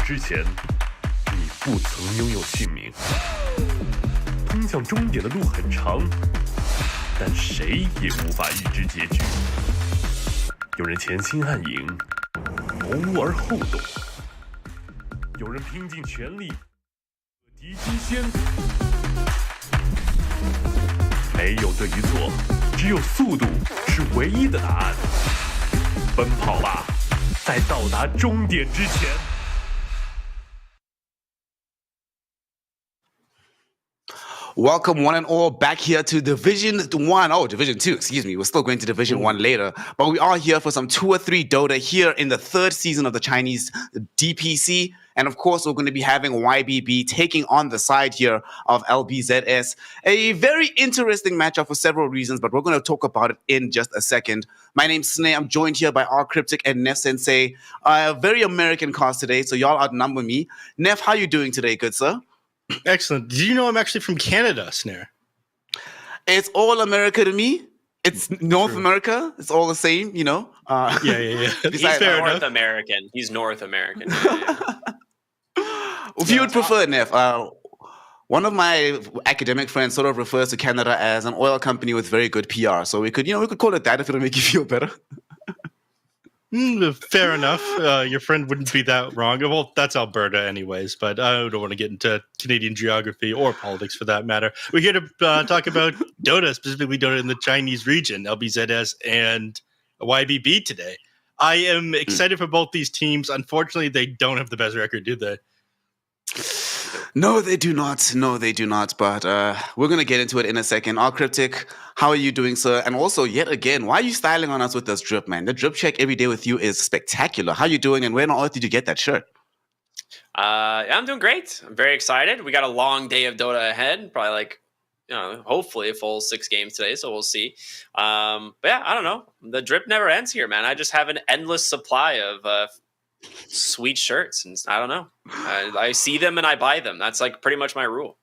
之前，你不曾拥有姓名。通向终点的路很长，但谁也无法预知结局。有人前心暗影，谋而后动；有人拼尽全力，恶敌金仙。没有对与错，只有速度是唯一的答案。奔跑吧，在到达终点之前。Welcome one and all back here to Division 1. Oh, Division 2, excuse me. We're still going to Division 1 later. But we are here for some 2 or 3 Dota here in the 3rd season of the Chinese DPC. And of course, we're going to be having YBB taking on the side here of LBZS. A very interesting matchup for several reasons, but we're going to talk about it in just a second. My name's Sneh. I'm joined here by R Cryptic and Nef Sensei. A very American cast today, so y'all outnumber me. Nef, how you doing today, good sir? Excellent. Did you know I'm actually from Canada, Snare? It's all America to me. It's North America. It's all the same, you know. Yeah. He's North American. He's North American. If you would prefer, Nef, one of my academic friends sort of refers to Canada as an oil company with very good PR. So we could call it that if it'll make you feel better. Fair enough. Your friend wouldn't be that wrong. Well, that's Alberta anyways, but I don't want to get into Canadian geography or politics for that matter. We're here to talk about Dota, specifically Dota in the Chinese region, LBZS and YBB today. I am excited for both these teams. Unfortunately, they don't have the best record, do they? No, they do not. But we're going to get into it in a second. R Cryptic, how are you doing, sir? And also, yet again, why are you styling on us with this drip, man? The drip check every day with you is spectacular. How are you doing, and where on earth did you get that shirt? I'm doing great. I'm very excited. We got a long day of Dota ahead. Probably hopefully a full 6 games today, so we'll see. But yeah, I don't know. The drip never ends here, man. I just have an endless supply of sweet shirts, and I don't know. I see them and I buy them. That's like pretty much my rule.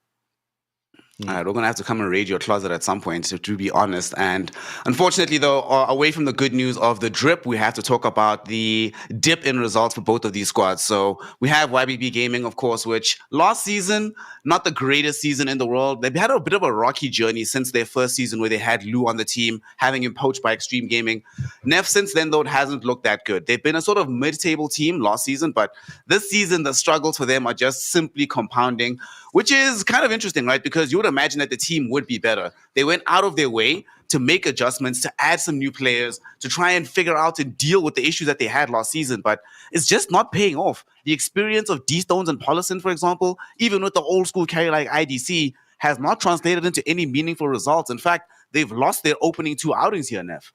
All right, we're going to have to come and raid your closet at some point, to be honest. And unfortunately, though, away from the good news of the drip, we have to talk about the dip in results for both of these squads. So we have YBB Gaming, of course, which last season, not the greatest season in the world. They've had a bit of a rocky journey since their first season where they had Lou on the team, having him poached by Extreme Gaming. Nef, since then, though, it hasn't looked that good. They've been a sort of mid-table team last season, but this season, the struggles for them are just simply compounding, which is kind of interesting, right? Because you would imagine that the team would be better. They went out of their way to make adjustments, to add some new players, to try and figure out and deal with the issues that they had last season. But it's just not paying off. The experience of D-Stones and Policin, for example, even with the old school carry like IDC, has not translated into any meaningful results. In fact, they've lost their opening 2 outings here, Nef.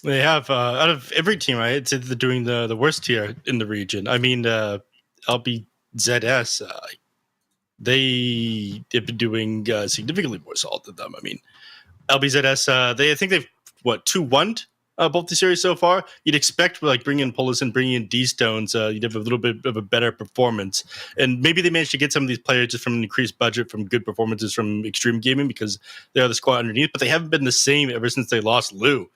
They have, out of every team, right? They're doing the worst here in the region. I mean, LBZS, they have been doing significantly more solid than them. I mean, LBZS, I think they've 2-1 both the series so far. You'd expect bringing in Policin, bringing in D-Stones, you'd have a little bit of a better performance. And maybe they managed to get some of these players just from an increased budget, from good performances from Extreme Gaming because they are the squad underneath. But they haven't been the same ever since they lost Lou.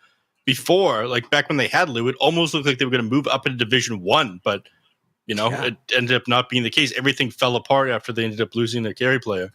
Before, back when they had Lou, it almost looked like they were going to move up into Division 1, but it ended up not being the case. Everything fell apart after they ended up losing their carry player.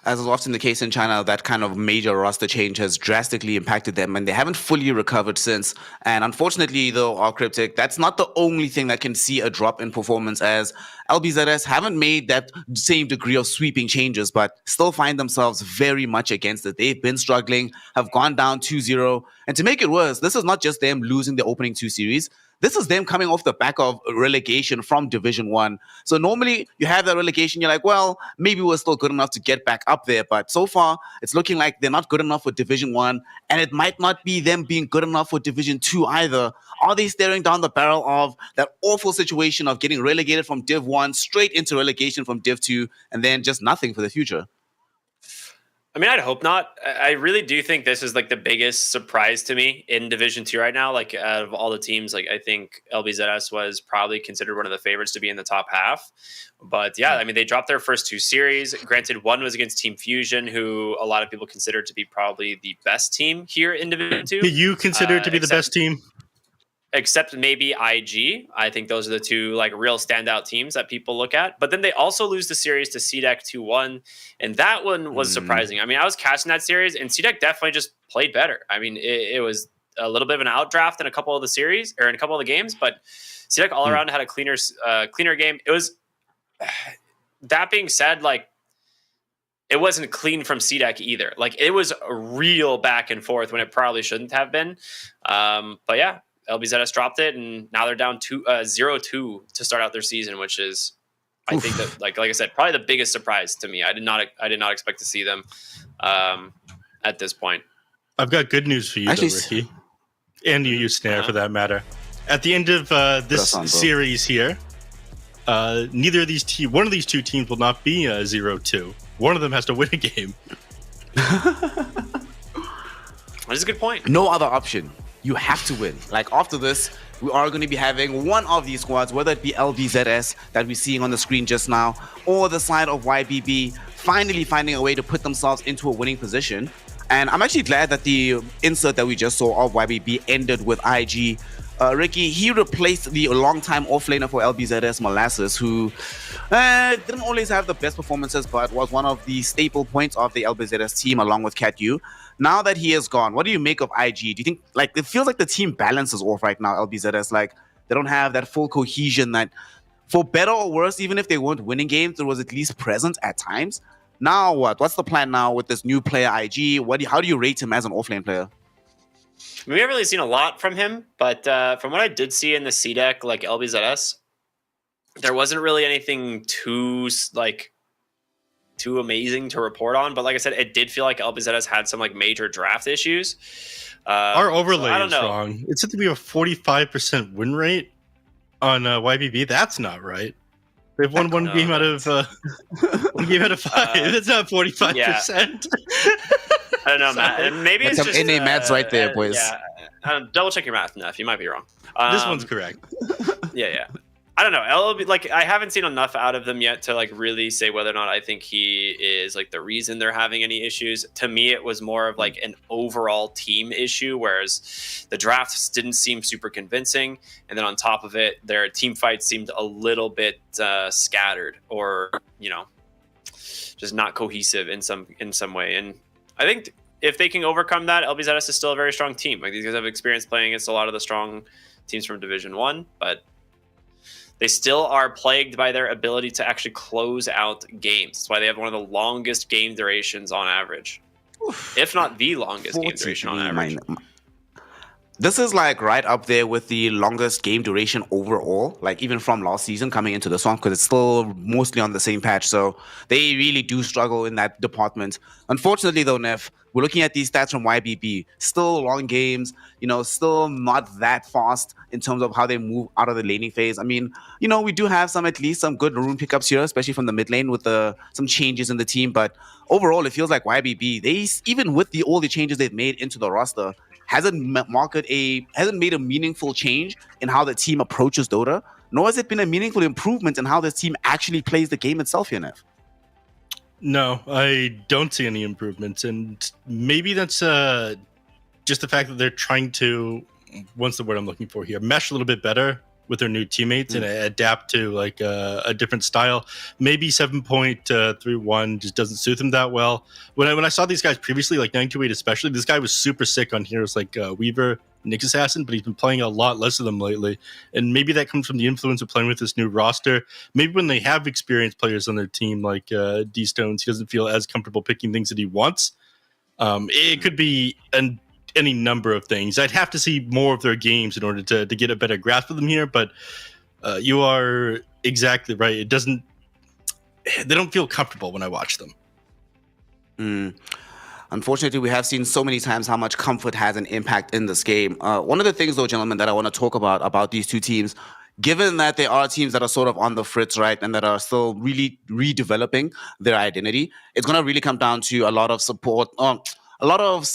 As is often the case in China, that kind of major roster change has drastically impacted them, and they haven't fully recovered since. And unfortunately, though, R Cryptic, that's not the only thing that can see a drop in performance, as LBZS haven't made that same degree of sweeping changes, but still find themselves very much against it. They've been struggling, have gone down 2-0. And to make it worse, this is not just them losing the opening 2 series. This is them coming off the back of relegation from Division 1. So normally you have that relegation, you're like, well, maybe we're still good enough to get back up there. But so far, it's looking like they're not good enough for Division 1. And it might not be them being good enough for Division 2 either. Are they staring down the barrel of that awful situation of getting relegated from Div 1 straight into relegation from Div 2 and then just nothing for the future? I mean, I'd hope not. I really do think this is the biggest surprise to me in Division 2 right now. Out of all the teams, I think LBZS was probably considered one of the favorites to be in the top half. But yeah, I mean, they dropped their first 2 series. Granted, one was against Team Fusion, who a lot of people consider to be probably the best team here in Division 2. You consider it to be the best team? except maybe IG. I think those are the two like real standout teams that people look at. But then they also lose the series to CDEC 2-1, and that one was surprising. I mean, I was catching that series, and CDEC definitely just played better. I mean, it was a little bit of an outdraft in a couple of the series or in a couple of the games, but CDEC all around had a cleaner game. It was that being said, like it wasn't clean from CDEC either. Like it was a real back and forth when it probably shouldn't have been. But yeah, LBZS dropped it, and now they're down 0-2 to start out their season, which is, I think that like I said, probably the biggest surprise to me. I did not expect to see them at this point. I've got good news for you, though, Ricky, and you Snare for that matter. At the end of this series here, neither of these one of these two teams will not be 0-2. One of them has to win a game. That is a good point. No other option. You have to win. Like after this, we are going to be having one of these squads, whether it be LBZS that we're seeing on the screen just now, or the side of YBB, finally finding a way to put themselves into a winning position. And I'm actually glad that the insert that we just saw of YBB ended with IG. Ricky, he replaced the longtime offlaner for LBZS, Molasses, who didn't always have the best performances, but was one of the staple points of the LBZS team along with CatU. Now that he is gone, what do you make of IG? Do you think, like, it feels like the team balance is off right now, LBZS? Like, they don't have that full cohesion that, for better or worse, even if they weren't winning games, it was at least present at times. Now what? What's the plan now with this new player, IG? How do you rate him as an offlane player? We haven't really seen a lot from him, but from what I did see in the CDEC, like LBZS, there wasn't really anything too amazing to report on. But like I said, it did feel like LBZS had some like major draft issues. Our overlay is wrong. It said to be a 45% win rate on YBB. That's not right. They've won one game out of 5. That's not 45%. Yeah. I don't know, Matt. Maybe it's just NA maths right there, boys. Yeah. Double check your math, Neff. You might be wrong. This one's correct. Yeah. I don't know. LB, like I haven't seen enough out of them yet to like really say whether or not I think he is like the reason they're having any issues. To me, it was more of like an overall team issue, whereas the drafts didn't seem super convincing, and then on top of it, their team fights seemed a little bit scattered, or just not cohesive in some way. And I think if they can overcome that, LBZS is still a very strong team. Like these guys have experience playing against a lot of the strong teams from Division 1, but they still are plagued by their ability to actually close out games. That's why they have one of the longest game durations on average, if not the longest game duration on average. This is like right up there with the longest game duration overall, like even from last season coming into this one, because it's still mostly on the same patch. So they really do struggle in that department. Unfortunately, though, Neff, we're looking at these stats from YBB. Still long games, still not that fast in terms of how they move out of the laning phase. I mean, we do have at least some good rune pickups here, especially from the mid lane with some changes in the team. But overall, it feels like YBB, even with all the changes they've made into the roster, hasn't made a meaningful change in how the team approaches Dota, nor has it been a meaningful improvement in how the team actually plays the game itself here, Nev. No, I don't see any improvements, and maybe that's just the fact that they're trying to, what's the word I'm looking for here, mesh a little bit better with their new teammates and adapt to like a different style. Maybe 7.31 just doesn't suit them that well. When I saw these guys previously, like 928 especially, this guy was super sick on heroes like Weaver, Nick Assassin, but he's been playing a lot less of them lately. And maybe that comes from the influence of playing with this new roster. Maybe when they have experienced players on their team like D-Stones, he doesn't feel as comfortable picking things that he wants. It could be any number of things. I'd have to see more of their games in order to get a better grasp of them here, but you are exactly right. They don't feel comfortable when I watch them. Unfortunately, we have seen so many times how much comfort has an impact in this game. One of the things, though, gentlemen, that I want to talk about these two teams, given that there are teams that are sort of on the fritz, right, and that are still really redeveloping their identity, it's going to really come down to a lot of support, a lot of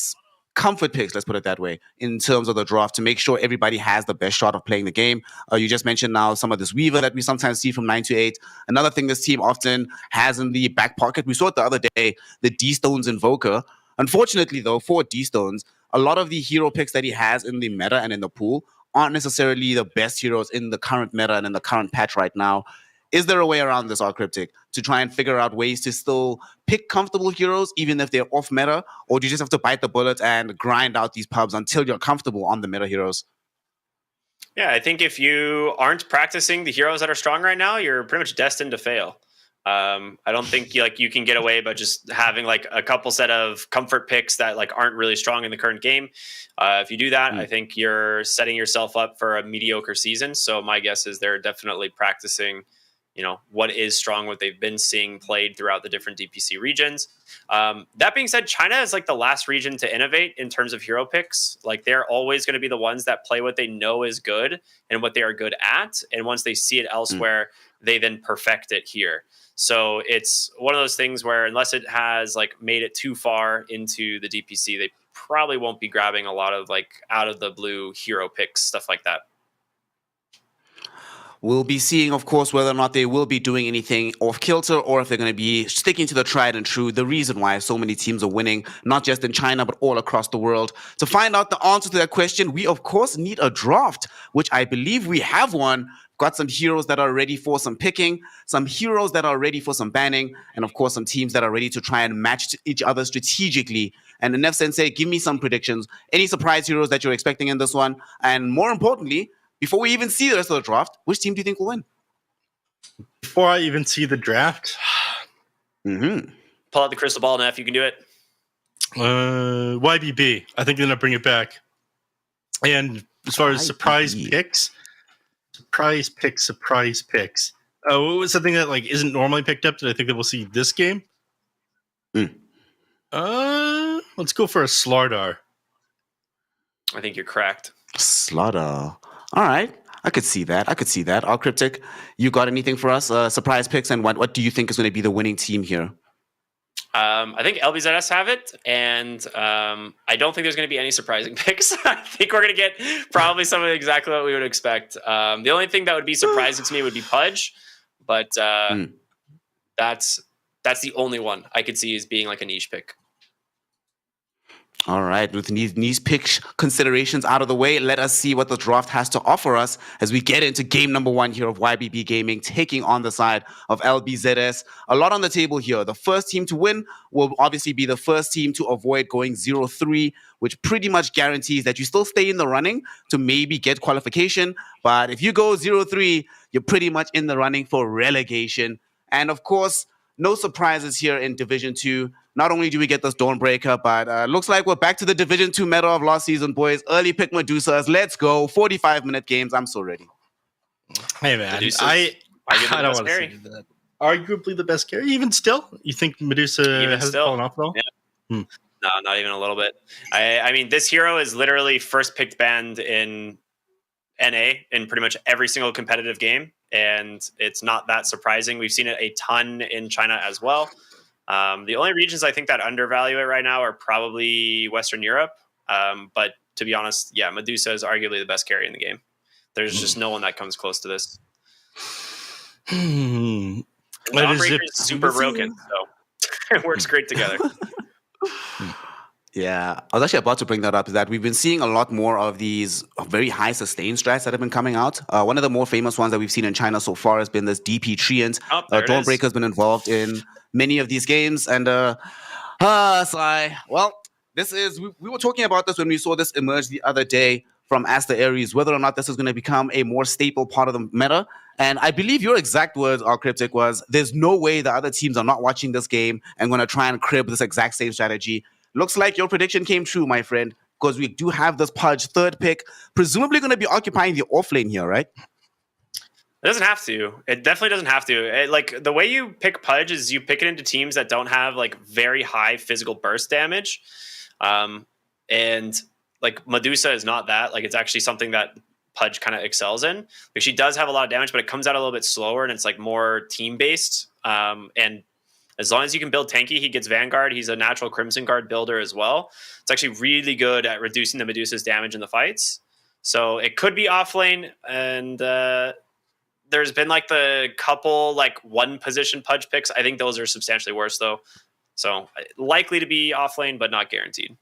comfort picks, let's put it that way, in terms of the draft to make sure everybody has the best shot of playing the game. You just mentioned now some of this Weaver that we sometimes see from 928. Another thing this team often has in the back pocket, we saw it the other day, the D-Stones Invoker. Unfortunately, though, for D-Stones, a lot of the hero picks that he has in the meta and in the pool aren't necessarily the best heroes in the current meta and in the current patch right now. Is there a way around this, Cryptic, to try and figure out ways to still pick comfortable heroes even if they're off meta? Or do you just have to bite the bullet and grind out these pubs until you're comfortable on the meta heroes? Yeah, I think if you aren't practicing the heroes that are strong right now, you're pretty much destined to fail. I don't think you can get away by just having like a couple set of comfort picks that like aren't really strong in the current game. If you do that, I think you're setting yourself up for a mediocre season. So my guess is they're definitely practicing, what is strong, what they've been seeing played throughout the different DPC regions. That being said, China is like the last region to innovate in terms of hero picks. Like they're always going to be the ones that play what they know is good and what they are good at. And once they see it elsewhere, they then perfect it here. So it's one of those things where unless it has like made it too far into the DPC, they probably won't be grabbing a lot of like out of the blue hero picks, stuff like that. We'll be seeing, of course, whether or not they will be doing anything off kilter or if they're going to be sticking to the tried and true, the reason why so many teams are winning, not just in China, but all across the world. To find out the answer to that question, we, of course, need a draft, which I believe we have one. Got some heroes that are ready for some picking, some heroes that are ready for some banning, and of course, some teams that are ready to try and match each other strategically. And Nef Sensei, give me some predictions. Any surprise heroes that you're expecting in this one? And more importantly, before we even see the rest of the draft, which team do you think will win? Before I even see the draft? Pull out the crystal ball, Neff. You can do it. YBB. I think they're going to bring it back. And as far as surprise picks, what was something that like isn't normally picked up that I think that we'll see this game? Let's go for a Slardar. I think you're correct. Slaughter. All right. I could see that. All Cryptic, you got anything for us? Surprise picks, and what do you think is going to be the winning team here? I think LBZS have it, and I don't think there's going to be any surprising picks. I think we're going to get probably some of exactly what we would expect. The only thing that would be surprising to me would be Pudge, but that's the only one I could see as being like a niche pick. All right, with these pick considerations out of the way, let us see what the draft has to offer us as we get into game number 1 here of YBB Gaming, taking on the side of LBZS. A lot on the table here. The first team to win will obviously be the first team to avoid going 0-3, which pretty much guarantees that you still stay in the running to maybe get qualification. But if you go 0-3, you're pretty much in the running for relegation. And of course, no surprises here in Division 2. Not only do we get this Dawnbreaker, but looks like we're back to the Division 2 meta of last season, boys. Early pick Medusas. Let's go. 45-minute games. I'm so ready. Hey, man. Medusas, I don't want to say that. Arguably the best carry. Even still? You think Medusa hasn't fallen off at all? Yeah. No, not even a little bit. I mean, this hero is literally first picked banned in NA in pretty much every single competitive game. And it's not that surprising. We've seen it a ton in China as well. The only regions I think that undervalue it right now are probably Western Europe. But to be honest, yeah, Medusa is arguably the best carry in the game. There's just no one that comes close to this. Dawnbreaker is super broken, so it works great together. Yeah, I was actually about to bring that up, is that we've been seeing a lot more of these very high sustain strats that have been coming out. One of the more famous ones that we've seen in China so far has been this DP Treant. Dawnbreaker has been involved in many of these games. And, Sly, well, this is, we were talking about this when we saw this emerge the other day from Aster Aries, whether or not this is going to become a more staple part of the meta. And I believe your exact words, Cryptic, was there's no way the other teams are not watching this game and going to try and crib this exact same strategy. Looks like your prediction came true, my friend, because we do have this Pudge third pick, presumably going to be occupying the off lane here, right? It doesn't have to. It definitely doesn't have to. Like the way you pick Pudge is you pick it into teams that don't have like very high physical burst damage. And like Medusa is not that. Like it's actually something that Pudge kind of excels in. Like she does have a lot of damage, but it comes out a little bit slower and it's like more team based. And as long as you can build tanky, he gets Vanguard. He's a natural Crimson Guard builder as well. It's actually really good at reducing the Medusa's damage in the fights. So it could be off lane. And there's been like the couple like one position Pudge picks. I think those are substantially worse though. So likely to be off lane, but not guaranteed.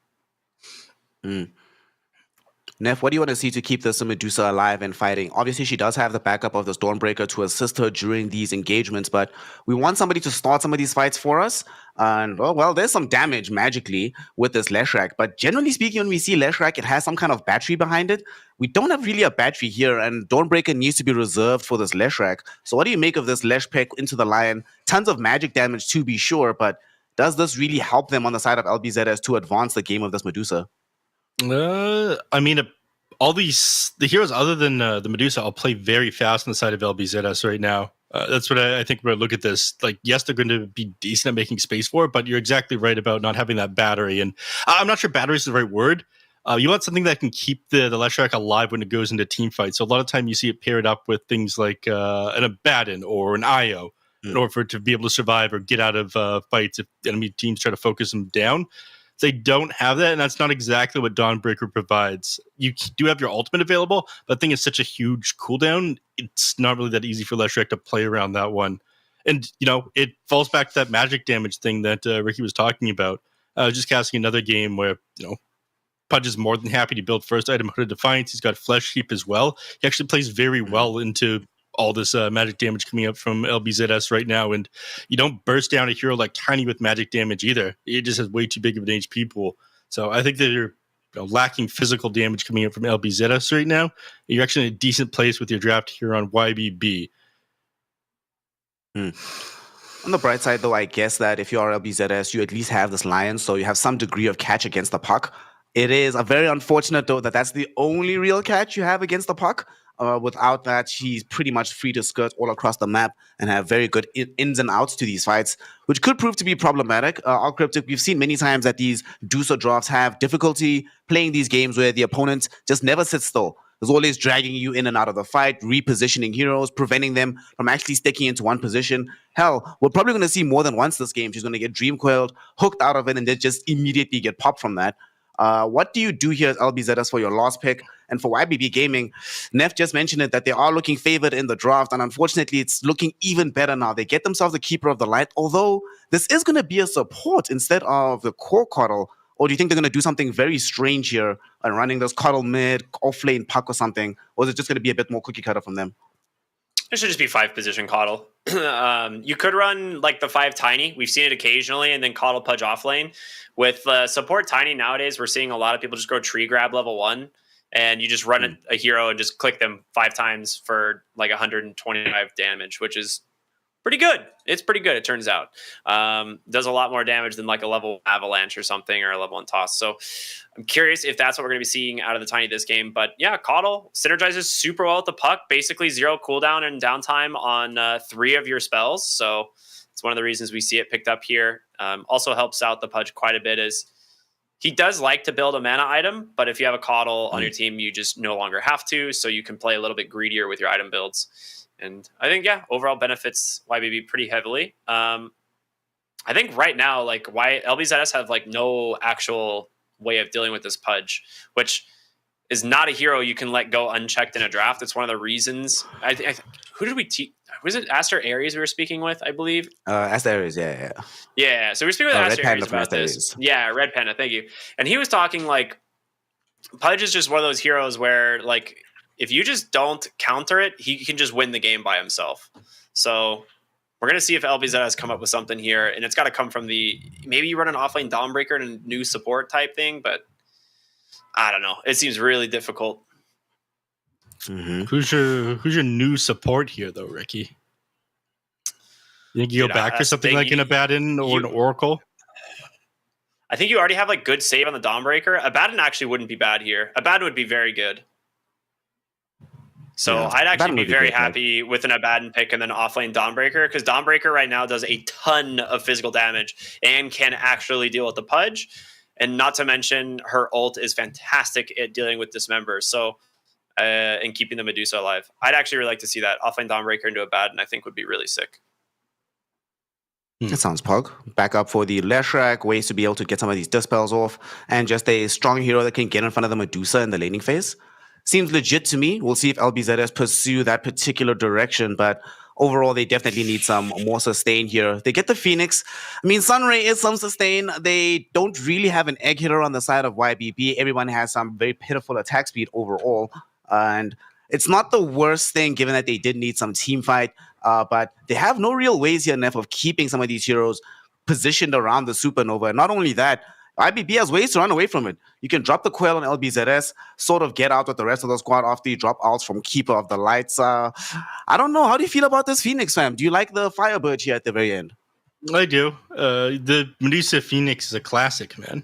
Neff, what do you want to see to keep this Medusa alive and fighting? Obviously, she does have the backup of the Stormbreaker to assist her during these engagements, but we want somebody to start some of these fights for us. And, well, there's some damage magically with this Leshrac, but generally speaking, when we see Leshrac, it has some kind of battery behind it. We don't have really a battery here, and Dawnbreaker needs to be reserved for this Leshrac. So what do you make of this Lesh pick into the Lion? Tons of magic damage to be sure, but does this really help them on the side of LBZS to advance the game of this Medusa? I mean, all the heroes other than the Medusa all play very fast on the side of LBZS right now. That's what I think when I look at this. Like, yes, they're going to be decent at making space for it, but you're exactly right about not having that battery. And I'm not sure battery is the right word. You want something that can keep the Leshrac alive when it goes into team fights. So a lot of time you see it paired up with things like an Abaddon or an IO in order for it to be able to survive or get out of fights if enemy teams try to focus them down. They don't have that, and that's not exactly what Dawnbreaker provides. You do have your ultimate available, but I think it's such a huge cooldown, it's not really that easy for Leshrac to play around that one. And, it falls back to that magic damage thing that Ricky was talking about. Just casting another game where, Pudge is more than happy to build first item Hood of Defiance. He's got Flesh Heap as well. He actually plays very well into all this magic damage coming up from LBZS right now, and you don't burst down a hero like Tiny with magic damage either. It just has way too big of an HP pool. So I think that you're lacking physical damage coming up from LBZS right now. You're actually in a decent place with your draft here on YBB. On the bright side, though, I guess that if you are LBZS, you at least have this Lion, so you have some degree of catch against the puck. It is a very unfortunate, though, that that's the only real catch you have against the puck. Without that, she's pretty much free to skirt all across the map and have very good ins and outs to these fights, which could prove to be problematic. All Cryptic, we've seen many times that these Deucer drafts have difficulty playing these games where the opponent just never sits still. There's always dragging you in and out of the fight, repositioning heroes, preventing them from actually sticking into one position. Hell, we're probably going to see more than once this game. She's going to get Dream Coiled, hooked out of it, and then just immediately get popped from that. What do you do here as LBZS for your last pick? And for YBB Gaming, Neff just mentioned it that they are looking favored in the draft, and unfortunately, it's looking even better now. They get themselves a Keeper of the Light, although this is going to be a support instead of the core Coddle. Or do you think they're going to do something very strange here and running this Coddle mid, off-lane puck or something? Or is it just going to be a bit more cookie cutter from them? It should just be 5-position Coddle. You could run like the 5 Tiny. We've seen it occasionally, and then Coddle Pudge off lane. With support Tiny nowadays, we're seeing a lot of people just go tree grab level 1, and you just run a hero and just click them 5 times for like 125 damage, which is pretty good. It's pretty good, it turns out. Does a lot more damage than like a level Avalanche or something, or a level 1 Toss. So I'm curious if that's what we're going to be seeing out of the Tiny this game. But yeah, Coddle synergizes super well with the puck. Basically 0 cooldown and downtime on 3 of your spells. So it's one of the reasons we see it picked up here. Also helps out the Pudge quite a bit is he does like to build a mana item, but if you have a Coddle on your team, you just no longer have to. So you can play a little bit greedier with your item builds. And I think, yeah, overall benefits YBB pretty heavily. I think right now, like, why LBZS have like no actual way of dealing with this Pudge, which is not a hero you can let go unchecked in a draft. It's one of the reasons. Who did we teach? Was it Aster Aries we were speaking with, I believe? Aster Aries, yeah. Yeah, so we were speaking with Aster Red Aries Panda about this. Aries. Yeah, Red Panda, thank you. And he was talking like, Pudge is just one of those heroes where, like, if you just don't counter it, he can just win the game by himself. So we're going to see if LBZ has come up with something here, and it's got to come from maybe you run an offlane Dawnbreaker and a new support type thing, but I don't know. It seems really difficult. Mm-hmm. Who's your new support here, though, Ricky? You think you go back for something like an Abaddon or an Oracle? I think you already have like good save on the Dawnbreaker. Abaddon actually wouldn't be bad here. Abaddon would be very good. So I'd actually be very happy with an Abaddon pick and then offlane Dawnbreaker, because Dawnbreaker right now does a ton of physical damage and can actually deal with the Pudge. And not to mention her ult is fantastic at dealing with dismembers. So and keeping the Medusa alive. I'd actually really like to see that. Offlane Dawnbreaker into Abaddon I think would be really sick. That sounds pog. Back up for the Leshrac, ways to be able to get some of these dispels off, and just a strong hero that can get in front of the Medusa in the laning phase. Seems legit to me. We'll see if LBZS pursue that particular direction, but overall, they definitely need some more sustain here. They get the Phoenix. I mean, Sunray is some sustain. They don't really have an egg hitter on the side of YBB. Everyone has some very pitiful attack speed overall. And it's not the worst thing, given that they did need some team fight. But they have no real ways here, Neff, of keeping some of these heroes positioned around the Supernova. And not only that, IBB has ways to run away from it. You can drop the Quail on LBZS, sort of get out with the rest of the squad after you drop outs from Keeper of the Lights. I don't know. How do you feel about this Phoenix, fam? Do you like the Firebird here at the very end? I do. The Medusa Phoenix is a classic, man.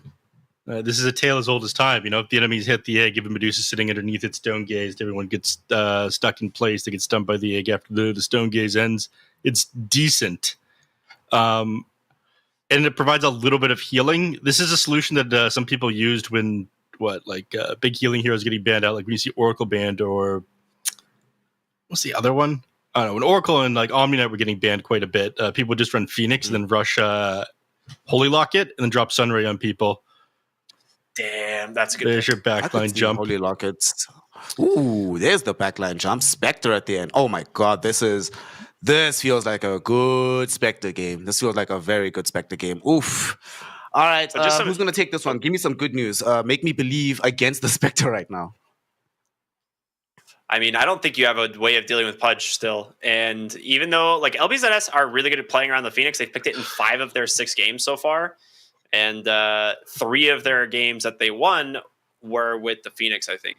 This is a tale as old as time. You know, if the enemies hit the egg, even Medusa sitting underneath its stone gaze, everyone gets stuck in place. They get stunned by the egg after the stone gaze ends. It's decent. And it provides a little bit of healing. This is a solution that some people used when, big healing heroes getting banned out, like when you see Oracle banned, or what's the other one? I don't know. When Oracle and like Omninet were getting banned quite a bit, people would just run Phoenix and then rush Holy Locket and then drop Sunray on people. Damn, that's a good. There's your backline jump. Holy Lockets. Ooh, there's the backline jump. Spectre at the end. Oh my god, this feels like a good Spectre game. This feels like a very good Spectre game. Oof. All right, who's going to take this one? Give me some good news. Make me believe against the Spectre right now. I mean, I don't think you have a way of dealing with Pudge still. And even though, like, LBZS are really good at playing around the Phoenix, they've picked it in 5 of their 6 games so far. And 3 of their games that they won were with the Phoenix, I think.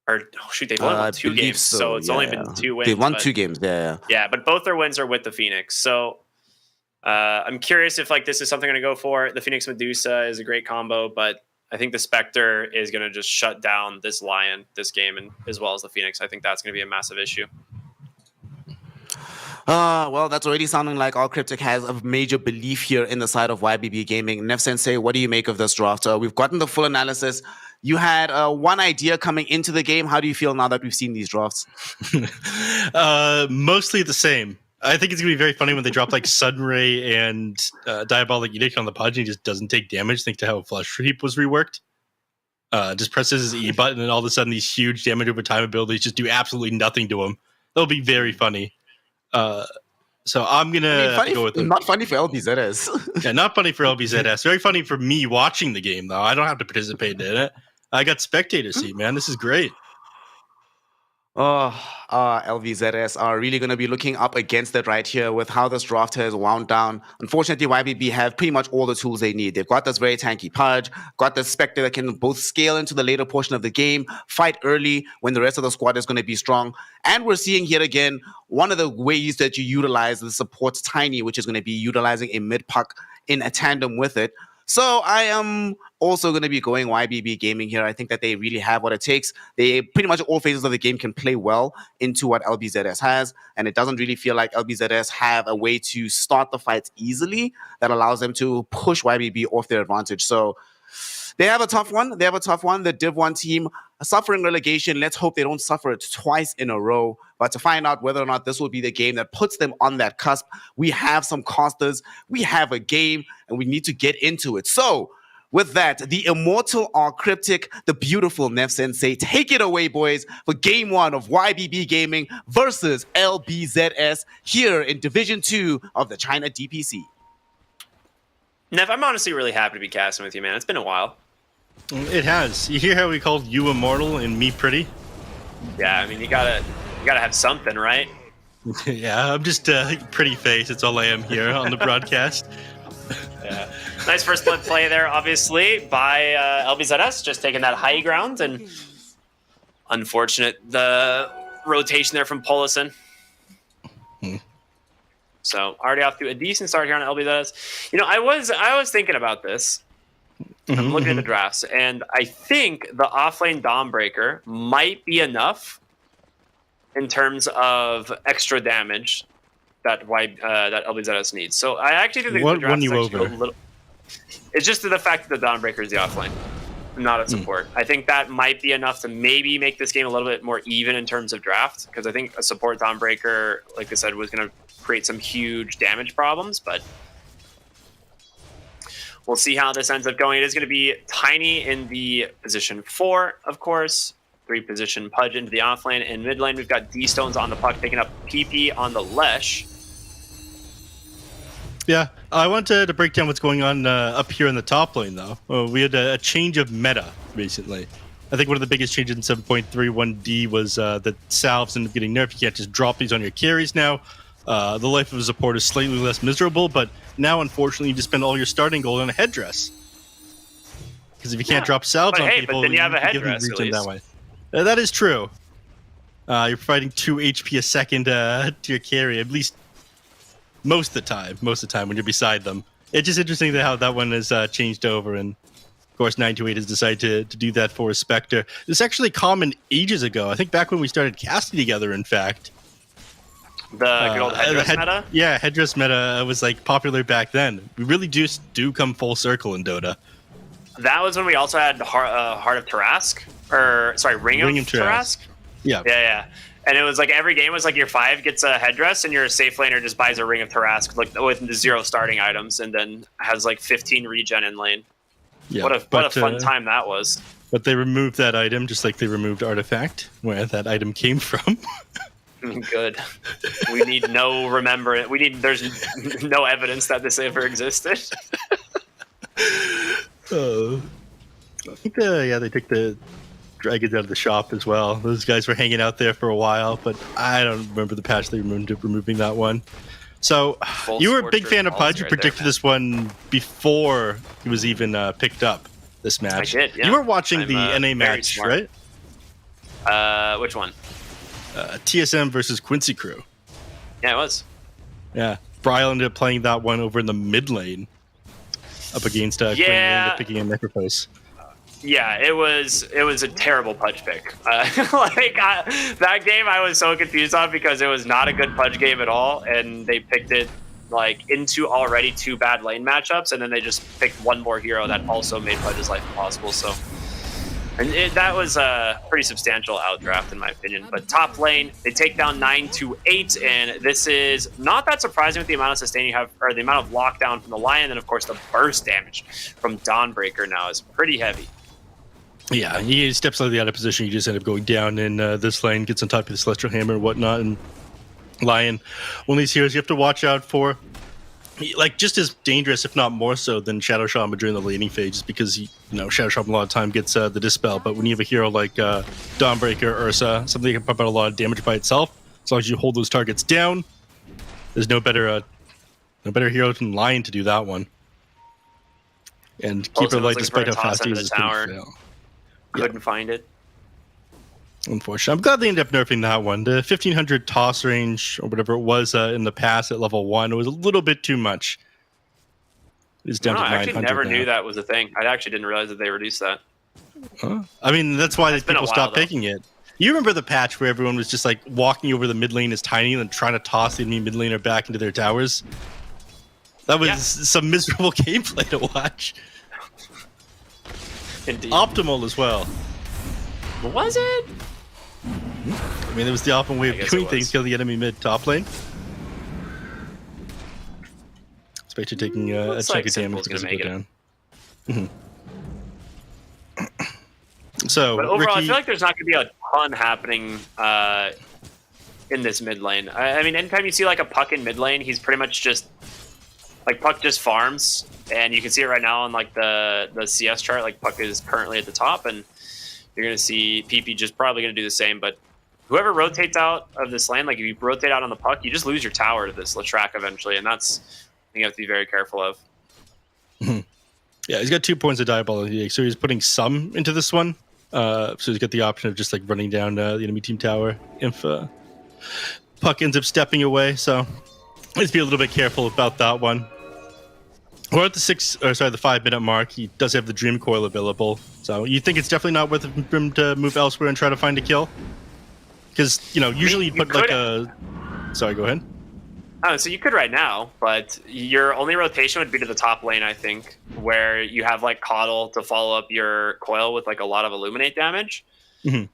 Or, they've only won 2 games, so it's only been 2 wins. They won 2 games, yeah. Yeah, but both their wins are with the Phoenix. So I'm curious if, like, this is something I'm going to go for. The Phoenix Medusa is a great combo, but I think the Spectre is going to just shut down this Lion this game, and as well as the Phoenix. I think that's going to be a massive issue. Well, that's already sounding like All Cryptic has a major belief here in the side of YBB Gaming. Nev Sensei, what do you make of this draft? We've gotten the full analysis. You had one idea coming into the game. How do you feel now that we've seen these drafts? Mostly the same. I think it's going to be very funny when they drop like Sunray and Diabolic Edict on the Pudge and he just doesn't take damage. Think to how Flush Heap was reworked. Just presses his E button and all of a sudden these huge damage over time abilities just do absolutely nothing to him. That'll be very funny. So I'm going to go with them. Not funny for LBZS. Yeah, not funny for LBZS. Very funny for me watching the game, though. I don't have to participate in it. I got spectator seat, man. This is great. LVZS are really going to be looking up against it right here with how this draft has wound down. Unfortunately, YBB have pretty much all the tools they need. They've got this very tanky Pudge, got the Spectre that can both scale into the later portion of the game, fight early when the rest of the squad is going to be strong. And we're seeing here again, one of the ways that you utilize the support Tiny, which is going to be utilizing a mid-puck in a tandem with it. So I am also going to be going YBB Gaming here. I think that they really have what it takes. They pretty much all phases of the game can play well into what LBZS has, and it doesn't really feel like LBZS have a way to start the fights easily that allows them to push YBB off their advantage. So they have a tough one. The Div 1 team suffering relegation. Let's hope they don't suffer it twice in a row. But to find out whether or not this will be the game that puts them on that cusp, we have some casters, we have a game, and we need to get into it. So with that, the immortal R Cryptic, the beautiful Nev Sensei, take it away, boys, for game 1 of YBB Gaming versus LBZS here in Division 2 of the China DPC. Nev, I'm honestly really happy to be casting with you, man. It's been a while. It has. You hear how we called you immortal and me pretty? Yeah, I mean, you gotta have something, right? Yeah, I'm just pretty face. It's all I am here on the broadcast. Yeah. Nice first blood play there, obviously, by LBZS, just taking that high ground, and unfortunate the rotation there from Polison. So already off to a decent start here on LBZS. You know, I was thinking about this. I'm looking at the drafts, and I think the offlane Dawnbreaker might be enough in terms of extra damage that LBZS needs. So I actually think the draft is actually a little. It's just the fact that the Dawnbreaker is the offlane, not a support. I think that might be enough to maybe make this game a little bit more even in terms of draft, because I think a support Dawnbreaker, like I said, was going to create some huge damage problems, but we'll see how this ends up going. It is going to be Tiny in the position 4, of course. 3 position Pudge into the off lane. In mid lane, we've got D-Stones on the puck, picking up PP on the Lesh. Yeah, I wanted to break down what's going on up here in the top lane, though. We had a change of meta recently. I think one of the biggest changes in 7.31D was that salves ended up getting nerfed. You can't just drop these on your carries now. The life of a support is slightly less miserable, but now, unfortunately, you just spend all your starting gold on a headdress. Because if you can't drop salves on people, but then you have a give them headdress, regen that way. That is true. You're providing 2 HP a second to your carry, at least most of the time when you're beside them. It's just interesting how that one has changed over, and of course 928 has decided to do that for a Spectre. This actually common ages ago. I think back when we started casting together, in fact. The good old headdress meta? Yeah, headdress meta was like popular back then. We really do come full circle in Dota. That was when we also had Heart of Tarask, or sorry, Ring of Tarask. Yeah. And it was like every game was like your 5 gets a headdress, and your safe laner just buys a Ring of Tarask with 0 starting items, and then has like 15 regen in lane. Yeah, what a fun time that was. But they removed that item just like they removed Artifact, where that item came from. Good. We need no remembrance. There's no evidence that this ever existed. I think they took the dragons out of the shop as well. Those guys were hanging out there for a while, but I don't remember the patch they removing that one. So you were a big fan of Pudge. You predicted this one before it was even picked up, this match. I did, yeah. You were watching the NA match, smart. Right? Which one? TSM versus Quincy Crew. Yeah, it was. Yeah. Bryle ended up playing that one over in the mid lane up against Quinn, ended up picking a Necrophos. Yeah, it was a terrible Pudge pick. That game I was so confused on because it was not a good Pudge game at all, and they picked it like into already 2 bad lane matchups, and then they just picked one more hero that also made Pudge's life impossible. So, and that was a pretty substantial outdraft in my opinion. But top lane, they take down 9-8, and this is not that surprising with the amount of sustain you have, or the amount of lockdown from the Lion, and of course the burst damage from Dawnbreaker now is pretty heavy. Yeah, he steps slightly out of position. You just end up going down in this lane, gets on top of the Celestial Hammer and whatnot. And Lion, one of these heroes you have to watch out for. Like, just as dangerous, if not more so, than Shadow Shaman during the laning phase, because Shadow Shaman a lot of time gets the Dispel. But when you have a hero like Dawnbreaker, Ursa, something that can pump out a lot of damage by itself, as long as you hold those targets down, there's no better hero than Lion to do that one. And keep her light despite how fast he is. Couldn't find it. Unfortunately. I'm glad they ended up nerfing that one. The 1500 toss range, or whatever it was in the past at level 1, was a little bit too much. It's down to 900 I actually never now. Knew that was a thing. I actually didn't realize that they reduced that. I mean, that's why people stopped taking it. You remember the patch where everyone was just like walking over the mid lane as tiny and trying to toss the enemy mid laner back into their towers? That was some miserable gameplay to watch. Indeed. Optimal as well. Was it? I mean, it was the optimal way of doing things, kill the enemy mid top lane. Especially taking a chunk of damage because it go down. So, but overall, Ricky, I feel like there's not going to be a ton happening in this mid lane. I mean, anytime you see like a Puck in mid lane, he's pretty much just like Puck just farms. And you can see it right now on like the CS chart. Like Puck is currently at the top, and you're going to see PP just probably going to do the same. But whoever rotates out of this lane, like if you rotate out on the Puck, you just lose your tower to this Latrak eventually, and that's something you have to be very careful of. Yeah, he's got 2 points of diabolic, so he's putting some into this one. So he's got the option of just like running down the enemy team tower if Puck ends up stepping away. So let's be a little bit careful about that one. We're at the 5-minute mark. He does have the Dream Coil available. So you think it's definitely not worth it for him to move elsewhere and try to find a kill? Because, usually you put like a... Sorry, go ahead. So you could right now, but your only rotation would be to the top lane, I think, where you have like Coddle to follow up your coil with like a lot of Illuminate damage.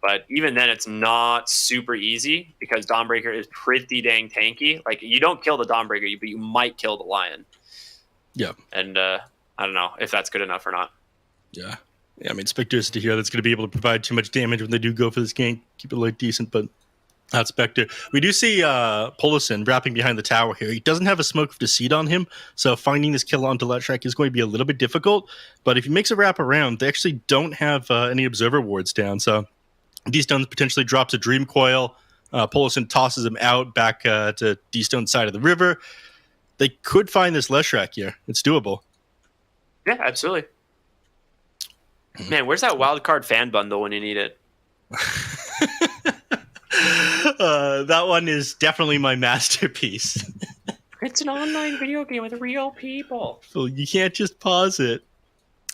But even then, it's not super easy because Dawnbreaker is pretty dang tanky. Like, you don't kill the Dawnbreaker, but you might kill the Lion. Yeah. And I don't know if that's good enough or not. Yeah. Yeah, I mean, Spectre is to here that's going to be able to provide too much damage when they do go for this gank. Keep it like decent, but not Spectre. We do see Polison wrapping behind the tower here. He doesn't have a Smoke of Deceit on him, so finding this kill onto Leshrac is going to be a little bit difficult. But if he makes a wrap around, they actually don't have any Observer wards down, so D-Stone potentially drops a Dream Coil. Polison tosses him out back to D-Stone's side of the river. They could find this Leshrac here. It's doable. Yeah, absolutely. Man, where's that wildcard fan bundle when you need it? That one is definitely my masterpiece. It's an online video game with real people. So you can't just pause it.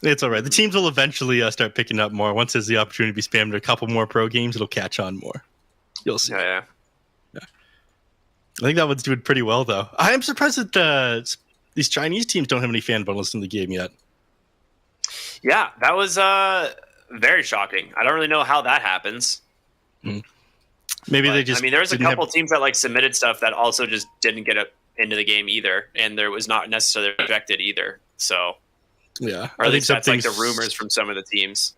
It's all right. The teams will eventually start picking up more. Once there's the opportunity to be spammed a couple more pro games, it'll catch on more. You'll see. Yeah. I think that one's doing pretty well, though. I am surprised that these Chinese teams don't have any fan bundles in the game yet. Yeah, that was very shocking. I don't really know how that happens. Maybe they just. I mean, there was a couple teams that like submitted stuff that also just didn't get into the game either, and there was not necessarily rejected either. So, yeah, or at least that's like the rumors from some of the teams.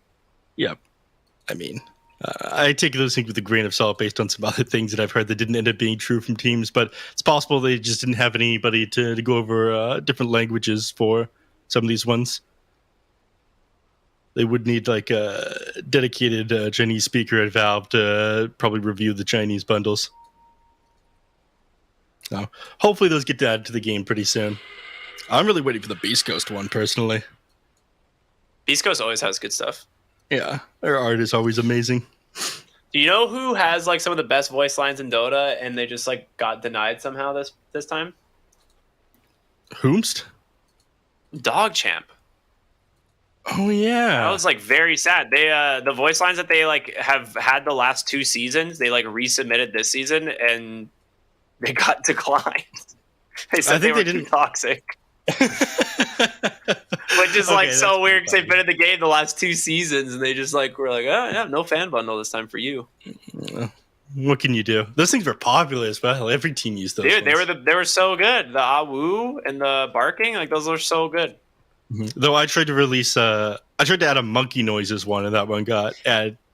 Yep. I mean, I take those things with a grain of salt based on some other things that I've heard that didn't end up being true from teams, but it's possible they just didn't have anybody to go over different languages for some of these ones. They would need like a dedicated Chinese speaker at Valve to probably review the Chinese bundles. So hopefully those get added to the game pretty soon. I'm really waiting for the Beast Coast one personally. Beast Coast always has good stuff. Yeah, their art is always amazing. Do you know who has like some of the best voice lines in Dota and they just like got denied somehow this time? Whomst? Dogchamp. Oh yeah, that was like very sad. They the voice lines that they like have had the last 2 seasons, they like resubmitted this season and they got declined. They said they were too toxic. Which is like so weird because they've been in the game the last 2 seasons and they just like were like, oh yeah, no fan bundle this time for you. What can you do? Those things were popular as well. Every team used those. Dude, they were so good. The awoo and the barking, like those were so good. Mm-hmm. Though I tried to release, I tried to add a monkey noises one, and that one got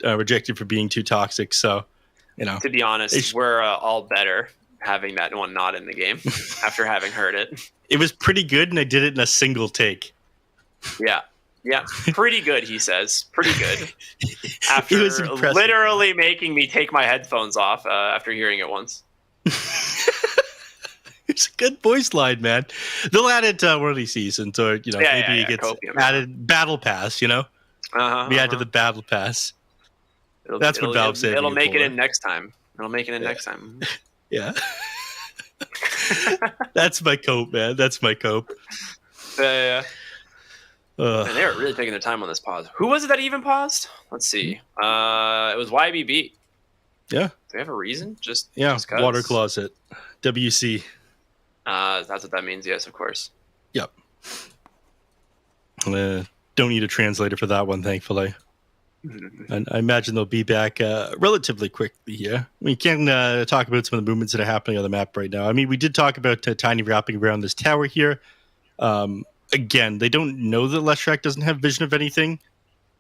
rejected for being too toxic. So, you know, to be honest, we're all better having that one not in the game after having heard it. It was pretty good, and I did it in a single take. Yeah, pretty good. He says, pretty good. After literally making me take my headphones off after hearing it once. It's a good voice line, man. They'll add it to one of these seasons, or maybe it gets added. Battle Pass, We add to the Battle Pass. That's what Valve said. It'll make it in next time. Next time. Yeah. That's my cope, man. That's my cope. Yeah. Man, they were really taking their time on this pause. Who was it that even paused? Let's see. It was YBB. Yeah. Do they have a reason? Just Water Closet. WC. That's what that means. Yes, of course. Yep. Don't need a translator for that one, thankfully. And I imagine they'll be back relatively quickly here. We can talk about some of the movements that are happening on the map right now. I mean, we did talk about Tiny wrapping around this tower here. Again, they don't know that Leshrac doesn't have vision of anything,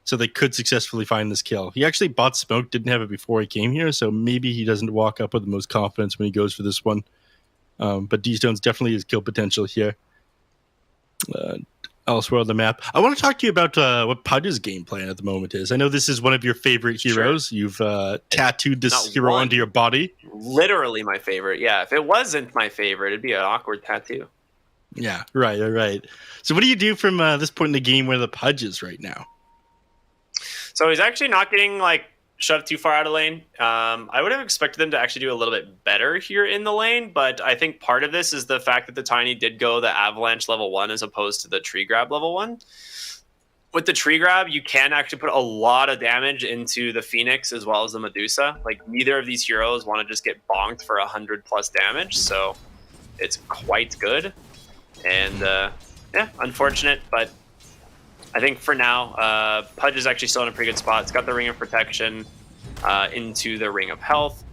so they could successfully find this kill. He actually bought smoke, didn't have it before he came here, so maybe he doesn't walk up with the most confidence when he goes for this one. But D-Stone's definitely his kill potential here. Elsewhere on the map, I want to talk to you about what Pudge's game plan at the moment is. I know this is one of your favorite heroes. Sure. You've tattooed this hero onto your body. Literally my favorite. Yeah, if it wasn't my favorite, it'd be an awkward tattoo. Yeah, right. So what do you do from this point in the game where the Pudge is right now? So he's actually not getting shoved too far out of lane. I would have expected them to actually do a little bit better here in the lane, but I think part of this is the fact that the Tiny did go the Avalanche level 1 as opposed to the Tree Grab level 1. With the Tree Grab, you can actually put a lot of damage into the Phoenix as well as the Medusa. Neither of these heroes want to just get bonked for 100+ damage, so it's quite good. And unfortunate, but I think for now, Pudge is actually still in a pretty good spot. It's got the Ring of Protection into the Ring of Health.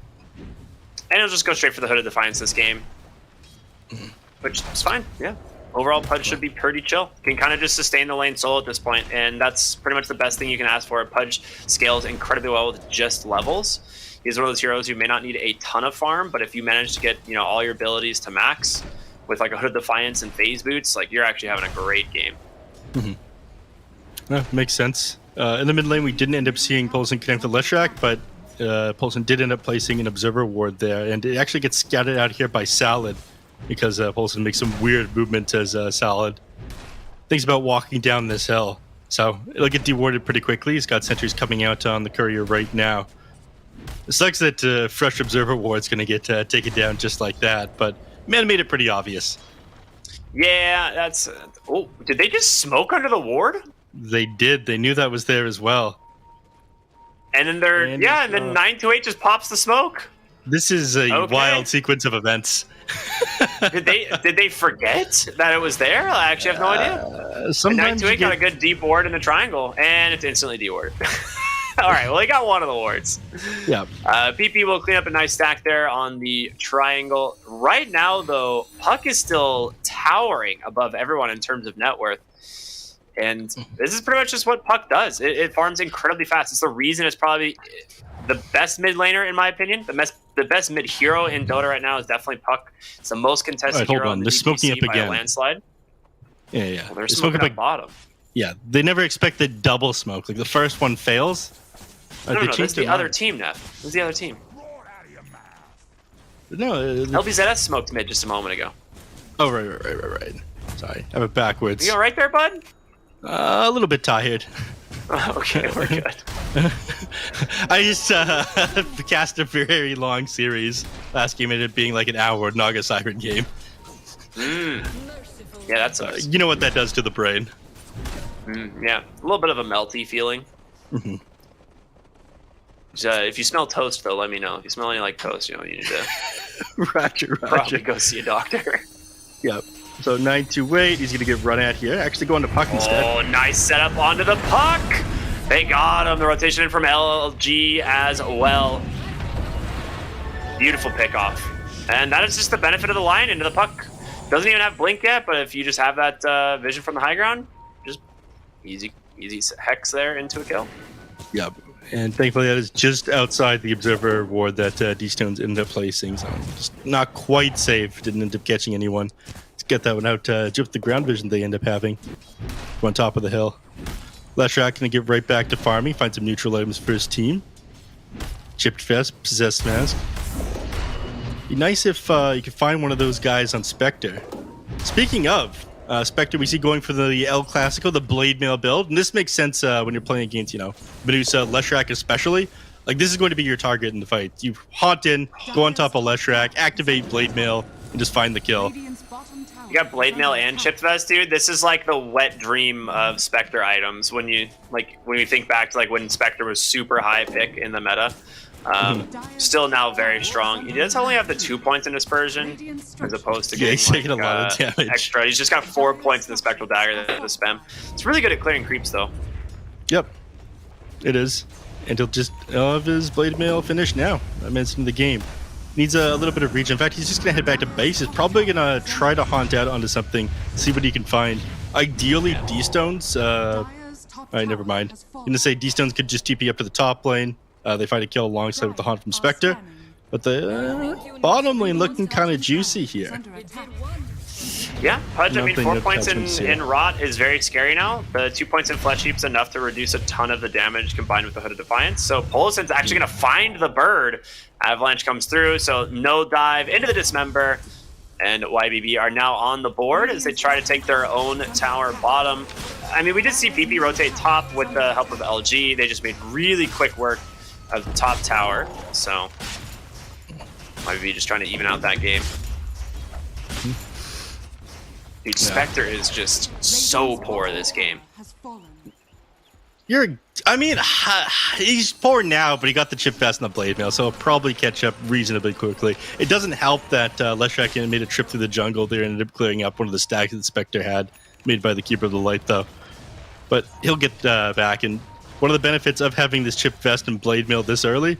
And it'll just go straight for the Hood of Defiance this game. Which is fine, yeah. overall Pudge should be pretty chill. Can kind of just sustain the lane solo at this point, and that's pretty much the best thing you can ask for. Pudge scales incredibly well with just levels. He's one of those heroes who may not need a ton of farm, but if you manage to get, you know, all your abilities to max with like a Hood of Defiance and phase boots, like you're actually having a great game. Yeah, makes sense. In the mid lane, we didn't end up seeing Polson connect to Leshrac, but Polson did end up placing an Observer Ward there, and it actually gets scouted out here by Salad because Polson makes some weird movement as Salad thinks about walking down this hill. So it'll get dewarded pretty quickly. He's got sentries coming out on the courier right now. It sucks that fresh Observer Ward's going to get taken down just like that, but man made it pretty obvious. Yeah, that's... oh, did they just smoke under the ward? They did. They knew that was there as well. And then they're... and then 928 just pops the smoke. This is a wild sequence of events. Did they forget that it was there? I actually have no idea. Sometimes 928 got a good deep ward in the triangle, and it's instantly dewarded. All right, well, he got one of the wards. Yeah. PP will clean up a nice stack there on the triangle. Right now, though, Puck is still towering above everyone in terms of net worth. And this is pretty much just what Puck does. It farms incredibly fast. It's the reason it's probably the best mid laner, in my opinion. The best mid hero in Dota right now is definitely Puck. It's the most contested hero in the DPC smoking up by again. A landslide. Yeah. Well, they're smoking up bottom. Yeah, they never expected double smoke. Like the first one fails. No, that's the other team, Neff. That's the other team. No, LBZS smoked mid just a moment ago. Oh, right. Sorry, I have it backwards. You all right there, bud? A little bit tired. Okay, we're good. I just cast a very long series. Last game ended up being like an hour Naga Siren game. Yeah, that sucks. You know what that does to the brain. Yeah, a little bit of a melty feeling. If you smell toast, though, let me know. If you smell any like toast, you need to Roger. probably go see a doctor. Yep. So 928, he's going to get run at here. Actually going to Puck instead. Oh, nice setup onto the Puck. They got him. The rotation in from LG as well. Beautiful pickoff. And that is just the benefit of the line into the Puck. Doesn't even have blink yet, but if you just have that vision from the high ground, just easy hex there into a kill. Yep. And thankfully that is just outside the Observer Ward that D-Stones ended up placing. So just not quite safe. Didn't end up catching anyone. Let's get that one out. Just the ground vision they end up having. On top of the hill. Leshrac gonna get right back to farming. Find some neutral items for his team. Chipped Vest, Possessed Mask. Be nice if you could find one of those guys on Spectre. Speaking of Spectre, we see going for the El Clasico, the Blade Mail build, and this makes sense when you're playing against, Medusa, Leshrac especially. Like, this is going to be your target in the fight. You haunt in, go on top of Leshrac, activate Blade Mail, and just find the kill. You got Blade Mail and Chipped Vest, dude. This is like the wet dream of Spectre items when you think back to when Spectre was super high pick in the meta. Still now very strong. He does only have the 2 points in Dispersion as opposed to getting he's taking a lot of damage. Extra. He's just got 4 points in the Spectral Dagger to spam. It's really good at clearing creeps though. Yep, it is. And he'll just have his Blade Mail finished now. I mentioned the game. Needs a little bit of reach. In fact, he's just going to head back to base. He's probably going to try to haunt out onto something, see what he can find. Ideally, D-Stones. Alright, never mind. I'm going to say D-Stones could just TP up to the top lane. They find a kill alongside with the haunt from Spectre. But the bottom lane looking kind of juicy here. Yeah, Pudge, 4 points in Rot is very scary now. The 2 points in Flesh Heap's enough to reduce a ton of the damage combined with the Hood of Defiance. So Polison's actually going to find the bird. Avalanche comes through, so no dive into the Dismember. And YBB are now on the board as they try to take their own tower bottom. We did see PP rotate top with the help of LG. They just made really quick work of the top tower. So YBB just trying to even out that game. Dude, Spectre is just so poor this game. He's poor now, but he got the Chip Vest and the Blade Mail, so he'll probably catch up reasonably quickly. It doesn't help that Leshrac made a trip through the jungle there and ended up clearing up one of the stacks that Spectre had, made by the Keeper of the Light, though. But he'll get back, and one of the benefits of having this Chip Vest and Blade Mail this early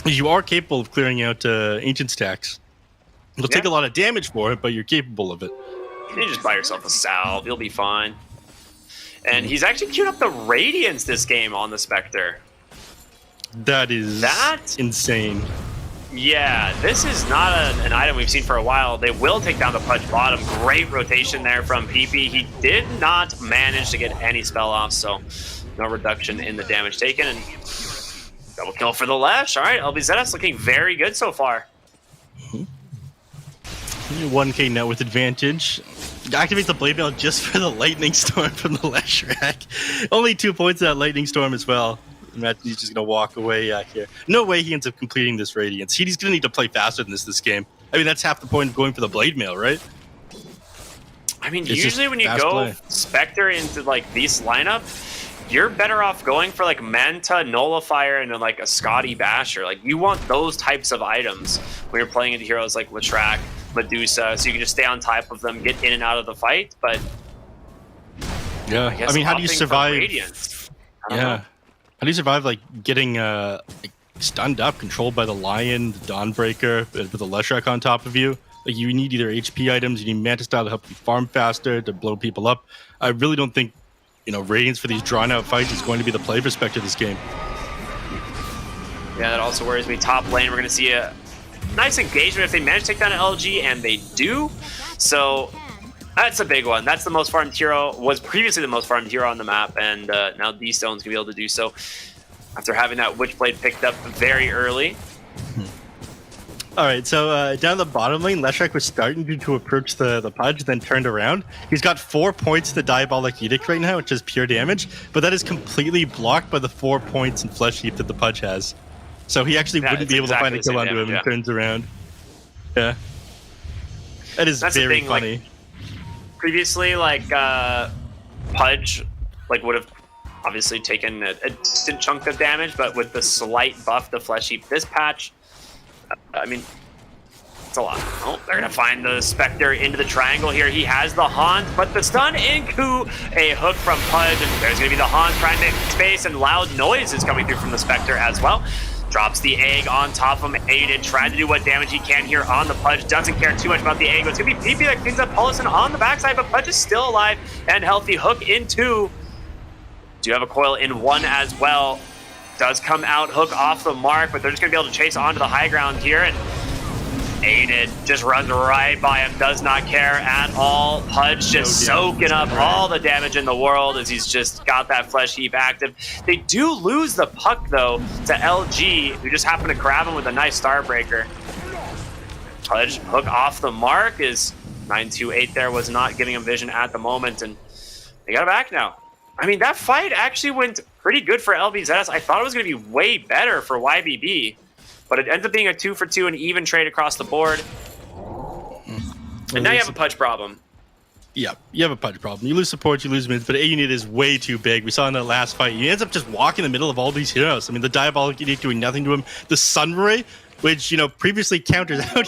is you are capable of clearing out Ancient stacks. It'll take a lot of damage for it, but you're capable of it. You just buy yourself a salve. You'll be fine. And he's actually queued up the Radiance this game on the Spectre. That is insane. Yeah, this is not an item we've seen for a while. They will take down the Pudge bottom. Great rotation there from PP. He did not manage to get any spell off, so no reduction in the damage taken. And double kill for the Lesh. All right, LBZS looking very good so far. 1k net with advantage. Activates the Blade Mail just for the Lightning Storm from the Lesh rack. Only 2 points of that Lightning Storm as well. Imagine he's just going to walk away here. No way he ends up completing this Radiance. He's going to need to play faster than this game. I mean, that's half the point of going for the Blade Mail, right? I mean, It's usually when you fast go play. Spectre into like this lineup, you're better off going for like Manta, Nullifier, and then like a Scotty Basher. Like you want those types of items when you're playing into heroes like Latrak, Medusa, so you can just stay on top of them, get in and out of the fight. But Yeah. I mean, how do you opting for survive? Radiance, I don't know. Yeah. How do you survive like getting like, stunned up, controlled by the Lion, the Dawnbreaker, with the Leshrac on top of you? Like you need either HP items, you need Manta Style to help you farm faster, to blow people up. I really don't think, Radiance for these drawn out fights is going to be the play for Spectre this game. Yeah, that also worries me. Top lane, we're going to see a nice engagement if they manage to take down an LG, and they do. So that's a big one. That's the most farmed hero, was previously the most farmed hero on the map, and now D-Stone's going to be able to do so after having that Witchblade picked up very early. All right, so down the bottom lane, Leshrac was starting to approach the Pudge, then turned around. He's got 4 points to Diabolic Edict right now, which is pure damage, but that is completely blocked by the 4 points in Flesh Heap that the Pudge has. So he actually wouldn't be able to find a kill onto him and turns around. Yeah. That is very funny. Previously, like Pudge would have obviously taken a decent chunk of damage, but with the slight buff to Flesh Heap this patch, I mean, it's a lot. Oh, they're gonna find the Spectre into the triangle here. He has the Haunt, but the stun into a hook from Pudge, and there's gonna be the Haunt trying to make space, and loud noise is coming through from the Spectre as well. Drops the egg on top of him. Aiden trying to do what damage he can here on the Pudge. Doesn't care too much about the egg. It's going to be PP that cleans up Paulison on the backside, but Pudge is still alive and healthy. Hook in 2. Do have a coil in 1 as well. Does come out, hook off the mark, but they're just going to be able to chase onto the high ground here. And Aiden just runs right by him, does not care at all. Pudge just soaking up all the damage in the world as he's just got that Flesh Heap active. They do lose the puck, though, to LG, who just happened to grab him with a nice Starbreaker. Pudge, hook off the mark, is 928 there, was not giving him vision at the moment, and they got it back now. I mean, that fight actually went pretty good for LBZS. I thought it was going to be way better for YBB. But it ends up being a 2-for-2, an even trade across the board. And now you have a Pudge problem. Yeah, you have a Pudge problem. You lose support, you lose mids, but A unit is way too big. We saw in the last fight, he ends up just walking in the middle of all these heroes. I mean, the Diabolic Edict doing nothing to him. The Sunray, which, previously counters out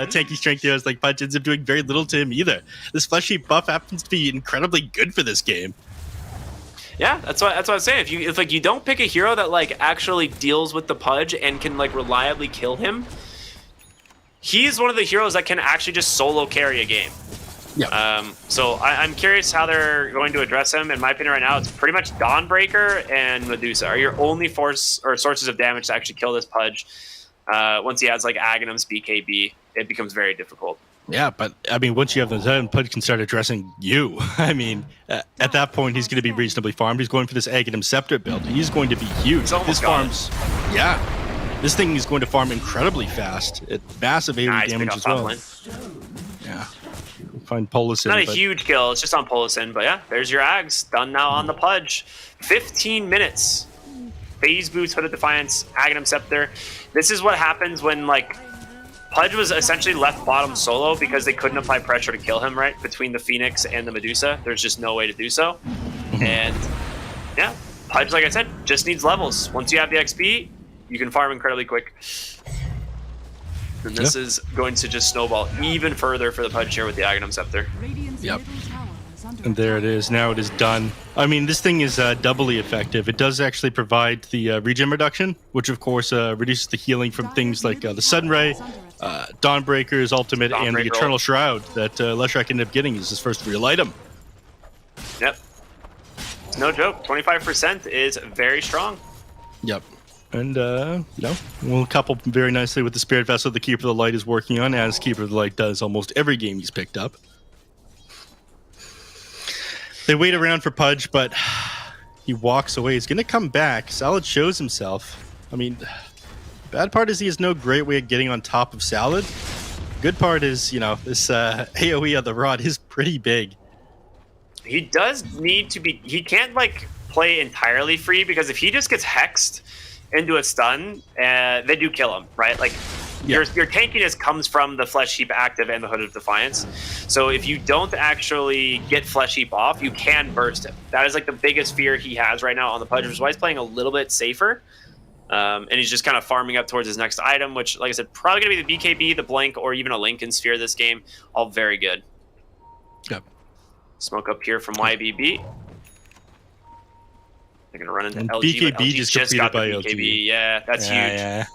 tanky strength heroes like Pudge, ends up doing very little to him either. This Flesh Heap buff happens to be incredibly good for this game. Yeah, that's what I was saying. If you don't pick a hero that actually deals with the Pudge and can reliably kill him, he's one of the heroes that can actually just solo carry a game. Yeah. So I'm curious how they're going to address him. In my opinion, right now, it's pretty much Dawnbreaker and Medusa are your only sources of damage to actually kill this Pudge. Once he has Aghanim's BKB, it becomes very difficult. Yeah, but I mean, once you have those, then Pudge can start addressing you. I mean, at that point, he's going to be reasonably farmed. He's going for this Aghanim Scepter build. He's going to be huge. This farms, yeah. This thing is going to farm incredibly fast. Massive AoE damage as well. Yeah. Find Polison. Not a huge kill. It's just on Polison, but yeah, there's your Ags done now on the Pudge. 15 minutes. Phase boost, Hooded Defiance, Aghanim Scepter. This is what happens when Pudge was essentially left bottom solo because they couldn't apply pressure to kill him, right? Between the Phoenix and the Medusa. There's just no way to do so. And yeah, Pudge, like I said, just needs levels. Once you have the XP, you can farm incredibly quick. And this is going to just snowball even further for the Pudge here with the Aghanim Scepter. Yep. And there it is. Now it is done. I mean, this thing is doubly effective. It does actually provide the regen reduction, which of course reduces the healing from things like the Sudden Ray, Dawnbreaker's ultimate and the Dawnbreaker Eternal Shroud that Leshrac ended up getting is his first real item. Yep. No joke. 25% is very strong. Yep. And, we'll couple very nicely with the Spirit Vessel the Keeper of the Light is working on, as Keeper of the Light does almost every game he's picked up. They wait around for Pudge, but he walks away. He's going to come back. Salad shows himself. I mean, bad part is he has no great way of getting on top of Salad. Good part is, this AoE of the Rod is pretty big. He does need to be... He can't, play entirely free, because if he just gets hexed into a stun, they do kill him, right? Your tankiness comes from the Flesh Heap active and the Hood of Defiance. So if you don't actually get Flesh Heap off, you can burst him. That is the biggest fear he has right now on the Pudge, which is why he's playing a little bit safer. And he's just kind of farming up towards his next item, which, like I said, probably going to be the BKB, the Blink, or even a Lincoln Sphere this game. All very good. Yep. Smoke up here from YBB. They're going to run into And LG, BKB but LG just got the completed by BKB. LG. Yeah, that's huge. Yeah.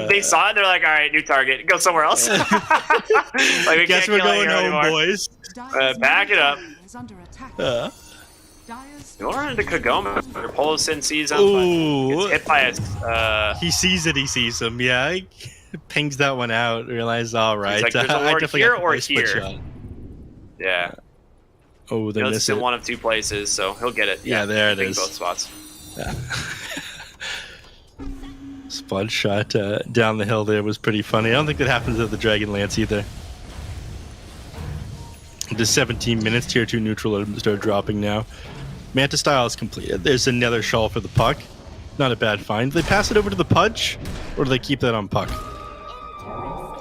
They saw it. They're like, all right, new target. Go somewhere else. We Guess can't we're kill going you home, anymore. boys. Back it up. Dyer's We'll run into Kagome. Or Polosin sees him. Ooh. Gets hit by a... He sees him. Yeah, he pings that one out. Realizes, all right. He's like, there's a I ward definitely here got the or nice split here. shot. Yeah. Oh, they It's miss in it. one of two places, so he'll get it. Yeah, there it hitting is. Both spots. Yeah. Spud shot down the hill there was pretty funny. I don't think that happens at the Dragonlance either. The 17 minutes, tier 2 neutral items start dropping now. Manta Style is completed. There's another shawl for the Puck. Not a bad find. Do they pass it over to the Pudge, or do they keep that on Puck?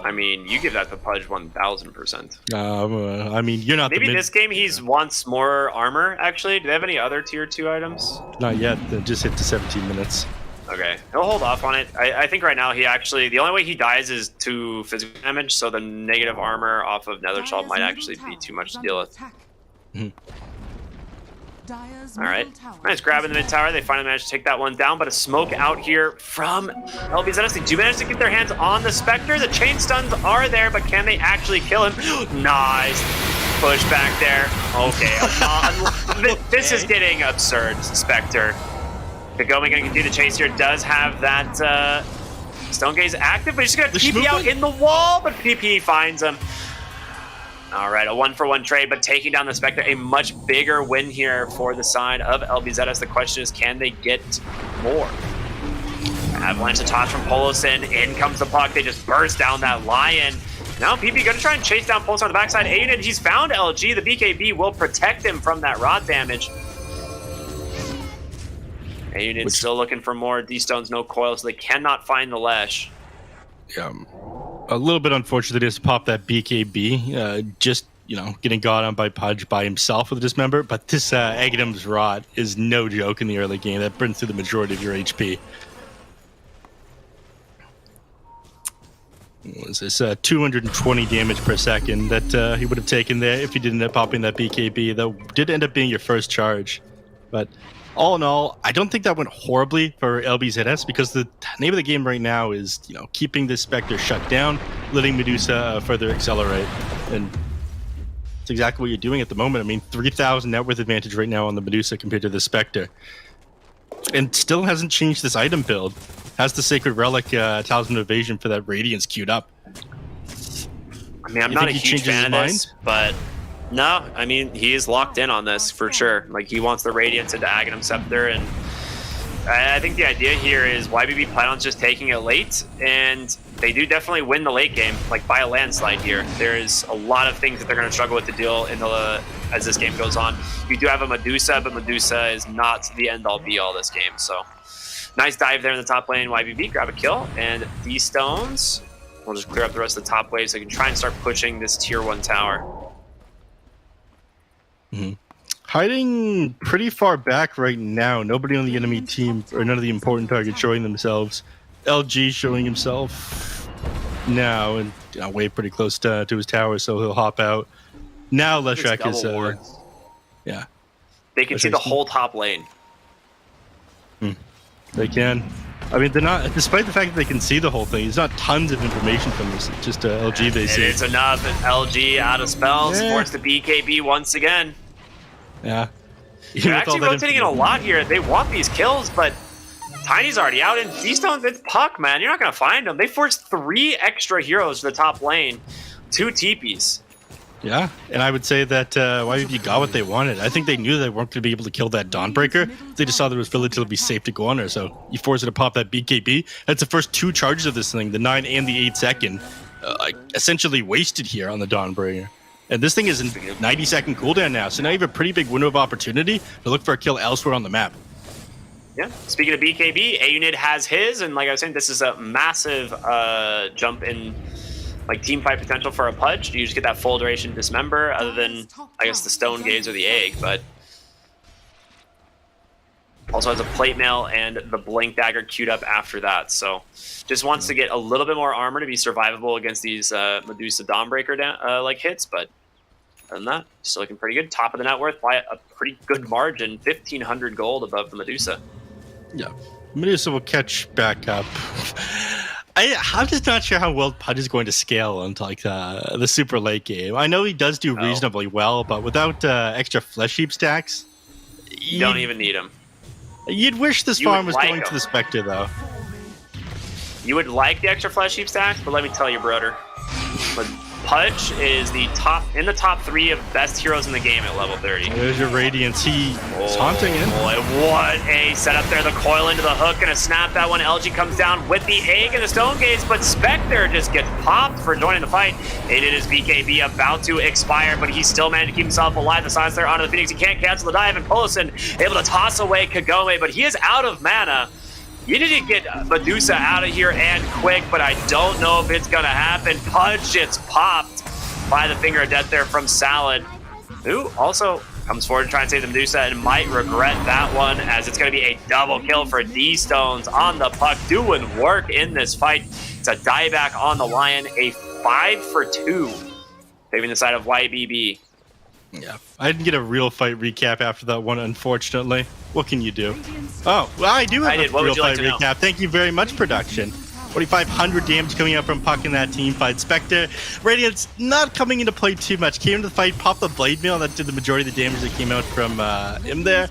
I mean, you give that to Pudge 1,000%. I mean, you're not Maybe the mid. this game he's wants more armor, actually. Do they have any other tier 2 items? Not yet. They just hit to 17 minutes. Okay, he'll hold off on it. I think right now he actually... The only way he dies is to physical damage, so the negative armor off of Nether Shawl might actually be too much to deal with. Alright, nice grab in the mid tower. They finally managed to take that one down, but a smoke out here from LBZS. They do manage to get their hands on the Spectre. The chain stuns are there, but can they actually kill him? Nice push back there. Okay, this is getting absurd, Spectre. Kagome going to continue the chase here. Does have that Stone Gaze active, but he's just going to TP out in the wall, but PP finds him. All right, a 1-for-1 trade, but taking down the Spectre, a much bigger win here for the side of LBZS. The question is, can they get more? Avalanche to toss from Polosin. In comes the puck. They just burst down that Lion. Now PP going to try and chase down Polosin on the backside. A-Unit, he's found LG. The BKB will protect him from that rod damage. A-Unit's still looking for more. D-Stone's no coil, so they cannot find the Lesh. Yeah. A little bit unfortunate they just popped that BKB, just, getting got on by Pudge by himself with a dismember, but this Aghanom's Rod is no joke in the early game. That burns through the majority of your HP. What was this? 220 damage per second that he would have taken there if he didn't end up popping that BKB. That did end up being your first charge. But all in all, I don't think that went horribly for LBZS, because the name of the game right now is, keeping this Spectre shut down, letting Medusa further accelerate. And it's exactly what you're doing at the moment. I mean, 3,000 net worth advantage right now on the Medusa compared to the Spectre. And still hasn't changed this item build. Has the Sacred Relic Talisman of Evasion for that Radiance queued up. I mean, I'm not a huge fan of this, but... No, I mean, he is locked in on this for sure. He wants the Radiance into Aghanom Scepter, and I think the idea here is YBB plan on just taking it late, and they do definitely win the late game, by a landslide here. There's a lot of things that they're going to struggle with to deal as this game goes on. You do have a Medusa, but Medusa is not the end-all be-all this game, so nice dive there in the top lane. YBB, grab a kill, and D-Stones will just clear up the rest of the top wave so they can try and start pushing this tier 1 tower. Mm-hmm. Hiding pretty far back right now. Nobody on the enemy team, or none of the important targets showing themselves. LG showing himself now, and way pretty close to his tower, so he'll hop out. Now Leshrac is... yeah. They can see the whole top lane. They can. I mean, they're not, despite the fact that they can see the whole thing, there's not tons of information from this. It's just LG they see. It's enough. And LG out of spells, forced the BKB once again. Yeah. They're actually rotating in a lot here. They want these kills, but Tiny's already out, and D-Stones, it's Puck, man. You're not going to find them. They forced 3 extra heroes to the top lane, 2 TPs. Yeah, and I would say that YBB got what they wanted. I think they knew they weren't going to be able to kill that Dawnbreaker. They just saw there was relatively safe to go on there, so you force it to pop that BKB. That's the first 2 charges of this thing, the 9 and the 8 second, essentially wasted here on the Dawnbreaker. And this thing is in 90-second cooldown now, so now you have a pretty big window of opportunity to look for a kill elsewhere on the map. Yeah, speaking of BKB, A-Unit has his, and like I was saying, this is a massive jump in like team fight potential for a Pudge. You just get that full duration dismember, other than, I guess, the Stone Gaze or the Egg, but also has a Plate Mail and the Blink Dagger queued up after that, so just wants to get a little bit more armor to be survivable against these Medusa Dawnbreaker like hits, but other than that, still looking pretty good. Top of the net worth by a pretty good margin, 1,500 gold above the Medusa. Yeah, Medusa will catch back up. I'm just not sure how well Pudge is going to scale into like the super late game. I know he does do reasonably well, but without extra flesh heap stacks, you don't even need him. You'd wish this farm was going to the Spectre, though. You would like the extra flesh heap stacks, but let me tell you, brother, Pudge is in the top 3 of best heroes in the game at level 30. There's your Radiance. He's haunting him. Boy, what a setup there. The coil into the hook, gonna snap that one. LG comes down with the Egg and the Stone Gaze, but Spectre just gets popped for joining the fight. It is BKB about to expire, but he still managed to keep himself alive. The silence there onto the Phoenix. He can't cancel the dive, and Polison able to toss away Kagome, but he is out of mana. You need to get Medusa out of here and quick, but I don't know if it's going to happen. Pudge gets popped by the Finger of Death there from Salad, who also comes forward to try and save the Medusa and might regret that one, as it's going to be a double kill for D-Stones on the Puck, doing work in this fight. It's a dieback on the Lion, a 5 for 2, saving the side of YBB. Yeah, I didn't get a real fight recap after that one, unfortunately. What can you do? Oh, well, I do have a real fight recap. Thank you very much, production. 4,500 damage coming out from Puck in that team fight. Spectre, Radiance not coming into play too much. Came into the fight, popped the Blade Mail. That did the majority of the damage that came out from him there.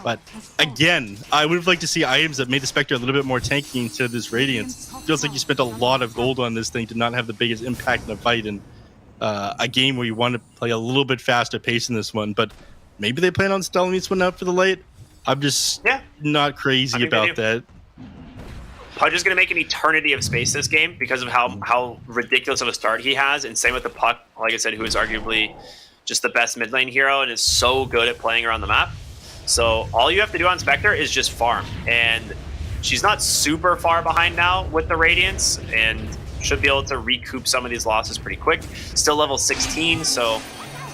But again, I would have liked to see items that made the Spectre a little bit more tanky instead of this Radiance. Feels like you spent a lot of gold on this thing to not have the biggest impact in the fight. And a game where you want to play a little bit faster pace in this one, but maybe they plan on stalling this one out for the late. I'm just not crazy about that. Pudge is going to make an eternity of space this game because of how ridiculous of a start he has, and same with the Puck, like I said, who is arguably just the best mid lane hero and is so good at playing around the map. So all you have to do on Spectre is just farm, and she's not super far behind now with the Radiance, and should be able to recoup some of these losses pretty quick. Still level 16, so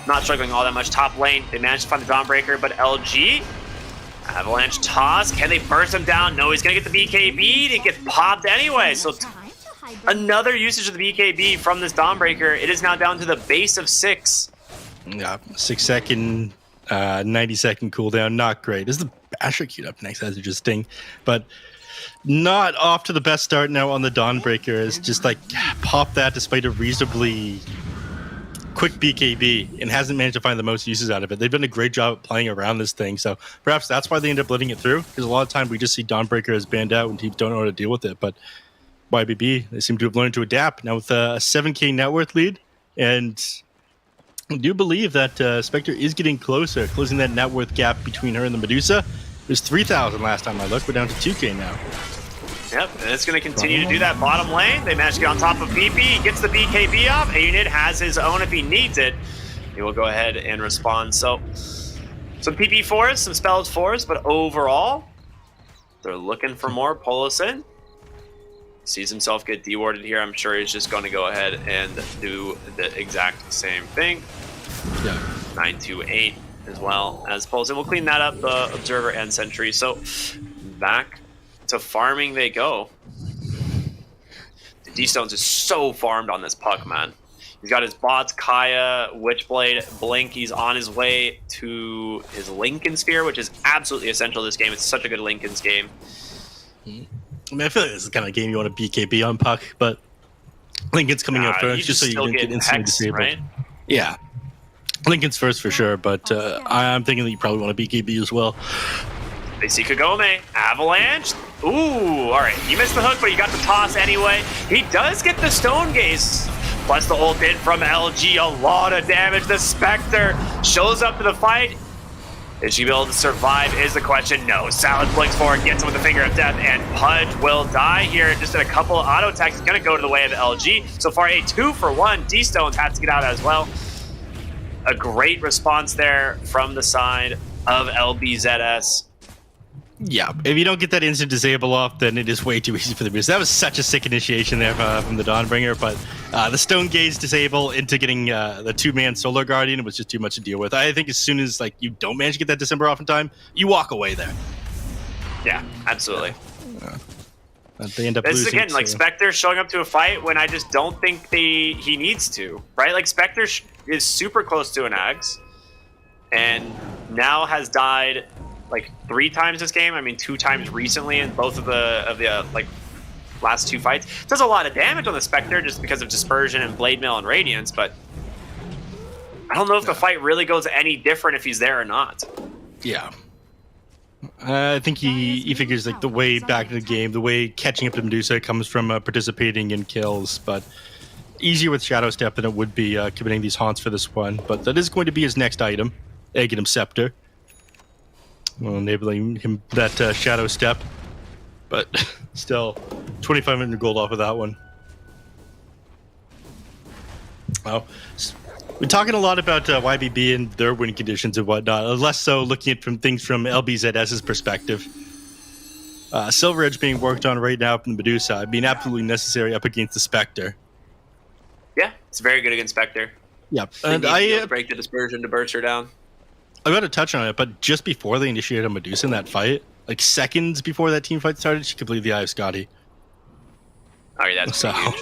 not struggling all that much. Top lane, they managed to find the Dawnbreaker, but LG, Avalanche toss. Can they burst him down? No, he's going to get the BKB. It gets popped anyway. So another usage of the BKB from this Dawnbreaker. It is now down to the base of 6. Yeah, 6 second, 90-second cooldown. Not great. There's the Basher queued up next, as interesting, but not off to the best start now on the Dawnbreaker. Is just like pop that despite a reasonably quick BKB and hasn't managed to find the most uses out of it. They've done a great job at playing around this thing, so perhaps that's why they end up letting it through, because a lot of time we just see Dawnbreaker as banned out when teams don't know how to deal with it. But YBB, they seem to have learned to adapt now with a 7k net worth lead, and I do believe that Spectre is getting closer, closing that net worth gap between her and the Medusa. It was 3,000 last time I looked. We're down to 2k now. Yep, and it's going to continue to do that. Bottom lane, they managed to get on top of BP. He gets the BKB off. A-Unit has his own if he needs it. He will go ahead and respond. So, some PP for us, some spells for us, but overall, they're looking for more. Polison sees himself get dewarded here. I'm sure he's just going to go ahead and do the exact same thing. Yeah. 928 as well as Polison. We'll clean that up, the Observer and Sentry. So, back to farming they go. The D-Stones is so farmed on this Puck, man. He's got his bots, Kaya, Witchblade, Blink. He's on his way to his Lincoln Sphere, which is absolutely essential to this game. It's such a good Lincoln's game. I mean, I feel like this is the kind of game you want to BKB on puck, but Lincoln's coming out first just so you don't get instantly disabled. Right? Yeah. Lincoln's first for sure, but I'm thinking that you probably want to BKB as well. They see Kagome. Avalanche. Ooh, all right. You missed the hook, but you got the toss anyway. He does get the Stone Gaze. Plus the ult in from LG. A lot of damage. The Spectre shows up to the fight. Is she able to survive is the question. No. Salad blinks forward, gets him with the finger of death, and Pudge will die here. Just in a couple of auto attacks. It's going to go to the way of LG. So far, a 2-for-1. D-Stones has to get out as well. A great response there from the side of LBZS. Yeah, if you don't get that instant disable off, then it is way too easy for the boost. That was such a sick initiation there from the Dawnbringer, but the Stone Gaze disable into getting the 2-man Solar Guardian was just too much to deal with. I think as soon as you don't manage to get that December off in time, you walk away there. Yeah, absolutely. They end up this losing. Is again, Spectre showing up to a fight when I just don't think he needs to, right? Spectre is super close to an Ags, and now has died 3 times this game. I mean, 2 times recently in both of the last 2 fights. It does a lot of damage on the Spectre just because of Dispersion and Blade Mail and Radiance, but I don't know if the fight really goes any different if he's there or not. Yeah. I think he figures the way back in the game, the way catching up to Medusa comes from participating in kills, but easier with Shadow Step than it would be committing these haunts for this one. But that is going to be his next item, Aghanim Scepter. Well, enabling him that Shadow Step, but still 2,500 gold off of that one. Well, we're talking a lot about YBB and their winning conditions and whatnot, less so looking at things from LBZS's perspective. Silver Edge being worked on right now from Medusa being absolutely necessary up against the Spectre. Yeah, it's very good against Spectre. Yep. And I break the Dispersion to burst her down. I got to touch on it, but just before they initiated Medusa in that fight, seconds before that team fight started, she completed the Eye of Scotty. Oh, yeah, that's huge.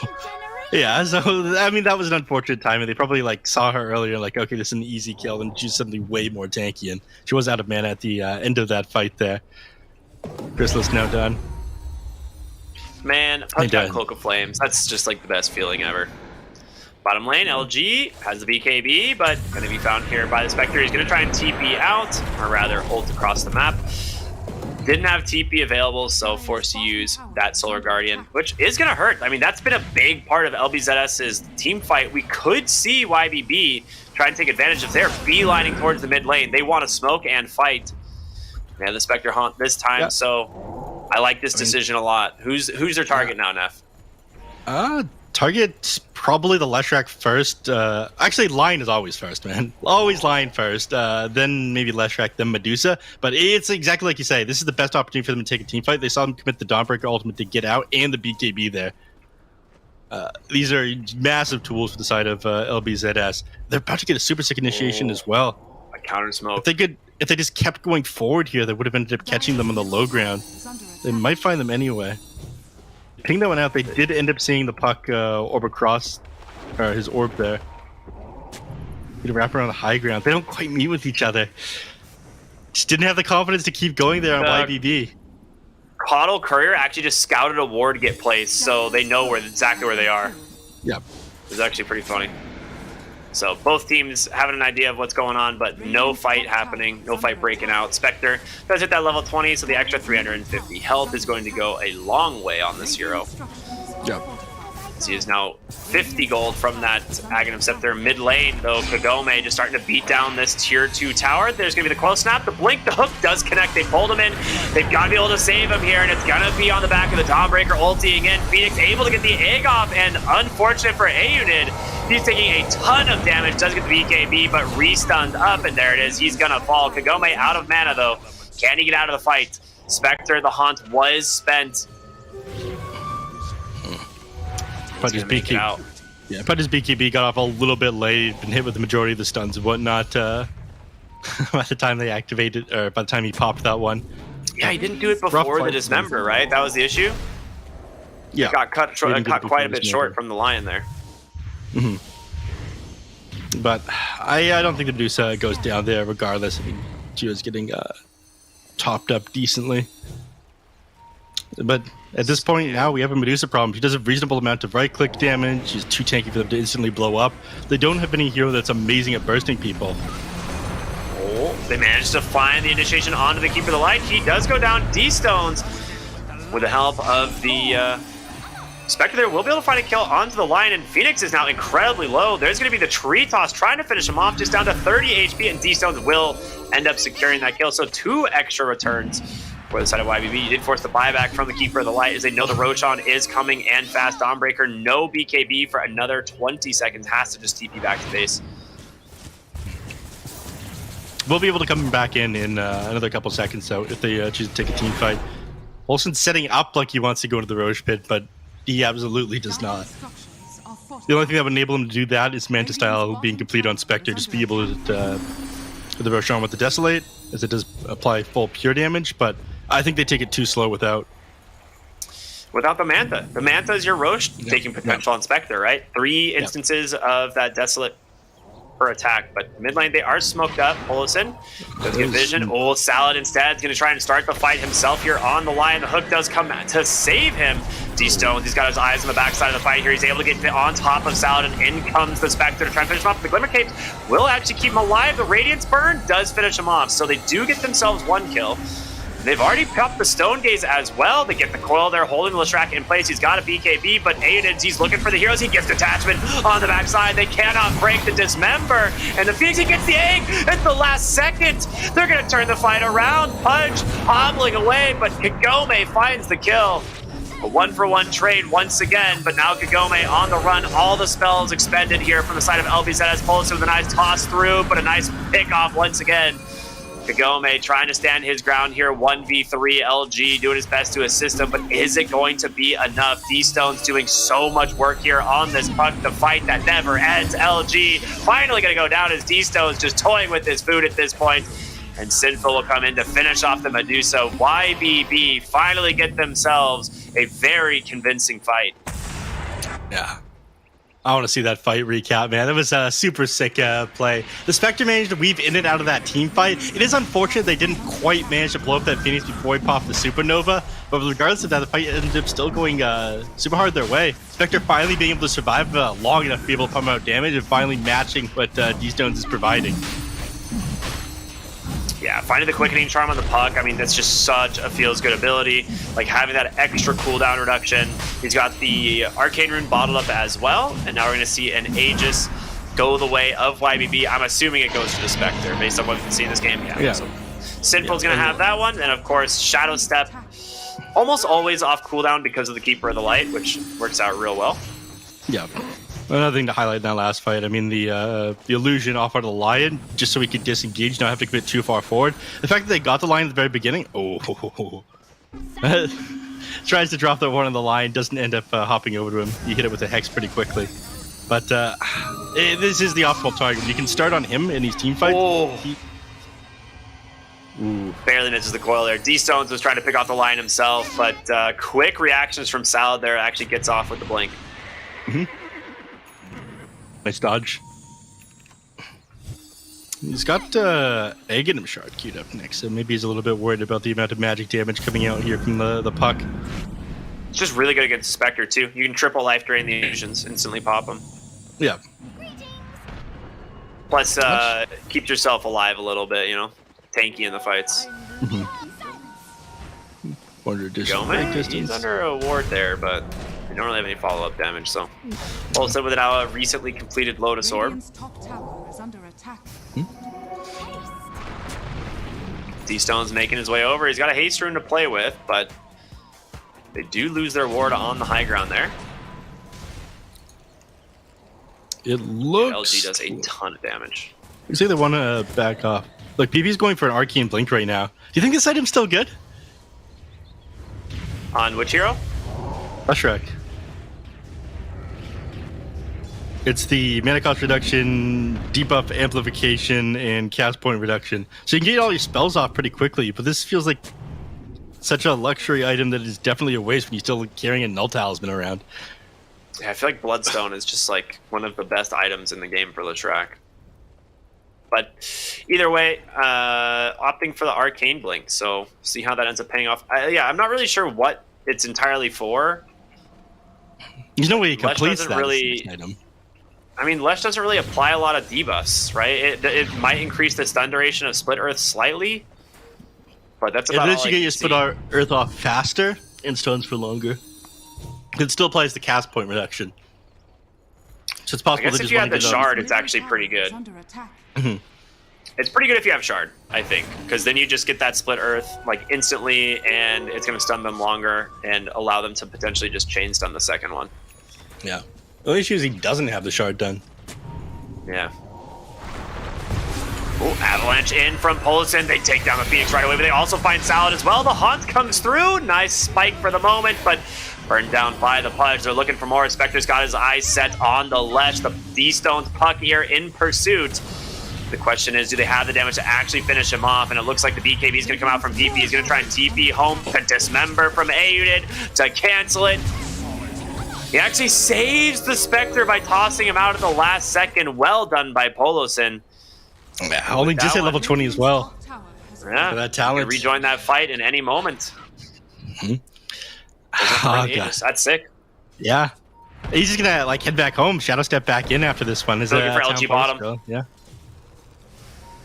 Yeah, so, I mean, that was an unfortunate timing. They probably, saw her earlier, okay, this is an easy kill, and she's something way more tanky, and she was out of mana at the end of that fight there. Chrysalis now done. Man, punch that Cloak of Flames. That's just, the best feeling ever. Bottom lane, LG has the BKB, but going to be found here by the Spectre. He's going to try and TP out, or rather ult across the map. Didn't have TP available, so forced to use that Solar Guardian, which is going to hurt. I mean, that's been a big part of LBZS's team fight. We could see YBB try and take advantage of their beelining towards the mid lane. They want to smoke and fight. They have the Spectre haunt this time, so I like this decision a lot. Who's their target now, Neff? Target probably the Leshrac first. Actually, Lion is always first, man. Always Lion first. Then maybe Leshrac, then Medusa. But it's exactly like you say. This is the best opportunity for them to take a team fight. They saw them commit the Dawnbreaker ultimate to get out and the BKB there. These are massive tools for the side of LBZS. They're about to get a super sick initiation as well. A counter smoke. If they just kept going forward here, they would have ended up catching them on the low ground. They might find them anyway. Ping that one out. They did end up seeing the puck orb across, or his orb there. He'd wrap around the high ground. They don't quite meet with each other. Just didn't have the confidence to keep going there on YBB. Caudal Courier actually just scouted a ward to get placed, so they know exactly where they are. Yep. It's actually pretty funny. So both teams having an idea of what's going on, but no fight happening, no fight breaking out. Spectre does hit that level 20, so the extra 350 health is going to go a long way on this hero. Yep. He is now 50 gold from that Aghanim Scepter mid lane, though. Kagome just starting to beat down this tier 2 tower. There's going to be the close snap, the blink, the hook does connect. They pulled him in. They've got to be able to save him here, and it's going to be on the back of the Dawnbreaker ulti again. Phoenix able to get the egg off, and unfortunate for Aunid, he's taking a ton of damage. Does get the BKB, but re-stunned up, and there it is. He's going to fall. Kagome out of mana, though. Can he get out of the fight? Spectre, the haunt was spent. But his BKB got off a little bit late, been hit with the majority of the stuns and whatnot by the time they activated, or by the time he popped that one. Yeah, he didn't do it before the dismember, right? That was the issue? Yeah. Got cut quite a bit short from the Lion there. Mm-hmm. But I don't think the Medusa goes down there regardless. I mean, she was getting topped up decently. But at this point now, we have a Medusa problem. She does a reasonable amount of right-click damage. She's too tanky for them to instantly blow up. They don't have any hero that's amazing at bursting people. Oh, they managed to find the initiation onto the Keeper of the Light. He does go down. D-Stones, with the help of the Spectre there, will be able to find a kill onto the Lion, and Phoenix is now incredibly low. There's going to be the Tree Toss trying to finish him off, just down to 30 HP, and D-Stones will end up securing that kill. So 2 extra returns for the side of YBB. You did force the buyback from the Keeper of the Light, as they know the Roshan is coming, and fast Dawnbreaker. No BKB for another 20 seconds. Has to just TP back to base. We'll be able to come back in another couple seconds, though, if they choose to take a team fight. Olsen's setting up like he wants to go into the Roche pit, but he absolutely does not. The only thing that would enable him to do that is Manta style being complete on Spectre, just be able to the Roshan with the Desolate, as it does apply full pure damage, but I think they take it too slow without the Manta. The Manta is your Roche taking potential on Spectre, right? 3 instances of that Desolate per attack, but mid lane they are smoked up. Olsen does get vision. Oh, Salad instead is going to try and start the fight himself here on the line. The hook does come to save him. D-Stones, he's got his eyes on the backside of the fight here. He's able to get on top of Salad, and in comes the Spectre to try and finish him off. The Glimmer Capes will actually keep him alive. The Radiance Burn does finish him off, so they do get themselves 1 kill. They've already popped the Stone Gaze as well. They get the coil there, holding Leshrac in place. He's got a BKB, but Aeden's looking for the heroes. He gets detachment on the backside. They cannot break the Dismember. And the Phoenix, he gets the egg at the last second. They're going to turn the fight around. Punch hobbling away, but Kagome finds the kill. A 1-for-1 trade once again, but now Kagome on the run. All the spells expended here from the side of LBZ as Pulse with a nice toss through, but a nice pick off once again. Kagome trying to stand his ground here, 1v3, LG doing his best to assist him, but is it going to be enough? D-Stone's doing so much work here on this puck, the fight that never ends. LG finally going to go down as D-Stone's just toying with his food at this point, and Sinful will come in to finish off the Medusa. YBB finally get themselves a very convincing fight. Yeah. I want to see that fight recap, man. That was a super sick play. The Spectre managed to weave in and out of that team fight. It is unfortunate they didn't quite manage to blow up that Phoenix before he popped the Supernova, but regardless of that, the fight ended up still going super hard their way. Spectre finally being able to survive long enough to be able to pump out damage and finally matching what D-Stones is providing. Yeah, finding the quickening charm on the puck, I mean, that's just such a feels-good ability. Like, having that extra cooldown reduction. He's got the Arcane Rune bottled up as well, and now we're going to see an Aegis go the way of YBB. I'm assuming it goes to the Spectre, based on what we can see in this game. Yeah. So Sinful's going to have that one, and of course, Shadow Step, almost always off cooldown because of the Keeper of the Light, which works out real well. Yeah. Another thing to highlight in that last fight, I mean, the illusion off of the Lion, just so he could disengage, not have to commit too far forward. The fact that they got the Lion at the very beginning, tries to drop that one on the Lion, doesn't end up hopping over to him. You hit it with a Hex pretty quickly. But this is the optimal target. You can start on him in these team fights. Barely misses the coil there. D-Stones was trying to pick off the Lion himself, but quick reactions from Salad there, actually gets off with the blink. Nice dodge. He's got Aghanim Shard queued up next, so maybe he's a little bit worried about the amount of magic damage coming out here from the puck. It's just really good against Spectre, too. You can triple life drain the illusions, instantly pop them. Yeah. Plus, keeps yourself alive a little bit, you know? Tanky in the fights. Wonder additional break distance. He's under a ward there, but they don't really have any follow-up damage, so. Also with now a recently completed Lotus Orb. D-Stone's making his way over. He's got a haste rune to play with, but they do lose their ward on the high ground there. It looks... LG does a ton of damage. You say they want to back off. Look, PB's going for an Arcane Blink right now. Do you think this item's still good? On which hero? Leshrac. It's the mana cost reduction, debuff amplification, and cast point reduction. So you can get all your spells off pretty quickly, but this feels like such a luxury item that is definitely a waste when you're still carrying a Null Talisman around. Yeah, I feel like Bloodstone is just like one of the best items in the game for Leshrac. But either way, opting for the Arcane Blink, so see how that ends up paying off. Yeah, I'm not really sure what it's entirely for. There's no way he Lesh completes doesn't that really. item. I mean, Lesh doesn't really apply a lot of debuffs, right? It might increase the stun duration of Split Earth slightly, but that's about It all lets I you get can your see. Split Earth off faster and stuns for longer. It still applies the cast point reduction. So it's I possible guess to if just you want had to the get shard, it's actually pretty good. It's pretty good if you have shard, I think, because then you just get that Split Earth like instantly, and it's going to stun them longer and allow them to potentially just chain stun the second one. Yeah. The only issue is he doesn't have the shard done. Yeah. Oh, Avalanche in from Polison. They take down the Phoenix right away, but they also find Salad as well. The Haunt comes through. Nice spike for the moment, but burned down by the Pudge. They're looking for more. Spectre's got his eyes set on the Lesh. The D-Stone's Puck here in pursuit. The question is, do they have the damage to actually finish him off? And it looks like the BKB is going to come out from DP. He's going to try and TP home to dismember from Audid to cancel it. He actually saves the Spectre by tossing him out at the last second. Well done by Polosin. Yeah, only just hit level 20 as well. Yeah, For that talent. He can rejoin that fight in any moment. Oh, God. That's sick. Yeah. He's just gonna like head back home, shadow step back in after this one. Is Looking for town LG post bottom. go? Yeah.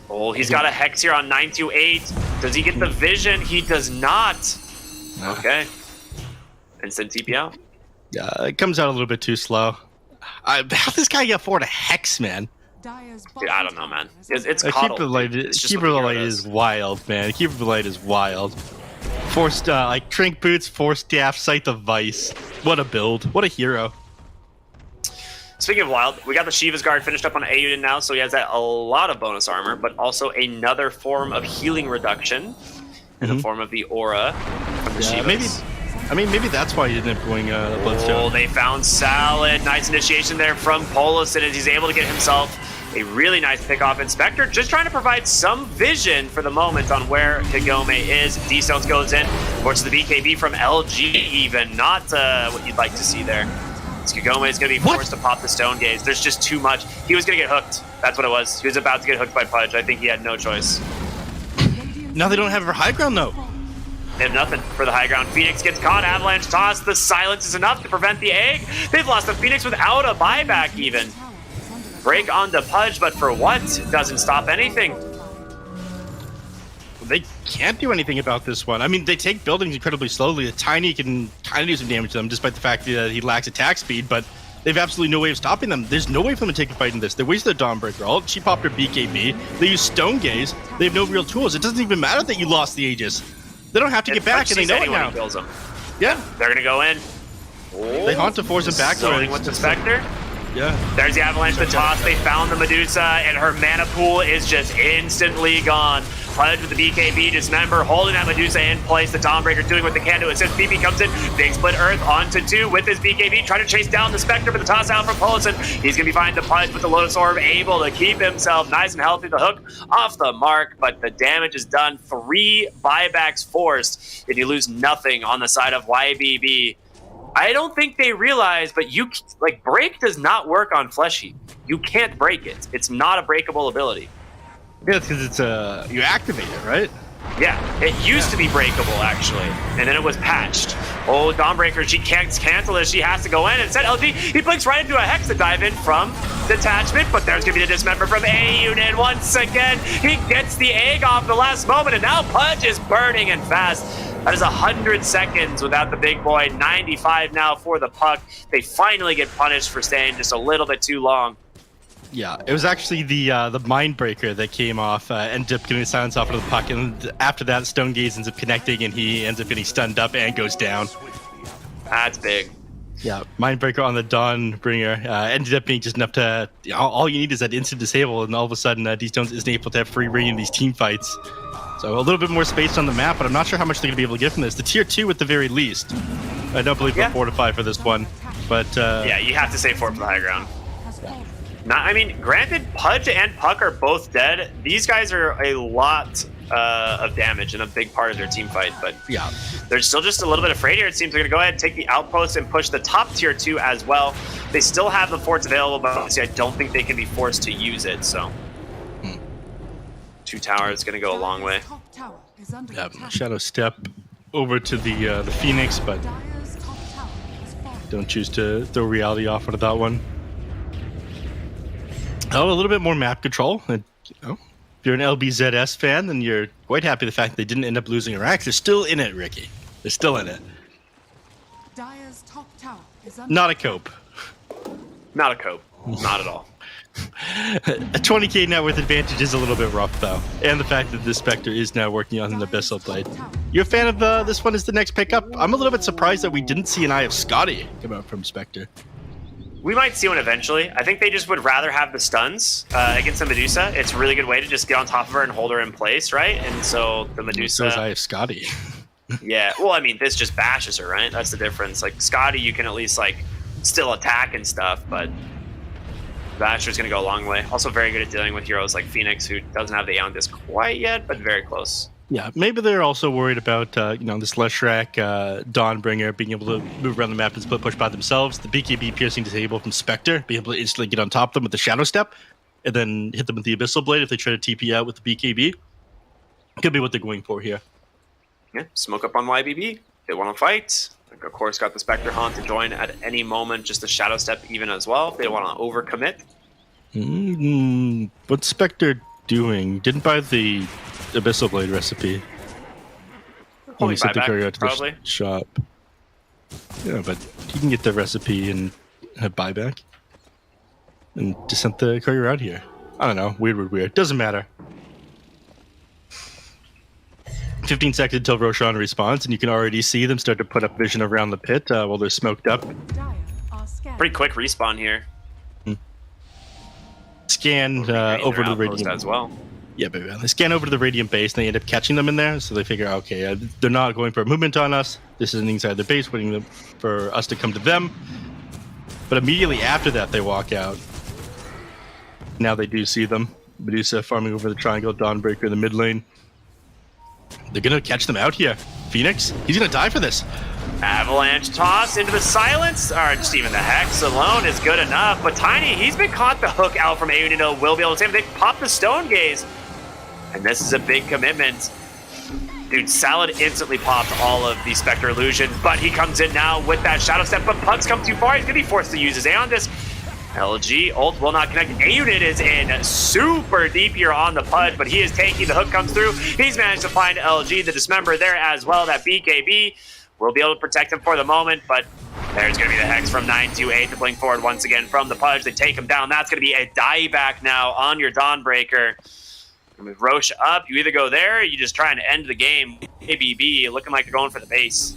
Oh, he's got a Hex here on 928. Does he get the vision? He does not. Okay. Instant TP out. Yeah, it comes out a little bit too slow. How this guy get forward a Hex, man? Dude, I don't know, man. It's Keeper coddled. Light, It's just Keeper what the Light hero is does. wild, man. Keeper Light is wild. Forced, like Trink Boots, Force Staff, Sight of Vice. What a build. What a hero. Speaking of wild, we got the Shiva's Guard finished up on Auden now, so he has a lot of bonus armor, but also another form of healing reduction in the form of the aura from the Shivas. Maybe that's why he didn't end up going Bloodstone. Oh, they found Salad. Nice initiation there from Polison as he's able to get himself a really nice pick off. Inspector just trying to provide some vision for the moment on where Kagome is. D-Stones goes in, forces the BKB from LG even. Not what you'd like to see there. Kagome is going to be forced to pop the Stone Gaze. There's just too much. He was going to get hooked. That's what it was. He was about to get hooked by Pudge. I think he had no choice. Now they don't have her high ground, though. They have nothing for the high ground. Phoenix gets caught. Avalanche toss. The silence is enough to prevent the egg. They've lost the Phoenix without a buyback even. Break onto Pudge, but for what? Doesn't stop anything. They can't do anything about this one. I mean, they take buildings incredibly slowly. The Tiny can kind of do some damage to them, despite the fact that he lacks attack speed, but they've absolutely no way of stopping them. There's no way for them to take a fight in this. They wasted the Dawnbreaker ult. She popped her BKB. They use Stone Gaze. They have no real tools. It doesn't even matter that you lost the Aegis. They don't have to get back, and they know it now. Kills him. Yeah. They're going to go in. They haunt to force him back. Zoning with the Spectre. Yeah. There's the Avalanche, the toss. They found the Medusa, and her mana pool is just instantly gone. Pudge with the BKB, Dismember, holding that Medusa in place. The Dawnbreaker doing what they can to assist. BP comes in, big split Earth onto 2 with his BKB, trying to chase down the Spectre, but the toss out from Polison. He's going to be fine to Pudge with the Lotus Orb, able to keep himself nice and healthy. The hook off the mark, but the damage is done. 3 buybacks forced, and you lose nothing on the side of YBB. I don't think they realize, but break does not work on Flesh Heap. You can't break it. It's not a breakable ability. Yeah, it's because it's you activate it, right? Yeah, it used to be breakable actually, and then it was patched. Oh, Dawnbreaker, she can't cancel this. She has to go in. Instead, LG, he blinks right into a Hex to dive in from Detachment, but there's gonna be the Dismember from A Unit once again. He gets the egg off the last moment, and now Pudge is burning and fast. That is 100 seconds without the big boy. 95 now for the Puck. They finally get punished for staying just a little bit too long. Yeah, it was actually the Mindbreaker that came off, ended up getting the silence off of the Puck, and after that, Stone Gaze ends up connecting, and he ends up getting stunned up and goes down. That's big. Yeah, Mindbreaker on the Dawnbringer ended up being just enough to... all you need is that instant disable, and all of a sudden, D-Stones isn't able to have free reign in these team fights. So a little bit more space on the map, but I'm not sure how much they're going to be able to get from this. The tier 2 at the very least. I don't believe they'll fortify for this one, but... yeah, you have to say 4 for the high ground. I mean, granted, Pudge and Puck are both dead. These guys are a lot of damage and a big part of their team fight, but yeah, they're still just a little bit afraid here. It seems they're going to go ahead and take the outpost and push the top tier 2 as well. They still have the forts available, but obviously I don't think they can be forced to use it, so... 2 towers is going to go a long way. yeah, Shadow Step. over to the Phoenix, but don't choose to throw reality off onto that one. Oh, a little bit more map control. And, if you're an LBZS fan, then you're quite happy the fact that they didn't end up losing Iraq. They're still in it, Ricky. They're still in it. Not a cope. Not a cope. Not at all. A 20k net worth advantage is a little bit rough, though. And the fact that the Spectre is now working on an Abyssal Blade. You're a fan of this one as the next pickup? I'm a little bit surprised that we didn't see an Eye of Scotty come out from Spectre. We might see one eventually. I think they just would rather have the stuns against the Medusa. It's a really good way to just get on top of her and hold her in place, right? And so the Medusa... So is Eye of Scotty. Yeah, well, I mean, this just bashes her, right? That's the difference. Like, Scotty, you can at least, like, still attack and stuff, but Basher's going to go a long way. Also very good at dealing with heroes like Phoenix, who doesn't have the Aeon Disc quite yet, but very close. Yeah, maybe they're also worried about, this Leshrac, Dawnbringer being able to move around the map and split push by themselves. The BKB piercing disable from Spectre, being able to instantly get on top of them with the Shadow Step, and then hit them with the Abyssal Blade if they try to TP out with the BKB. Could be what they're going for here. Yeah, smoke up on YBB. They want to fight. Of course, got the Spectre Haunt to join at any moment, just a Shadow Step even as well, if they want to overcommit. What's Spectre doing? Didn't buy the Abyssal Blade recipe. Only sent the courier out to the shop. Yeah, but you can get the recipe and have buyback. And just sent the courier out here. I don't know. Weird. Doesn't matter. 15 seconds until Roshan responds, and you can already see them start to put up vision around the pit while they're smoked up. Pretty quick respawn here. Scan over to the Radiant as well. Yeah, but they scan over to the Radiant base, and they end up catching them in there. So they figure, okay, they're not going for a movement on us. This is inside their base, waiting for us to come to them. But immediately after that, they walk out. Now they do see them. Medusa farming over the triangle, Dawnbreaker in the mid lane. They're going to catch them out here. Phoenix, he's going to die for this. Avalanche toss into the silence. Or just even the Hex alone is good enough. But Tiny, he's been caught the hook out from Aunino. Will be able to save him. They pop the Stone Gaze. And this is a big commitment. Dude, Salad instantly popped all of the Spectre Illusion. But he comes in now with that Shadow Step. But Pug's come too far. He's going to be forced to use his Aeon Disc. LG ult will not connect. A-Unit is in super deep here on the Pudge, but he is tanky. The hook comes through. He's managed to find LG, the Dismember there as well. That BKB will be able to protect him for the moment, but there's going to be the Hex from 928 to blink forward once again from the Pudge. They take him down. That's going to be a dieback now on your Dawnbreaker. With Roche up, you either go there or you just trying to end the game. ABB looking like they're going for the base.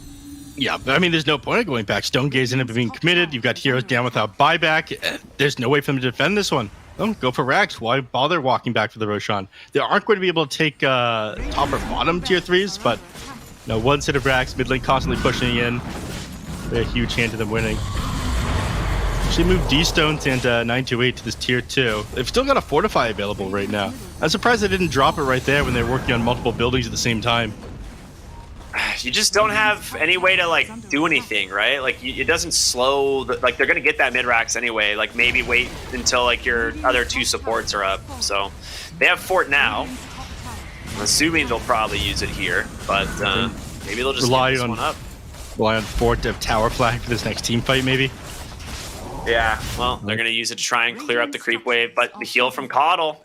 Yeah, but I mean, there's no point of going back. Stone Gaze ended up being committed. You've got heroes down without buyback. There's no way for them to defend this one. Oh, go for Rax. Why bother walking back for the Roshan? They aren't going to be able to take top or bottom tier 3s, but one set of Rax, mid lane constantly pushing in. A huge hand to them winning. She moved D-Stones and 928 to this tier 2. They've still got a Fortify available right now. I'm surprised they didn't drop it right there when they were working on multiple buildings at the same time. You just don't have any way to like do anything, right? Like it doesn't slow. Like they're gonna get that mid racks anyway. Like maybe wait until like your other two supports are up. So they have Fort now. I'm assuming they'll probably use it here, but maybe they'll just rely get this on one up. Rely on Fort to have Tower Flag for this next team fight, maybe. Yeah, well, they're going to use it to try and clear up the creep wave, but the heal from Coddle.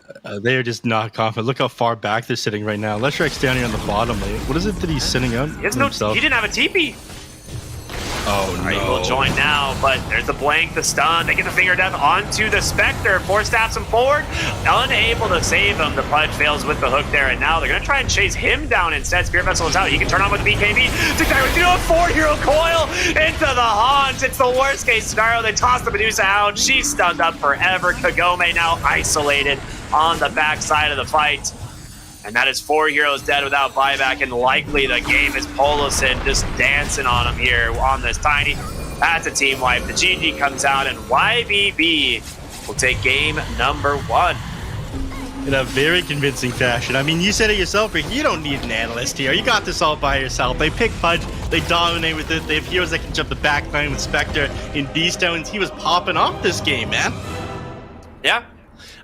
They are just not confident. Look how far back they're sitting right now. Leshrac's down here on the bottom lane. What is it that he's sending out? He didn't have a TP. Oh, no. All right, he will join now, but there's the blank, the stun. They get the finger death onto the Spectre. Force stabs him forward. Unable to save him. The Pudge fails with the hook there, and now they're going to try and chase him down instead. Spirit Vessel is out. He can turn on with BKB. A 4-hero coil into the Haunt. It's the worst case scenario. They toss the Medusa out. She's stunned up forever. Kagome now isolated on the backside of the fight. And that is 4 heroes dead without buyback, and likely the game is Polosin just dancing on him here on this Tiny. That's a team wipe. The GG comes out, and YBB will take game number 1. In a very convincing fashion. I mean, you said it yourself, Rick. You don't need an analyst here. You got this all by yourself. They pick Pudge. They dominate with it. They have heroes that can jump the back line with Spectre. In D-Stones, he was popping off this game, man. Yeah.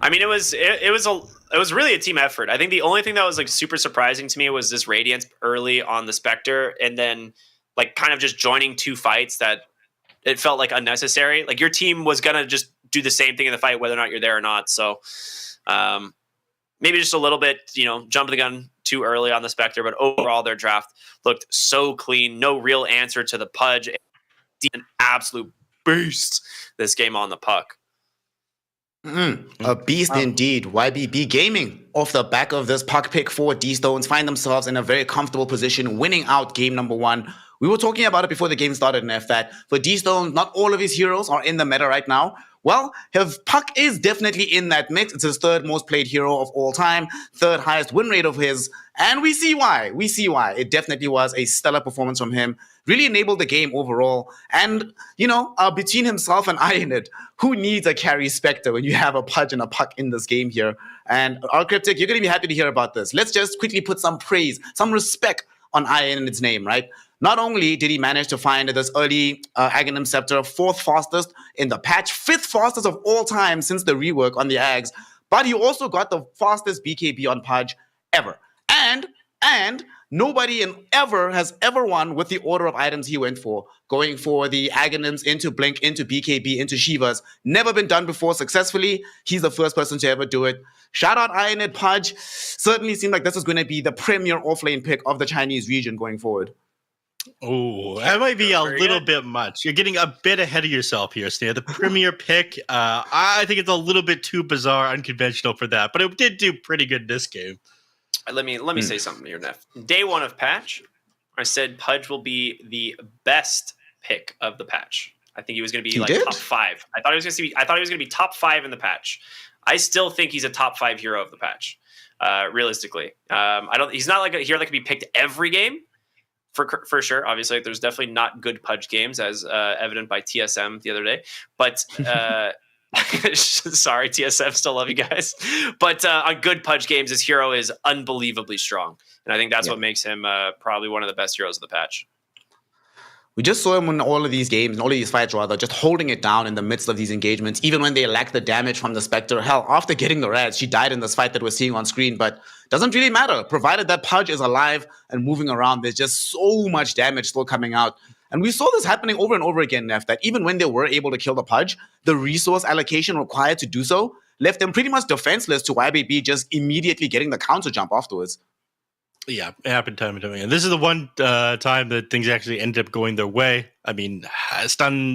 I mean, it was really a team effort. I think the only thing that was like super surprising to me was this Radiance early on the Spectre, and then like kind of just joining two fights that it felt like unnecessary. Like your team was gonna just do the same thing in the fight, whether or not you're there or not. So maybe just a little bit, jump the gun too early on the Spectre, but overall their draft looked so clean. No real answer to the Pudge. An absolute beast this game on the puck. A beast indeed. YBB Gaming, off the back of this puck pick for D-Stones, find themselves in a very comfortable position, winning out game number 1. We were talking about it before the game started, Neff, that for D-Stones, not all of his heroes are in the meta right now. Well, his puck is definitely in that mix. It's his third most played hero of all time, third highest win rate of his, and we see why. It definitely was a stellar performance from him. Really enabled the game overall. And, between himself and Ionid, who needs a carry Spectre when you have a Pudge and a puck in this game here? And Cryptic, you're going to be happy to hear about this. Let's just quickly put some praise, some respect on Ionid's name, right? Not only did he manage to find this early Aghanim Scepter, 4th fastest in the patch, 5th fastest of all time since the rework on the Ags, but he also got the fastest BKB on Pudge ever. And nobody has ever won with the order of items he went for, going for the Aghanims into Blink, into BKB, into Shivas. Never been done before successfully. He's the first person to ever do it. Shout out Ionid Pudge. Certainly seemed like this is going to be the premier offlane pick of the Chinese region going forward. Oh, that might be a little bit much. You're getting a bit ahead of yourself here, Stan. The premier pick, I think it's a little bit too bizarre, unconventional for that, but it did do pretty good this game. Let me say something here, Neff. Day 1 of patch, I said Pudge will be the best pick of the patch. I think he was going to be top 5. I thought he was going to be top 5 in the patch. I still think he's a top 5 hero of the patch. Realistically, he's not like a hero that can be picked every game. For sure, obviously, there's definitely not good Pudge games, as evident by TSM the other day. But sorry, TSM, still love you guys. But on good Pudge games, his hero is unbelievably strong, and I think that's what makes him probably one of the best heroes of the patch. We just saw him in all of these games, in all of these fights rather, just holding it down in the midst of these engagements, even when they lack the damage from the Spectre. Hell, after getting the Reds, she died in this fight that we're seeing on screen, but doesn't really matter. Provided that Pudge is alive and moving around, there's just so much damage still coming out. And we saw this happening over and over again, Neff, that even when they were able to kill the Pudge, the resource allocation required to do so left them pretty much defenseless to YBB just immediately getting the counter jump afterwards. Yeah, it happened time and time again. This is the one time that things actually ended up going their way. I mean,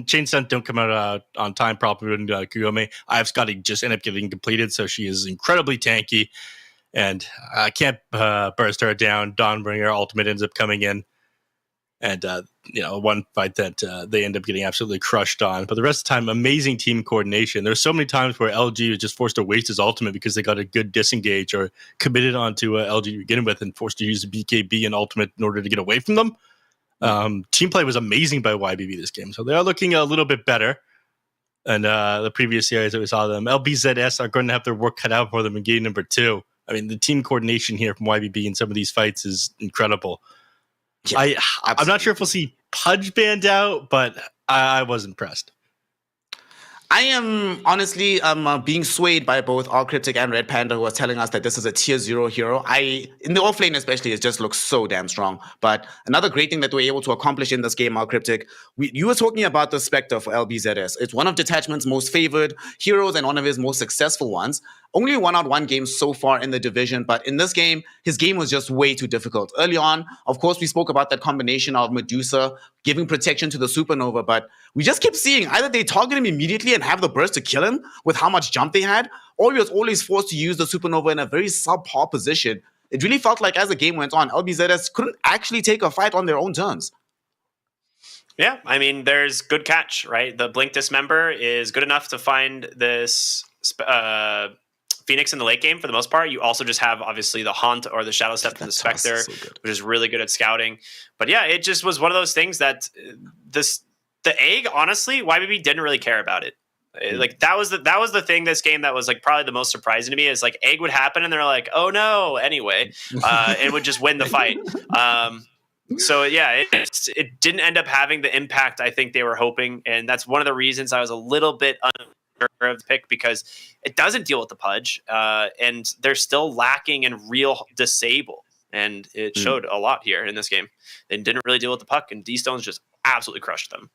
chain stun don't come out on time properly in Kuyome. I've Scotty just end up getting completed, so she is incredibly tanky, and I can't burst her down. Dawnbringer ultimate ends up coming in, and one fight that they end up getting absolutely crushed on. But the rest of the time, amazing team coordination. There's so many times where LG was just forced to waste his ultimate because they got a good disengage or committed onto LG to begin with and forced to use the BKB and ultimate in order to get away from them. Team play was amazing by YBB this game, so they are looking a little bit better than the previous series that we saw them. LBZS are going to have their work cut out for them in game number 2. I mean, the team coordination here from YBB in some of these fights is incredible. Yeah, I'm not sure if we'll see Pudge banned out, but I was impressed. I am honestly being swayed by both R Cryptic and Red Panda, who are telling us that this is a tier 0 hero. In the offlane especially, it just looks so damn strong. But another great thing that we're able to accomplish in this game, R Cryptic, you were talking about the Spectre for LBZS. It's one of Detachment's most favored heroes and one of his most successful ones. Only 1-on-1 games so far in the division, but in this game, his game was just way too difficult. Early on, of course, we spoke about that combination of Medusa giving protection to the Supernova, but we just kept seeing either they target him immediately and have the burst to kill him with how much jump they had, or he was always forced to use the Supernova in a very subpar position. It really felt like as the game went on, LBZS couldn't actually take a fight on their own terms. Yeah, I mean, there's good catch, right? The Blink Dismember is good enough to find this Phoenix in the late game for the most part. You also just have obviously the Haunt or the Shadow Step from the Spectre, which is really good at scouting. But yeah, it just was one of those things that the egg, honestly, YBB didn't really care about it. Like that was the thing this game that was like probably the most surprising to me is like egg would happen and they're like, oh no, anyway, it would just win the fight. So yeah, it didn't end up having the impact I think they were hoping, and that's one of the reasons I was a little bit the pick because it doesn't deal with the pudge, and they're still lacking in real disable. And it showed a lot here in this game. They didn't really deal with the puck, and D-Stones just absolutely crushed them.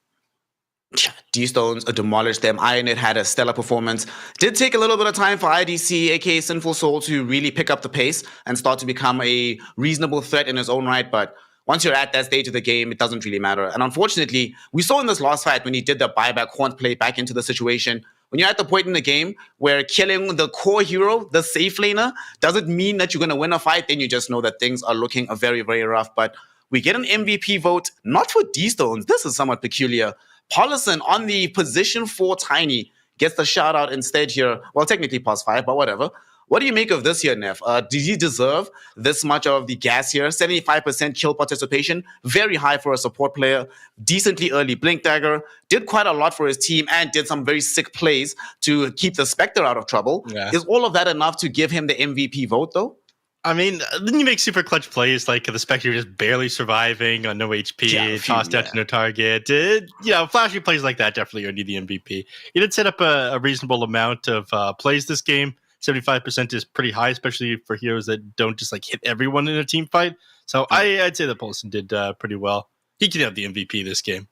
D-Stones demolished them. Ionit had a stellar performance. Did take a little bit of time for IDC, aka Sinful Soul, to really pick up the pace and start to become a reasonable threat in his own right. But once you're at that stage of the game, it doesn't really matter. And unfortunately, we saw in this last fight when he did the buyback Haunt play back into the situation, when you're at the point in the game where killing the core hero, the safe laner, doesn't mean that you're going to win a fight, then you just know that things are looking very, very rough. But we get an MVP vote, not for D-Stones. This is somewhat peculiar. Paulison on the position 4 Tiny gets the shout out instead here. Well, technically +5, but whatever. What do you make of this here, Neff? Did he deserve this much of the gas here? 75% kill participation, very high for a support player. Decently early Blink Dagger, did quite a lot for his team and did some very sick plays to keep the Spectre out of trouble. Yeah. Is all of that enough to give him the MVP vote, though? I mean, then you make super clutch plays like the Spectre just barely surviving on no HP, tossed out to no target. Flashy plays like that definitely earned you the MVP. He did set up a reasonable amount of plays this game. 75% is pretty high, especially for heroes that don't just like hit everyone in a team fight. So I'd say that Paulson did pretty well. He could have the MVP this game.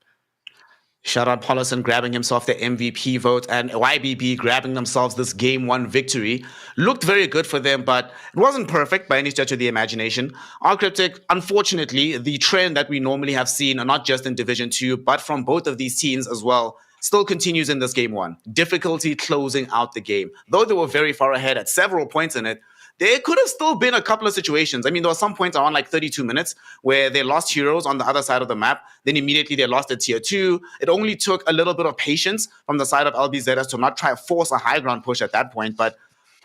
Shout out Paulison grabbing himself the MVP vote, and YBB grabbing themselves this game 1 victory. Looked very good for them, but it wasn't perfect by any stretch of the imagination. Our Cryptic, unfortunately, the trend that we normally have seen, not just in Division 2, but from both of these teams as well, still continues in this game 1. Difficulty closing out the game. Though they were very far ahead at several points in it, there could have still been a couple of situations. I mean, there were some points around like 32 minutes where they lost heroes on the other side of the map. Then immediately they lost at tier 2. It only took a little bit of patience from the side of LBZS to not try to force a high ground push at that point. But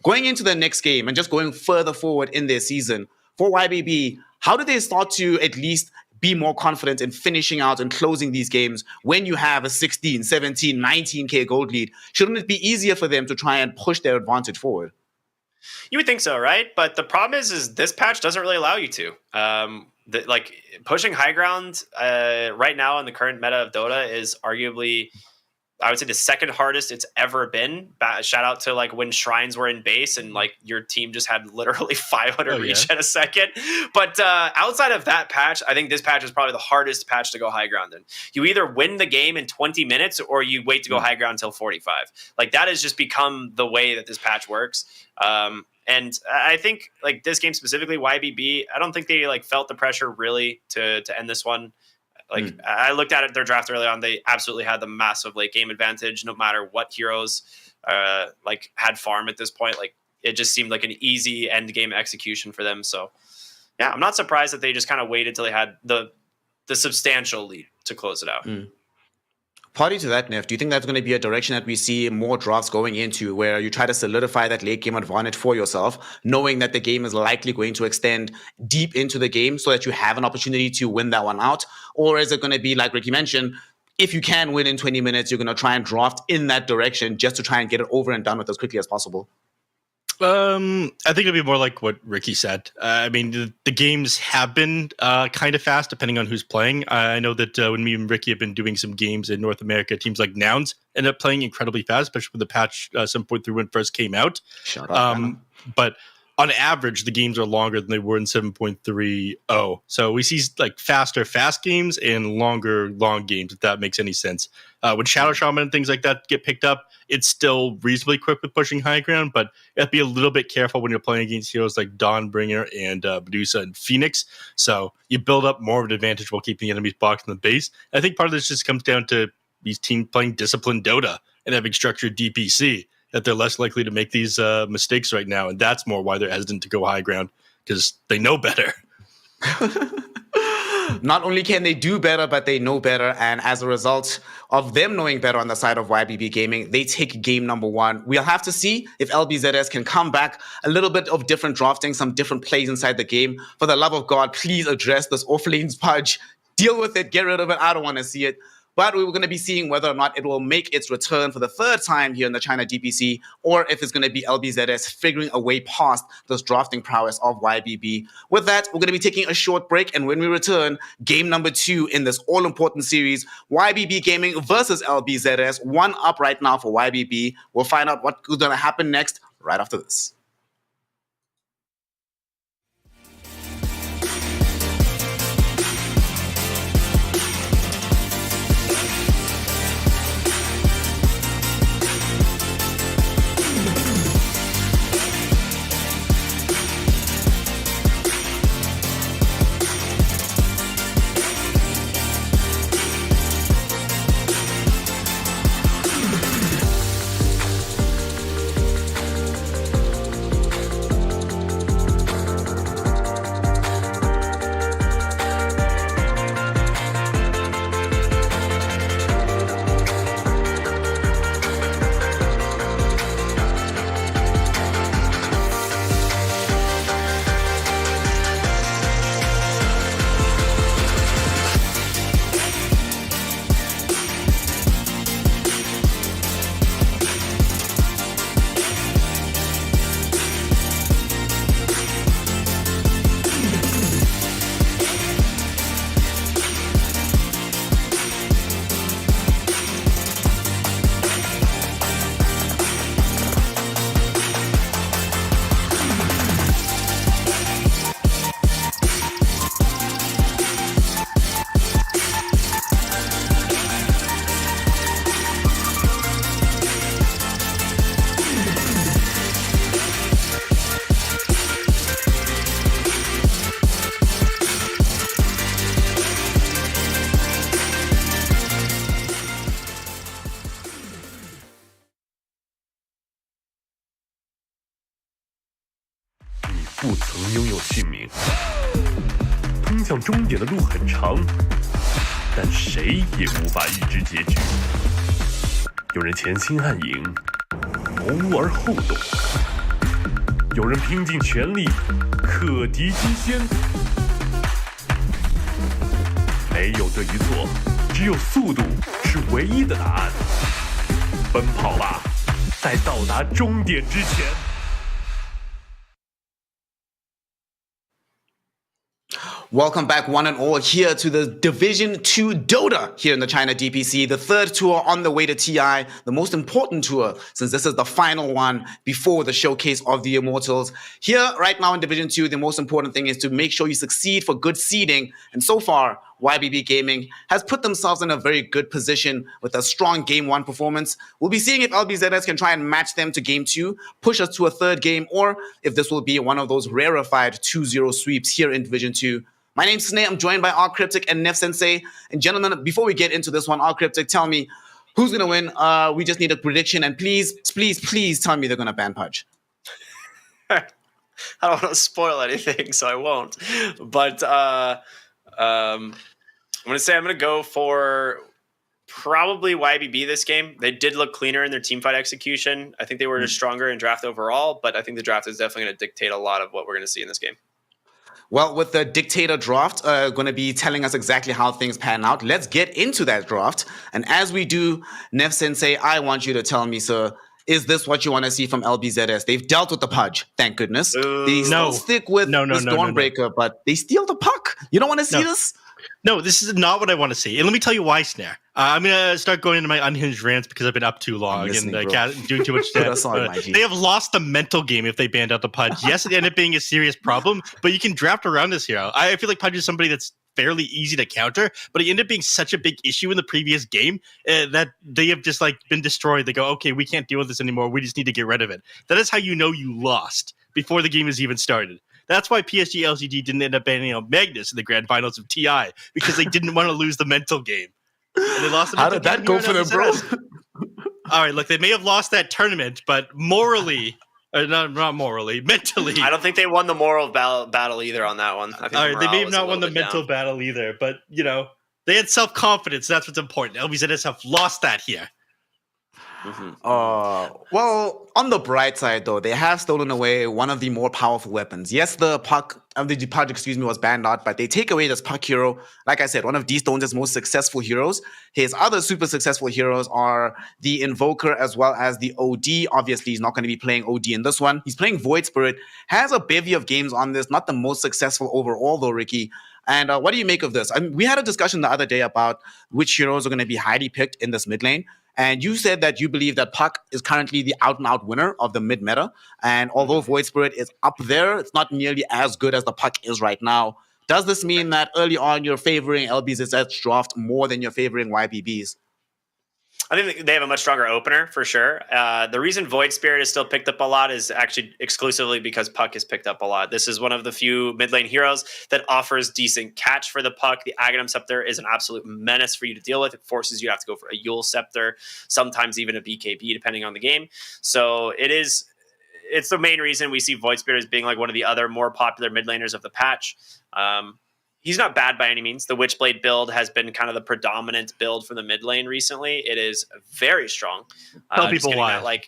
going into the next game and just going further forward in their season, for YBB, how do they start to at least be more confident in finishing out and closing these games when you have a 16, 17, 19k gold lead? Shouldn't it be easier for them to try and push their advantage forward? You would think so, right? But the problem is this patch doesn't really allow you to. Pushing high ground right now in the current meta of Dota is arguably, I would say, the second hardest it's ever been. Shout out to like when Shrines were in base and like your team just had literally 500 reach at a second. But outside of that patch, I think this patch is probably the hardest patch to go high ground in. You either win the game in 20 minutes or you wait to go high ground until 45. Like that has just become the way that this patch works. And I think like this game specifically, YBB, I don't think they like felt the pressure really to end this one. Like I looked at it, their draft early on, they absolutely had the massive late game advantage, no matter what heroes had farm at this point. Like it just seemed like an easy end game execution for them. So yeah, I'm not surprised that they just kind of waited till they had the substantial lead to close it out. Party to that, Neff, do you think that's going to be a direction that we see more drafts going into, where you try to solidify that late game advantage for yourself, knowing that the game is likely going to extend deep into the game so that you have an opportunity to win that one out? Or is it going to be, like Ricky mentioned, if you can win in 20 minutes, you're going to try and draft in that direction just to try and get it over and done with as quickly as possible? I think it'll be more like what Ricky said. I mean, the games have been kind of fast depending on who's playing. I know that when me and Ricky have been doing some games in North America, teams like Nouns end up playing incredibly fast, especially with the patch 7.3 when it first came out. Shut up, but on average, the games are longer than they were in 7.30. So we see like faster fast games and longer long games, if that makes any sense. When Shadow Shaman and things like that get picked up, it's still reasonably quick with pushing high ground, but you have to be a little bit careful when you're playing against heroes like Dawnbringer and Medusa and Phoenix. So you build up more of an advantage while keeping the enemies boxed in the base. I think part of this just comes down to these teams playing disciplined Dota and having structured DPC, that they're less likely to make these mistakes right now. And that's more why they're hesitant to go high ground, because they know better. Not only can they do better, but they know better. And as a result of them knowing better on the side of YBB Gaming, they take game number 1. We'll have to see if LBZS can come back, a little bit of different drafting, some different plays inside the game. For the love of God, please address this off-lanes pudge. Deal with it. Get rid of it. I don't want to see it. but we were going to be seeing whether or not it will make its return for the third time here in the China DPC, or if it's going to be LBZS figuring a way past this drafting prowess of YBB. With that, we're going to be taking a short break, and when we return, game number 2 in this all-important series, YBB Gaming versus LBZS, 1 up right now for YBB. We'll find out what's going to happen next right after this.不曾拥有姓名。通向终点的路很长，但谁也无法预知结局。有人潜心暗影，谋而后动；有人拼尽全力，克敌机先。没有对与错，只有速度是唯一的答案。奔跑吧，在到达终点之前。Welcome back, one and all, here to the Division 2 Dota here in the China DPC, the third tour on the way to TI, the most important tour since this is the final one before the showcase of the Immortals. Here, right now in Division 2, the most important thing is to make sure you succeed for good seeding, and so far, YBB Gaming has put themselves in a very good position with a strong Game 1 performance. We'll be seeing if LBZS can try and match them to Game 2, push us to a third game, or if this will be one of those rarefied 2-0 sweeps here in Division 2. My name's Sneh. I'm joined by R Cryptic and Nef Sensei. And gentlemen, before we get into this one, R Cryptic, tell me who's going to win. We just need a prediction. And please, please, please tell me they're going to ban Pudge. I don't want to spoil anything, so I won't. But I'm going to go for probably YBB this game. They did look cleaner in their teamfight execution. I think they were just stronger in draft overall, but I think the draft is definitely going to dictate a lot of what we're going to see in this game. Well, with the Dictator draft going to be telling us exactly how things pan out, let's get into that draft. And as we do, Nef Sensei, I want you to tell me, sir, is this what you want to see from LBZS? They've dealt with the Pudge, thank goodness. They still stick with the Stormbreaker, but they steal the puck. You don't want to see this? No, this is not what I want to see. And let me tell you why, Snare. I'm going to start going into my unhinged rants because I've been up too long and doing too much stuff. They have lost the mental game if they banned out the Pudge. Yes, it ended up being a serious problem, but you can draft around this hero. I feel like Pudge is somebody that's fairly easy to counter, but he ended up being such a big issue in the previous game that they have just been destroyed. They go, okay, we can't deal with this anymore. We just need to get rid of it. That is how you know you lost before the game has even started. That's why PSG LGD didn't end up banning out Magnus in the grand finals of TI, because they didn't want to lose the mental game. And they lost the How did that go for them, bro? All right, look, they may have lost that tournament, but morally, not morally, mentally. I don't think they won the moral battle either on that one. I think all right, they may have not won the mental battle either, but, they had self-confidence. That's what's important. LBZS have lost that here. Well, on the bright side, though, they have stolen away one of the more powerful weapons. Yes, the puck, was banned out, but they take away this puck hero. Like I said, one of D-Stone's most successful heroes. His other super successful heroes are the Invoker as well as the OD. Obviously, he's not going to be playing OD in this one. He's playing Void Spirit. Has a bevy of games on this. Not the most successful overall, though, Ricky. And what do you make of this? I mean, we had a discussion the other day about which heroes are going to be highly picked in this mid lane. And you said that you believe that Puck is currently the out-and-out winner of the mid-meta. And although Void Spirit is up there, it's not nearly as good as the Puck is right now. Does this mean that early on you're favoring LBZ's draft more than you're favoring YBB's? I think they have a much stronger opener for sure. The reason Void Spirit is still picked up a lot is actually exclusively because Puck is picked up a lot. This is one of the few mid lane heroes that offers decent catch for the Puck. The Aghanim Scepter is an absolute menace for you to deal with. It forces you to have to go for a Yule Scepter, sometimes even a BKB, depending on the game. So it's the main reason we see Void Spirit as being like one of the other more popular mid laners of the patch. He's not bad by any means. The Witchblade build has been kind of the predominant build for the mid lane recently. It is very strong. Tell people why.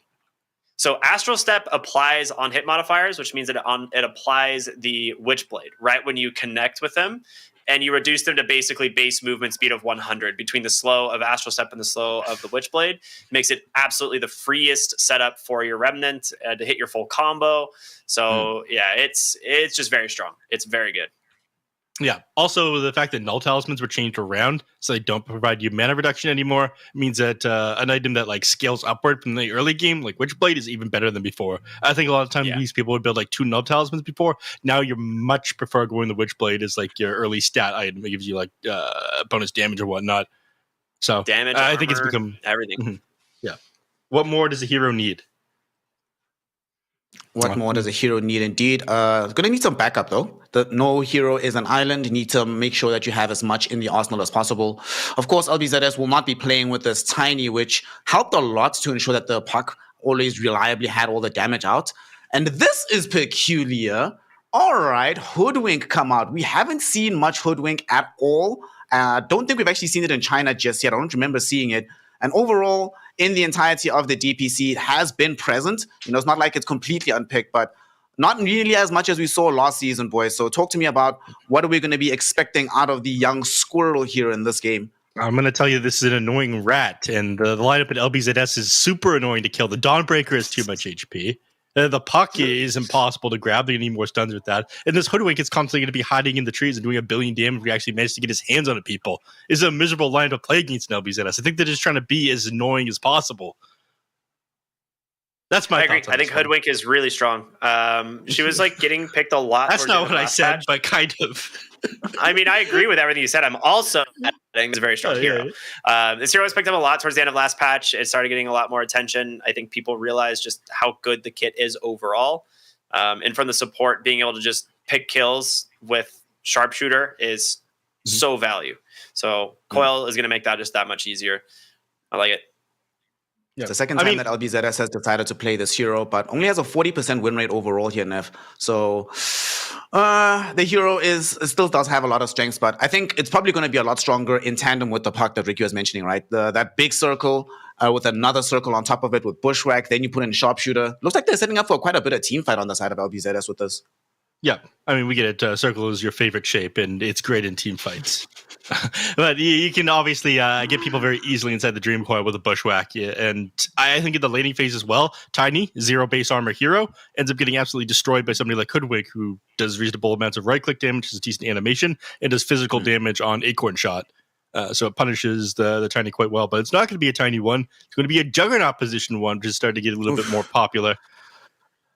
So Astral Step applies on hit modifiers, which means that it applies the Witchblade right when you connect with them, and you reduce them to basically base movement speed of 100 between the slow of Astral Step and the slow of the Witchblade. Makes it absolutely the freest setup for your Remnant to hit your full combo. So yeah, it's just very strong. It's very good. Yeah. Also, the fact that null talismans were changed around so they don't provide you mana reduction anymore means that an item that like scales upward from the early game, like Witchblade, is even better than before. I think a lot of times these people would build like 2 null talismans before. Now you much prefer going the Witchblade as like your early stat item. It gives you like bonus damage or whatnot. So damage, I armor, think it's become everything. Yeah. What more does a hero need? What more does a hero need indeed? Going to need some backup though. No hero is an island. You need to make sure that you have as much in the arsenal as possible. Of course, LBZS will not be playing with this Tiny, which helped a lot to ensure that the Puck always reliably had all the damage out. And this is peculiar. All right, Hoodwink come out. We haven't seen much Hoodwink at all. Don't think we've actually seen it in China just yet. I don't remember seeing it. And overall, in the entirety of the DPC, it has been present. You know, it's not like it's completely unpicked, but not really as much as we saw last season, boys. So talk to me about what are we going to be expecting out of the young squirrel here in this game? I'm going to tell you this is an annoying rat, and the lineup at LBZS is super annoying to kill. The Dawnbreaker has too much HP. The Puck is impossible to grab. They need more stuns with that. And this Hoodwink is constantly going to be hiding in the trees and doing 1 billion damage if he actually manages to get his hands on it, people. It's a miserable line to play against an LBZS. I think they're just trying to be as annoying as possible. That's my thoughts. I think Hoodwink is really strong. She was like getting picked a lot. That's not what I said, but kind of. I mean, I agree with everything you said. I'm also adding it's a very strong hero. This hero was picked up a lot towards the end of last patch. It started getting a lot more attention. I think people realized just how good the kit is overall. And from the support, being able to just pick kills with Sharpshooter is so value. So Coil is going to make that just that much easier. I like it. Yeah. It's the second time that LBZS has decided to play this hero, but only has a 40% win rate overall here, Nev. So the hero still does have a lot of strengths, but I think it's probably going to be a lot stronger in tandem with the Puck that Ricky was mentioning, right? That big circle with another circle on top of it with Bushwhack, then you put in Sharpshooter. Looks like they're setting up for quite a bit of team fight on the side of LBZS with this. Yeah, I mean, we get it. Circle is your favorite shape, and it's great in team fights. But you can obviously get people very easily inside the Dream Coil with a Bushwhack. Yeah, and I think in the laning phase as well, Tiny, 0 base armor hero, ends up getting absolutely destroyed by somebody like Hoodwink, who does reasonable amounts of right-click damage, has decent animation, and does physical damage on Acorn Shot. So it punishes the Tiny quite well. But it's not going to be a Tiny one. It's going to be a Juggernaut position one, which is starting to get a little bit more popular.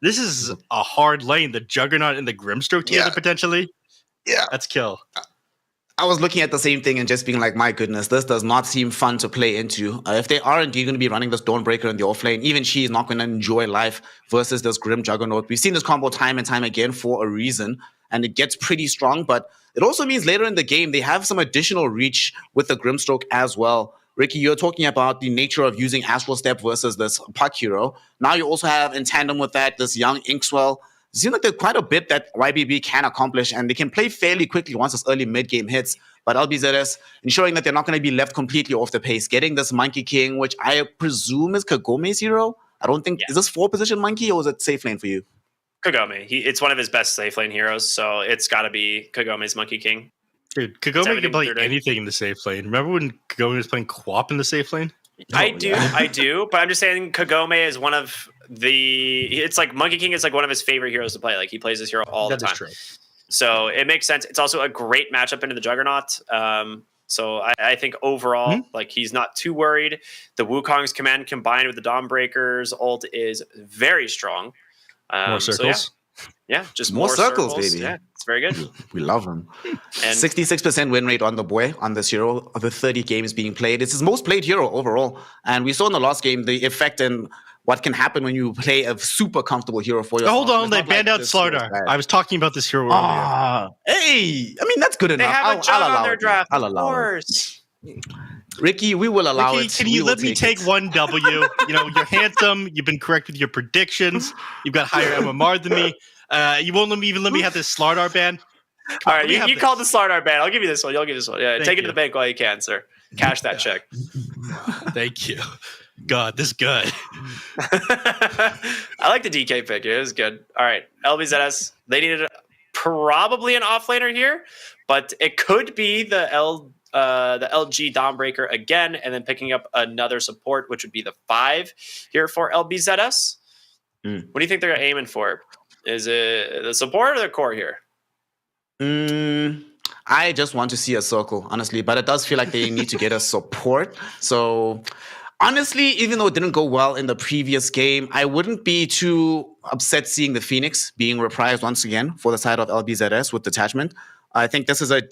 This is a hard lane. The Juggernaut and the Grimstroke together, potentially. Yeah. That's kill. I was looking at the same thing and just being like, my goodness, this does not seem fun to play into. If they are indeed going to be running this Dawnbreaker in the offlane, even she is not going to enjoy life versus this Grim Juggernaut. We've seen this combo time and time again for a reason, and it gets pretty strong, but it also means later in the game, they have some additional reach with the Grimstroke as well. Ricky, you're talking about the nature of using Astral Step versus this Puck hero. Now you also have, in tandem with that, this young Inkswell seems like there's quite a bit that YBB can accomplish, and they can play fairly quickly once this early mid-game hits. But LBZS ensuring that they're not going to be left completely off the pace, getting this Monkey King, which I presume is Kagome's hero. I don't think, is this 4-position Monkey, or is it safe lane for you? Kagome. It's one of his best safe lane heroes, so it's got to be Kagome's Monkey King. Dude, Kagome can play anything in the safe lane. Remember when Kagome was playing Quap in the safe lane? I do, but I'm just saying Kagome is one of it's like Monkey King is like one of his favorite heroes to play. Like he plays this hero all the time. True. So it makes sense. It's also a great matchup into the Juggernaut. So I think overall, like he's not too worried. The Wukong's command combined with the Dawnbreaker's ult is very strong. More circles. So yeah, just more circles, baby. Yeah, it's very good. We love him. And 66% win rate on the boy, on this hero, of the 30 games being played. It's his most played hero overall. And we saw in the last game the effect and what can happen when you play a super comfortable hero for yourself. Hold on, they banned out Slardar. I was talking about this hero earlier. Hey, I mean, that's good enough. They have a Jug on their draft, I'll of allow course. Ricky, we will allow it. Can you let me take one W? You know, you're handsome. You've been correct with your predictions. You've got higher MMR than me. You won't even let me have this Slardar ban. All right, you called the Slardar ban. I'll give you this one. You'll give this one. Yeah, take it to the bank while you can, sir. Cash that check. Thank you. God, this is good. I like the DK pick. It was good. All right, LBZS. They needed probably an offlaner here, but it could be the LG Dawnbreaker again, and then picking up another support, which would be the 5 here for LBZS. What do you think they're aiming for? Is it the support or the core here? I just want to see a circle, honestly, but it does feel like they need to get a support. So honestly, even though it didn't go well in the previous game, I wouldn't be too upset seeing the Phoenix being reprised once again for the side of LBZS with detachment. I think this is a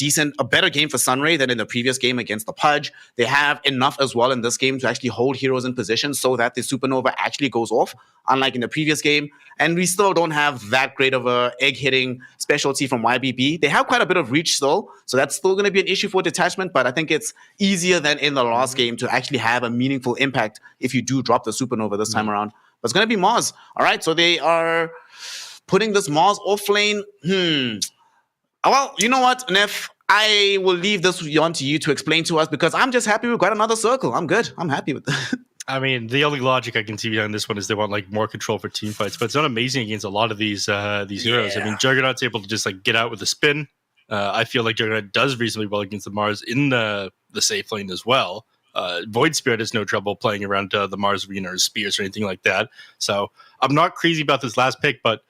better game for Sunray than in the previous game against the Pudge. They have enough as well in this game to actually hold heroes in position so that the Supernova actually goes off, unlike in the previous game. And we still don't have that great of a egg-hitting specialty from YBB. They have quite a bit of reach still, so that's still going to be an issue for detachment, but I think it's easier than in the last game to actually have a meaningful impact if you do drop the Supernova this time around. But it's going to be Mars. All right, so they are putting this Mars off lane. Well, you know what, Neff? I will leave this on to you to explain to us because I'm just happy we've got another circle. I'm good. I'm happy with that. I mean, the only logic I can see behind this one is they want like more control for team fights, but it's not amazing against a lot of these heroes. I mean, Juggernaut's able to just like get out with a spin. I feel like Juggernaut does reasonably well against the Mars in the safe lane as well. Void Spirit has no trouble playing around the Mars arena or Spears or anything like that. So I'm not crazy about this last pick, but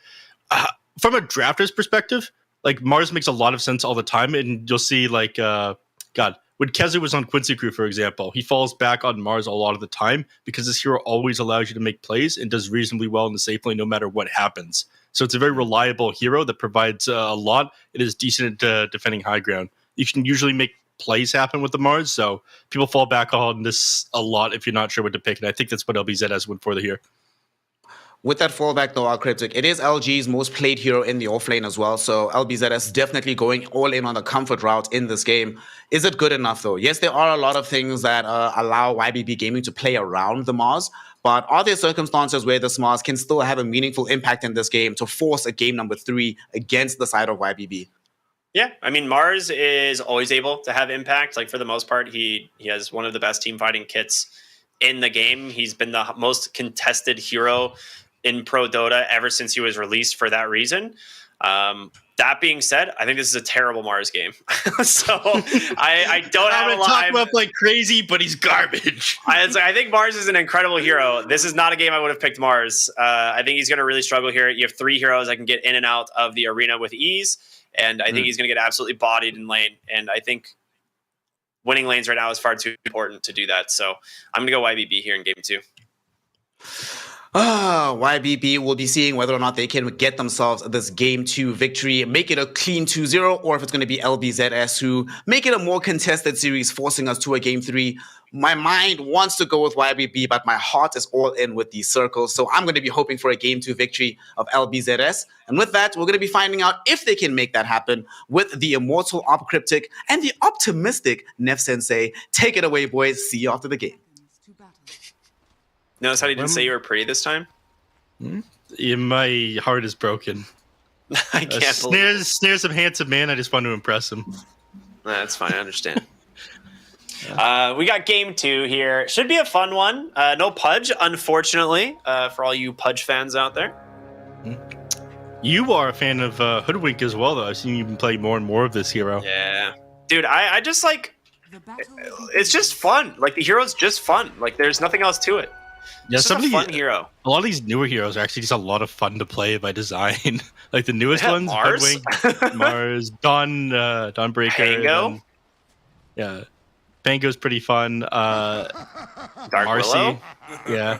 from a drafter's perspective, like Mars makes a lot of sense all the time, and you'll see like when Kezu was on Quincy Crew, for example, he falls back on Mars a lot of the time because this hero always allows you to make plays and does reasonably well in the safe lane no matter what happens. So it's a very reliable hero that provides a lot. It is decent at defending high ground. You can usually make plays happen with the Mars, so people fall back on this a lot if you're not sure what to pick, and I think that's what LBZS went for here. With that fallback, though, our Cryptic, it is LG's most played hero in the offlane as well. So LBZS definitely going all in on the comfort route in this game. Is it good enough, though? Yes, there are a lot of things that allow YBB Gaming to play around the Mars. But are there circumstances where this Mars can still have a meaningful impact in this game to force a game number 3 against the side of YBB? Yeah, I mean, Mars is always able to have impact. Like, for the most part, he has one of the best team fighting kits in the game. He's been the most contested hero in Pro Dota ever since he was released for that reason. That being said, I think this is a terrible Mars game. So I don't have a lot. Talk about like crazy, but he's garbage. I think Mars is an incredible hero. This is not a game I would have picked Mars. I think he's going to really struggle here. You have 3 heroes that can get in and out of the arena with ease, and I think he's going to get absolutely bodied in lane. And I think winning lanes right now is far too important to do that. So I'm going to go YBB here in game 2. YBB will be seeing whether or not they can get themselves this game 2 victory, make it a clean 2-0, or if it's going to be LBZS who make it a more contested series, forcing us to a game 3. My mind wants to go with YBB, but my heart is all in with these circles. So I'm going to be hoping for a game 2 victory of LBZS. And with that, we're going to be finding out if they can make that happen with the immortal Op Cryptic and the optimistic Neff Sensei. Take it away, boys. See you after the game. Notice how he didn't say you were pretty this time? My heart is broken. I can't believe Snares of handsome man. I just want to impress him. That's fine. I understand. We got game 2 here. Should be a fun one. No Pudge, unfortunately, for all you Pudge fans out there. You are a fan of Hoodwink as well, though. I've seen you play more and more of this hero. Yeah. Dude, I just like... It's just fun. Like, the hero's just fun. Like, there's nothing else to it. Yeah, it's just a fun hero. A lot of these newer heroes are actually just a lot of fun to play by design. Like the newest ones, Mars, Hoodwink, Mars, Dawnbreaker. Pango. Yeah. Pango's pretty fun. Dark Marcy. Willow. Yeah.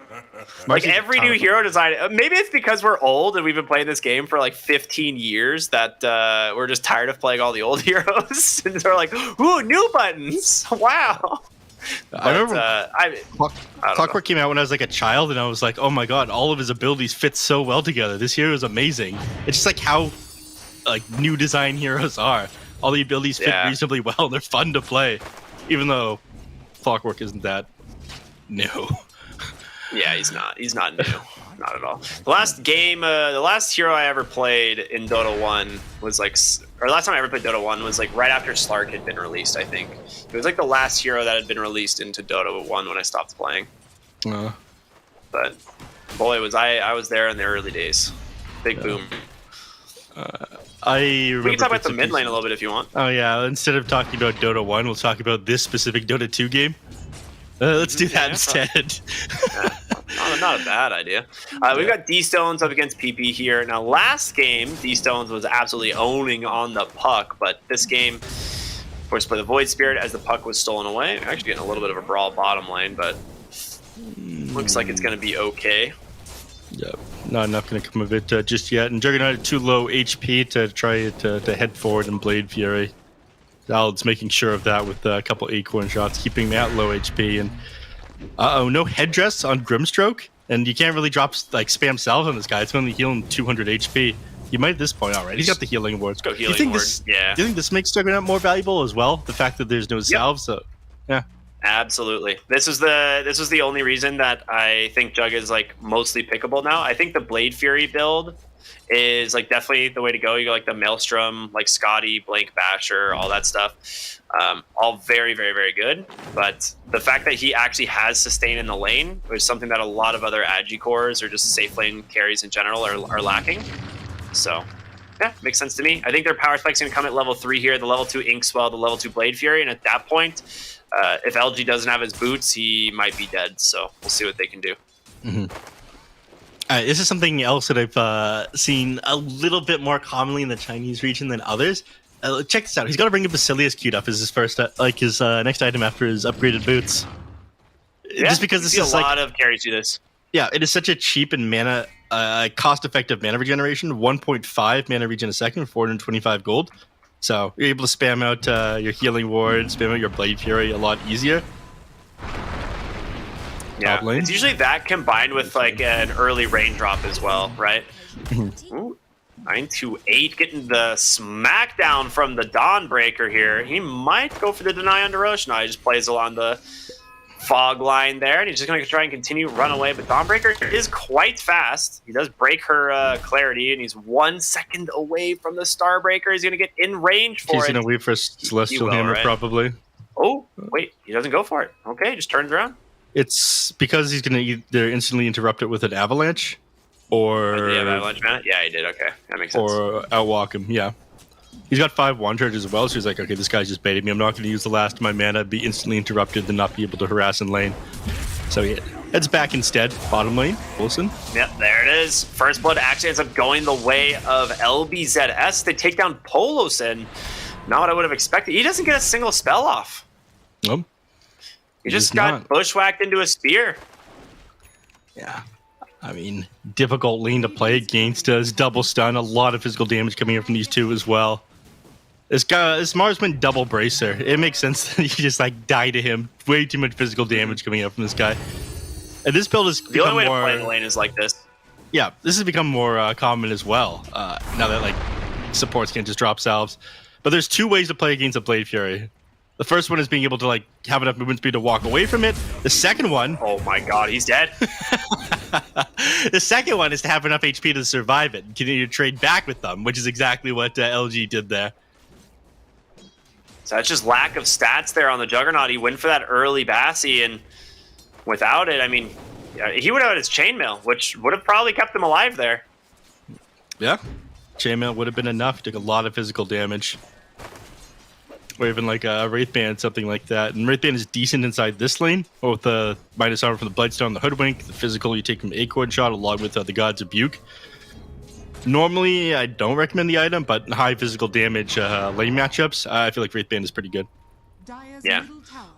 Like every new hero design. Maybe it's because we're old and we've been playing this game for like 15 years that we're just tired of playing all the old heroes. And they're like, ooh, new buttons. Wow. But, I remember I Clockwork came out when I was like a child, and I was like, oh my god, all of his abilities fit so well together. This hero is amazing. It's just like how like new design heroes are. All the abilities fit reasonably well. They're fun to play. Even though Clockwork isn't that new. Yeah, he's not. He's not new. Not at all. The last game, the last hero I ever played in Dota 1 was like, or last time I ever played Dota 1 was like right after Slark had been released, I think. It was like the last hero that had been released into Dota 1 when I stopped playing. But boy, I was there in the early days. Big boom. We can talk about the mid lane a little bit if you want. Oh yeah, instead of talking about Dota 1, we'll talk about this specific Dota 2 game. Let's do that instead. Not a bad idea. We've got D-Stones up against PP here. Now, last game, D-Stones was absolutely owning on the puck, but this game, of course, by the Void Spirit as the puck was stolen away. We're actually getting a little bit of a brawl bottom lane, but looks like it's going to be okay. Yep, not enough going to come of it just yet. And Juggernaut at too low HP to try to head forward and Blade Fury. Alad's making sure of that with a couple acorn shots, keeping me at low HP. And no headdress on Grimstroke, and you can't really drop like spam salves on this guy. It's only healing 200 HP. You might at this point already. He's got the healing awards. Go healing ward. Do you think this makes Juggernaut more valuable as well? The fact that there's no salves. So, yeah. Absolutely. This was the only reason that I think Jug is like mostly pickable now. I think the Blade Fury build is like definitely the way to go. You go like the Maelstrom, like Scotty, Blank Basher, all that stuff. All very, very, very good. But the fact that he actually has sustain in the lane is something that a lot of other Agi cores or just safe lane carries in general are lacking. So yeah, makes sense to me. I think their power spike's going to come at level 3 here, the level 2 Inkswell, the level 2 Blade Fury, and at that point, if LG doesn't have his boots, he might be dead. So we'll see what they can do. Mm-hmm. This is something else that I've seen a little bit more commonly in the Chinese region than others. Check this out. He's got to bring a Basilius queued up as his first, his next item after his upgraded boots. Yeah, just because this is a lot of carries do this. Yeah, it is such a cheap and mana, cost-effective mana regeneration. 1.5 mana regen a second, 425 gold. So you're able to spam out your healing ward, spam out your Blade Fury a lot easier. Yeah, it's usually that combined with like an early raindrop as well, right? Ooh, 928 getting the smackdown from the Dawnbreaker here. He might go for the deny under Roche. No, he just plays along the fog line there, and he's just going to try and continue run away. But Dawnbreaker is quite fast. He does break her clarity, and he's 1 second away from the Starbreaker. He's going to get in range for it. He's going to wait for Celestial Hammer, right? Probably. Oh, wait, he doesn't go for it. Okay, just turns around. It's because he's going to either instantly interrupt it with an avalanche, or... Did he have avalanche mana? Yeah, he did. Okay, that makes sense. Or outwalk him, yeah. He's got 5 one charges as well, so he's like, okay, this guy's just baiting me. I'm not going to use the last of my mana, be instantly interrupted, and not be able to harass in lane. So he heads back instead, bottom lane, Wilson. Yep, there it is. First Blood actually ends up going the way of LBZS. They take down Polosin. Not what I would have expected. He doesn't get a single spell off. Nope. He just got bushwhacked into a spear. Yeah. I mean, difficult lane to play against. Does double stun, a lot of physical damage coming in from these two as well. This Marsman double bracer. It makes sense that you just like die to him. Way too much physical damage coming up from this guy. And this build is the only way to play the lane is like this. Yeah, this has become more common as well. Now that like supports can't just drop salves. But there's 2 ways to play against a Blade Fury. The first one is being able to like have enough movement speed to walk away from it. The second one, oh my god, he's dead. The second one is to have enough HP to survive it and continue to trade back with them, which is exactly what LG did there. So that's just lack of stats there on the Juggernaut. He went for that early Bassi, and without it, I mean, he would have had his chainmail, which would have probably kept him alive there. Yeah, chainmail would have been enough. He took a lot of physical damage. Or even like a Wraithband, something like that. And Wraithband is decent inside this lane, with the minus armor from the Bloodstone, the Hoodwink, the physical you take from Acorn Shot, along with the Gods of Buke. Normally, I don't recommend the item, but in high physical damage lane matchups, I feel like Wraithband is pretty good. Yeah.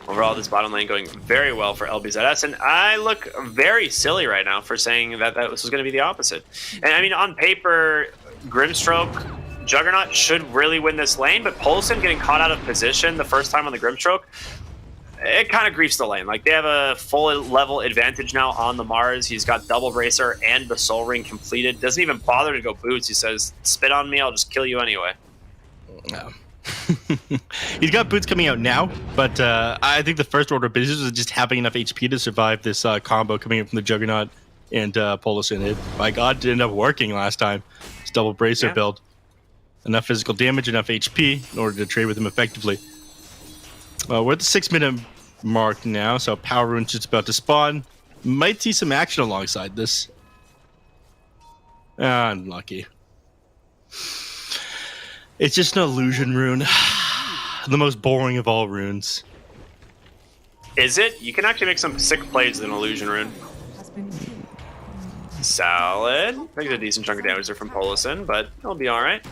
Overall, this bottom lane going very well for LBZS, and I look very silly right now for saying that this was going to be the opposite. And I mean, on paper, Grimstroke, Juggernaut should really win this lane, but Polson getting caught out of position the first time on the Grimstroke, it kind of griefs the lane. Like, they have a full level advantage now on the Mars. He's got double bracer and the Soul Ring completed. Doesn't even bother to go boots. He says, spit on me, I'll just kill you anyway. No. He's got boots coming out now, but I think the first order of business is just having enough HP to survive this combo coming in from the Juggernaut and Polison. It, by God, did end up working last time. It's double bracer build. Enough physical damage, enough HP in order to trade with him effectively. We're at the 6-minute mark now, so Power Rune's just about to spawn. Might see some action alongside this. Unlucky. It's just an illusion rune. The most boring of all runes. Is it? You can actually make some sick plays with an illusion rune. Solid. I think a decent chunk of damage there from Polison, but it'll be alright.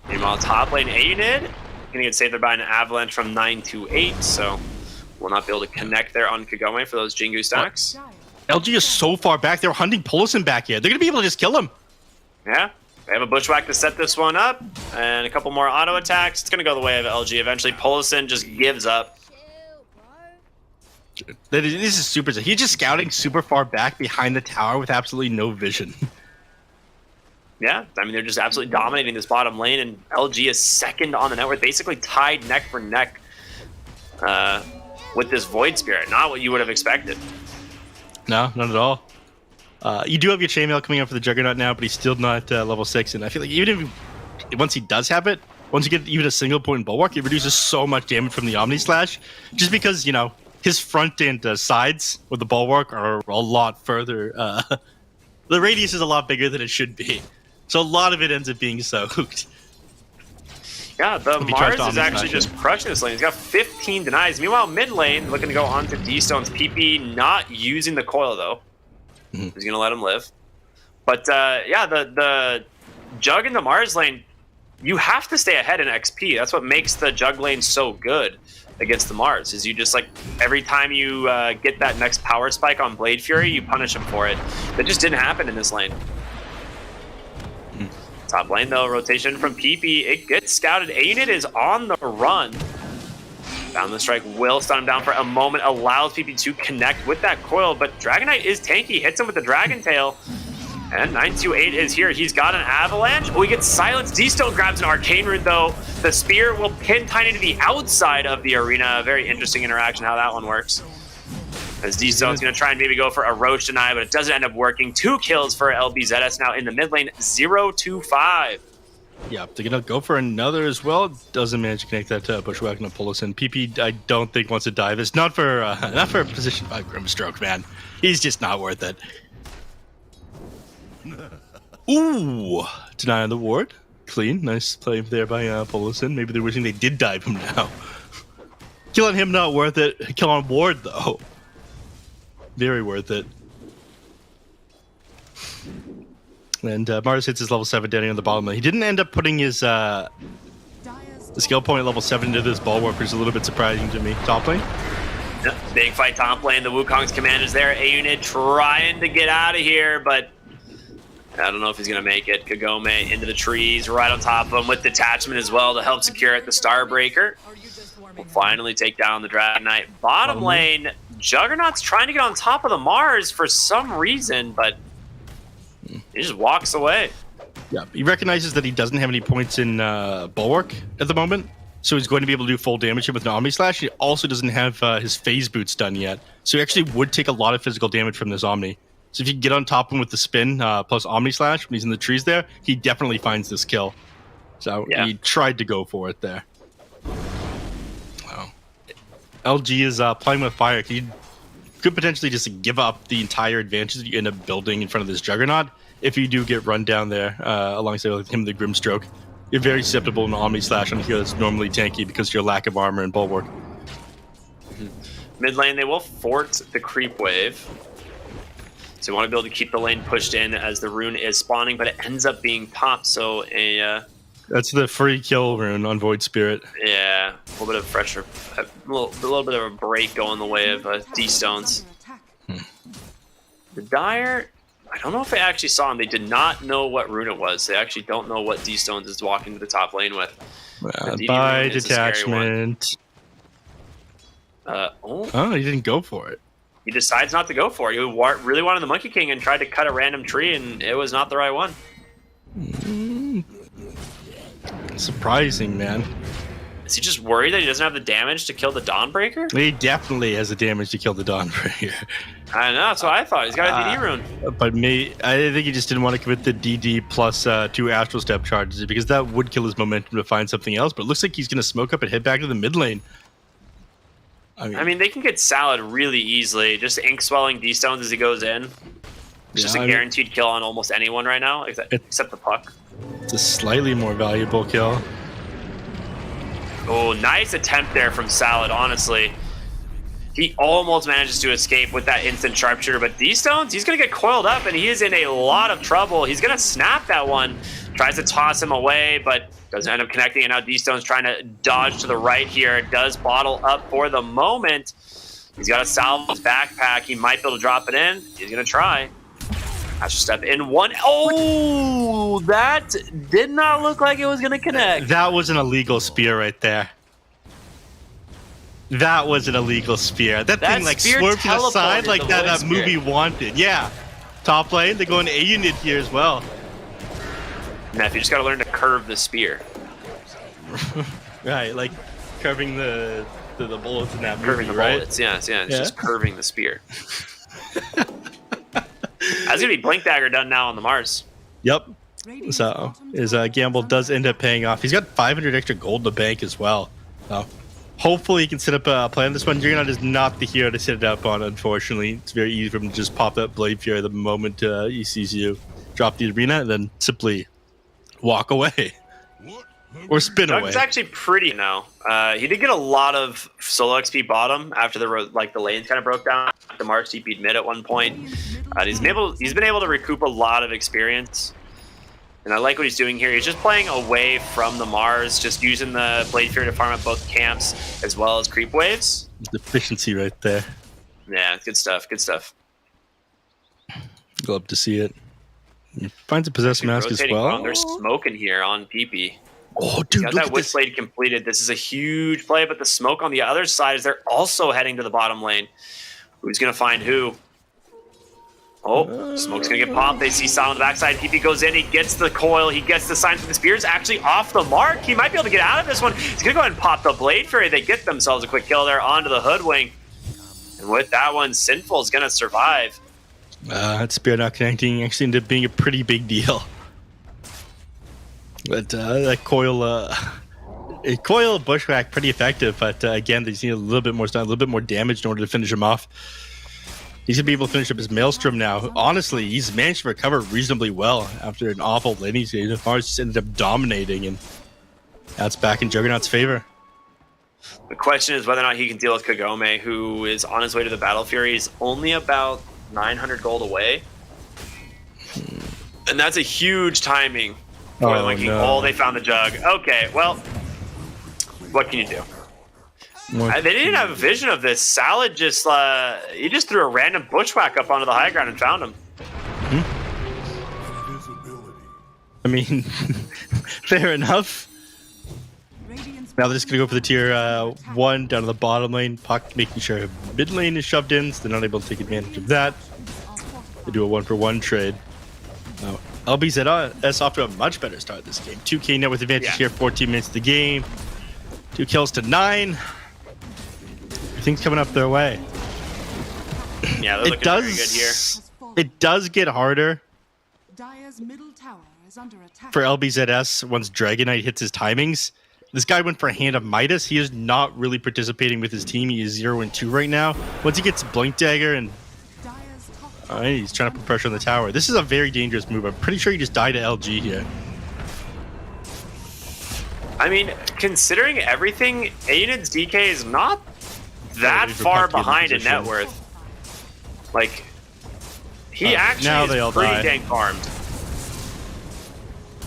Meanwhile, top lane Aunid gonna get saved there by an avalanche from 9 to 8, so we'll not be able to connect there on Kagome for those Jingu stacks. LG is so far back, they're hunting Polison back here. They're gonna be able to just kill him. Yeah, they have a Bushwhack to set this one up, and a couple more auto attacks. It's gonna go the way of LG. Eventually, Polison just gives up. This is super. He's just scouting super far back behind the tower with absolutely no vision. Yeah, I mean, they're just absolutely dominating this bottom lane, and LG is second on the network, basically tied neck for neck with this Void Spirit. Not what you would have expected. No, not at all. You do have your chainmail coming up for the Juggernaut now, but he's still not level 6, and I feel like even if once he does have it, once you get even a single point bulwark, it reduces so much damage from the Omni Slash, just because, you know, his front and sides with the bulwark are a lot further. The radius is a lot bigger than it should be. So a lot of it ends up being soaked. Yeah, the Mars is actually just crushing this lane. He's got 15 denies. Meanwhile, mid lane looking to go on to D-Stone's PP, not using the coil though. He's going to let him live. But yeah, the Jug in the Mars lane, you have to stay ahead in XP. That's what makes the Jug lane so good against the Mars, is you just, like, every time you get that next power spike on Blade Fury, you punish him for it. That just didn't happen in this lane. Top lane, though, rotation from PP. It gets scouted. Aunid is on the run. Found the strike, will stun him down for a moment, allows PP to connect with that coil, but Dragon Knight is tanky, hits him with the Dragon Tail, and 928 is here. He's got an Avalanche. Oh, he gets silenced. D-Stone grabs an Arcane Rune, though. The Spear will pin Tiny to the outside of the arena. Very interesting interaction how that one works. As D-Stone's going to try and maybe go for a Roach Deny, but it doesn't end up working. 2 kills for LBZS now in the mid lane, 0-5. Yeah, they're going to go for another as well. Doesn't manage to connect that Bushwhack and pull us in. PP, I don't think wants to dive. It's not for a position by Grimstroke, man. He's just not worth it. Ooh, deny on the ward. Clean. Nice play there by Polison. Maybe they're wishing they did dive him now. Kill on him, not worth it. Kill on ward, though. Very worth it. And Mars hits his level 7 down here on the bottom lane. He didn't end up putting his the skill point at level 7 into this bulwark, which is a little bit surprising to me. Top lane? Yep, big fight top lane. The Wukong's command is there. Aunid trying to get out of here, but I don't know if he's going to make it. Kagome into the trees, right on top of him with detachment as well to help secure it. The Starbreaker will finally take down the Dragon Knight. Bottom lane, Juggernaut's trying to get on top of the Mars for some reason, but he just walks away. Yeah, he recognizes that he doesn't have any points in Bulwark at the moment, so he's going to be able to do full damage with an Omni Slash. He also doesn't have his phase boots done yet, so he actually would take a lot of physical damage from this Omni. So if you get on top of him with the spin plus Omni Slash when he's in the trees there, he definitely finds this kill. So he tried to go for it there. Wow. LG is playing with fire. He could potentially just give up the entire advantage that you end up building in front of this Juggernaut if you do get run down there alongside with him, the Grimstroke. You're very susceptible in Omni Slash on a hero that's normally tanky because of your lack of armor and bulwark. Mid lane, they will fort the creep wave. So you want to be able to keep the lane pushed in as the rune is spawning, but it ends up being popped. So that's the free kill rune on Void Spirit. Yeah, a little bit of pressure, a little bit of a break going the way of D-Stones. The Dire, I don't know if they actually saw him. They did not know what rune it was. They actually don't know what D-Stones is walking to the top lane with. By detachment. Oh, he didn't go for it. He decides not to go for it. He really wanted the Monkey King and tried to cut a random tree, and it was not the right one. Surprising, man. Is he just worried that he doesn't have the damage to kill the Dawnbreaker? He definitely has the damage to kill the Dawnbreaker. I know, that's what I thought. He's got a DD rune. But I think he just didn't want to commit the DD plus 2 Astral Step charges because that would kill his momentum to find something else. But it looks like he's going to smoke up and head back to the mid lane. I mean, they can get Salad really easily. Just ink swelling D-Stones as he goes in. It's just a guaranteed kill on almost anyone right now, except the Puck. It's a slightly more valuable kill. Oh, nice attempt there from Salad, honestly. He almost manages to escape with that instant sharpshooter, but D-Stones, he's going to get coiled up, and he is in a lot of trouble. He's going to snap that one. Tries to toss him away, but doesn't end up connecting, and now D-Stone's trying to dodge to the right here. It does bottle up for the moment. He's got to salve his backpack. He might be able to drop it in. He's going to try. Astral Step in one. Oh, that did not look like it was going to connect. That was an illegal spear right there. That was an illegal spear. That thing like swerved to the side like that movie Wanted. Yeah. Top lane, they're going A unit here as well. Neff, you just got to learn to curve the spear. Right, like curving the bullets in that movie, curving the right? Bullets, yeah. It's just curving the spear. That's gonna be Blink Dagger done now on the Mars. Yep. So his gamble does end up paying off. He's got 500 extra gold in the bank as well. So hopefully he can set up a play on this one. Juggernaut is not the hero to set it up on, unfortunately. It's very easy for him to just pop that Blade Fury the moment he sees you drop the arena and then simply walk away. Or spin away. It's actually pretty now. He did get a lot of solo XP bottom after the lanes kind of broke down. The Mars TP'd mid at one point. He's been able to recoup a lot of experience. And I like what he's doing here. He's just playing away from the Mars, just using the Blade Fury to farm at both camps as well as creep waves. Efficiency right there. Yeah, good stuff. Good stuff. Love to see it. He finds a Possessed Mask as well. They're smoking here on PP. Oh, dude, got that Witchblade completed. This is a huge play, but the smoke on the other side is they're also heading to the bottom lane. Who's going to find who? Oh, smoke's going to get popped. They see Silent on the backside. PP goes in. He gets the coil. He gets the signs. The spear's actually off the mark. He might be able to get out of this one. He's going to go ahead and pop the Blade Fury. They get themselves a quick kill there onto the Hoodwink. And with that one, Sinful is going to survive. That spear not connecting actually ended up being a pretty big deal. But that coil bushwhack pretty effective, but again, they just need a little bit more stun, a little bit more damage in order to finish him off. He's gonna be able to finish up his Maelstrom now. Honestly, he's managed to recover reasonably well after an awful laning stage. Mars just ended up dominating, and that's back in Juggernaut's favor. The question is whether or not he can deal with Kagome, who is on his way to the Battle Fury. He's only about 900 gold away, and that's a huge timing. Oh, no. Oh, they found the jug. Okay, well, what can you do? They didn't have a vision of this. Salad just he just threw a random bushwhack up onto the high ground and found him. I mean, fair enough. Now they're just gonna go for the tier 1 down to the bottom lane. Puck making sure mid lane is shoved in, so they're not able to take advantage of that. They do a 1-for-1 trade. Now, LBZS off to a much better start this game. 2K net with advantage here, 14 minutes of the game. 2 kills to 9. Everything's coming up their way. Yeah, they're looking very good here. It does get harder Dire's middle tower is under attack. for LBZS once Dragon Knight hits his timings. This guy went for Hand of Midas. He is not really participating with his team. He is 0-2 right now. Once he gets Blink Dagger and he's trying to put pressure on the tower. This is a very dangerous move. I'm pretty sure he just died to LG here. I mean, considering everything, A-Unit's DK is not that far behind in net worth. Like, he actually is pretty dang farmed.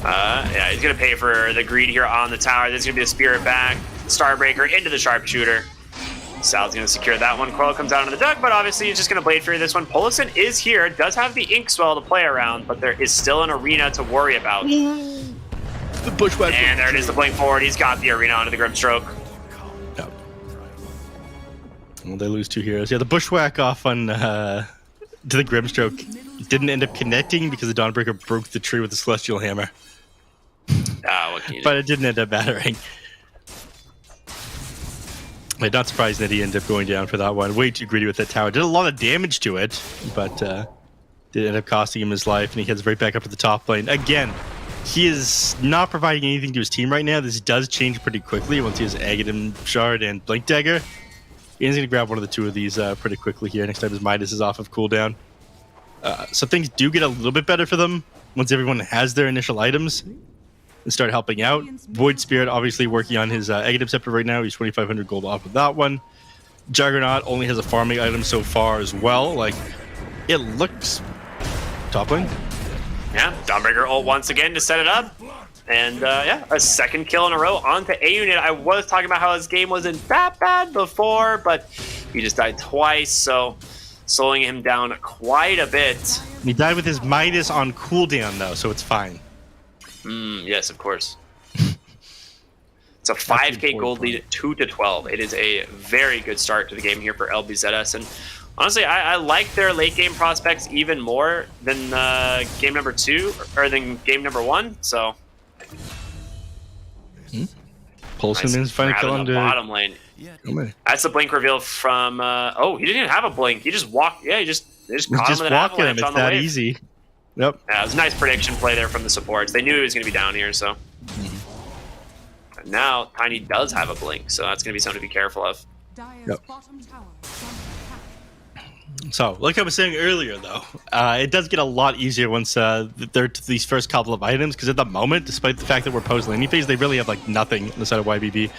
Yeah, he's going to pay for the greed here on the tower. There's going to be a Spirit back, Starbreaker into the Sharpshooter. Sal's going to secure that one. Coil comes out on the duck, but obviously he's just going to Blade Fury this one. Polison is here, does have the Inkswell to play around, but there is still an arena to worry about. The Bushwhack. And there it is, the blink forward. He's got the arena onto the Grimstroke. Yep. Well, they lose 2 heroes. Yeah, the Bushwhack off on to the Grimstroke didn't end up connecting because the Dawnbreaker broke the tree with the Celestial Hammer. What can you do? But it didn't end up mattering. I'm not surprised that he ended up going down for that one. Way too greedy with that tower. Did a lot of damage to it, but did end up costing him his life, and he heads right back up to the top lane. Again, he is not providing anything to his team right now. This does change pretty quickly once he has Aghanim Shard and Blink Dagger. He's going to grab one of the 2 of these pretty quickly here. Next time his Midas is off of cooldown. So things do get a little bit better for them once everyone has their initial items and start helping out. Void Spirit obviously working on his Aghanim Scepter right now. He's 2,500 gold off of that one. Juggernaut only has a farming item so far as well. Like, it looks top lane. Yeah, Dawnbreaker ult once again to set it up. And yeah, a second kill in a row onto A-Unit. I was talking about how his game wasn't that bad before, but he just died twice, so slowing him down quite a bit. He died with his Midas on cooldown, though, so it's fine. Yes, of course. It's a 5k gold lead at 2-12. It is a very good start to the game here for LBZS. And honestly, I like their late game prospects even more than game number 2 or than game number 1. So, Polson is finally killing the bottom lane. That's the blink reveal from. Oh, he didn't even have a blink. He just walked. Yeah, they just caught him with an avalanche on the wave. It's that easy. Yep. Yeah, it was a nice prediction play there from the supports. They knew he was going to be down here, so. And now Tiny does have a blink, so that's going to be something to be careful of. Yep. So, like I was saying earlier, though, it does get a lot easier once they're these first couple of items, because at the moment, despite the fact that we're post-laning phase, they really have like nothing on the side of YBB.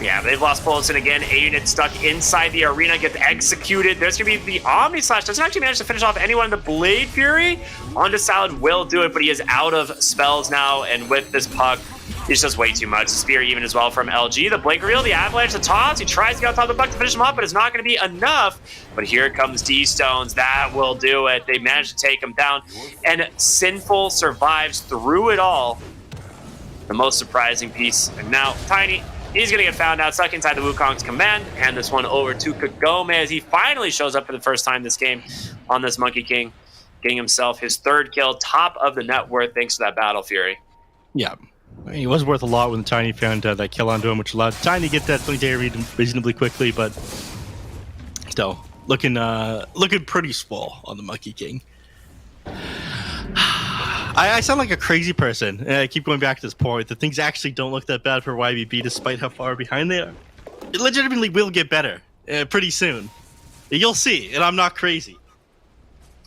Yeah, they've lost Polison again. A-Unit stuck inside the arena, gets executed. There's going to be the Omni Slash. Doesn't actually manage to finish off anyone. The Blade Fury onto Salad will do it, but he is out of spells now, and with this puck, he just does way too much. Spear even as well from LG. The Blink reveal, the Avalanche, the toss. He tries to get on top of the puck to finish him off, but it's not going to be enough. But here comes D-Stones. That will do it. They managed to take him down, and Sinful survives through it all. The most surprising piece. And now Tiny, he's going to get found out, stuck inside the Wukong's command. Hand this one over to Kagome as he finally shows up for the first time this game on this Monkey King, getting himself his 3rd kill, top of the net worth thanks to that Battle Fury. Yeah. I mean, he was worth a lot when Tiny found that kill onto him, which allowed Tiny to get that Blink Dagger reasonably quickly, but still looking pretty swole on the Monkey King. I sound like a crazy person, and I keep going back to this point that things actually don't look that bad for YBB despite how far behind they are. It legitimately will get better pretty soon. You'll see, and I'm not crazy.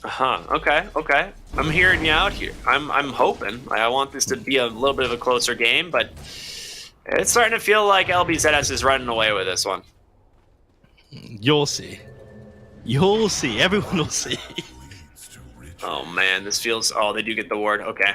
Okay. I'm hearing you out here. I'm hoping. I want this to be a little bit of a closer game, but it's starting to feel like LBZS is running away with this one. You'll see. You'll see. Everyone will see. Oh man, this feels. Oh, they do get the ward. Okay.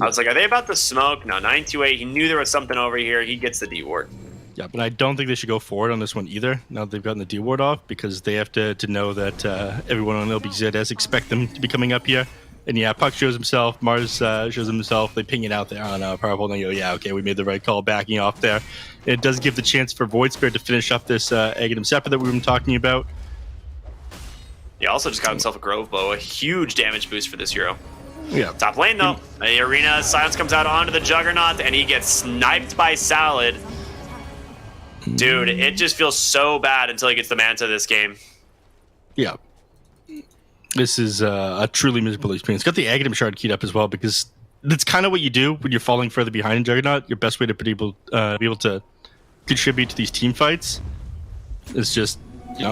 I was like, are they about to smoke? No, 928. He knew there was something over here. He gets the D ward. Yeah, but I don't think they should go forward on this one either, now that they've gotten the D ward off, because they have to know that everyone on LBZS expect them to be coming up here. And yeah, Puck shows himself, Mars shows himself, they ping it out there on Powerful, and they go, yeah, okay, we made the right call backing off there. It does give the chance for Void Spirit to finish up this Aghanim Scepter that we've been talking about. He also just got himself a Grove Bow, a huge damage boost for this hero. Yeah. Top lane though, the arena, Silence comes out onto the Juggernaut, and he gets sniped by Salad. Dude, it just feels so bad until he gets the Manta this game. Yeah. This is a truly miserable experience. Got the Aghanim Shard keyed up as well because that's kind of what you do when you're falling further behind in Juggernaut. Your best way to be able to contribute to these team fights is just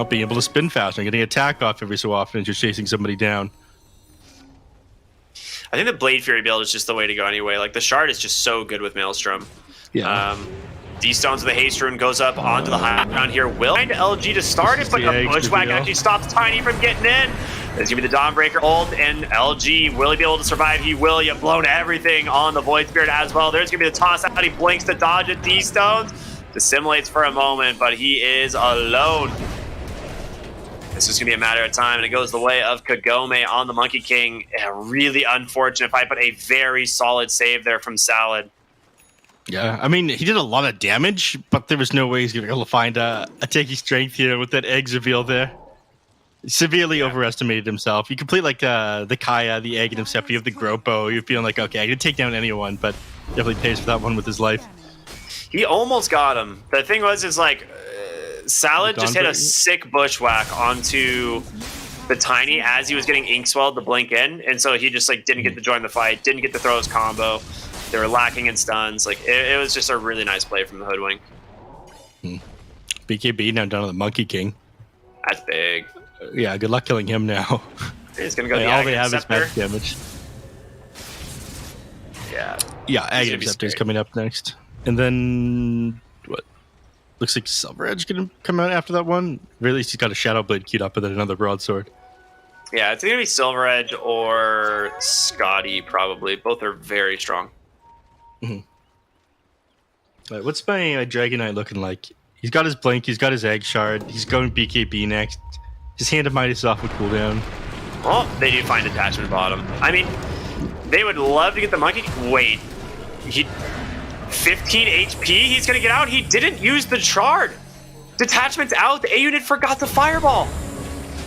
being able to spin faster and getting attack off every so often and just chasing somebody down. I think the Blade Fury build is just the way to go anyway. Like the Shard is just so good with Maelstrom. Yeah. D-Stones with the Haste Rune goes up onto the high ground here. Will find LG to start it, but a Bushwhack actually stops Tiny from getting in. There's going to be the Dawnbreaker ult, and LG, will he be able to survive? He will. You've blown everything on the Void Spirit as well. There's going to be the toss out. He blinks to dodge it. D-Stones dissimulates for a moment, but he is alone. This is going to be a matter of time, and it goes the way of Kagome on the Monkey King. A really unfortunate fight, but a very solid save there from Salad. Yeah, I mean, he did a lot of damage, but there was no way he's going to be able to find a taky strength here with that eggs reveal there. Severely overestimated himself. You complete like the Kaya, the Egg, and himself. You have the Gropo. You're feeling like, okay, I can take down anyone, but definitely pays for that one with his life. He almost got him. The thing was, like, Salad just hit a sick Bushwhack onto the Tiny as he was getting Inkswelled to blink in, and so he just like didn't get to join the fight, didn't get to throw his combo. They were lacking in stuns. Like it was just a really nice play from the Hoodwink. BKB now down to the Monkey King. That's big. Yeah, good luck killing him now. He's gonna go. All they have is magic damage. Yeah. Yeah, Aghanim Scepter is coming up next, and then what? Looks like Silver Edge gonna come out after that one. Or at least he's got a Shadow Blade queued up and then another broadsword. Yeah, it's gonna be Silver Edge or Scotty probably. Both are very strong. Right, what's my Dragon Knight looking like? He's got his Blink, he's got his Egg Shard, he's going BKB next. His Hand of Might is off with cooldown. Well, they do find attachment bottom. I mean, they would love to get the Monkey. Wait, he 15 HP. He's gonna get out. He didn't use the Shard. Detachment's out. The A unit forgot the Fireball.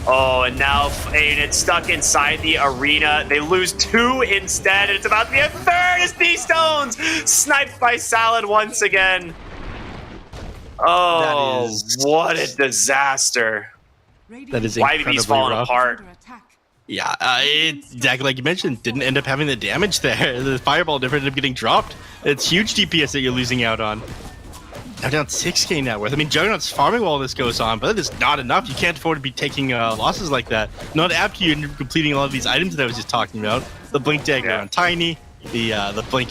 Oh, and now A unit stuck inside the arena. They lose 2 instead, and it's about to be a third as D-Stones sniped by Salad once again. Oh, what a disaster. That is YBB's falling apart. Yeah, exactly like you mentioned, didn't end up having the damage there. The Fireball never ended up getting dropped. It's huge DPS that you're losing out on. Now down 6k net worth. I mean, Juggernaut's farming while this goes on, but that is not enough. You can't afford to be taking losses like that. Not after you're completing a lot of these items that I was just talking about. The Blink Dagger on Tiny, the Blink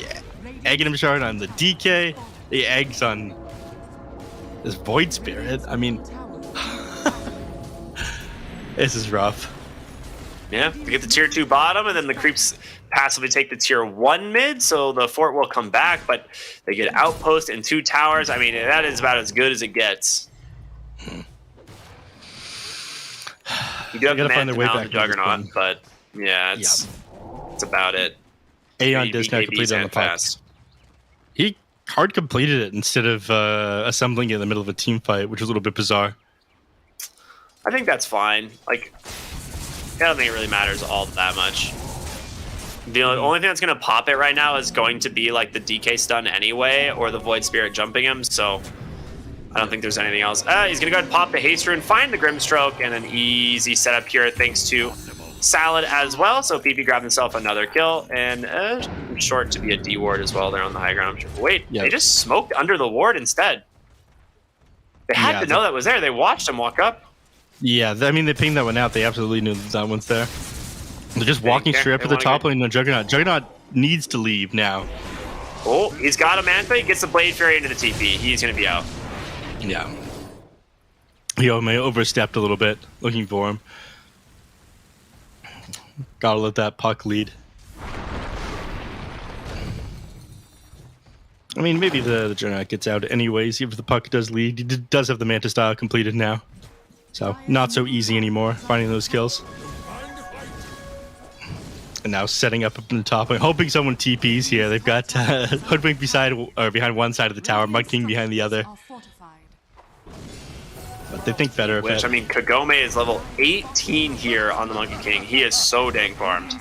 Aghanim Shard on the DK, the eggs on this Void Spirit. I mean, this is rough. Yeah, they get the tier 2 bottom, and then the creeps passively take the tier 1 mid, so the fort will come back, but they get outpost and 2 towers. I mean, that is about as good as it gets. You do have to find their way back to Juggernaut, but yeah, it's about it. Aeon does not complete on the fast. He hard completed it instead of assembling it in the middle of a team fight, which was a little bit bizarre. I think that's fine. Like, I don't think it really matters all that much. The only thing that's going to pop it right now is going to be like the DK stun anyway, or the Void Spirit jumping him, so I don't think there's anything else. He's going to go ahead and pop the Haste Rune, find the Grimstroke, and an easy setup here thanks to Salad as well. So PP grabbed himself another kill, and short to be a D ward as well there on the high ground. Wait, they just smoked under the ward instead. They had to know that was there. They watched him walk up. Yeah, I mean, they pinged that one out. They absolutely knew that one's there. They're just walking straight up to the top lane. No, Juggernaut. Juggernaut needs to leave now. Oh, he's got a Mantha. He gets the Blade Fury into the TP. He's going to be out. Yeah. EHOME overstepped a little bit, looking for him. Gotta let that puck lead. I mean, maybe the Juggernaut gets out anyways, even if the puck does lead. He does have the Manta style completed now. So, not so easy anymore, finding those kills. And now setting up in the top lane, hoping someone TPs here. They've got Hoodwink behind one side of the tower, Mud King behind the other. But they think better of it. I mean, Kagome is level 18 here on the Monkey King. He is so dang farmed.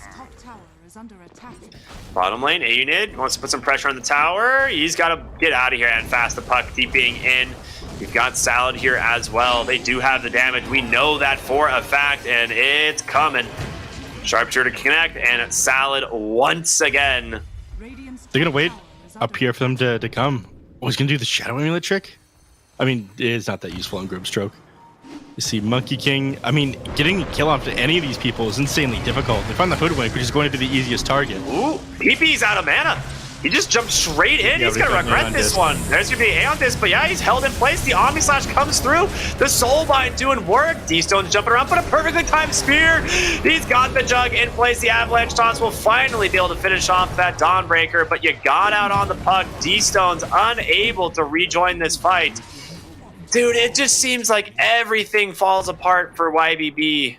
Bottom lane, A unit wants to put some pressure on the tower. He's got to get out of here and fast. The puck TPing in. We've got Salad here as well. They do have the damage. We know that for a fact, and it's coming. Sharpshooter to connect, and Salad once again. They're going to wait up here for them to come. Oh, he's going to do the Shadow Amulet trick? I mean, it's not that useful on Grimstroke. You see Monkey King. I mean, getting a kill off to any of these people is insanely difficult. They find the Hoodwink, which is going to be the easiest target. Ooh, PP's out of mana. He just jumped straight in. He's going to regret this one. There's going to be an Aeon Disc, but yeah, he's held in place. The Omni Slash comes through. The Soulbind doing work. D-Stone's jumping around, but a perfectly timed spear. He's got the Jug in place. The Avalanche Toss will finally be able to finish off that Dawnbreaker, but you got out on the puck. D-Stone's unable to rejoin this fight. Dude, it just seems like everything falls apart for YBB.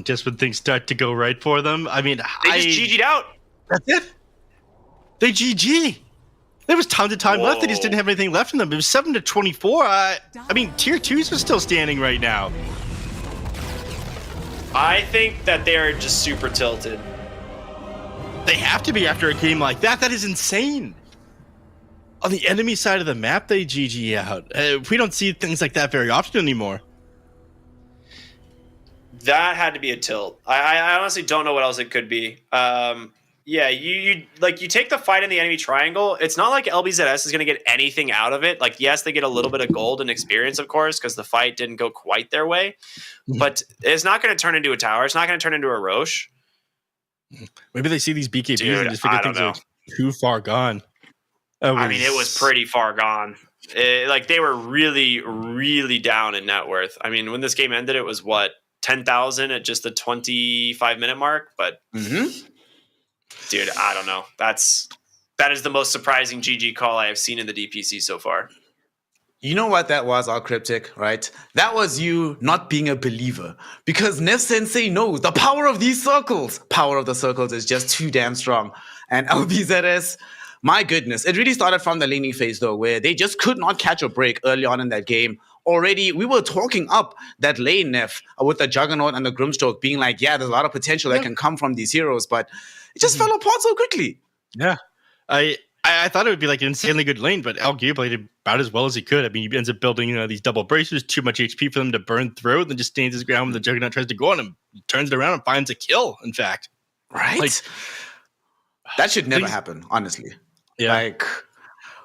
Just when things start to go right for them. I mean, they just GG'd out. That's it. They GG. There was tons of time left. They just didn't have anything left in them. It was 7-24. I mean, tier 2s are still standing right now. I think that they're just super tilted. They have to be after a game like that. That is insane. On the enemy side of the map, they GG out. We don't see things like that very often anymore. That had to be a tilt. I honestly don't know what else it could be. Yeah, you take the fight in the enemy triangle. It's not like LBZS is going to get anything out of it. Like, yes, they get a little bit of gold and experience, of course, because the fight didn't go quite their way. But it's not going to turn into a tower. It's not going to turn into a Roche. Maybe they see these BKBs and just I figure don't things know. are too far gone. I mean, it was pretty far gone. Like, they were really, really down in net worth. I mean, when this game ended, it was, 10,000 at just the 25-minute mark? But... Dude, I don't know. That is the most surprising GG call I have seen in the DPC so far. You know what that was, our Cryptic, right? That was you not being a believer. Because Neff Sensei knows the power of these circles. Power of the circles is just too damn strong. And LBZS, my goodness, it really started from the laning phase, though, where they just could not catch a break early on in that game. Already, we were talking up that lane, Neff, with the Juggernaut and the Grimstroke, being like, yeah, there's a lot of potential that can come from these heroes, but it just fell apart so quickly. Yeah. I thought it would be like an insanely good lane, but Algier played it about as well as he could. I mean, he ends up building these double bracers, too much HP for them to burn through, and then just stands his ground when the Juggernaut tries to go on him, turns it around and finds a kill, in fact. Right? Like, that should never happen, honestly. Yeah. Like...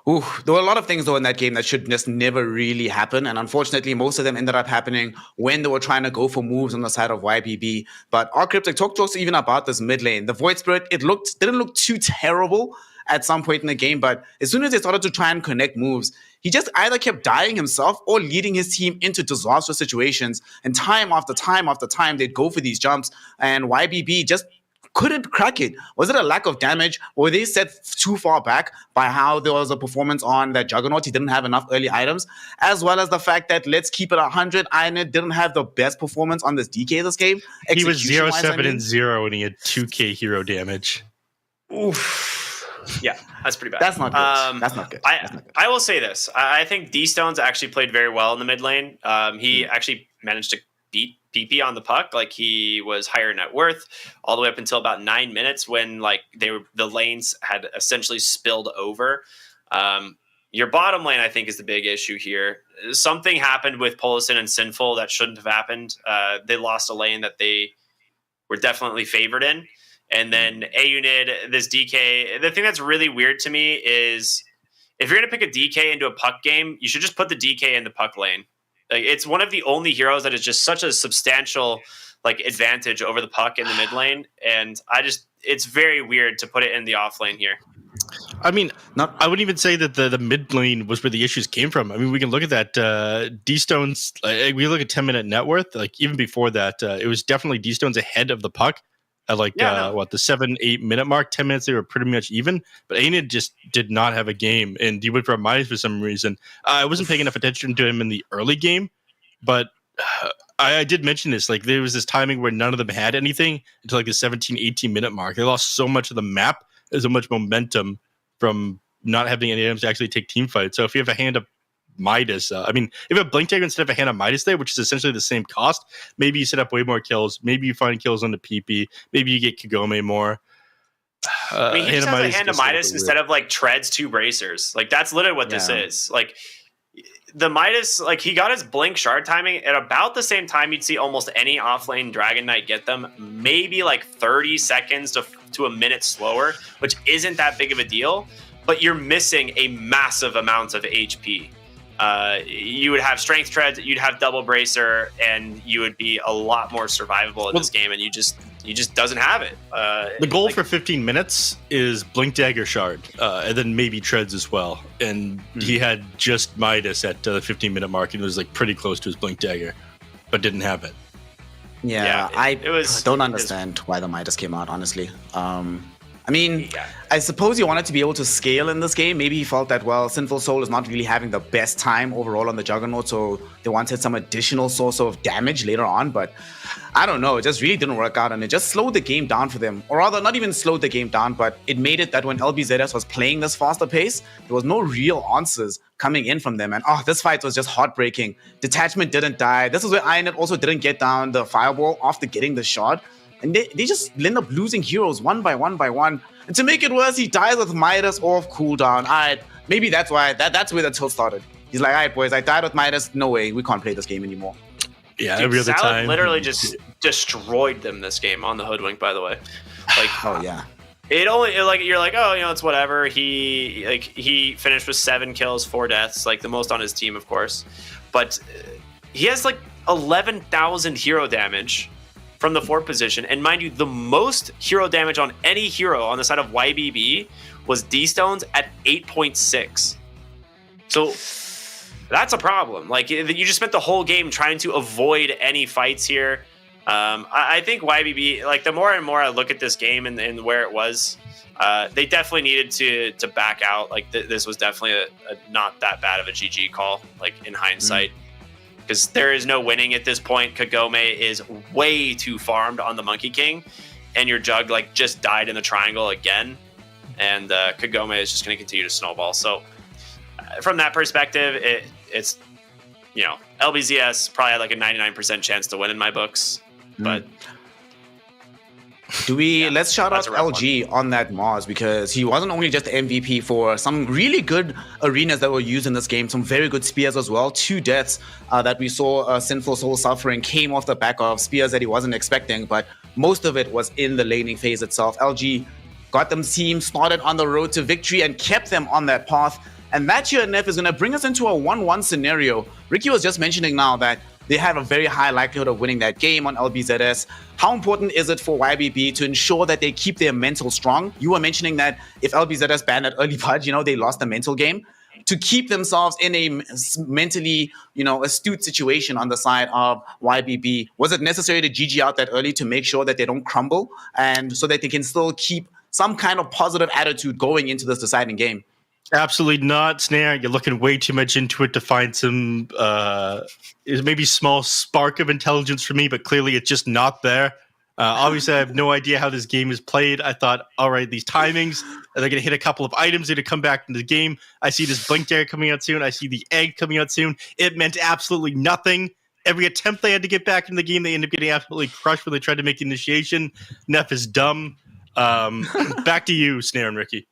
Ooh, there were a lot of things, though, in that game that should just never really happen. And unfortunately, most of them ended up happening when they were trying to go for moves on the side of YBB. But our Cryptic, talk to us even about this mid lane. The Void Spirit, didn't look too terrible at some point in the game. But as soon as they started to try and connect moves, he just either kept dying himself or leading his team into disastrous situations. And time after time after time, they'd go for these jumps. And YBB just couldn't crack it. Was it a lack of damage? Or were they set too far back by how there was a performance on that Juggernaut? He didn't have enough early items, as well as the fact that, let's keep it 100, Ironit didn't have the best performance on this DK this game. He was 0-7-0 and he had 2k hero damage. Oof. Yeah, that's pretty bad. That's not good. That's not good. I will say this. I think D-Stones actually played very well in the mid lane. He actually managed to beat PP on the puck. Like, he was higher net worth all the way up until about 9 minutes when the lanes had essentially spilled over. Your bottom lane, I think, is the big issue here. Something happened with Polison and Sinful that shouldn't have happened. They lost a lane that they were definitely favored in. And then AUNID, this DK, the thing that's really weird to me is if you're going to pick a DK into a puck game, you should just put the DK in the puck lane. Like, it's one of the only heroes that is just such a substantial advantage over the puck in the mid lane, and it's very weird to put it in the off lane here. I mean, I wouldn't even say that the mid lane was where the issues came from. I mean, we can look at that D-Stones. We look at 10-minute net worth. Like, even before that, it was definitely D-Stones ahead of the puck at the 7-8 minute mark. 10 minutes they were pretty much even, but Aenid just did not have a game, and he went for a minus for some reason. I wasn't paying enough attention to him in the early game, but I did mention this. Like, there was this timing where none of them had anything until the 17-18 minute mark. They lost so much of the map. There's so much momentum from not having any items to actually take team fights. So if you have a hand of Midas, if you have Blink Dagger instead of a hand of Midas there, which is essentially the same cost, maybe you set up way more kills. Maybe you find kills on the PP. Maybe you get Kagome more. He just has a hand of Midas instead of treads 2 bracers. Like, that's literally what this is. Like, the Midas, like he got his blink shard timing at about the same time you'd see almost any offlane Dragon Knight get them, maybe like 30 seconds to a minute slower, which isn't that big of a deal, but you're missing a massive amount of HP. You would have strength treads, you'd have double bracer, and you would be a lot more survivable in this game, and you just doesn't have it. The goal for 15 minutes is Blink Dagger Shard, and then maybe treads as well. And he had just Midas at the 15-minute mark, and it was like pretty close to his Blink Dagger, but didn't have it. Yeah, I don't understand why the Midas came out, honestly. I mean, I suppose you wanted to be able to scale in this game. Maybe he felt that, well, Sinful Soul is not really having the best time overall on the Juggernaut, so they wanted some additional source of damage later on. But I don't know, it just really didn't work out, and it just slowed the game down for them. Or rather, not even slowed the game down, but it made it that when LBZS was playing this faster pace, there was no real answers coming in from them. And this fight was just heartbreaking. Detachment didn't die. This is where Ionet also didn't get down the Fireball after getting the shot. And they just end up losing heroes one by one by one. And to make it worse, he dies with Midas off cooldown. Alright, maybe that's why that's where the tilt started. He's like, alright boys, I died with Midas. No way, we can't play this game anymore. Yeah, dude, every other Salad time. literally just destroyed them this game on the Hoodwink, by the way. Like, oh yeah. You're like, oh, it's whatever. He finished with 7 kills, 4 deaths, like the most on his team, of course. But he has like 11,000 hero damage from the 4th position. And mind you, the most hero damage on any hero on the side of YBB was D-Stones at 8.6. So that's a problem. Like, you just spent the whole game trying to avoid any fights here. I think YBB, like, the more and more I look at this game and where it was, they definitely needed to back out. Like, this was definitely a not that bad of a GG call, like, in hindsight. Because there is no winning at this point. Kagome is way too farmed on the Monkey King, and your Jug like just died in the triangle again, and Kagome is just going to continue to snowball. So from that perspective, it's LBZS probably had like a 99% chance to win in my books, but. Let's shout out LG on that Mars, because he wasn't only just the MVP for some really good arenas that were used in this game, some very good spears as well. 2 deaths that we saw Sinful Soul suffering came off the back of spears that he wasn't expecting, but most of it was in the laning phase itself. LG got them team started on the road to victory and kept them on that path. And that here, Neff, is going to bring us into a 1-1 scenario. Ricky was just mentioning now that they have a very high likelihood of winning that game on LBZS. How important is it for YBB to ensure that they keep their mental strong? You were mentioning that if LBZS banned at early Pudge, they lost the mental game. To keep themselves in a mentally, astute situation on the side of YBB, was it necessary to GG out that early to make sure that they don't crumble and so that they can still keep some kind of positive attitude going into this deciding game? Absolutely not, Snare. You're looking way too much into it to find some maybe small spark of intelligence for me, but clearly it's just not there. Obviously, I have no idea how this game is played. I thought, all right, these timings, they're going to hit a couple of items, they're going to come back into the game. I see this Blink Dagger coming out soon. I see the egg coming out soon. It meant absolutely nothing. Every attempt they had to get back into the game, they ended up getting absolutely crushed when they tried to make the initiation. Neff is dumb. Back to you, Snare and Ricky.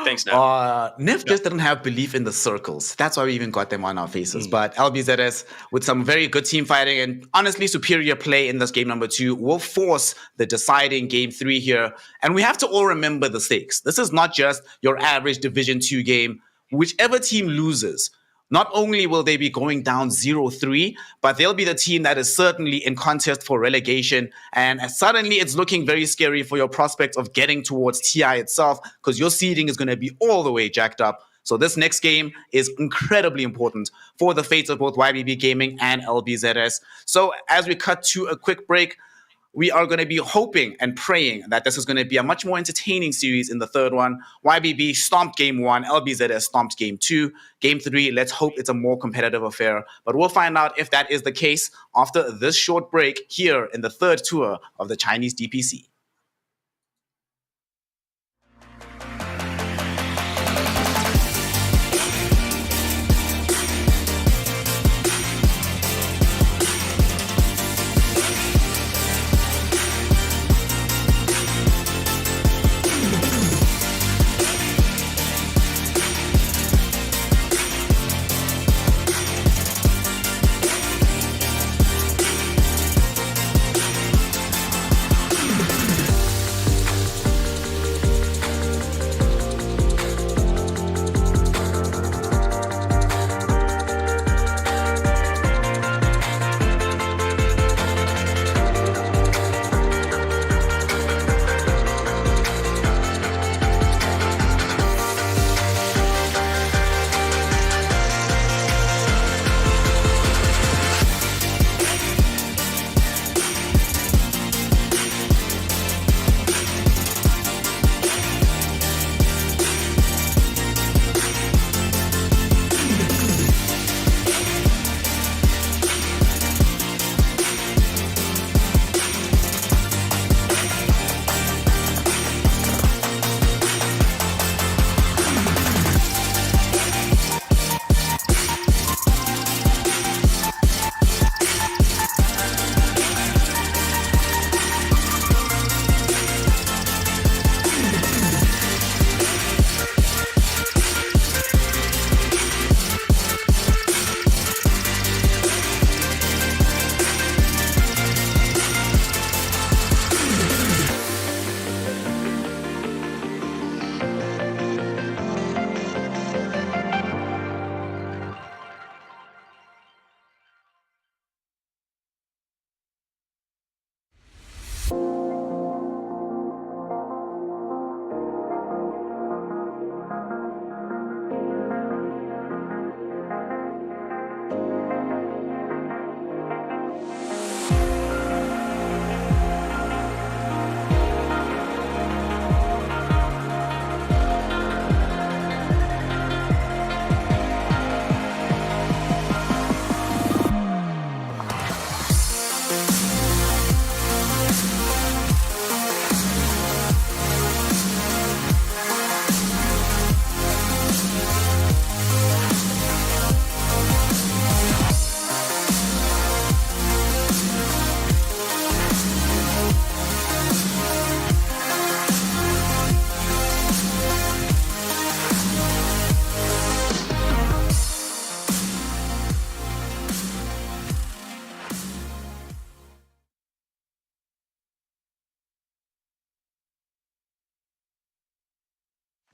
Thanks, Nif just didn't have belief in the circles. That's why we even got them on our faces. But LBZS, with some very good team fighting and honestly superior play in this game number 2, will force the deciding game 3 here. And we have to all remember the stakes. This is not just your average Division 2 game. Whichever team loses, not only will they be going down 0-3, but they'll be the team that is certainly in contest for relegation. And suddenly it's looking very scary for your prospects of getting towards TI itself, because your seeding is going to be all the way jacked up. So this next game is incredibly important for the fates of both YBB Gaming and LBZS. So as we cut to a quick break, we are going to be hoping and praying that this is going to be a much more entertaining series in the third one. YBB stomped game 1, LBZS stomped game 2. Game 3, let's hope it's a more competitive affair. But we'll find out if that is the case after this short break here in the third tour of the Chinese DPC.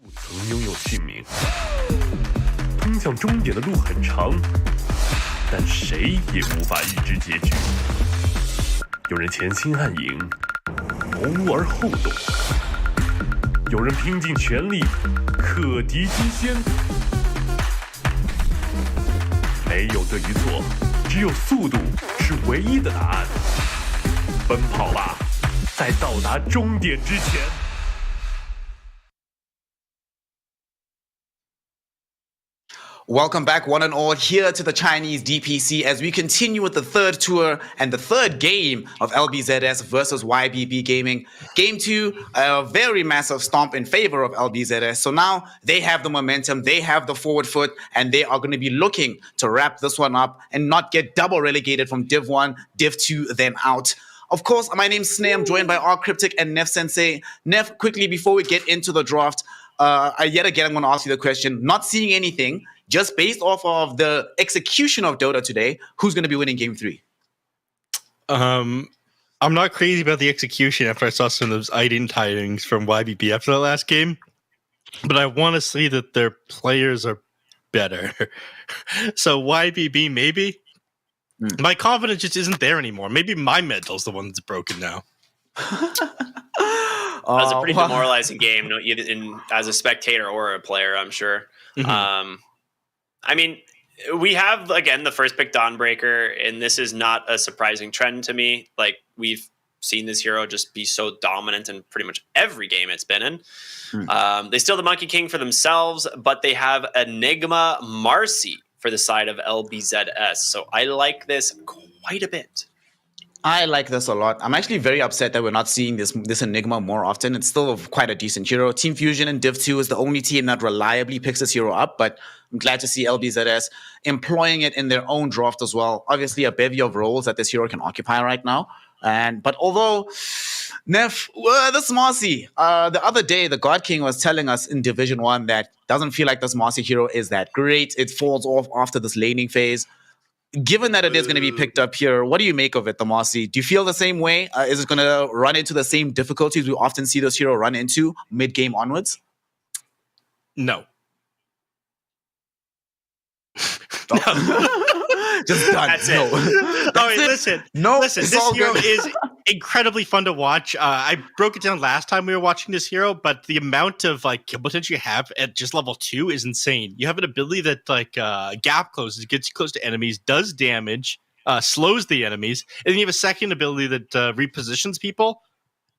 不曾拥有姓名。通向终点的路很长，但谁也无法预知结局。有人前心暗影，谋而后动；有人拼尽全力，克敌机先。没有对与错，只有速度是唯一的答案。奔跑吧，在到达终点之前。Welcome back, one and all, here to the Chinese DPC as we continue with the third tour and the third game of LBZS versus YBB Gaming. Game 2, a very massive stomp in favor of LBZS. So now they have the momentum, they have the forward foot, and they are going to be looking to wrap this one up and not get double relegated from Div 1, Div 2, then out. Of course, my name's Sneh. I'm joined by R Cryptic and Nef Sensei. Nef, quickly before we get into the draft, yet again, I'm going to ask you the question. Not seeing anything, just based off of the execution of Dota today, who's going to be winning Game 3? I'm not crazy about the execution after I saw some of those IDIN tidings from YBB after the last game, but I want to see that their players are better. So YBB, maybe? My confidence just isn't there anymore. Maybe my mental's the one that's broken now. That was a pretty demoralizing game, as a spectator or a player, I'm sure. Mm-hmm. I mean, we have, again, the first pick Dawnbreaker, and this is not a surprising trend to me. Like, we've seen this hero just be so dominant in pretty much every game it's been in. They steal the Monkey King for themselves, but they have Enigma Marcy for the side of LBZS. So I like this quite a bit. I like this a lot. I'm actually very upset that we're not seeing this Enigma more often. It's still quite a decent hero. Team Fusion in Div 2 is the only team that reliably picks this hero up, but I'm glad to see LBZS employing it in their own draft as well. Obviously, a bevy of roles that this hero can occupy right now. But although, Nef, this Marcy, the other day, the God King was telling us in Division 1 that doesn't feel like this Marcy hero is that great. It falls off after this laning phase. Given that it is going to be picked up here, what do you make of it, the Marcy? Do you feel the same way? Is it going to run into the same difficulties we often see this hero run into mid-game onwards? No. Just done. That's no. it. All right, listen. Listen, it's this all hero good. is incredibly fun to watch. I broke it down last time we were watching this hero, but the amount of kill potential you have at just level 2 is insane. You have an ability that gap closes, gets you close to enemies, does damage, slows the enemies, and then you have a second ability that repositions people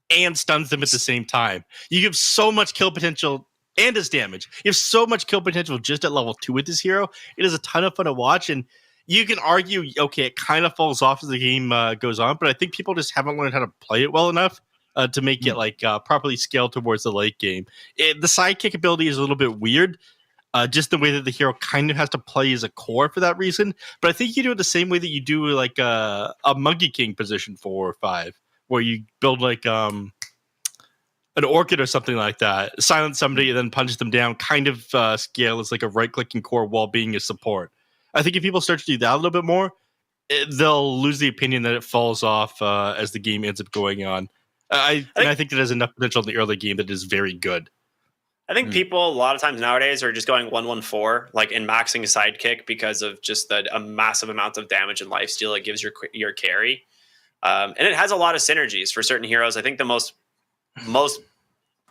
and stuns them at the same time. You give so much kill potential and does damage. You have so much kill potential just at level 2 with this hero. It is a ton of fun to watch, and you can argue, okay, it kind of falls off as the game goes on, but I think people just haven't learned how to play it well enough to make it properly scaled towards the late game. The sidekick ability is a little bit weird, just the way that the hero kind of has to play as a core for that reason. But I think you do it the same way that you do like a Monkey King position 4 or 5, where you build an orchid or something like that, silence somebody and then punch them down, kind of scale as like a right-clicking core while being a support. I think if people start to do that a little bit more, they'll lose the opinion that it falls off as the game ends up going on. I think that there's enough potential in the early game that is very good. I think people a lot of times nowadays are just going 1-1-4, like in maxing a sidekick because of just a massive amount of damage and lifesteal it gives your carry. And it has a lot of synergies for certain heroes. I think the most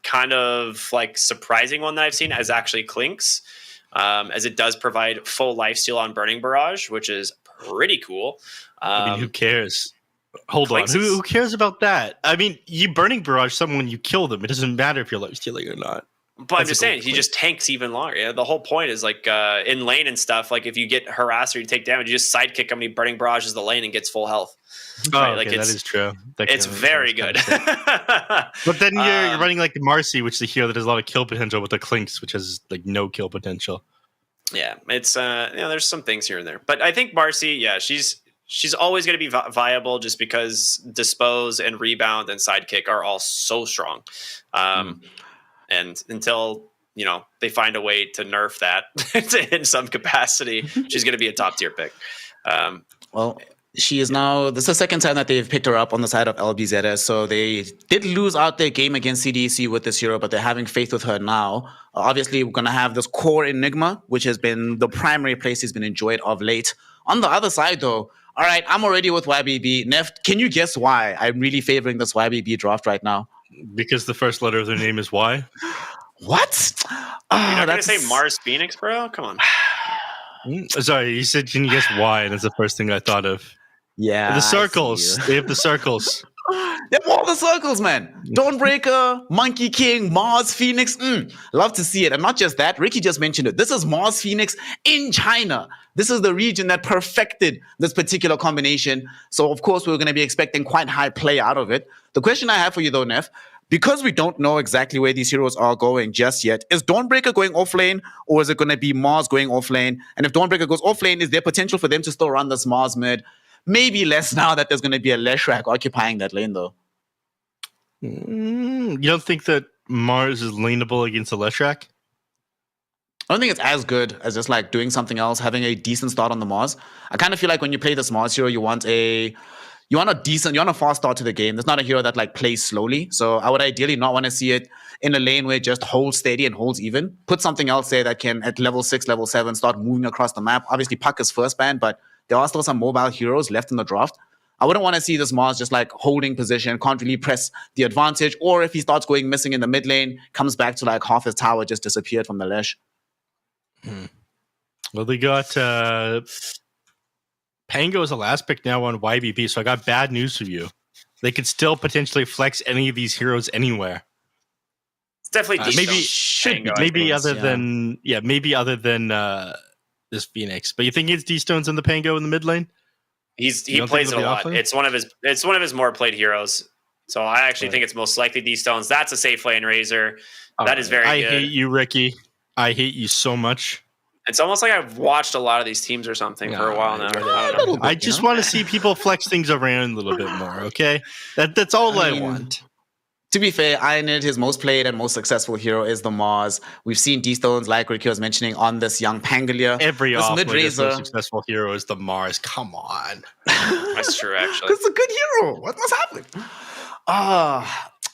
kind of like surprising one that I've seen is actually Clinks. As it does provide full lifesteal on Burning Barrage, which is pretty cool. I mean, who cares? Hold on. Clinks Who cares about that? I mean, you Burning Barrage someone when you kill them. It doesn't matter if you're lifestealing or not. But I'm just saying, he just tanks even longer. Yeah, the whole point is like in lane and stuff, like if you get harassed or you take damage, you just sidekick him and he Burning Barrages the lane and gets full health. Oh, right? okay, Like that is true. It's very good. But then you're running like the Marcy, which is a hero that has a lot of kill potential, with the Clinks, which has like no kill potential. Yeah, it's there's some things here and there, but I think Marcy, yeah, she's always going to be viable just because Dispose and Rebound and Sidekick are all so strong, and until they find a way to nerf that in some capacity, she's going to be a top tier pick. Well, She is now, this is the second time that they've picked her up on the side of LBZS. So they did lose out their game against CDC with this hero, but they're having faith with her now. Obviously, we're going to have this core Enigma, which has been the primary place he's been enjoyed of late. On the other side, though, all right, I'm already with YBB. Neft, can you guess why I'm really favoring this YBB draft right now? Because the first letter of their name is Y. What? You're not going to say Mars Phoenix, bro? Come on. Sorry, you said, can you guess why? And that's the first thing I thought of. Yeah. The circles. They have the circles. They have all the circles, man. Dawnbreaker, Monkey King, Mars Phoenix. Love to see it. And not just that, Ricky just mentioned it. This is Mars Phoenix in China. This is the region that perfected this particular combination. So, of course, we're going to be expecting quite high play out of it. The question I have for you, though, Neff, because we don't know exactly where these heroes are going just yet, is Dawnbreaker going off lane, or is it going to be Mars going off lane? And if Dawnbreaker goes off lane, is there potential for them to still run this Mars mid? Maybe less now that there's going to be a Leshrac occupying that lane, though. You don't think that Mars is laneable against a Leshrac? I don't think it's as good as just like doing something else, having a decent start on the Mars. I kind of feel like when you play this Mars hero, you want a fast start to the game. There's not a hero that like plays slowly. So I would ideally not want to see it in a lane where it just holds steady and holds even. Put something else there that can, at level 6, level 7, start moving across the map. Obviously, Puck is first ban, but there are still some mobile heroes left in the draft. I wouldn't want to see this Mars just like holding position, can't really press the advantage, or if he starts going missing in the mid lane, comes back to like half his tower just disappeared from the Lesh. Well, they got Pango as the last pick now on YBP, so I got bad news for you. They could still potentially flex any of these heroes anywhere. It's definitely maybe other than this Phoenix. But you think it's D-Stones and the Pango in the mid lane? He plays it a lot. It's one of his more played heroes. So I actually think it's most likely D-Stones. That's a safe lane Razor. That is very good. I hate you, Ricky. I hate you so much. It's almost like I've watched a lot of these teams or something for a while now. I just want to see people flex things around a little bit more, okay? That's all I want. To be fair, Ironid, his most played and most successful hero is the Mars. We've seen D-Stones, like Ricky was mentioning, on this young Pangolier. Every off-laner's most successful hero is the Mars. Come on. That's true, actually. That's a good hero. What's happening?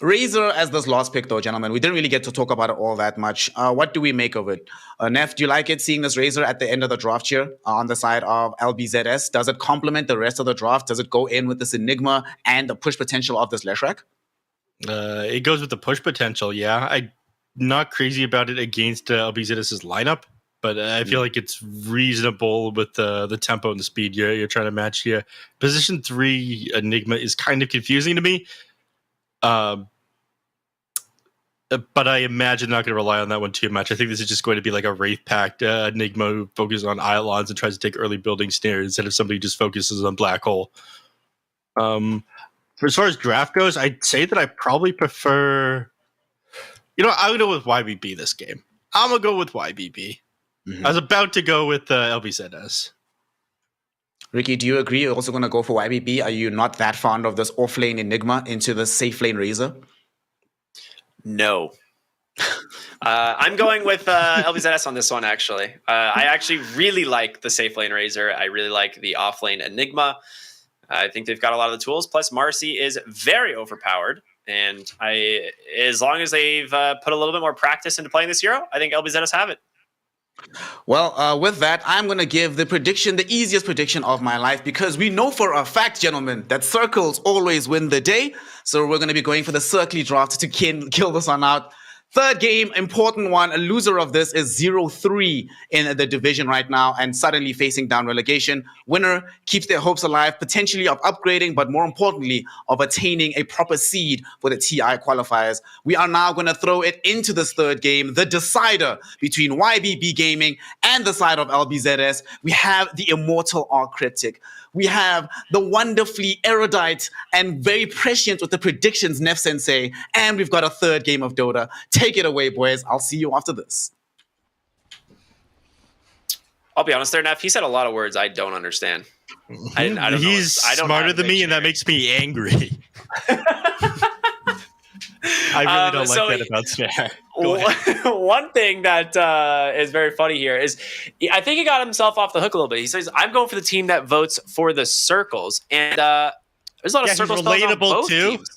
Razor as this last pick, though, gentlemen. We didn't really get to talk about it all that much. What do we make of it? Neff, do you like it, seeing this Razor at the end of the draft here on the side of LBZS? Does it complement the rest of the draft? Does it go in with this Enigma and the push potential of this Leshrac? It goes with the push potential, yeah. I'm not crazy about it against LBZS's lineup, but I feel like it's reasonable with the tempo and the speed you're trying to match here. Position 3 Enigma is kind of confusing to me. But I imagine not going to rely on that one too much. I think this is just going to be like a Wraith Pact Enigma who focuses on Iolans and tries to take early building snares instead of somebody who just focuses on Black Hole. For as far as draft goes, I'd say that I probably prefer... I'm going to go with YBB this game. I'm going to go with YBB. I was about to go with LBZS. Ricky, do you agree you're also going to go for YBB? Are you not that fond of this off-lane Enigma into the safe lane Razor? No. I'm going with LBZS on this one, actually. I actually really like the safe lane Razor. I really like the off-lane Enigma. I think they've got a lot of the tools. Plus, Marcy is very overpowered. And as long as they've put a little bit more practice into playing this hero, I think LBZS have it. Well, with that, I'm going to give the easiest prediction of my life, because we know for a fact, gentlemen, that circles always win the day. So we're going to be going for the circly draft to kill this one out. Third game, important one. A loser of this is 0-3 in the division right now and suddenly facing down relegation. Winner keeps their hopes alive, potentially of upgrading, but more importantly, of attaining a proper seed for the TI qualifiers. We are now going to throw it into this third game, the decider between YBB Gaming and the side of LBZS. We have the immortal Arc Cryptic. We have the wonderfully erudite and very prescient with the predictions, Neff Sensei. And we've got a third game of Dota. Take it away, boys. I'll see you after this. I'll be honest there, Neff. He said a lot of words I don't understand. I don't He's know. I don't smarter than me, and that makes me angry. I really don't like that about Snare. One thing that is very funny here is I think he got himself off the hook a little bit. He says, I'm going for the team that votes for the circles. And there's a lot of circle spells on both teams.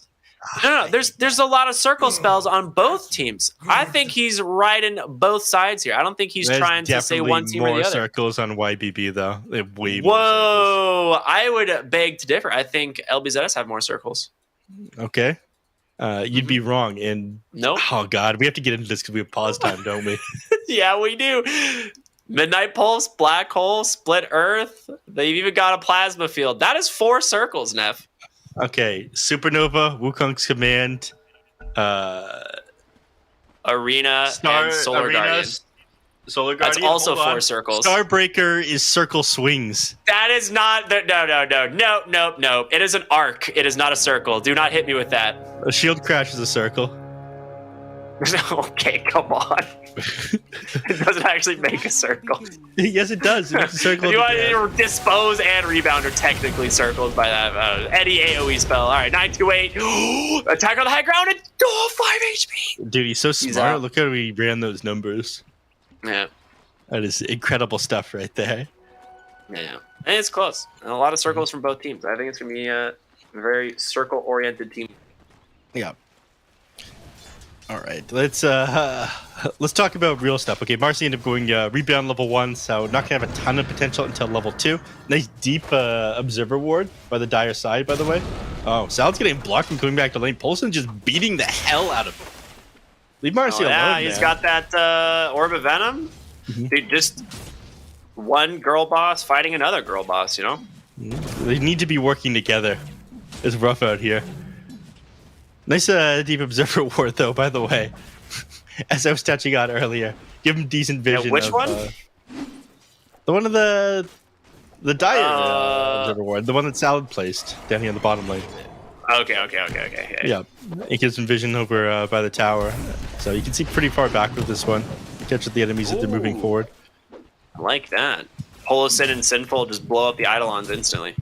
No, there's a lot of circle spells on both teams. I think he's riding both sides here. I don't think he's trying to say one team or the other. Circles on YBB though. They have way more circles. I would beg to differ. I think LBZS have more circles. Okay. You'd be wrong. And nope. Oh God, we have to get into this because we have pause time, don't we? Yeah, we do. Midnight Pulse, Black Hole, Split Earth. They've even got a plasma field. That is 4 circles, Neff. Okay, Supernova, Wukong's Command, Arena, and Solar Guardian. Solar Guardian. That's also 4 circles. Starbreaker is circle swings. That is not no. It is an arc. It is not a circle. Do not hit me with that. A shield crash is a circle. Okay, come on. It doesn't actually make a circle. Yes, it does. It makes a circle. You want to dispose and rebound are technically circles by that. Any AoE spell. All right, 928. Attack on the high ground and 5 HP. Dude, he's so smart. Look how he ran those numbers. Yeah. That is incredible stuff right there. Yeah. And it's close. And a lot of circles from both teams. I think it's going to be a very circle-oriented team. Yeah. All right, let's talk about real stuff. Okay, Marcy ended up going rebound level 1, so not gonna have a ton of potential until level 2. Nice deep observer ward by the Dire side, by the way. Oh, Sal's getting blocked from coming back to lane. Polson just beating the hell out of him. Leave Marcy alone. Yeah, he's got that Orb of Venom. Dude, just one girl boss fighting another girl boss, you know? They need to be working together. It's rough out here. Nice deep observer ward, though, by the way. As I was touching on earlier. Give him decent vision. Yeah, which one? The one of the Dire observer ward. The one that Salad placed down here on the bottom lane. Okay. Yeah. It gives him vision over by the tower. So you can see pretty far back with this one. Catch the enemies as they're moving forward. I like that. Holosin and Sinful just blow up the Eidolons instantly.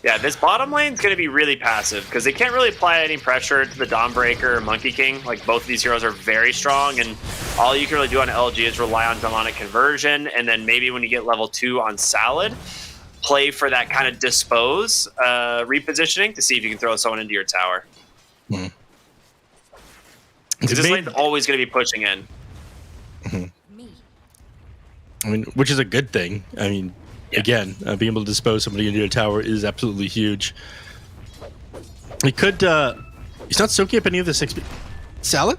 Yeah, this bottom lane is going to be really passive because they can't really apply any pressure to the Dawnbreaker or Monkey King. Like, both of these heroes are very strong, and all you can really do on LG is rely on demonic conversion, and then maybe when you get level 2 on Salad, play for that kind of dispose repositioning to see if you can throw someone into your tower. Because this lane's always going to be pushing in. I mean, which is a good thing. I mean, again, being able to dispose somebody into a tower is absolutely huge. He could, he's not soaking up any of this XP. Salad?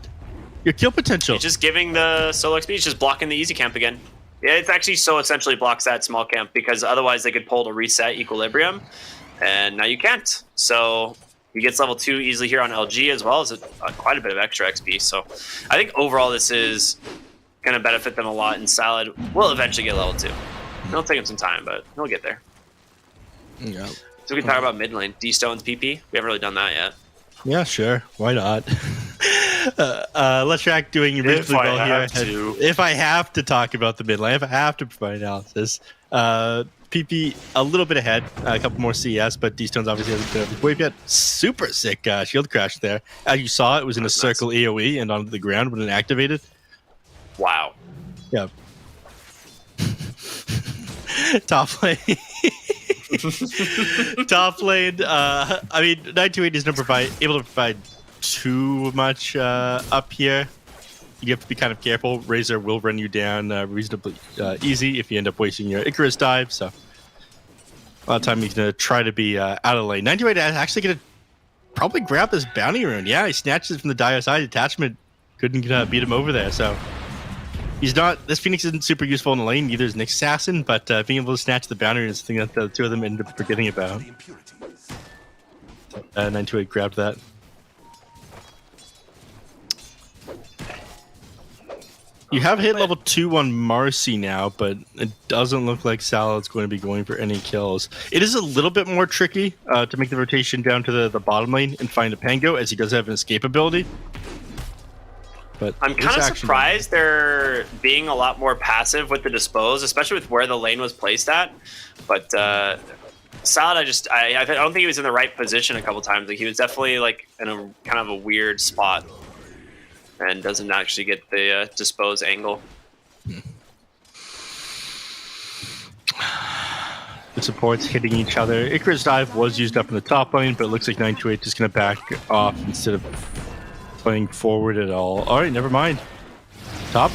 Your kill potential. He's just giving the solo XP, he's just blocking the easy camp again. Yeah, it's actually so essentially blocks that small camp because otherwise they could pull to reset equilibrium, and now you can't. So he gets level 2 easily here on LG as well as quite a bit of extra XP. So I think overall this is going to benefit them a lot, and Salad will eventually get level 2. It'll take him some time, but he'll get there. Yeah. So we can talk about mid lane. D-Stone's PP. We haven't really done that yet. Yeah, sure. Why not? Let's track doing reasonably well here. If I have to talk about the mid lane, if I have to provide analysis, PP a little bit ahead, a couple more CS, but D-Stone's obviously hasn't been able to wave yet. Super sick shield crash there. As you saw, it was in a circle AoE and onto the ground when it activated. Wow. Yeah. Top lane. Top lane. I mean, 928 is able to provide too much up here. You have to be kind of careful. Razor will run you down reasonably easy if you end up wasting your Icarus dive. So a lot of time he's going to try to be out of lane. 928 is actually going to probably grab this bounty rune. Yeah, he snatched it from the Dire side detachment. Couldn't beat him over there. So he's not. This Phoenix isn't super useful in the lane. Neither is Nick Assassin, but being able to snatch the bounty is the thing that the two of them ended up forgetting about. 928 grabbed that. You have hit level 2 on Marcy now, but it doesn't look like Salad's going to be going for any kills. It is a little bit more tricky to make the rotation down to the bottom lane and find a Pango, as he does have an escape ability. But I'm kind of surprised they're being a lot more passive with the dispose, especially with where the lane was placed at. But Salad, I don't think he was in the right position a couple times. Like he was definitely like in a kind of a weird spot, and doesn't actually get the dispose angle. The supports hitting each other. Icarus dive was used up in the top lane, but it looks like 928 just gonna back off instead of playing forward at all. All right, never mind. Top.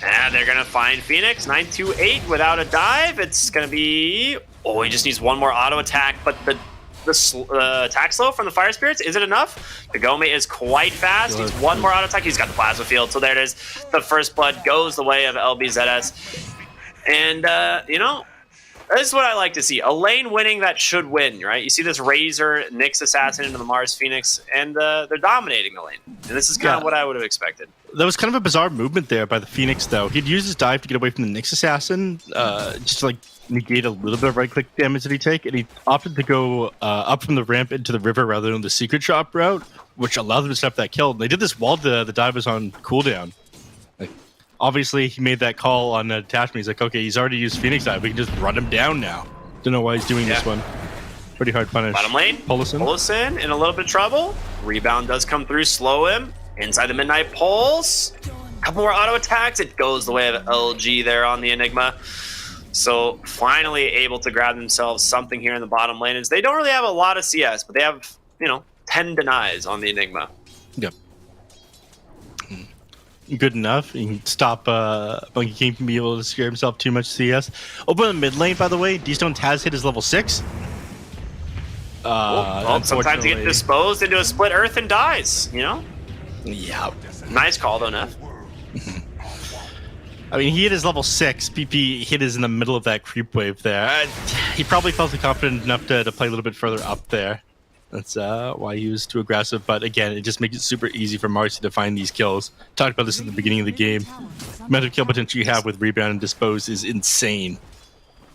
And they're gonna find Phoenix 928 without a dive. It's gonna be. Oh, he just needs one more auto attack, but the attack slow from the Fire Spirits, is it enough? The Gome is quite fast. He's one more auto attack. He's got the Plasma Field, so there it is. The first blood goes the way of LBZS. And, you know, this is what I like to see. A lane winning that should win, right? You see this Razor, Nyx Assassin into the Mars Phoenix, and they're dominating the lane. And this is kind of what I would have expected. That was kind of a bizarre movement there by the Phoenix, though. He'd use his dive to get away from the Nyx Assassin, just to, like, negate a little bit of right-click damage that he'd take, and he opted to go up from the ramp into the river rather than the secret shop route, which allowed them to step that kill. And they did this while the dive was on cooldown. Like, obviously, he made that call on attachment. He's like, okay, he's already used Phoenix dive. We can just run him down now. Don't know why he's doing this one. Pretty hard punish. Bottom lane, Polison in a little bit of trouble. Rebound does come through, slow him. Inside the Midnight Pulse. A couple more auto attacks. It goes the way of LG there on the Enigma. So finally able to grab themselves something here in the bottom lane. Is they don't really have a lot of CS, but they have, 10 denies on the Enigma. Yep. Good enough. You can stop Monkey King from being able to scare himself too much CS. Over in the mid lane, by the way, D-Stone has hit his level 6. Well, sometimes he gets disposed into a split earth and dies, Yeah. Nice call, though, Neff. I mean, he hit his level 6. PP hit his in the middle of that creep wave there. He probably felt confident enough to play a little bit further up there. That's why he was too aggressive. But again, it just makes it super easy for Marcy to find these kills. Talked about this at the beginning of the game. The amount of kill potential you have with Rebound and Dispose is insane.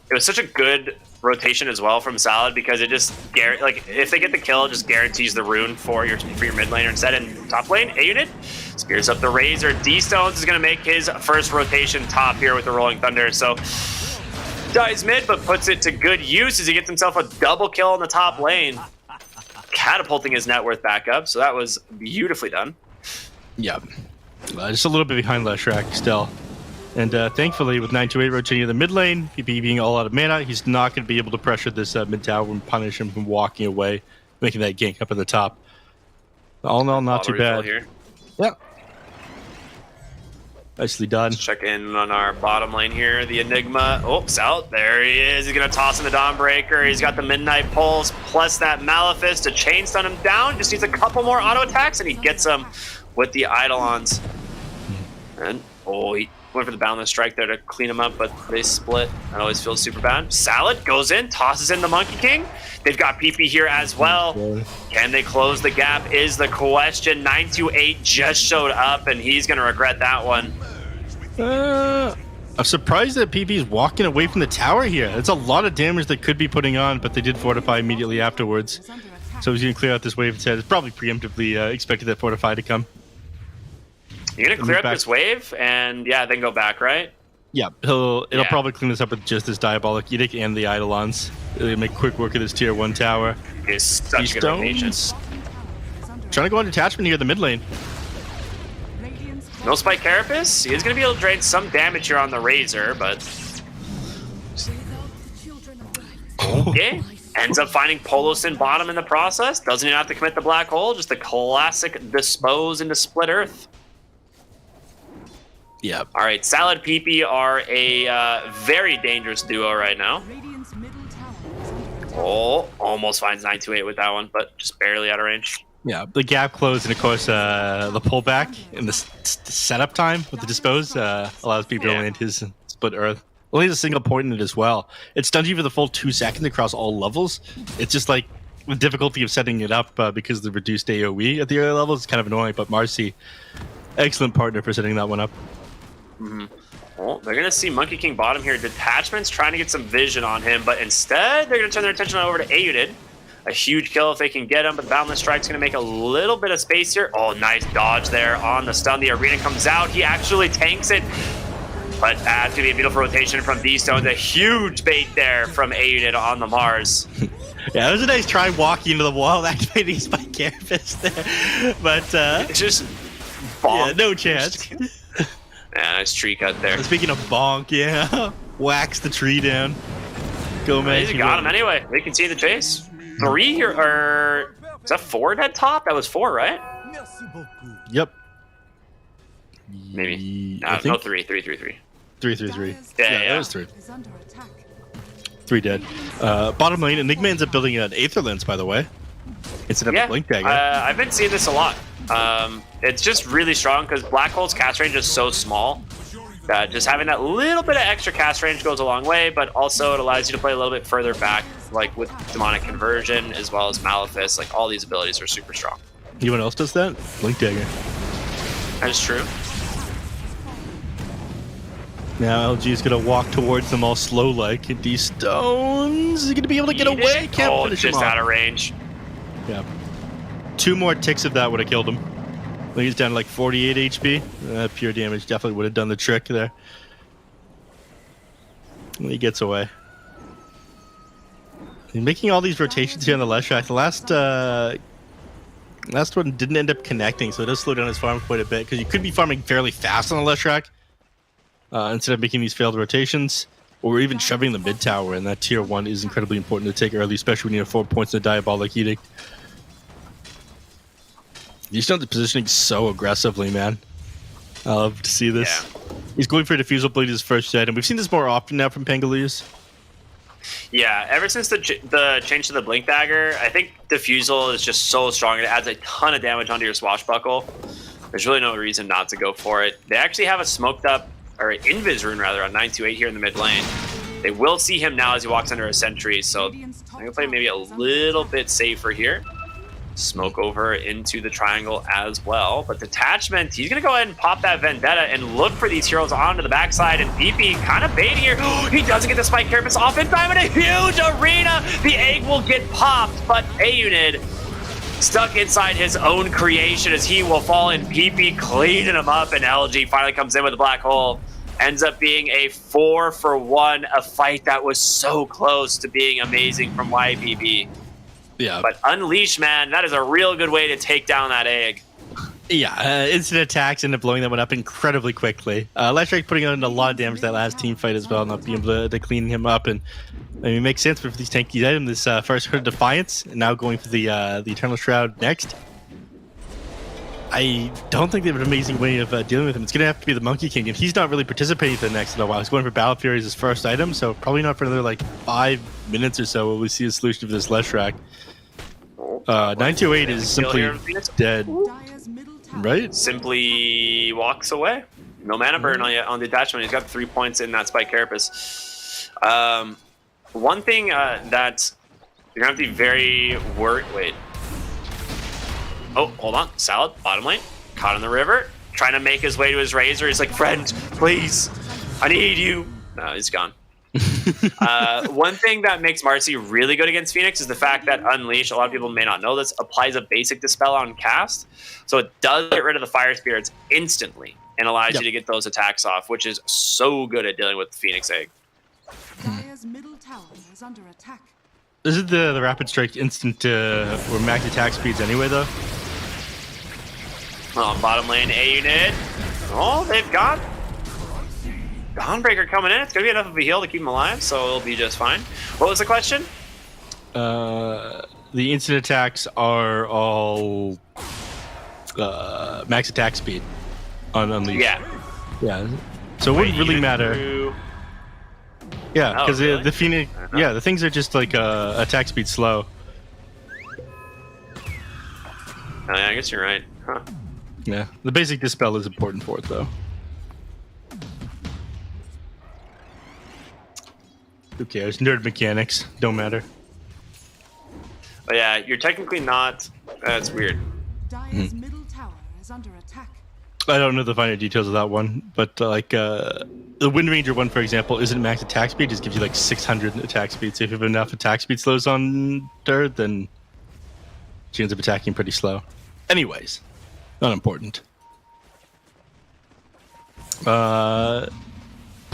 It was such a good rotation as well from Salad because it just if they get the kill, it just guarantees the rune for your mid laner instead. And top lane, A unit spears up the Razor. D-Stones is going to make his first rotation top here with the Rolling Thunder. So dies mid, but puts it to good use as he gets himself a double kill in the top lane, catapulting his net worth back up. So that was beautifully done. Yeah, just a little bit behind Leshrac still. And thankfully, with 928 rotating in the mid lane, PP being all out of mana, he's not going to be able to pressure this mid tower and punish him from walking away, making that gank up at the top. All in all, not too bad. Here. Yeah. Nicely done. Let's check in on our bottom lane here. The Enigma. Oops, out. There he is. He's going to toss in the Dawnbreaker. He's got the Midnight Pulse plus that Malefice to chain stun him down. Just needs a couple more auto attacks, and he gets them with the Eidolons. And, he went for the Boundless Strike there to clean him up, but they split. That always feels super bad. Salad goes in, tosses in the Monkey King. They've got PP here as well. Can they close the gap is the question. 928 just showed up, and he's going to regret that one. I'm surprised that PP is walking away from the tower here. It's a lot of damage they could be putting on, but they did fortify immediately afterwards. So he's going to clear out this wave instead. It's probably preemptively expected that fortify to come. You're going to clear up this wave and, then go back, right? Yeah, it'll probably clean this up with just this Diabolic Edict and the Eidolons. It'll make quick work of this tier 1 tower. It's such good rotation. Trying to go on detachment here in the mid lane. No Spike Carapace. He is going to be able to drain some damage here on the Razor, but... Okay. Ends up finding Polison bottom in the process. Doesn't even have to commit the Black Hole. Just the classic dispose into Split Earth. Yeah. All right, Salad PP are a very dangerous duo right now. Almost finds 928 with that one, but just barely out of range. Yeah, the gap closed, and of course, the pullback and the setup time with the dispose allows people to land his Split Earth. Only a single point in it as well. It stuns you for the full 2 seconds across all levels. It's just like the difficulty of setting it up because of the reduced AoE at the early levels is kind of annoying, but Marcy, excellent partner for setting that one up. Mm-hmm. Well, they're going to see Monkey King bottom here. Detachment's trying to get some vision on him, but instead they're going to turn their attention over to A-Unit. A huge kill if they can get him, but the Boundless Strike's going to make a little bit of space here. Oh, nice dodge there on the stun. The Arena comes out. He actually tanks it. But that's going to be a beautiful rotation from D-Stones. A huge bait there from A-Unit on the Mars. Yeah, it was a nice try walking into the wall, activating Spike Carapace there. But, It's just yeah, bonk. no chance. Yeah, nice tree cut there. Speaking of bonk, yeah. Wax the tree down. Go, man. He's got him anyway. They continue the chase. 3 here, or is that 4 at top? That was 4, right? Yep. Maybe. I No, think 3. 3. Yeah, That was 3. Is under attack. 3 dead. Bottom lane, Enigma ends up building an Aether Lens, by the way. Instead of a Blink Dagger. I've been seeing this a lot. It's just really strong because Black Hole's cast range is so small that just having that little bit of extra cast range goes a long way, but also it allows you to play a little bit further back, like with Demonic Conversion as well as Malefice. Like all these abilities are super strong. Anyone else does that? Blink Dagger. That is true. Now LG is going to walk towards them all slow-like. These stones, is he going to be able to get away? Can't finish him just off. out of range. Yeah. 2 more ticks of that would have killed him. I think he's down to like 48 HP. Pure damage definitely would have done the trick there. And he gets away. He's making all these rotations here on the left track. The last one didn't end up connecting, so it does slow down his farm quite a bit because you could be farming fairly fast on the left track instead of making these failed rotations, or even shoving the mid tower, and that tier 1 is incredibly important to take early, especially when you have 4 points in a Diabolic Edict. You just know the positioning so aggressively, man. I love to see this. Yeah. He's going for a Diffusal Blade his first set, and we've seen this more often now from Pangolius. Yeah, ever since the change to the Blink Dagger, I think Diffusal is just so strong. It adds a ton of damage onto your Swashbuckle. There's really no reason not to go for it. They actually have a smoked up, or an Invis rune rather, on 928 here in the mid lane. They will see him now as he walks under a sentry, so I'm going to play maybe a little bit safer here. Smoke over into the triangle as well. But Detachment, he's going to go ahead and pop that Vendetta and look for these heroes onto the backside. And BP kind of baiting here. He doesn't get the Spike Carapace off in time in a huge arena. The egg will get popped, but A-Unit stuck inside his own creation as he will fall in. PP cleaning him up, and LG finally comes in with a Black Hole. Ends up being a 4-for-1, a fight that was so close to being amazing from YPP. Yeah. But Unleash, man, that is a real good way to take down that egg. Yeah, instant attacks end up blowing that one up incredibly quickly. Electric putting on a lot of damage that last team fight as well, not being able to clean him up. And I mean, it makes sense for these tanky items. This first Hood of Defiance, and now going for the Eternal Shroud next. I don't think they have an amazing way of dealing with him. It's going to have to be the Monkey King, and he's not really participating for the next little while. He's going for Battle Fury as his first item, so probably not for another like 5 minutes or so will we see a solution for this Leshrac. 928 is simply dead, right? Simply walks away. No mana burn on the attachment. He's got 3 points in that Spike Carapace. One thing that you're going to have to be very worried... Wait. Oh, hold on. Salad, bottom lane. Caught in the river. Trying to make his way to his Razor. He's like, friend, please. I need you. No, he's gone. One thing that makes Marcy really good against Phoenix is the fact that Unleash, a lot of people may not know this, applies a basic Dispel on cast. So it does get rid of the Fire Spirits instantly and allows you to get those attacks off, which is so good at dealing with the Phoenix Egg. Dire's middle tower is under attack. This is the Rapid Strike instant or max attack speeds anyway, though. On bottom lane, A-Unit. Oh, they've got Dawnbreaker coming in. It's going to be enough of a heal to keep him alive, so it'll be just fine. What was the question? The instant attacks are all max attack speed on Unleash. Yeah. So it wouldn't really matter. Yeah, because really? the Phoenix... Yeah, the things are just like attack speed slow. Oh, yeah, I guess you're right. Huh. Yeah, the basic Dispel is important for it, though. Who cares? Nerd mechanics. Don't matter. But yeah, you're technically not... That's weird. Dire's middle tower is under attack. I don't know the finer details of that one, but the Wind Ranger one, for example, isn't max attack speed. It just gives you like 600 attack speed. So if you have enough attack speed slows on her, then she ends up attacking pretty slow. Anyways, not important.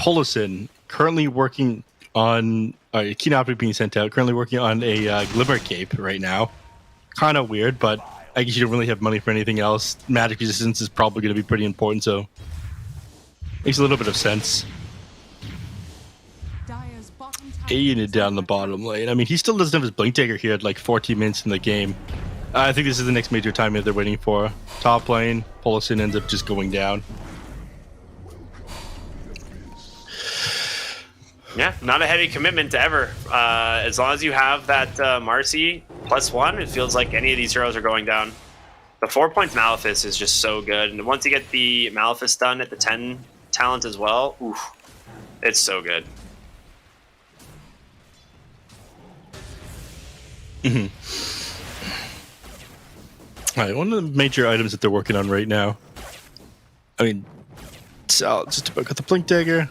Polison currently working on Kinoptic being sent out, currently working on a Glimmer Cape right now. Kind of weird, but I guess you don't really have money for anything else. Magic resistance is probably going to be pretty important, so makes a little bit of sense. Dire's bottom tower A unit is down under the attack. bottom lane. I mean, he still doesn't have his Blink Dagger here at like 14 minutes in the game. I think this is the next major time that they're waiting for. Top lane, Polison ends up just going down. Yeah, not a heavy commitment to ever. As long as you have that Marcy +1, it feels like any of these heroes are going down. The 4 points Malefice is just so good. And once you get the Malefice done at the 10 talent as well, oof, it's so good. All right, one of the major items that they're working on right now. I mean, so just about got the Blink Dagger.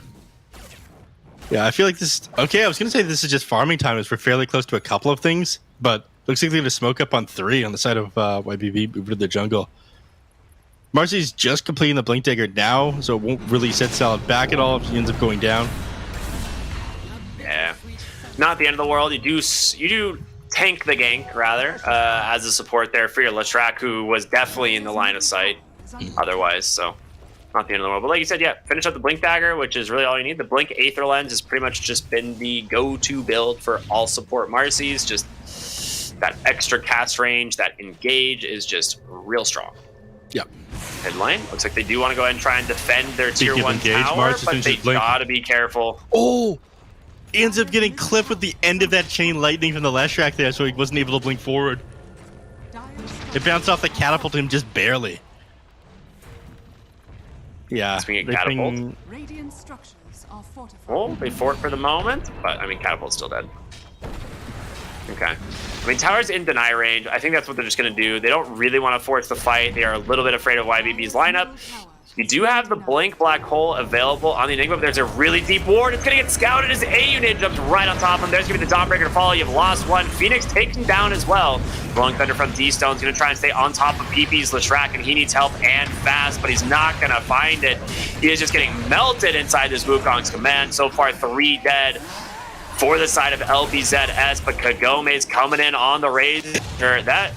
Yeah, I feel like this. Okay, I was gonna say this is just farming time, as we're fairly close to a couple of things, but looks like they're gonna smoke up on 3 on the side of YBB over to the jungle. Marcy's just completing the Blink Dagger now, so it won't really set Salad back at all if he ends up going down. Yeah, not the end of the world. You do tank the gank rather as a support there for your Leshrac, who was definitely in the line of sight otherwise. So not the end of the world. But like you said, yeah, finish up the Blink Dagger, which is really all you need. The Blink Aether Lens has pretty much just been the go-to build for all support Marcy's. Just that extra cast range, that engage is just real strong. Yep. Mid lane, looks like they do want to go ahead and try and defend their tier of 1 engage, tower, March as soon but as they you blink. gotta be careful. Oh! He ends up getting clipped with the end of that chain lightning from the Leshrac there, so he wasn't able to blink forward. Dire's It bounced off the catapult to him just barely. Yeah. Speaking of they catapult. ping- radiant structures are fortified. Oh, they fort for the moment, but I mean, Catapult's still dead. Okay. I mean, Tower's in deny range. I think that's what they're just going to do. They don't really want to force the fight. They are a little bit afraid of YBB's lineup. You do have the Blink Black Hole available on the Enigma, but there's a really deep ward. It's going to get scouted as A unit jumps right on top of him. There's going to be the Dawnbreaker to follow. You've lost one. Phoenix taken down as well. Rolling Thunder from D-Stone's going to try and stay on top of PP's Leshrac, and he needs help and fast, but he's not going to find it. He is just getting melted inside this Wukong's command. So far, 3 dead for the side of LBZS, but Kagome's coming in on the raid. That,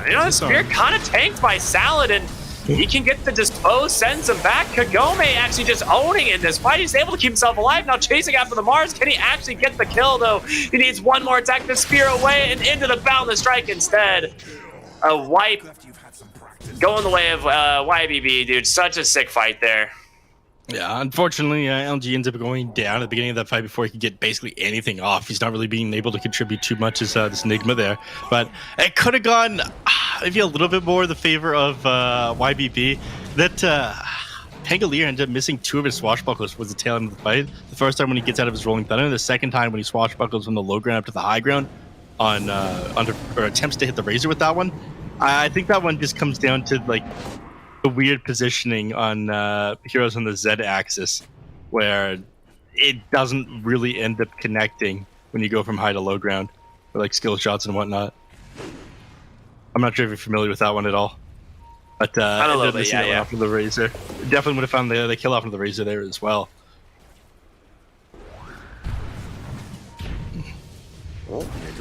the Spear kind of tanked by Salad, and he can get the dispose, sends him back. Kagome actually just owning in this fight. He's able to keep himself alive, now chasing after the Mars. Can he actually get the kill, though? He needs one more attack to Spear away and into the Boundless Strike instead. A wipe going the way of YBB, dude. Such a sick fight there. Yeah, unfortunately, LG ends up going down at the beginning of that fight before he could get basically anything off. He's not really being able to contribute too much as this Enigma there. But it could have gone maybe a little bit more in the favor of YBB. That Pangolier ended up missing 2 of his swashbuckles towards the tail end of the fight. The first time when he gets out of his Rolling Thunder, and the second time when he swashbuckles from the low ground up to the high ground on or attempts to hit the Razor with that one. I think that one just comes down to like the weird positioning on heroes on the Z axis, where it doesn't really end up connecting when you go from high to low ground, for like skill shots and whatnot. I'm not sure if you're familiar with that one at all, but a little ended up bit, missing that one yeah. off of the Razor. Definitely would have found the kill off of the Razor there as well.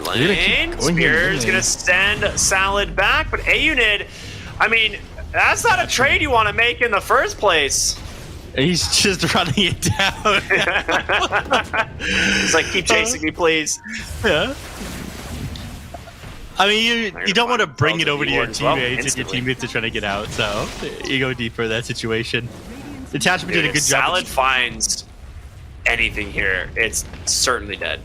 Lane, Spear's gonna send Salad back, but A-Unit, I mean, that's not a trade you want to make in the first place. He's just running it down. It's like, keep chasing me, please. Yeah. I mean, you don't want to bring it over to your as well, teammates, and your instantly. teammates are trying to get out, so you go deeper in that situation. Detachment did a If good job. Salad finds anything here, it's certainly dead.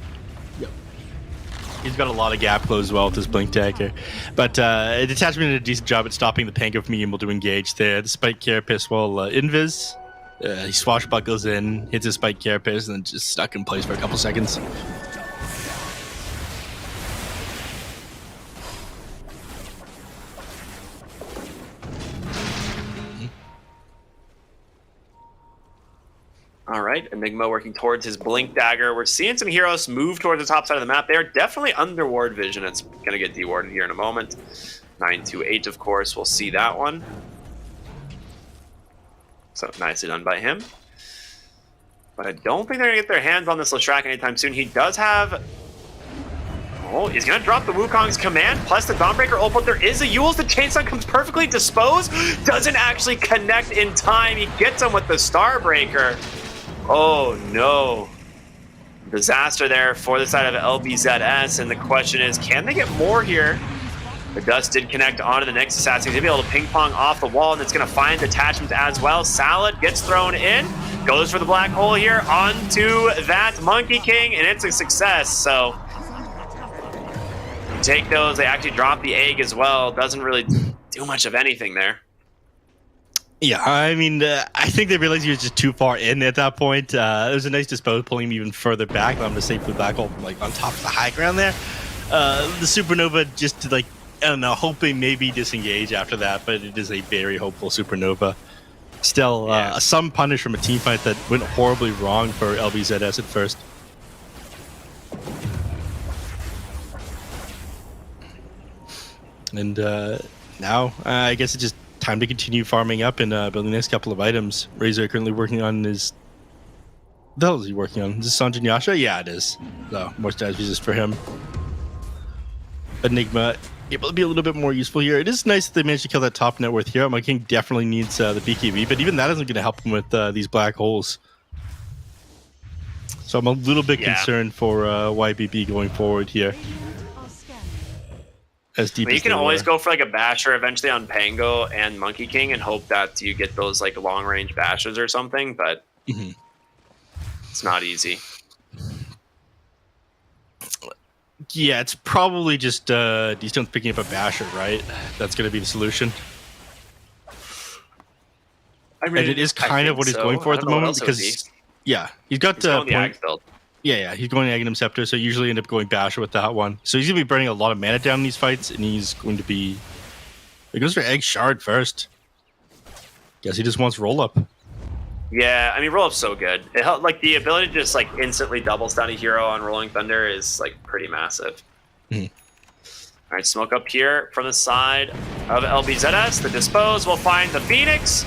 He's got a lot of gap close as well with his Blink Dagger. But Detachment did a decent job at stopping the Pango from being able to engage there. The Spike Carapace will invis. He swashbuckles in, hits his Spike Carapace, and then just stuck in place for a couple seconds. All right, Enigma working towards his Blink Dagger. We're seeing some heroes move towards the top side of the map. They're definitely under ward vision. It's going to get dewarded here in a moment. 928, of course. We'll see that one. So nicely done by him. But I don't think they're going to get their hands on this Leshrac anytime soon. He does have... Oh, he's going to drop the Wukong's command, plus the Dawnbreaker ult, but there is a Yule's. The Chainsaw comes perfectly disposed. Doesn't actually connect in time. He gets him with the Starbreaker. Oh, no. Disaster there for the side of LBZS, and the question is, can they get more here? The Dust did connect onto the next assassin. He's going to be able to ping-pong off the wall, and it's going to find detachments as well. Salad gets thrown in, goes for the black hole here, onto that Monkey King, and it's a success. So, take those. They actually drop the egg as well. Doesn't really do much of anything there. Yeah, I mean, I think they realized he was just too far in at that point. It was a nice dispose, pulling him even further back. I'm going to save the black hole from, like, on top of the high ground there. The Supernova just, like, I don't know, hoping maybe disengage after that, but it is a very hopeful Supernova. Still, some punish from a team fight that went horribly wrong for LBZS at first. And now, I guess it's just time to continue farming up and building the next couple of items. Razor currently working on his... What the hell is he working on? Is this Sanjin Yasha? Yeah, it is. So, more stats resist for him. Enigma able to be a little bit more useful here. It is nice that they managed to kill that top net worth hero. My King definitely needs the BKB, but even that isn't going to help him with these black holes. So I'm a little bit concerned for YBB going forward here. As deep you can always go for like a basher eventually on Pango and Monkey King and hope that you get those like long range bashes or something, but it's not easy. Yeah, it's probably just D-Stone's picking up a basher, right? That's going to be the solution. I mean, and it is kind of what he's going for at the moment because, he's got the Ag build. Yeah, he's going Aghanim Scepter, so usually end up going Basher with that one. So he's going to be burning a lot of mana down in these fights, and he's going to be... He goes for Egg Shard first. Guess he just wants Roll Up. Yeah, I mean, Roll Up's so good. It helped, like, the ability to just, like, instantly double stun a hero on Rolling Thunder is, like, pretty massive. All right, smoke up here from the side of LBZS. The Dispose will find the Phoenix.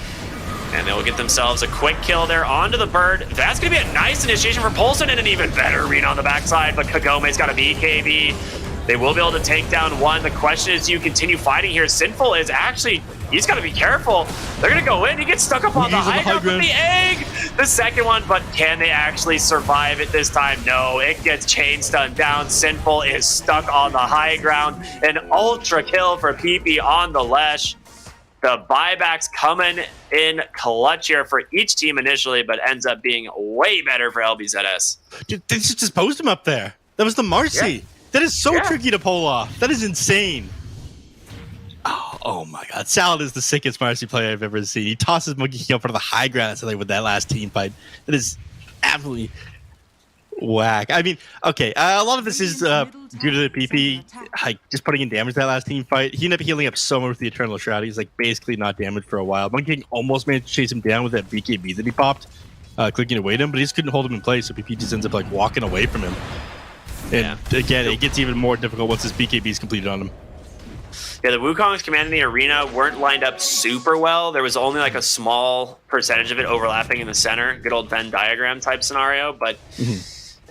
And they will get themselves a quick kill there onto the bird. That's going to be a nice initiation for Polson and an even better arena on the backside. But Kagome's got a BKB. They will be able to take down one. The question is, do you continue fighting here? Sinful is actually, he's got to be careful. They're going to go in. He gets stuck up on the high ground with the egg. The second one, but can they actually survive it this time? No, it gets chain stunned down. Sinful is stuck on the high ground. An ultra kill for PP on the Lesh. The buybacks coming in clutch here for each team initially, but ends up being way better for LBZS. Dude, they just disposed him up there. That was the Marcy. Yeah. That is so tricky to pull off. That is insane. Oh my god. Salad is the sickest Marcy player I've ever seen. He tosses Monkey King up for the high ground with that last team fight. That is absolutely whack. I mean, okay, a lot of this is due to the PP, like, just putting in damage that last team fight. He ended up healing up so much with the Eternal Shroud. He's, like, basically not damaged for a while. Monkey King almost managed to chase him down with that BKB that he popped, clicking away him, but he just couldn't hold him in place, so PP just ends up, like, walking away from him. And, again, it gets even more difficult once his BKB is completed on him. Yeah, the Wukong's command in the arena weren't lined up super well. There was only, like, a small percentage of it overlapping in the center. Good old Venn diagram type scenario, but...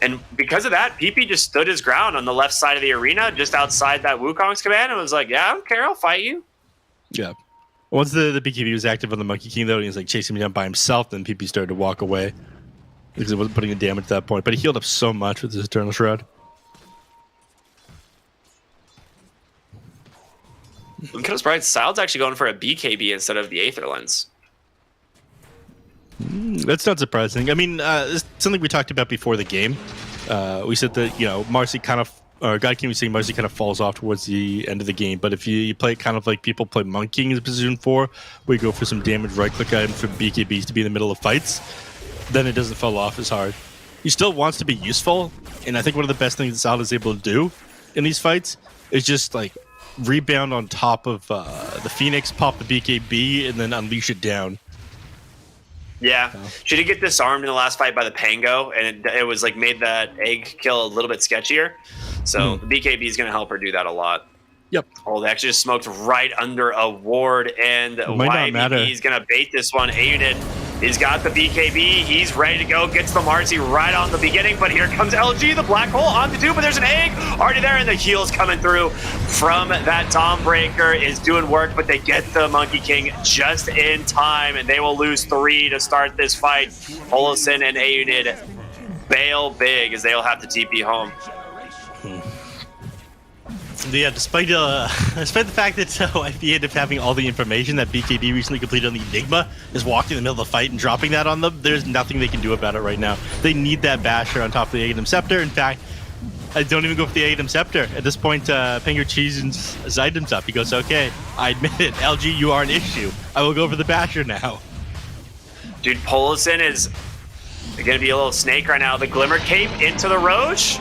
And because of that, PP just stood his ground on the left side of the arena, just outside that Wukong's command, and was like, yeah, I don't care, I'll fight you. Yeah. Once the BKB was active on the Monkey King, though, and he was like chasing me down by himself, then PP started to walk away. Because it wasn't putting in damage at that point. But he healed up so much with his Eternal Shroud. I'm kind of surprised Salad's actually going for a BKB instead of the Aether Lens. That's not surprising. I mean, it's something we talked about before the game. We said that, you know, Marcy kind of, or God King was saying Marcy kind of falls off towards the end of the game. But if you play it kind of like people play Monkey King in position 4, where you go for some damage right-click items for BKBs to be in the middle of fights, then it doesn't fall off as hard. He still wants to be useful, and I think one of the best things that Salad is able to do in these fights is just, like, rebound on top of the Phoenix, pop the BKB, and then unleash it down. Yeah, she did get disarmed in the last fight by the Pango, and it was like made that egg kill a little bit sketchier. So the BKB is going to help her do that a lot. Yep. Oh, they actually just smoked right under a ward, and YBB is going to bait this one. Aided He's got the BKB. He's ready to go. Gets the Marcy right on the beginning. But here comes LG, the black hole on the 2. But there's an egg already there. And the heals coming through from that Dawnbreaker is doing work. But they get the Monkey King just in time. And they will lose 3 to start this fight. Olsen and A-Unit bail big as they'll have to TP home. Yeah, despite the fact that YP ended up having all the information that BKB recently completed on the Enigma, is walking in the middle of the fight and dropping that on them, there's nothing they can do about it right now. They need that Basher on top of the Aghanim Scepter. In fact, I don't even go for the Aghanim Scepter. At this point, Pinger cheesens his items up. He goes, okay, I admit it. LG, you are an issue. I will go for the Basher now. Dude, Polison is going to be a little snake right now. The Glimmer Cape into the Roche.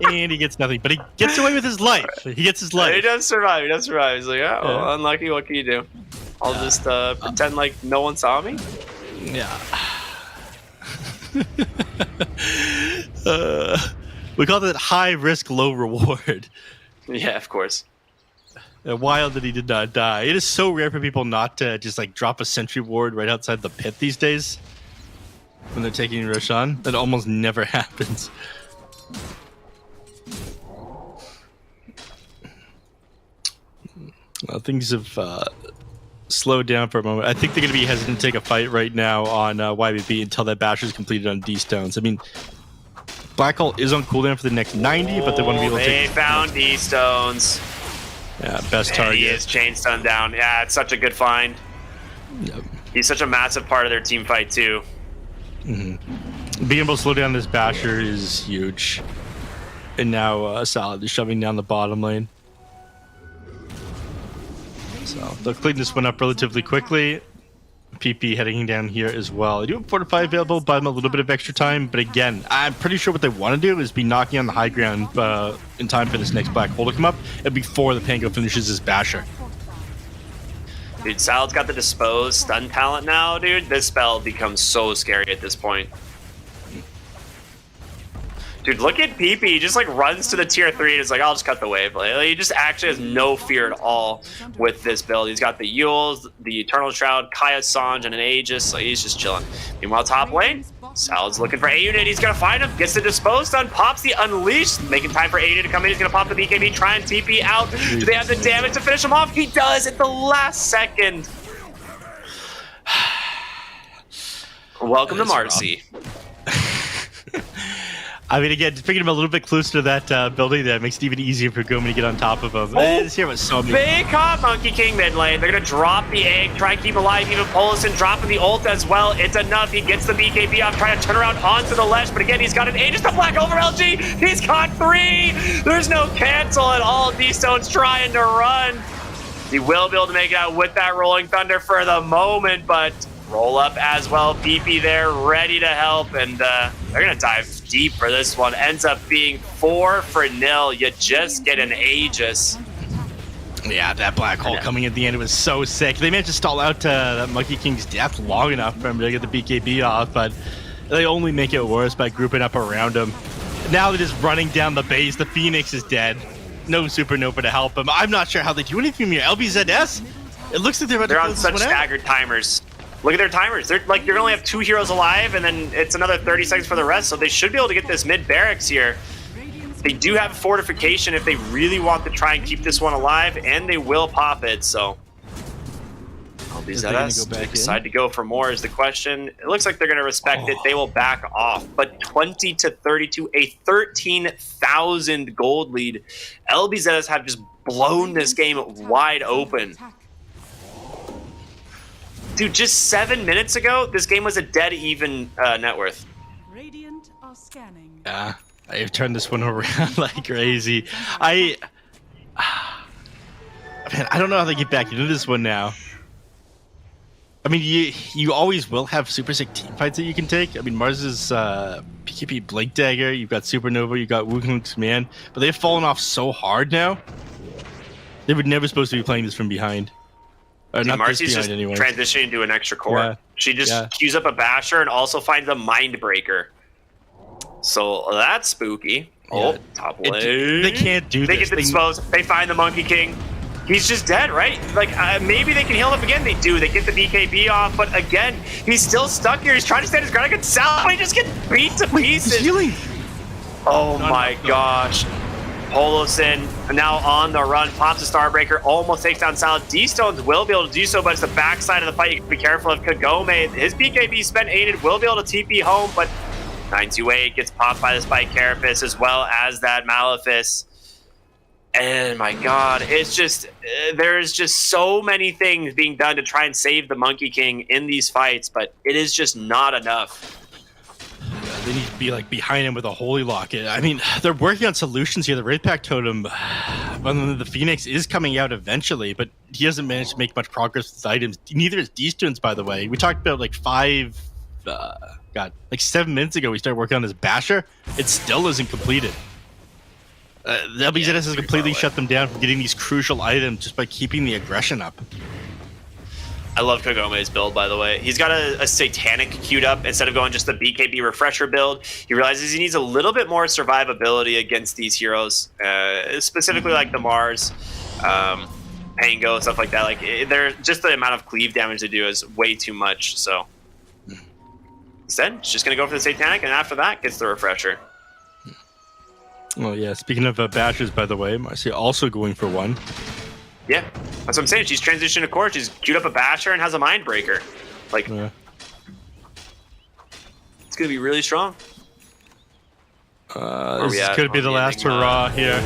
And he gets nothing, but he gets away with his life. He gets his life. He does survive. He does survive. He's like, yeah, well, unlucky. What can you do? I'll just pretend like no one saw me. Yeah. We call that high risk, low reward. Yeah, of course. Wild that he did not die. It is so rare for people not to just like drop a sentry ward right outside the pit these days when they're taking Roshan. That almost never happens. Things have slowed down for a moment. I think they're going to be hesitant to take a fight right now on YBB until that Basher is completed on D-Stones. I mean, Black Hole is on cooldown for the next 90, but they want to be able to They take... found D-Stones. Yeah, best And target. he is chain stun down. Yeah, it's such a good find. Yep. He's such a massive part of their team fight, too. Mm-hmm. Being able to slow down this Basher is huge. And now Salad is shoving down the bottom lane. So they'll clean this one up relatively quickly. PP heading down here as well. I do have Fortify available, buy them a little bit of extra time. But again, I'm pretty sure what they want to do is be knocking on the high ground in time for this next Black Hole to come up and before the Pango finishes his Basher. Dude, Salad's got the Dispose stun talent now, dude. This spell becomes so scary at this point. Dude, look at PP. He just like runs to the tier 3 and is like, I'll just cut the wave. Like, he just actually has no fear at all with this build. He's got the Yules, the Eternal Shroud, Kaya Sange, and an Aegis. Like, he's just chilling. Meanwhile, top lane, Salad's looking for A-Unit. He's going to find him. Gets the Dispose stun. Pops the Unleash. Making time for A-Unit to come in. He's going to pop the BKB. Try and TP out. Do they have the damage to finish him off? He does at the last second. Welcome to Marcy. I mean, again, just bringing him a little bit closer to that building there makes it even easier for Gomi to get on top of him. This here was so They caught Monkey King mid lane. They're going to drop the egg, try and keep alive. Even Polison dropping the ult as well. It's enough. He gets the BKB off, trying to turn around onto the ledge. But again, he's got an Aegis to black over LG. He's caught 3. There's no cancel at all. D-Stone's trying to run. He will be able to make it out with that Rolling Thunder for the moment, but roll up as well. PP there, ready to help, and they're going to dive deep for this one. Ends up being 4-0. You just get an Aegis. Yeah, that Black Hole coming at the end, it was so sick. They managed to stall out that Monkey King's death long enough for him to get the BKB off, but they only make it worse by grouping up around him. Now they're just running down the base. The Phoenix is dead. No Supernova to help him. I'm not sure how they do anything from here. LBZS, it looks like they're about to on such staggered timers. Look at their timers. They're like, you're gonna only have 2 heroes alive, and then it's another 30 seconds for the rest, so they should be able to get this mid barracks here. They do have fortification if they really want to try and keep this one alive, and they will pop it, so. LBZS decide to go for more is the question. It looks like they're going to respect it. They will back off. But 20-32, a 13,000 gold lead. LBZS have just blown this game wide open. Dude, just 7 minutes ago, this game was a dead even net worth. Radiant are scanning. Yeah, I've turned this one around like crazy. Man, I don't know how they get back into this one now. I mean, you always will have super sick team fights that you can take. I mean, Mars's PKP Blink Dagger, you've got Supernova, you've got Wukong's Command, but they've fallen off so hard now. They were never supposed to be playing this from behind. Or not Marcy's this just anyway. transitioning to an extra core. Yeah. She just queues up a Basher and also finds a Mind Breaker. So that's spooky. Yeah. Oh, top lane. They can't do They this. get the Dispose. They find the Monkey King. he's just dead, right? Like, maybe they can heal him up again. They do. They get the BKB off, but again, he's still stuck here. He's trying to stand his ground against Sal, but he just gets beat to pieces. He's healing. Oh my gosh. Polosin now on the run, pops a Starbreaker, almost takes down Sal. D-Stones will be able to do so, but it's the backside of the fight. You can be careful of Kagome. His BKB spent aided, will be able to TP home, but 928 gets popped by the Spike Carapace as well as that Malefice. And my God, it's just, there's just so many things being done to try and save the Monkey King in these fights, but it is just not enough. They need to be like behind him with a Holy Locket. I mean, they're working on solutions here. The Wraith Pack Totem, the Phoenix is coming out eventually, but he hasn't managed to make much progress with items. Neither is D-Stones, by the way. We talked about like 7 minutes ago, we started working on this Basher. It still isn't completed. The LBZS has completely shut them down from getting these crucial items just by keeping the aggression up. I love Kagome's build, by the way. He's got a Satanic queued up instead of going just the BKB refresher build. He realizes he needs a little bit more survivability against these heroes, specifically like the Mars, Pango, stuff like that. Like, they're just the amount of cleave damage they do is way too much. So instead, it's just going to go for the Satanic, and after that, gets the refresher. Well, yeah, speaking of Bashers, by the way, Marcia also going for one. Yeah, that's what I'm saying. She's transitioned to core. She's queued up a Basher and has a Mindbreaker. Like, it's going to be really strong. This could be the last hurrah here.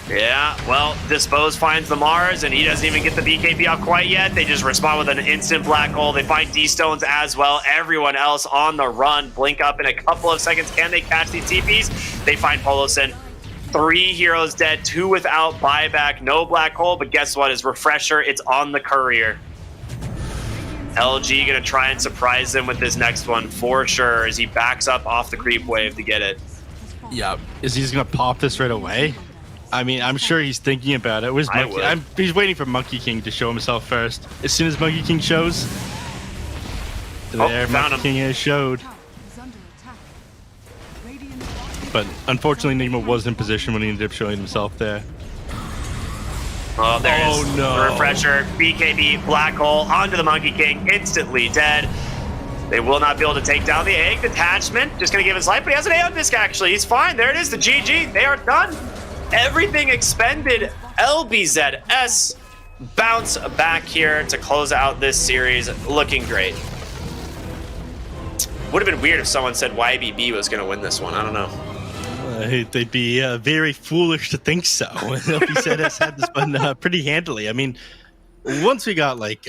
Yeah, well, Dispose finds the Mars, and he doesn't even get the BKB off quite yet. They just respond with an instant black hole. They find D-Stones as well. Everyone else on the run. Blink up in a couple of seconds. Can they catch these TPs? They find Polosin. 3 heroes dead, 2 without buyback. No black hole, but guess what? His refresher, it's on the courier. LG gonna try and surprise him with this next one for sure as he backs up off the creep wave to get it. Yeah, is he just gonna pop this right away? I mean, I'm sure he's thinking about it. He's waiting for Monkey King to show himself first. As soon as Monkey King shows, Monkey King has showed. But unfortunately, Nigma was in position when he ended up showing himself there. Oh, there it is. No. The refresher, BKB, black hole, onto the Monkey King, instantly dead. They will not be able to take down the egg detachment. Just going to give his life, but he has an AO disc actually. He's fine. There it is, the GG. They are done. Everything expended. LBZS bounce back here to close out this series. Looking great. Would have been weird if someone said YBB was going to win this one. I don't know. They'd be very foolish to think so. LBZS had this one pretty handily. I mean, once we got like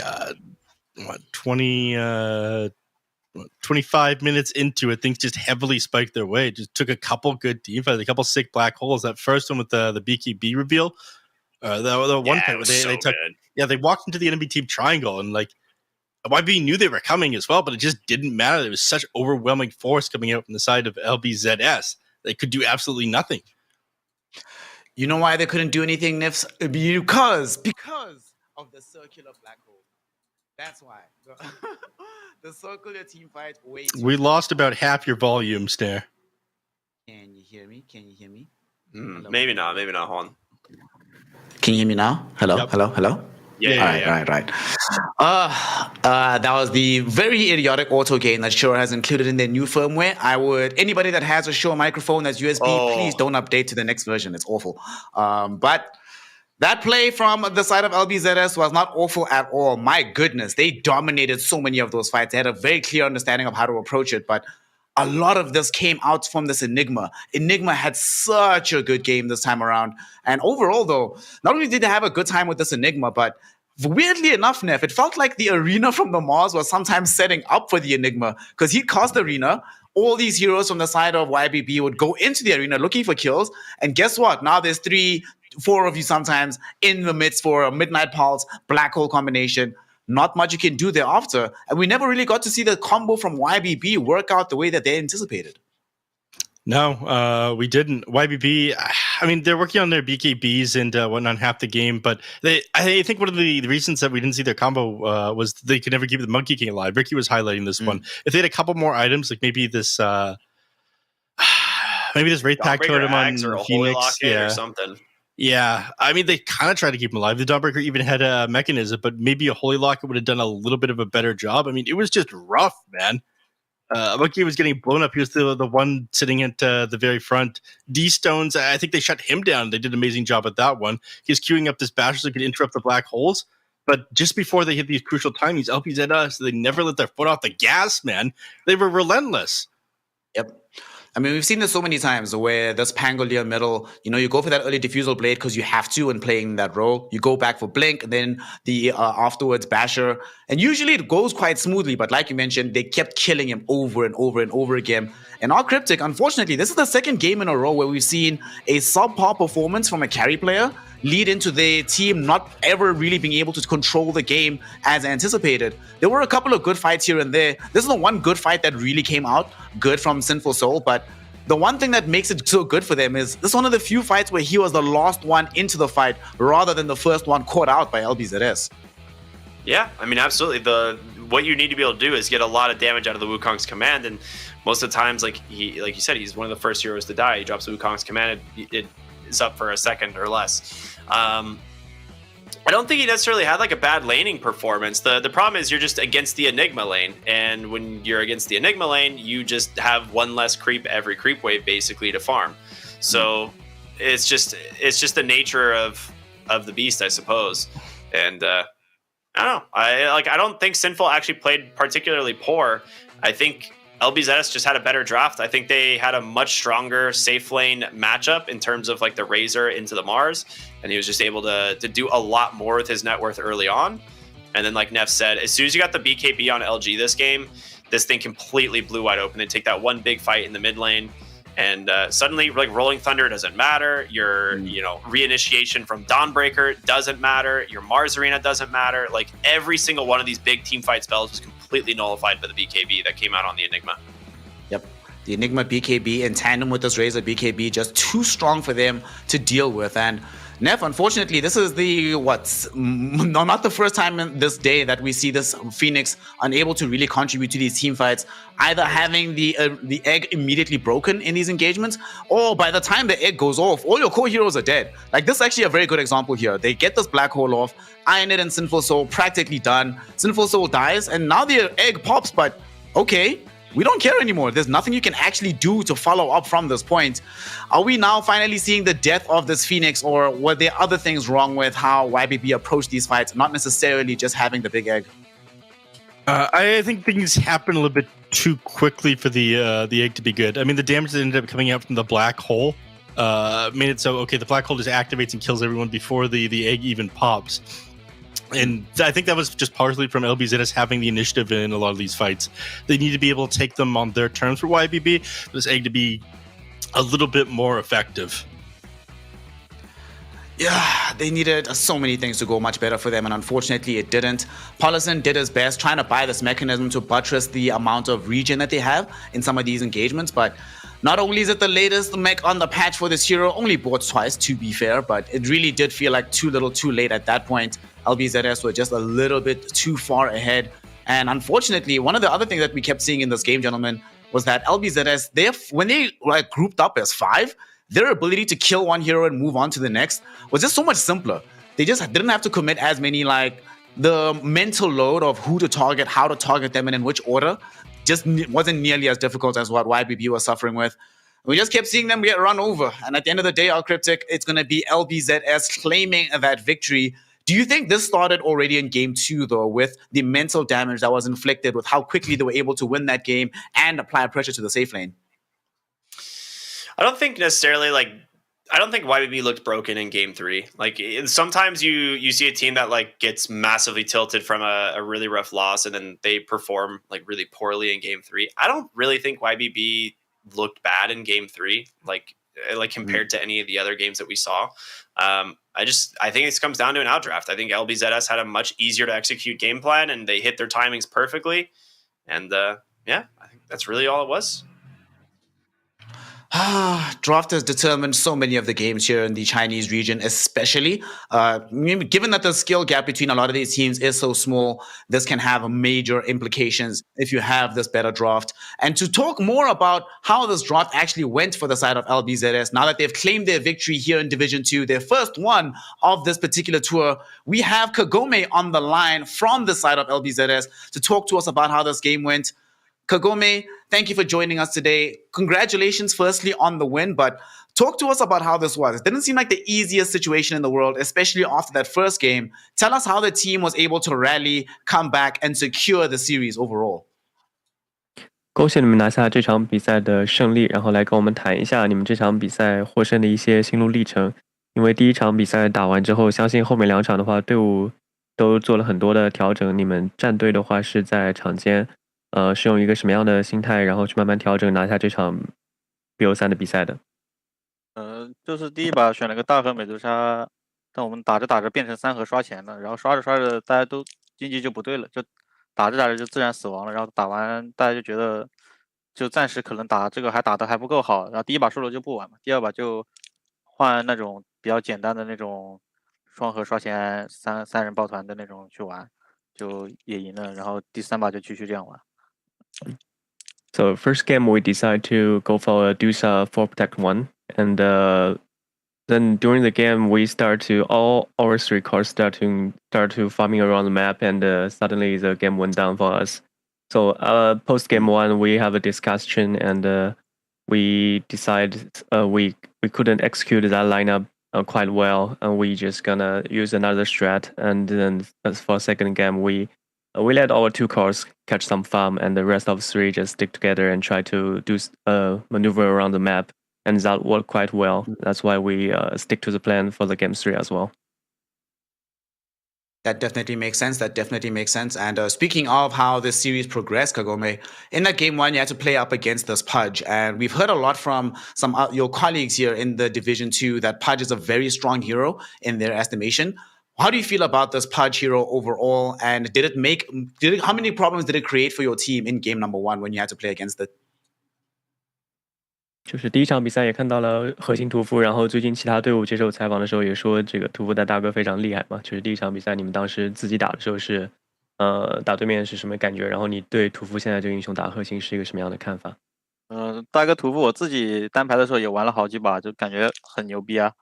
25 minutes into it, things just heavily spiked their way. Just took a couple good team fights, a couple sick black holes. That first one with the BKB reveal, the one point where they walked into the enemy team triangle, and like YB knew they were coming as well, but it just didn't matter. There was such overwhelming force coming out from the side of LBZS. They could do absolutely nothing. You know why they couldn't do anything, Nifs? Because of the circular black hole. That's why. The circular team fight. We lost about half your volume, Snare. Can you hear me? Maybe not. Hold on. Can you hear me now? Hello? Yep. Hello? Yeah. Right. That was the very idiotic auto gain that Shure has included in their new firmware. Anybody that has a Shure microphone that's USB, please don't update to the next version. It's awful. But that play from the side of LBZS was not awful at all. My goodness, they dominated so many of those fights. They had a very clear understanding of how to approach it, but a lot of this came out from this Enigma. Enigma had such a good game this time around. And overall, though, not only did they have a good time with this Enigma, but weirdly enough, Neff, it felt like the arena from the Mars was sometimes setting up for the Enigma, because he'd cast the arena. All these heroes from the side of YBB would go into the arena looking for kills. And guess what? Now there's 3-4 of you sometimes in the midst for a Midnight Pulse, Black Hole combination. Not much you can do thereafter. And we never really got to see the combo from YBB work out the way that they anticipated. No, we didn't. YBB, I mean, they're working on their BKBs and whatnot half the game, but I think one of the reasons that we didn't see their combo was they could never keep the Monkey King alive. Ricky was highlighting this one. If they had a couple more items, like maybe this Wraith Pack Totem on or a Phoenix, or something. Yeah, I mean, they kind of tried to keep him alive. The Dawnbreaker even had a mechanism, but maybe a Holy Locket would have done a little bit of a better job. I mean, it was just rough, man. Monkey was getting blown up. He was the one sitting at the very front. D-Stones, I think they shut him down. They did an amazing job at that one. He was queuing up this basher so he could interrupt the black holes. But just before they hit these crucial timings, LPZ, they never let their foot off the gas, man. They were relentless. Yep. I mean, we've seen this so many times where this Pangolier middle, you go for that early Diffusal Blade because you have to when playing that role. You go back for Blink, and then the afterwards Basher. And usually it goes quite smoothly, but like you mentioned, they kept killing him over and over and over again. And our Cryptic, unfortunately, this is the second game in a row where we've seen a subpar performance from a carry player lead into the team not ever really being able to control the game as anticipated. There were a couple of good fights here and there. This is the one good fight that really came out good from Sinful Soul, but the one thing that makes it so good for them is this is one of the few fights where he was the last one into the fight rather than the first one caught out by LBZS. Yeah, I mean, absolutely. What you need to be able to do is get a lot of damage out of the Wukong's command, and most of the times, like you said, he's one of the first heroes to die. He drops the Wukong's command, it is up for a second or less. I don't think he necessarily had like a bad laning performance. The problem is you're just against the Enigma lane, and when you're against the Enigma lane, you just have one less creep every creep wave basically to farm. So it's just the nature of the beast, I suppose. And I don't know. I don't think Sinful actually played particularly poor. I think LBZS just had a better draft. I think they had a much stronger safe lane matchup in terms of like the Razor into the Mars, and he was just able to do a lot more with his net worth early on. And then, like Neff said, as soon as you got the BKB on LG this game, this thing completely blew wide open. They take that one big fight in the mid lane, and suddenly, like, Rolling Thunder doesn't matter. Your reinitiation from Dawnbreaker doesn't matter. Your Mars Arena doesn't matter. Like, every single one of these big team fight spells was completely nullified by the BKB that came out on the Enigma. Yep. The Enigma BKB in tandem with this Razor BKB, just too strong for them to deal with. And Neff, unfortunately, this is not the first time in this day that we see this Phoenix unable to really contribute to these team fights, either having the egg immediately broken in these engagements, or by the time the egg goes off, all your core heroes are dead. Like, this is actually a very good example here. They get this black hole off, Iron It and Sinful Soul practically done. Sinful Soul dies, and now the egg pops, but okay, we don't care anymore. There's nothing you can actually do to follow up from this point. Are we now finally seeing the death of this Phoenix, or were there other things wrong with how YBB approached these fights, not necessarily just having the big egg? I think things happened a little bit too quickly for the egg to be good. I mean, the damage that ended up coming out from the black hole made it so, okay, the black hole just activates and kills everyone before the egg even pops. And I think that was just partially from LBZS having the initiative in a lot of these fights. They need to be able to take them on their terms for YBB, for this egg to be a little bit more effective. Yeah, they needed so many things to go much better for them, and unfortunately it didn't. Paulison did his best trying to buy this mechanism to buttress the amount of regen that they have in some of these engagements, but not only is it the latest mech on the patch for this hero, only bought twice to be fair, but it really did feel like too little too late at that point. LBZS were just a little bit too far ahead. And unfortunately, one of the other things that we kept seeing in this game, gentlemen, was that LBZS, when they like grouped up as 5, their ability to kill one hero and move on to the next was just so much simpler. They just didn't have to commit as many, like, the mental load of who to target, how to target them, and in which order just wasn't nearly as difficult as what YBB was suffering with. We just kept seeing them get run over. And at the end of the day, our Cryptic, it's going to be LBZS claiming that victory. Do you think this started already in game 2, though, with the mental damage that was inflicted with how quickly they were able to win that game and apply pressure to the safe lane? I don't think necessarily, like, I don't think YBB looked broken in game 3. Like, sometimes you see a team that like gets massively tilted from a really rough loss, and then they perform like really poorly in game 3. I don't really think YBB looked bad in game 3, like compared to any of the other games that we saw. I think it comes down to an outdraft. I think LBZS had a much easier to execute game plan, and they hit their timings perfectly. And yeah, I think that's really all it was. Draft has determined so many of the games here in the Chinese region, especially. Given that the skill gap between a lot of these teams is so small, this can have major implications if you have this better draft. And to talk more about how this draft actually went for the side of LBZS, now that they've claimed their victory here in Division 2, their first one of this particular tour, we have Kagome on the line from the side of LBZS to talk to us about how this game went. Kagome, thank you for joining us today. Congratulations, firstly, on the win, but talk to us about how this was. It didn't seem like the easiest situation in the world, especially after that first game. Tell us how the team was able to rally, come back, and secure the series overall. 恭喜你们拿下这场比赛的胜利，然后来跟我们谈一下你们这场比赛获胜的一些心路历程。因为第一场比赛打完之后，相信后面2场的话，队伍都做了很多的调整。你们战队的话是在场间。是用一个什么样的心态，然后去慢慢调整拿下这场 BO3 的比赛的？就是第一把选了个大河美杜莎，但我们打着打着变成3河刷钱了，然后刷着刷着大家都经济就不对了，就打着打着就自然死亡了，然后打完大家就觉得就暂时可能打这个还打得还不够好，然后第一把输了就不玩嘛，第二把就换那种比较简单的那种双河刷钱三人抱团的那种去玩，就也赢了，然后第3把就继续这样玩。So first game we decide to go for a Dusa 4 Protect 1, and then during the game we start to all our 3 cars start to farming around the map, and suddenly the game went down for us. So post game 1 we have a discussion, and we decide we couldn't execute that lineup quite well, and we just gonna use another strat. And then as for second game we let our 2 cars catch some farm, and the rest of 3 just stick together and try to do maneuver around the map, and that worked quite well. That's why we stick to the plan for the game 3 as well. That definitely makes sense. And speaking of how this series progressed, Kagome, in that game 1, you had to play up against this Pudge. And we've heard a lot from some of your colleagues here in the Division 2 that Pudge is a very strong hero in their estimation. How do you feel about this Pudge hero overall? And how many problems did it create for your team in game number 1 when you had to play against it? 就是第一场比赛也看到了核心屠夫，然后最近其他队伍接受采访的时候也说，这个屠夫的大哥非常厉害嘛。就是第一场比赛你们当时自己打的时候是，打对面是什么感觉？然后你对屠夫现在这个英雄打核心是一个什么样的看法？大哥屠夫我自己单排的时候也玩了好几把，就感觉很牛逼啊。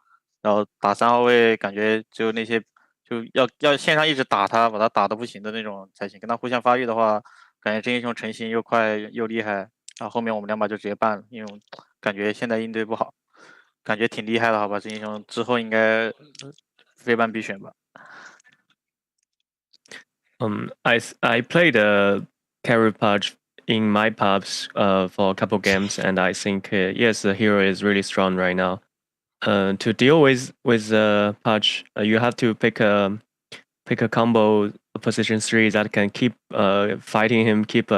然后打3号位，感觉就那些就要线上一直打他，把他打得不行的那种才行。跟他互相发育的话，感觉这英雄成型又快又厉害。然后后面我们2把就直接办了，因为感觉现在应对不好，感觉挺厉害的，好吧？这英雄之后应该非办必选吧。I played carry Pudge in my pubs for a couple games, and I think yes, the hero is really strong right now. To deal with Pudge, you have to pick a combo position 3 that can keep fighting him, keep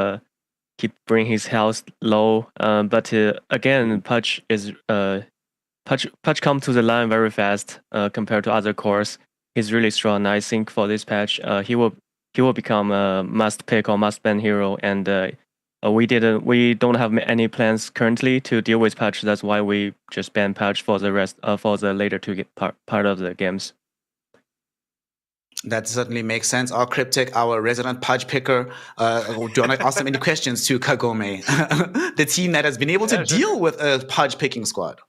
bring his health low. But again, Pudge come to the line very fast compared to other cores. He's really strong. I think for this patch, he will become a must pick or must ban hero, and we don't have any plans currently to deal with Pudge. That's why we just ban Pudge for the rest for the later 2 part of the games. That certainly makes sense. Our Cryptic, our resident Pudge picker, do you want to ask them any questions to Kagome, the team that has been able to deal with a Pudge picking squad?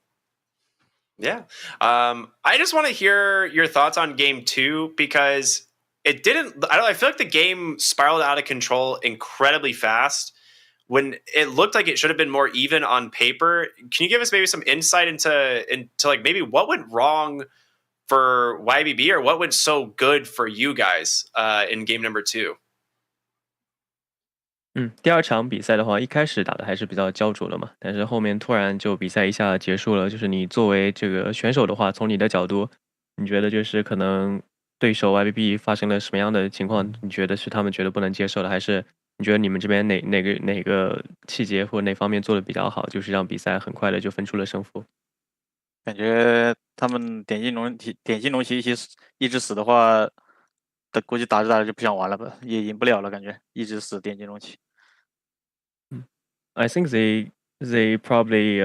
Yeah. I just want to hear your thoughts on game 2, because it didn't, I feel like the game spiraled out of control incredibly fast when it looked like it should have been more even on paper. Can you give us maybe some insight into like maybe what went wrong for YBB, or what went so good for you guys in game number 2? 第2场比赛的话，一开始打的还是比较焦灼的嘛，但是后面突然就比赛一下结束了。就是你作为这个选手的话，从你的角度，你觉得就是可能对手 YBB 发生了什么样的情况？你觉得是他们觉得不能接受的，还是你觉得你们这边哪个细节或哪方面做的比较好，就是让比赛很快的就分出了胜负？感觉他们点金龙骑一直死的话，估计打着打着就不想玩了吧，也赢不了了，感觉一直死点金龙骑。I think they They probably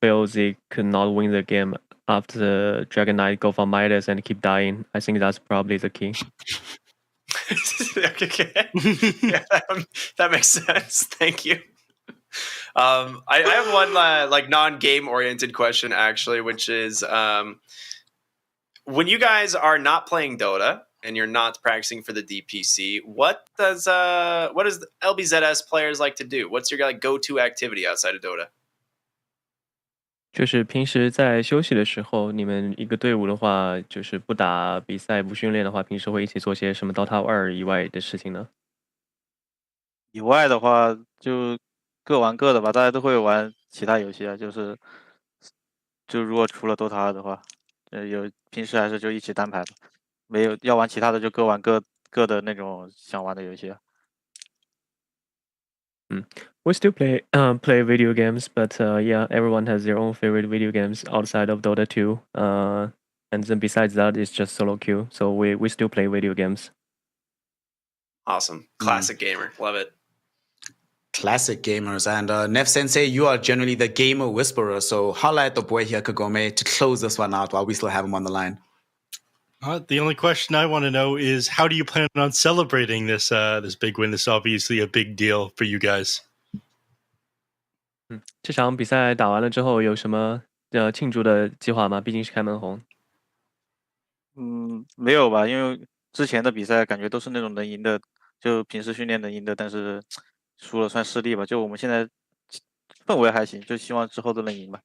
feel they could not win the game after the Dragon Knight go for Midas and keep dying. I think that's probably the key. Okay. Yeah, that makes sense. Thank you. I have one like non-game oriented question actually, which is when you guys are not playing Dota and you're not practicing for the DPC, what does LBZS players like to do? What's your like go-to activity outside of Dota? 就是平时在休息的时候，你们一个队伍的话，就是不打比赛、不训练的话，平时会一起做些什么 Dota 2以外的事情呢？以外的话就各玩各的吧，大家都会玩其他游戏啊，就如果除了 Dota 2的话，平时还是就一起单排吧，没有要玩其他的就各玩各的那种想玩的游戏啊。We still play video games, but yeah, everyone has their own favorite video games outside of Dota 2. And then besides that, it's just solo queue. So we still play video games. Awesome. Classic gamer. Love it. Classic gamers. And Neff Sensei, you are generally the gamer whisperer. So holla at the boy here, Kagome, to close this one out while we still have him on the line. The only question I want to know is how do you plan on celebrating this big win? This is obviously a big deal for you guys. 这场比赛打完了之后，有什么庆祝的计划吗？毕竟是开门红。没有吧，因为之前的比赛感觉都是那种能赢的，就平时训练能赢的，但是输了算失利吧。就我们现在氛围还行，就希望之后都能赢吧，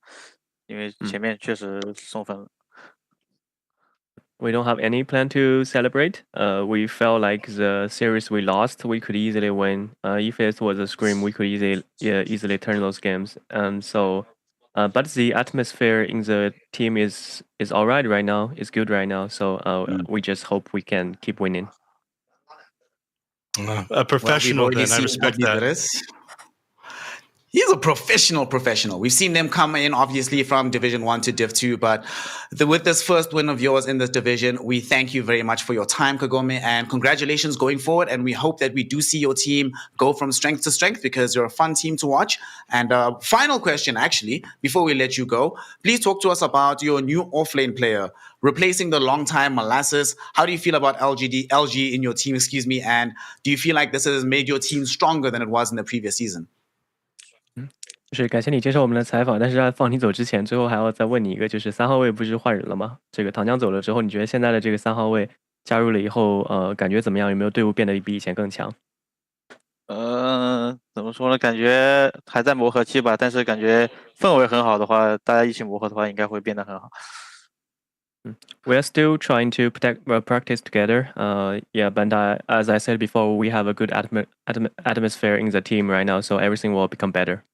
因为前面确实送分了。We don't have any plan to celebrate. We felt like the series we lost, we could easily win. If it was a scrim, we could easily turn those games. But the atmosphere in the team is all right now. It's good right now. So we just hope we can keep winning. A professional, then I respect that. He's a professional. We've seen them come in, obviously, from Division 1 to Div 2. But with this first win of yours in this division, we thank you very much for your time, Kagome. And congratulations going forward. And we hope that we do see your team go from strength to strength because you're a fun team to watch. And final question, actually, before we let you go, please talk to us about your new offlane player, replacing the long-time Molasses. How do you feel about LG in your team, and do you feel like this has made your team stronger than it was in the previous season? 就是感谢你接受我们的采访，但是在放你走之前，最后还要再问你一个，就是3号位不是换人了吗？这个唐江走了之后，你觉得现在的这个3号位加入了以后，感觉怎么样？有没有队伍变得比以前更强？怎么说呢？感觉还在磨合期吧，但是感觉氛围很好的话，大家一起磨合的话，应该会变得很好。We are still trying to practice together. Yeah, but as I said before, we have a good atmosphere in the team right now, so everything will become better.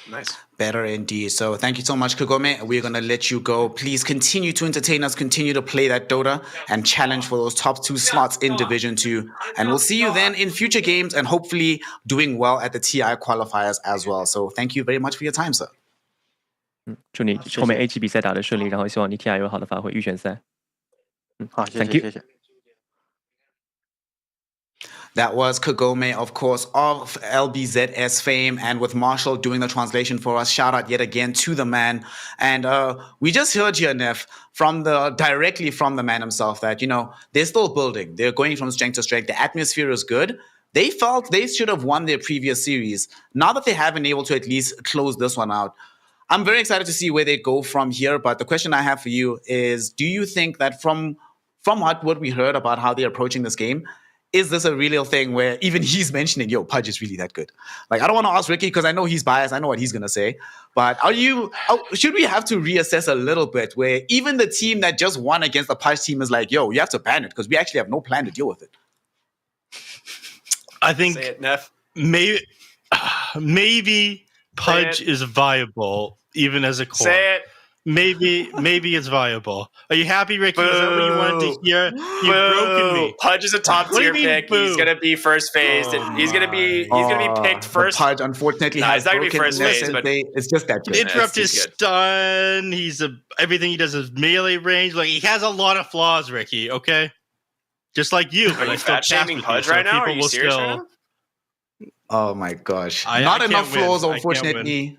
Nice. Better indeed. So thank you so much, Kagome. We're going to let you go. Please continue to entertain us, continue to play that Dota and challenge for those top 2 slots in Division 2. And we'll see you then in future games and hopefully doing well at the TI qualifiers as well. So thank you very much for your time, sir. 祝你后面 A 级比赛打得顺利，然后希望你 TI 有好的发挥，预选赛。好，谢谢。That was Kagome, of course, of LBZS fame, and with Marshall doing the translation for us. Shout out yet again to the man. And we just heard here, Neff, directly from the man himself that, they're still building. They're going from strength to strength. The atmosphere is good. They felt they should have won their previous series. Now that they have been able to at least close this one out, I'm very excited to see where they go from here. But the question I have for you is, do you think that from what we heard about how they're approaching this game, is this a real thing where even he's mentioning, yo, Pudge is really that good? Like, I don't want to ask Ricky because I know he's biased. I know what he's going to say. But should we have to reassess a little bit where even the team that just won against the Pudge team is like, yo, you have to ban it because we actually have no plan to deal with it? I think Say it, Neff. Maybe Pudge is viable even as a core. Say it. Maybe it's viable. Are you happy, Ricky? Boo. Is that what you wanted to hear? You've broken me. Pudge is a top tier pick. Boo? He's gonna be first phased. He's gonna be picked first. Pudge, unfortunately, has not gonna be broken first phase, but it's just that good. Interrupt his stun. Everything he does is melee range. Like, he has a lot of flaws, Ricky. Okay, just like you. Are you fat shaming Pudge right now? Are you serious right now? Oh my gosh. I Not can't enough win. flaws, I can't unfortunately.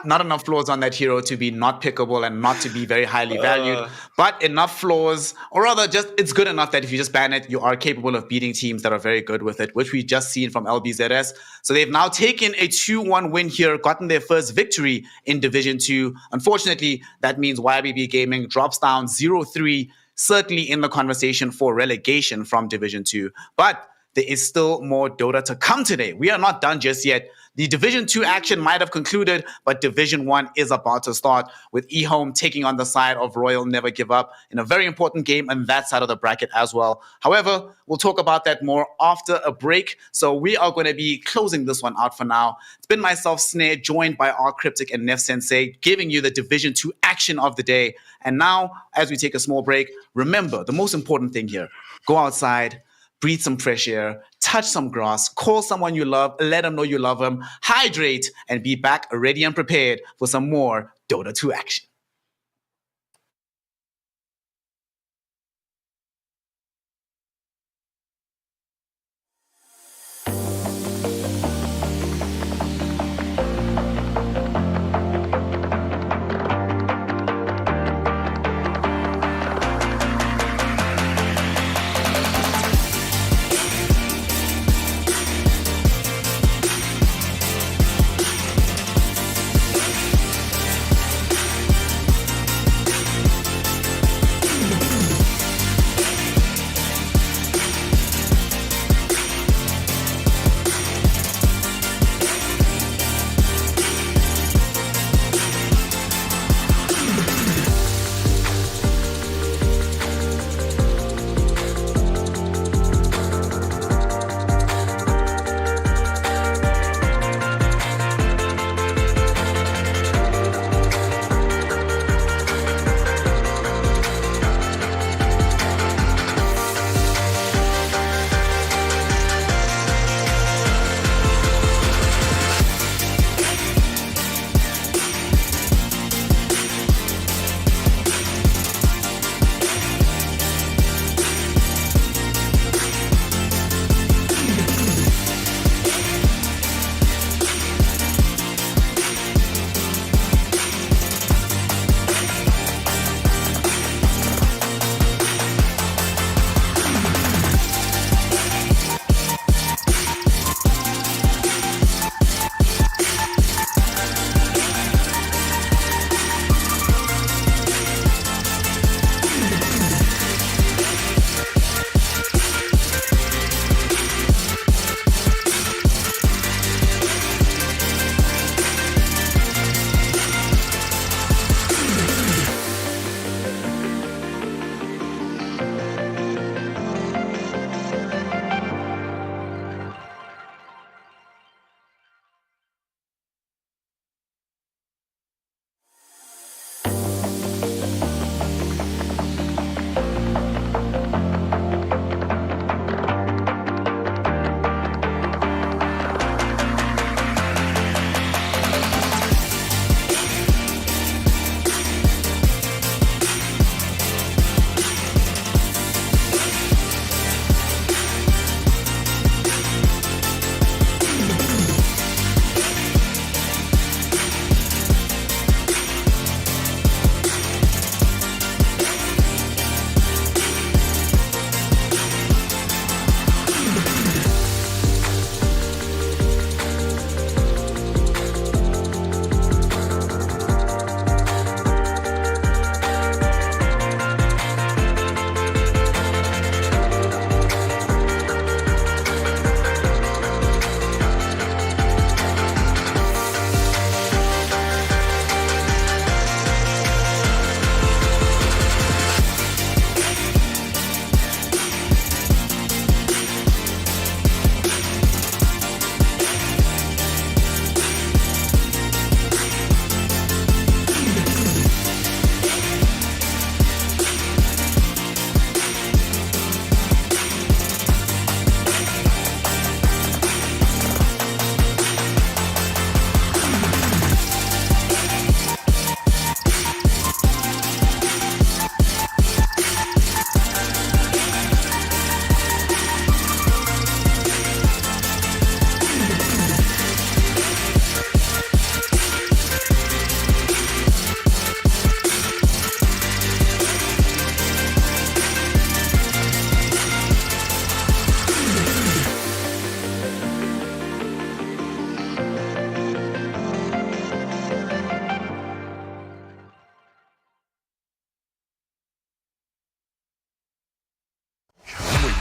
Not enough flaws on that hero to be not pickable and not to be very highly valued, but enough flaws, or rather just it's good enough that if you just ban it, you are capable of beating teams that are very good with it, which we've just seen from LBZS. So they've now taken a 2-1 win here, gotten their first victory in Division 2. Unfortunately, that means YBB Gaming drops down 0-3, certainly in the conversation for relegation from Division 2. But there is still more Dota to come today. We are not done just yet. The Division 2 action might have concluded, but Division 1 is about to start with EHOME taking on the side of Royal Never Give Up in a very important game on that side of the bracket as well. However, we'll talk about that more after a break. So we are going to be closing this one out for now. It's been myself, Snare, joined by R Cryptic and Nef Sensei, giving you the Division 2 action of the day. And now, as we take a small break, remember the most important thing here. Go outside, breathe some fresh air, touch some grass, call someone you love, let them know you love them, hydrate, and be back ready and prepared for some more Dota 2 action.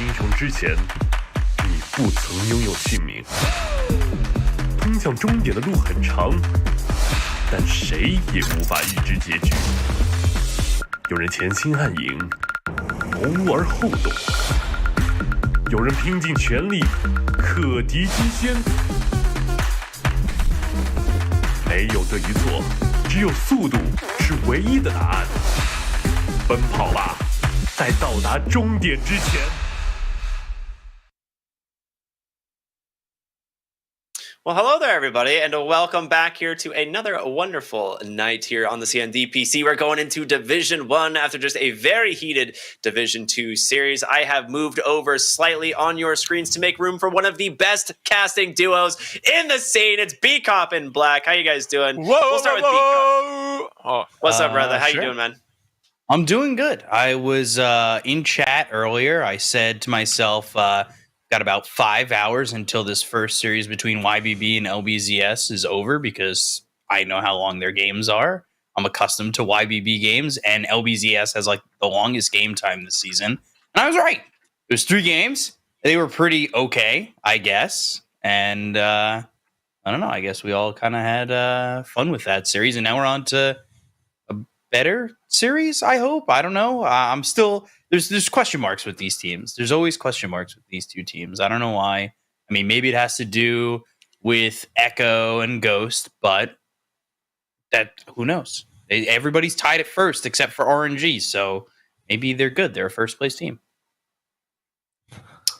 英雄之前，你不曾拥有姓名。通向终点的路很长，但谁也无法预知结局。有人前倾暗影，谋而后动；有人拼尽全力，克敌机先。没有对与错，只有速度是唯一的答案。奔跑吧，在到达终点之前。Well, hello there, everybody, and welcome back here to another wonderful night here on the CN DPC. We're going into Division 1 after just a very heated Division 2 series. I have moved over slightly on your screens to make room for one of the best casting duos in the scene. It's B-Cop and Black. How you guys doing? We'll start with B-Cop. Oh, What's up, brother? How sure. you doing, man? I'm doing good. I was in chat earlier. I said to myself, got about 5 hours until this first series between YBB and LBZS is over because I know how long their games are. I'm accustomed to YBB games, and LBZS has like the longest game time this season. And I was right. It was 3 games. They were pretty okay, I guess. And I don't know. I guess we all kind of had fun with that series. And now we're on to a better series, I hope. I don't know. I'm still... There's question marks with these teams. There's always question marks with these two teams. I don't know why. I mean, maybe it has to do with Echo and Ghost, but that who knows? Everybody's tied at first except for RNG, so maybe they're good. They're a first place team.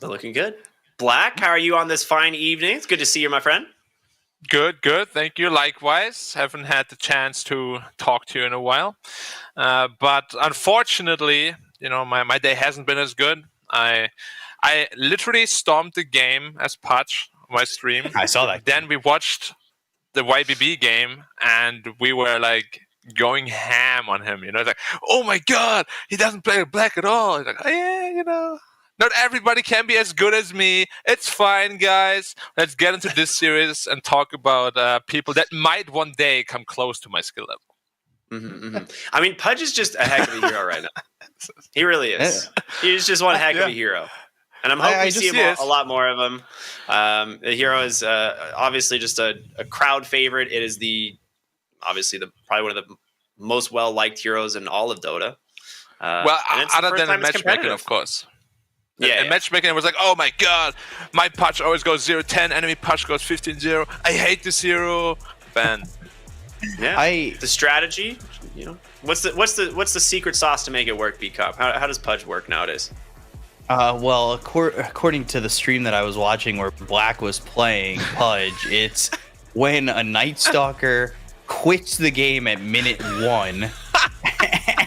They're looking good. Black, how are you on this fine evening? It's good to see you, my friend. Good. Thank you. Likewise. Haven't had the chance to talk to you in a while. But unfortunately, you know, my day hasn't been as good. I literally stormed the game as Pudge on my stream. I saw that. Then we watched the YBB game, and we were like going ham on him. You know, it's like, oh my god, he doesn't play Black at all. It's like, oh, yeah, you know, not everybody can be as good as me. It's fine, guys. Let's get into this series and talk about people that might one day come close to my skill level. I mean, Pudge is just a heck of a hero right now. He really is. He's just one heck of a hero. And I'm hoping we see a lot more of him. The hero is obviously just a crowd favorite. It is probably one of the most well-liked heroes in all of Dota. Well, other than matchmaking, of course. Yeah, matchmaking, it was like, oh my god, my Pudge always goes 0-10, enemy Pudge goes 15-0. I hate this hero. Ban. Yeah, the strategy, you know, what's the secret sauce to make it work, B-Cop? How does Pudge work nowadays? Well, according to the stream that I was watching where Black was playing Pudge, it's when a Night Stalker quits the game at minute 1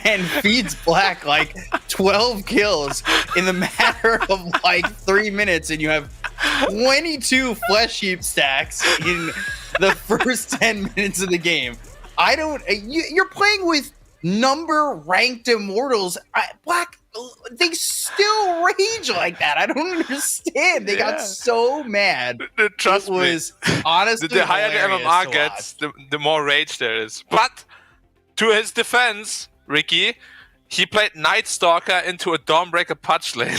and feeds Black like 12 kills in the matter of like 3 minutes, and you have 22 flesh heap stacks in the first 10 minutes of the game. You're playing with number ranked immortals. Black, they still rage like that. I don't understand. They got so mad. Trust me. It was honestly the higher the MMR gets, the more rage there is. But to his defense, Ricky, he played Night Stalker into a Dawnbreaker Pudge lane.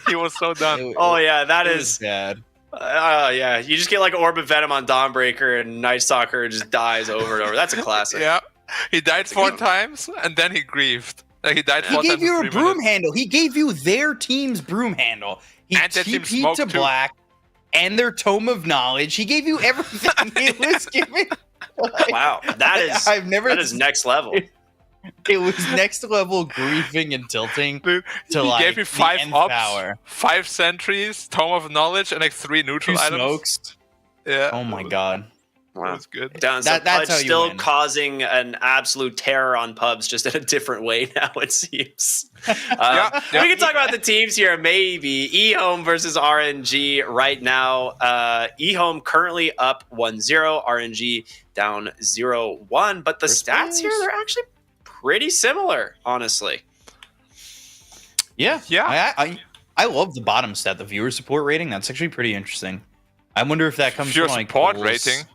He was so done. Oh yeah, that is bad. Yeah, you just get like Orb of Venom on Dawnbreaker and Night Stalker just dies over and over. That's a classic. Yeah, he died 4 times and then he grieved. He died 4 times. He gave you a broom handle. He gave you their team's broom handle. He TP'd to Black and their Tome of Knowledge. He gave you everything. He was giving. Wow, that is next level. It was next level griefing and tilting. Dude, to he like gave me 5 ops, power. 5 sentries, Tome of Knowledge, and like 3 neutral 2 items. smokes. Yeah. Oh my god. Wow. That's good. That's how you still win. Causing an absolute terror on pubs, just in a different way now, it seems. We can talk about the teams here, maybe. EHOME versus RNG right now. EHOME currently up 1-0, RNG down 0-1. But the stats here, they're actually pretty similar, honestly. Yeah. I love the bottom stat, the viewer support rating. That's actually pretty interesting. I wonder if that comes Viewer from like support goals. rating.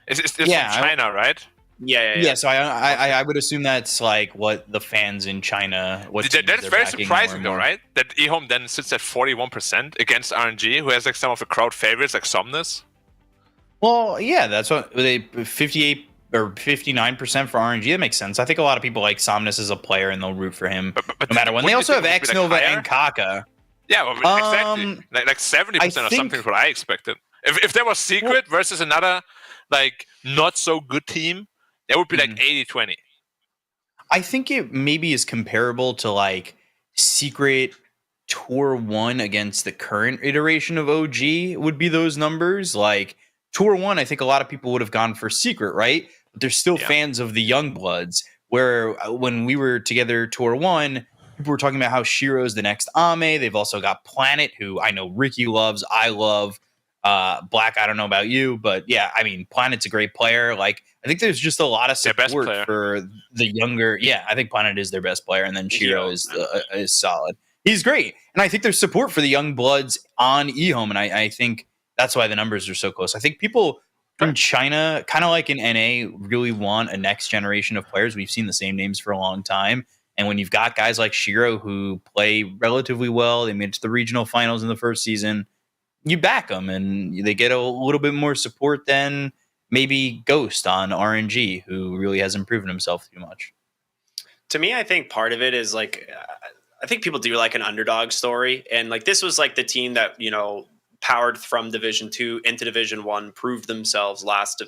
It's from China, right? Yeah, so I would assume that's like what the fans in China. That's very surprising, though, right? That EHOME then sits at 41% against RNG, who has like some of the crowd favorites, like Somnus. Well, yeah, that's what they 58 or 59% for RNG. That makes sense. I think a lot of people like Somnus as a player, and they'll root for him but no matter when. They also have X Nova and Kaka. Yeah, well, exactly. Like 70% or something is what I expected. If there was Secret versus another like not so good team, that would be like 80-20. I think it maybe is comparable to like Secret Tour 1 against the current iteration of OG would be those numbers. Like Tour 1, I think a lot of people would have gone for Secret, right? But they're still fans of the Young Bloods, where when we were together Tour 1, people were talking about how Shiro's the next Ame. They've also got Planet, who I know Ricky loves, I love. Black, I don't know about you, but yeah, I mean, Planet's a great player. Like, I think there's just a lot of support for the younger. Yeah, I think Planet is their best player, and then Shiro is solid. He's great, and I think there's support for the young bloods on EHOME, and I think that's why the numbers are so close. I think people from China, kind of like in NA, really want a next generation of players. We've seen the same names for a long time, and when you've got guys like Shiro who play relatively well, they made it to the regional finals in the first season. You back them, and they get a little bit more support than maybe Ghost on RNG, who really hasn't proven himself too much. To me, I think part of it is like, I think people do like an underdog story, and like this was like the team that powered from Division 2 into Division 1, proved themselves last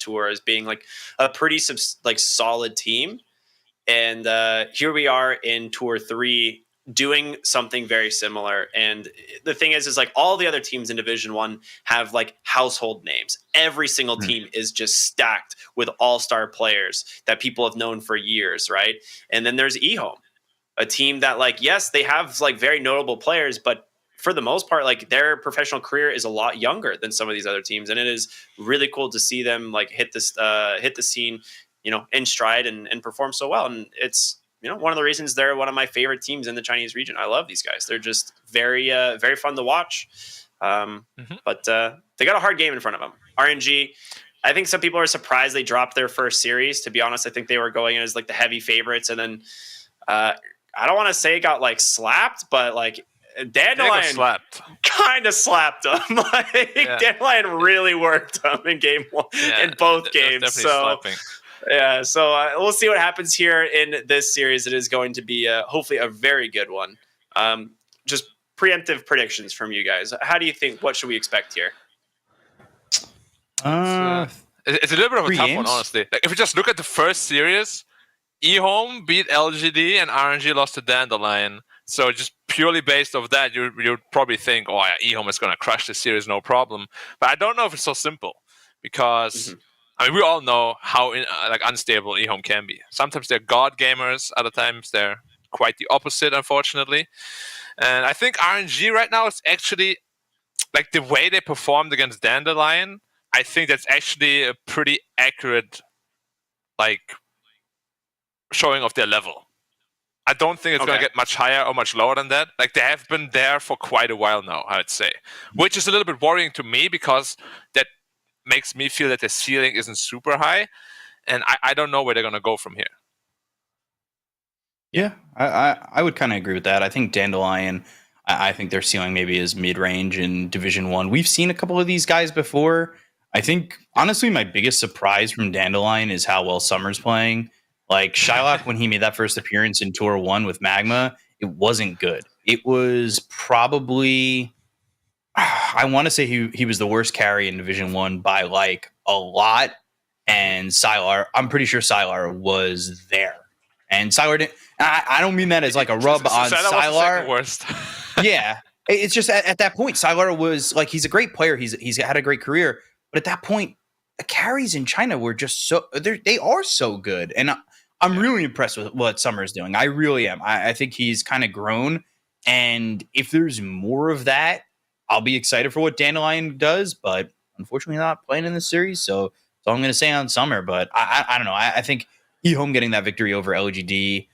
tour as being like a pretty solid team, and here we are in Tour 3. Doing something very similar. And the thing is like all the other teams in Division 1 have like household names. Every single team is just stacked with all-star players that people have known for years, right? And then there's EHOME, a team that like, yes, they have like very notable players, but for the most part, like their professional career is a lot younger than some of these other teams. And it is really cool to see them like hit the scene, in stride and perform so well. And it's, one of the reasons they're one of my favorite teams in the Chinese region. I love these guys. They're just very, very fun to watch. But they got a hard game in front of them. RNG, I think some people are surprised they dropped their first series. To be honest, I think they were going in as like the heavy favorites. And then I don't want to say it got like slapped, but like Dandelion kind of slapped them. Dandelion really worked them in game 1 in both games. So. Slapping. Yeah, so we'll see what happens here in this series. It is going to be hopefully a very good one. Just preemptive predictions from you guys. How do you think? What should we expect here? It's a little bit of a tough one, honestly. Like, if you just look at the first series, EHOME beat LGD and RNG lost to Dandelion. So just purely based off that, you'd probably think, oh yeah, EHOME is going to crush this series, no problem. But I don't know if it's so simple because. I mean, we all know how unstable EHOME can be. Sometimes they're god gamers, other times they're quite the opposite, unfortunately. And I think RNG right now is actually, like the way they performed against Dandelion, I think that's actually a pretty accurate, like, showing of their level. I don't think it's going to get much higher or much lower than that. Like, they have been there for quite a while now, I would say. Which is a little bit worrying to me because that makes me feel that the ceiling isn't super high, and I don't know where they're going to go from here. Yeah, I would kind of agree with that. I think Dandelion, I think their ceiling maybe is mid-range in Division 1. We've seen a couple of these guys before. I think, honestly, my biggest surprise from Dandelion is how well Summer's playing. Like, Shylock, when he made that first appearance in Tour 1 with Magma, it wasn't good. It was probably... I want to say he was the worst carry in Division 1 by like a lot, and Sylar, I'm pretty sure Sylar was there, and Sylar didn't. I don't mean that as like a rub on Sylar. Worst. Yeah, it's just at that point Sylar was like, he's a great player, he's had a great career, but at that point the carries in China were just they are so good, and I'm really impressed with what Summer's doing. I really am. I think he's kind of grown, and if there's more of that, I'll be excited for what Dandelion does, but unfortunately not playing in this series, so that's all I'm going to say on Summer. But I don't know. I think EHOME getting that victory over LGD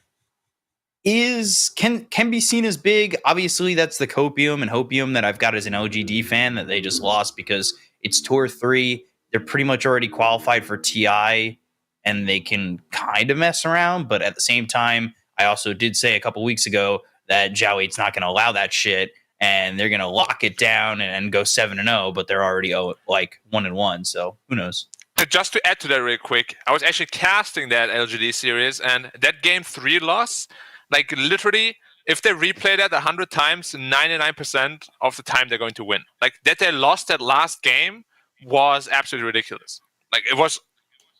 can be seen as big. Obviously, that's the copium and hopium that I've got as an LGD fan, that they just lost because it's Tour 3. They're pretty much already qualified for TI. and they can kind of mess around. But at the same time, I also did say a couple weeks ago that Zhao 8's not going to allow that shit, and they're going to lock it down and go 7-0, but they're already 1-1. So who knows? Just to add to that real quick, I was actually casting that LGD series, and that game 3 loss, like literally, if they replay that 100 times, 99% of the time they're going to win. Like that they lost that last game was absolutely ridiculous. Like it was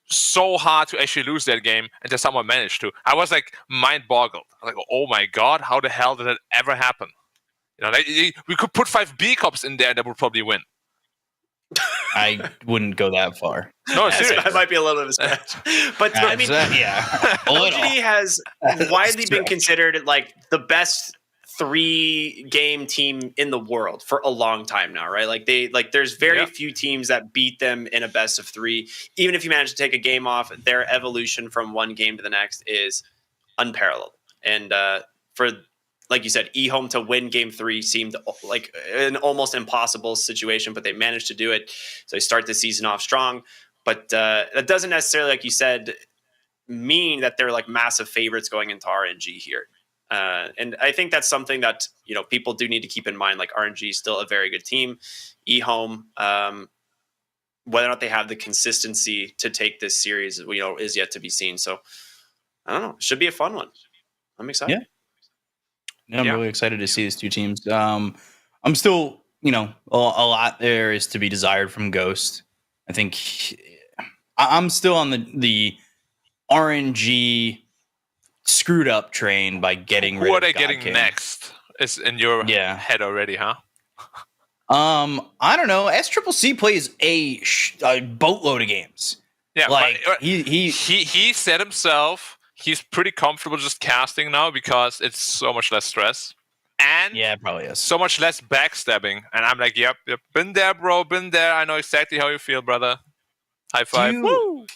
so hard to actually lose that game, and just someone managed to. I was like mind boggled. Like, oh my god, how the hell did that ever happen? You know, like, we could put 5 B cops in there that would probably win. I wouldn't go that far. No, seriously. That might be a little bit of a stretch. But I mean, yeah, LGD has widely been considered like the best 3-game team in the world for a long time now, right? Like there's very few teams that beat them in a best of 3. Even if you manage to take a game off, their evolution from one game to the next is unparalleled. And for, like you said, EHOME to win game 3 seemed like an almost impossible situation, but they managed to do it. So they start the season off strong. But that doesn't necessarily, like you said, mean that they're like massive favorites going into RNG here. And I think that's something that, you know, people do need to keep in mind. Like RNG is still a very good team. EHOME, whether or not they have the consistency to take this series, you know, is yet to be seen. So I don't know. Should be a fun one. I'm excited. Yeah, I'm really excited to see these two teams. I'm still, you know, a lot there is to be desired from Ghost. I think I'm still on the RNG screwed up train by getting rid of Who are they God getting King. next? Is in your head already, huh? I don't know. SCCC plays a boatload of games. Yeah, like but, he said himself he's pretty comfortable just casting now because it's so much less stress and it probably is so much less backstabbing. And I'm like, yep, been there, bro, been there. I know exactly how you feel, brother. High five. Woo!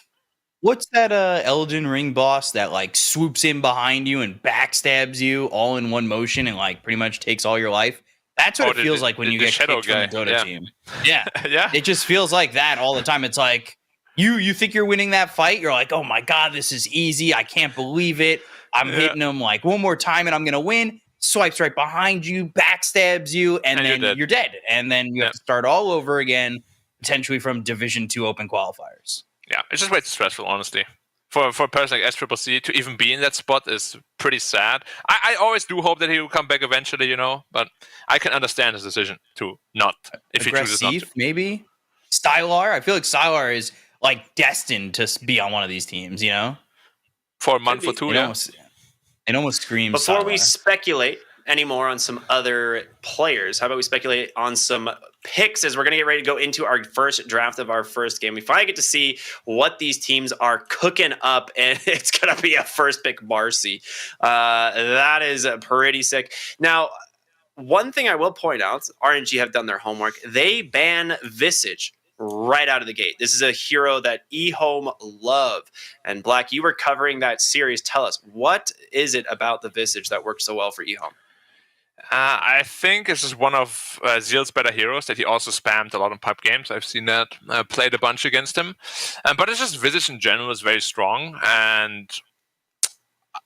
What's that Elden Ring boss that like swoops in behind you and backstabs you all in one motion and like pretty much takes all your life? That's what it feels like when you get kicked from the Dota team. Yeah. Yeah. It just feels like that all the time. It's like you think you're winning that fight. You're like, oh my God, this is easy. I can't believe it. I'm hitting him like one more time and I'm going to win. Swipes right behind you, backstabs you, and then you're dead. And then you have to start all over again, potentially from Division 2 open qualifiers. Yeah, it's just way too stressful, honestly. For a person like SCCC to even be in that spot is pretty sad. I always do hope that he will come back eventually, you know, but I can understand his decision to not, if he chooses not to. Maybe? Stylar? I feel like Stylar is like destined to be on one of these teams, you know? For a month or two, It almost screams Before Stylar. we speculate anymore on some other players, how about we speculate on some picks as we're going to get ready to go into our first draft of our first game. We finally get to see what these teams are cooking up, and it's going to be a first pick Marcy. That is pretty sick. Now, one thing I will point out, RNG have done their homework. They ban Visage right out of the gate. This is a hero that EHOME love. And Black, you were covering that series. Tell us, what is it about the Visage that works so well for EHOME? I think this is one of Zeal's better heroes that he also spammed a lot in pub games. I've seen that, played a bunch against him. But it's just Visage in general is very strong. And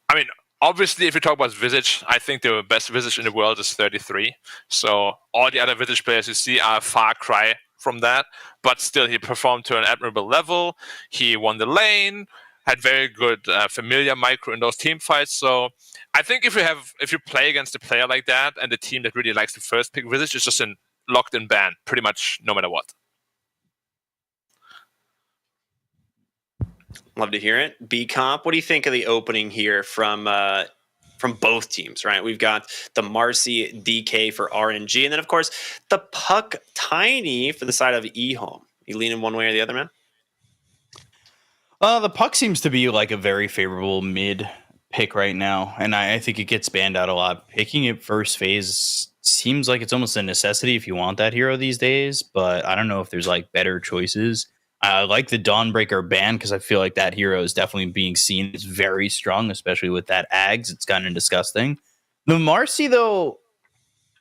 I mean, obviously, if you talk about Visage, I think the best Visage in the world is 33. So all the other Visage players you see are a far cry from that. But still, he performed to an admirable level. He won the lane, had very good familiar micro in those team fights. So I think if you play against a player like that and a team that really likes to first pick Visage, it's just a locked-in ban, pretty much no matter what. Love to hear it. B Comp, what do you think of the opening here from both teams, right? We've got the Marcy DK for RNG, and then, of course, the Puck Tiny for the side of EHOME. You leaning one way or the other, man? The Puck seems to be like a very favorable mid pick right now, and I think it gets banned out a lot. Picking it first phase seems like it's almost a necessity if you want that hero these days, but I don't know if there's like better choices. I like the Dawnbreaker ban because I feel like that hero is definitely being seen as very strong, especially with that Ags. It's kind of disgusting. The Marcy, though,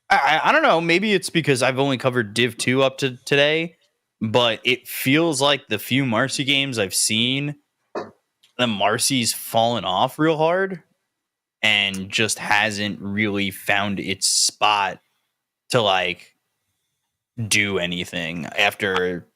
I don't know. Maybe it's because I've only covered Div 2 up to today, but it feels like the few Marcy games I've seen, then Marcy's fallen off real hard and just hasn't really found its spot to like do anything after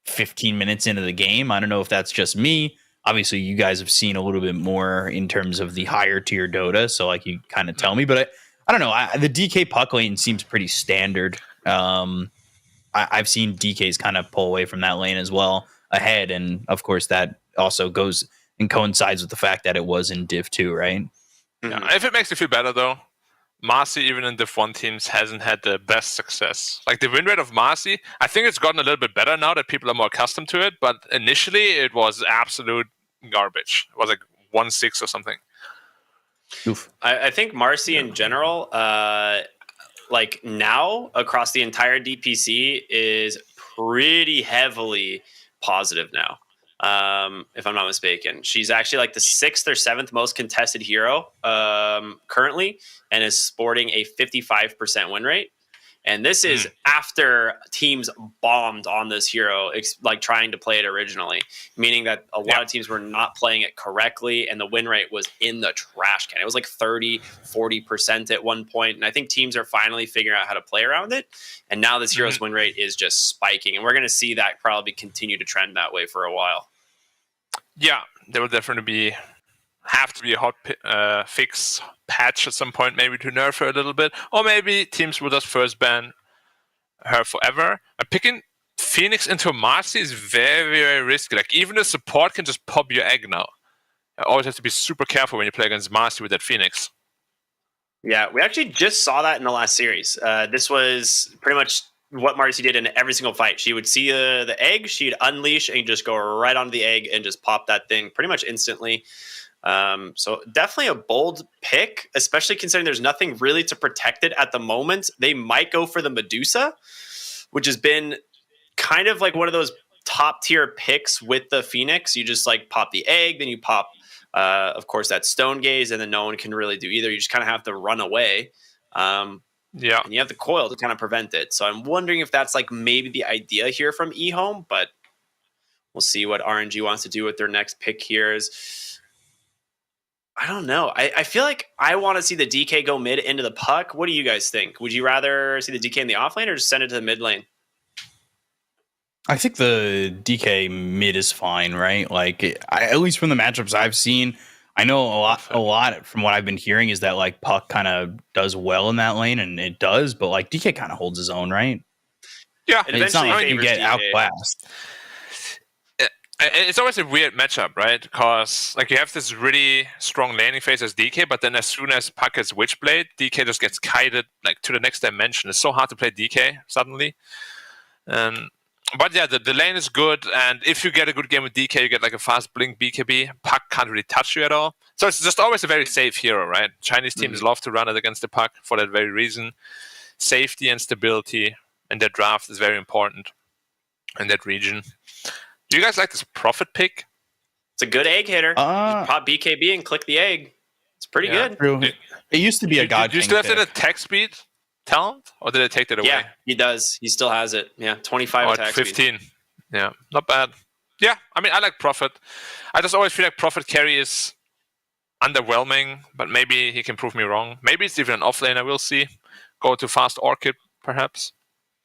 15 minutes into the game. I don't know if that's just me. Obviously, you guys have seen a little bit more in terms of the higher tier Dota, so like you kind of tell me. But I don't know. The DK puck lane seems pretty standard. I've seen DKs kind of pull away from that lane as well ahead, and of course that also goes and coincides with the fact that it was in Div 2, right? Yeah. If it makes you feel better, though, Marcy, even in Div 1 teams, hasn't had the best success. Like the win rate of Marcy, I think it's gotten a little bit better now that people are more accustomed to it, but initially it was absolute garbage. It was like 1-6 or something. Oof. I think Marcy in general, like now across the entire DPC is pretty heavily positive now. If I'm not mistaken, she's actually like the 6th or 7th most contested hero currently, and is sporting a 55% win rate. And this is after teams bombed on this hero, like trying to play it originally, meaning that a lot of teams were not playing it correctly, and the win rate was in the trash can. It was like 30-40% at one point, and I think teams are finally figuring out how to play around it. And now this hero's win rate is just spiking, and we're going to see that probably continue to trend that way for a while. Yeah, there will definitely have to be a hot fix patch at some point, maybe to nerf her a little bit, or maybe teams will just first ban her forever. Picking Phoenix into Marcy is very, very risky. Like even the support can just pop your egg now. You always have to be super careful when you play against Marcy with that Phoenix. Yeah, we actually just saw that in the last series. This was pretty much what Marcy did in every single fight. She would see the egg, she'd unleash and just go right onto the egg and just pop that thing pretty much instantly. So definitely a bold pick, especially considering there's nothing really to protect it at the moment. They might go for the Medusa, which has been kind of like one of those top tier picks with the Phoenix. You just like pop the egg, then you pop, of course, that stone gaze, and then no one can really do either. You just kind of have to run away. And you have the coil to kind of prevent it. So I'm wondering if that's like maybe the idea here from EHOME, but we'll see what RNG wants to do with their next pick here. I don't know. I feel like I want to see the DK go mid into the puck. What do you guys think? Would you rather see the DK in the off lane or just send it to the mid lane? I think the DK mid is fine, right? Like at least from the matchups I've seen, I know a lot from what I've been hearing is that like puck kind of does well in that lane, and it does, but like DK kind of holds his own, right? Yeah, it's not like you get outclassed. It's always a weird matchup, right? Because like you have this really strong laning phase as DK, but then as soon as puck gets Witchblade, DK just gets kited like to the next dimension. It's so hard to play DK suddenly. But yeah, the lane is good, and if you get a good game with DK, you get like a fast blink BKB. Puck can't really touch you at all. So it's just always a very safe hero, right? Chinese teams love to run it against the puck for that very reason. Safety and stability in their draft is very important in that region. Do you guys like this Prophet pick? It's a good egg hitter. Pop BKB and click the egg. It's pretty good. True. It used to be a god. Do you still have that attack speed talent, or did I take that away? Yeah, he does. He still has it. Yeah, 25 attack 15. Speed. Yeah, not bad. Yeah, I mean, I like Prophet. I just always feel like Prophet carry is underwhelming, but maybe he can prove me wrong. Maybe it's even an offlaner. We'll see. Go to fast Orchid, perhaps.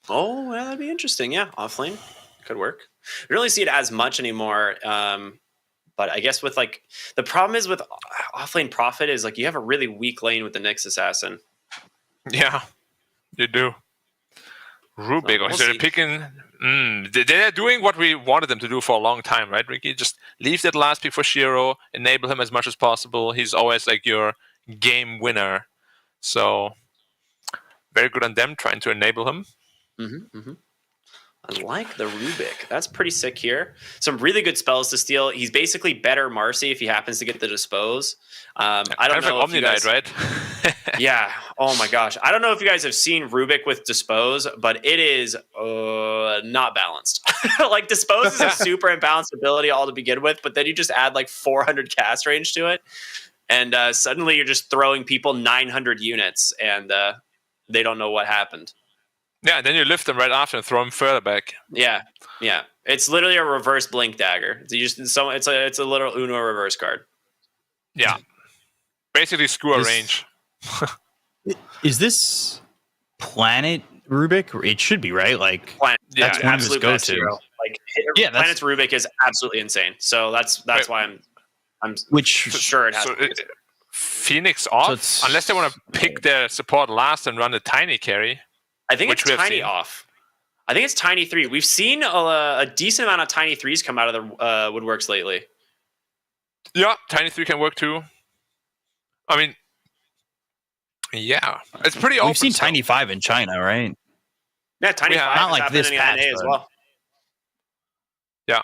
Oh, well, that'd be interesting. Yeah, offlane could work. We don't really see it as much anymore. But I guess with like the problem is with offlane Prophet is like you have a really weak lane with the Nyx Assassin. Yeah, you do. Rubik, we'll they're picking. They're doing what we wanted them to do for a long time, right, Ricky? Just leave that last pick for Shiro, enable him as much as possible. He's always like your game winner. So very good on them trying to enable him. I like the Rubik. That's pretty sick here. Some really good spells to steal. He's basically better Marcy if he happens to get the Dispose. I don't know like if you guys... right? Yeah. Oh my gosh. I don't know if you guys have seen Rubik with Dispose, but it is not balanced. Like Dispose is a super imbalanced ability all to begin with, but then you just add like 400 cast range to it, and suddenly you're just throwing people 900 units, and they don't know what happened. Yeah, and then you lift them right after and throw them further back. Yeah. It's literally a reverse blink dagger. It's a literal Uno reverse card. Yeah. Basically, screw a This- range. Is this Planet Rubik? It should be, right? Like, Planet, Yeah, that's one of his absolute best go-tos. hero. Like Yeah, Planet's Rubik is absolutely insane. So that's Wait. why I'm Which sure it has. So to be. Phoenix off, it's- unless they want to pick their support last and run the tiny carry. I think which it's we have Tiny seen. off. I think it's Tiny 3. We've seen a decent amount of Tiny 3s come out of the woodworks lately. Yeah, tiny 3 can work too. I mean, yeah, it's pretty open. we've seen still. Tiny 5 in China, right? Yeah, Tiny Yeah, 5 not has like happened this in patch, NA as but- well. Yeah.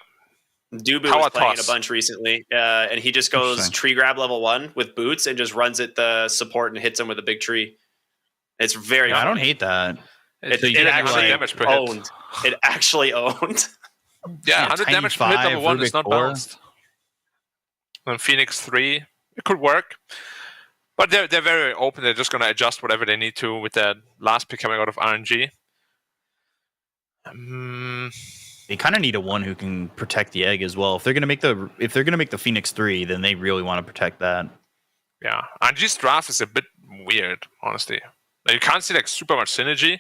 Dubu Power was playing toss. a bunch recently, and he just goes Interesting. tree grab level 1 with boots and just runs at the support and hits him with a big tree. It's very I don't funny. hate that. It's So you It get actually like damage per hit. owned. It actually owned. Yeah, 100 Tiny damage per hit 5, number 1 is Rubik not 4. balanced. And Phoenix 3, it could work. But they're very open. They're just going to adjust whatever they need to with that last pick coming out of RNG. They kind of need a one who can protect the egg as well. If they're gonna make the Phoenix 3, then they really want to protect that. Yeah, RNG's draft is a bit weird, honestly. Like, you can't see like super much synergy.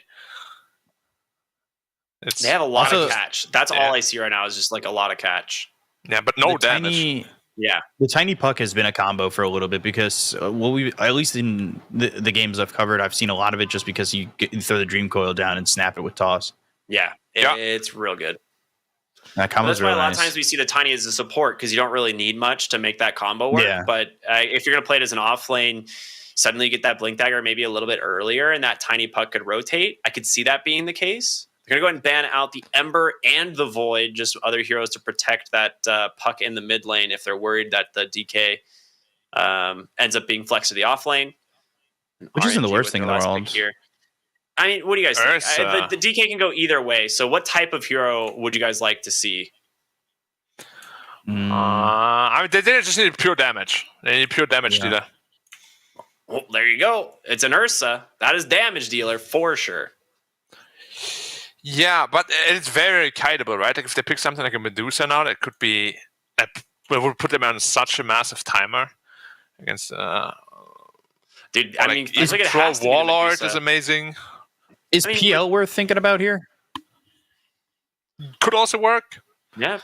It's, They have a lot Also- of catch. That's Yeah. all I see right now is just like a lot of catch. yeah, but no The damage. Yeah. The tiny puck has been a combo for a little bit because, we at least in the games I've covered, I've seen a lot of it just because you throw the dream coil down and snap it with toss. Yeah. Yeah. It's real good. That combo That's is why real a lot nice. of times we see the Tiny as a support because you don't really need much to make that combo work. Yeah. But if you're going to play it as an off lane, suddenly you get that blink dagger maybe a little bit earlier and that Tiny puck could rotate. I could see that being the case. They're going to go ahead and ban out the Ember and the Void, just other heroes to protect that puck in the mid lane if they're worried that the DK ends up being flexed to the off lane. Which isn't the RNG worst with thing in their the last world. pick here. I mean, what do you guys think? Ursa. The DK can go either way. So what type of hero would you guys like to see? I mean, they just need pure damage. They need pure damage Yeah. dealer. Well, there you go. It's an Ursa. That is damage dealer for sure. Yeah, but it's very kiteable, right? Like if they pick something like a Medusa now, that could be it would put them on such a massive timer against. Dude, Or I like, mean, even look at Troll Warlord is amazing. Is I mean, PL worth thinking about here? Could also work. Yeah.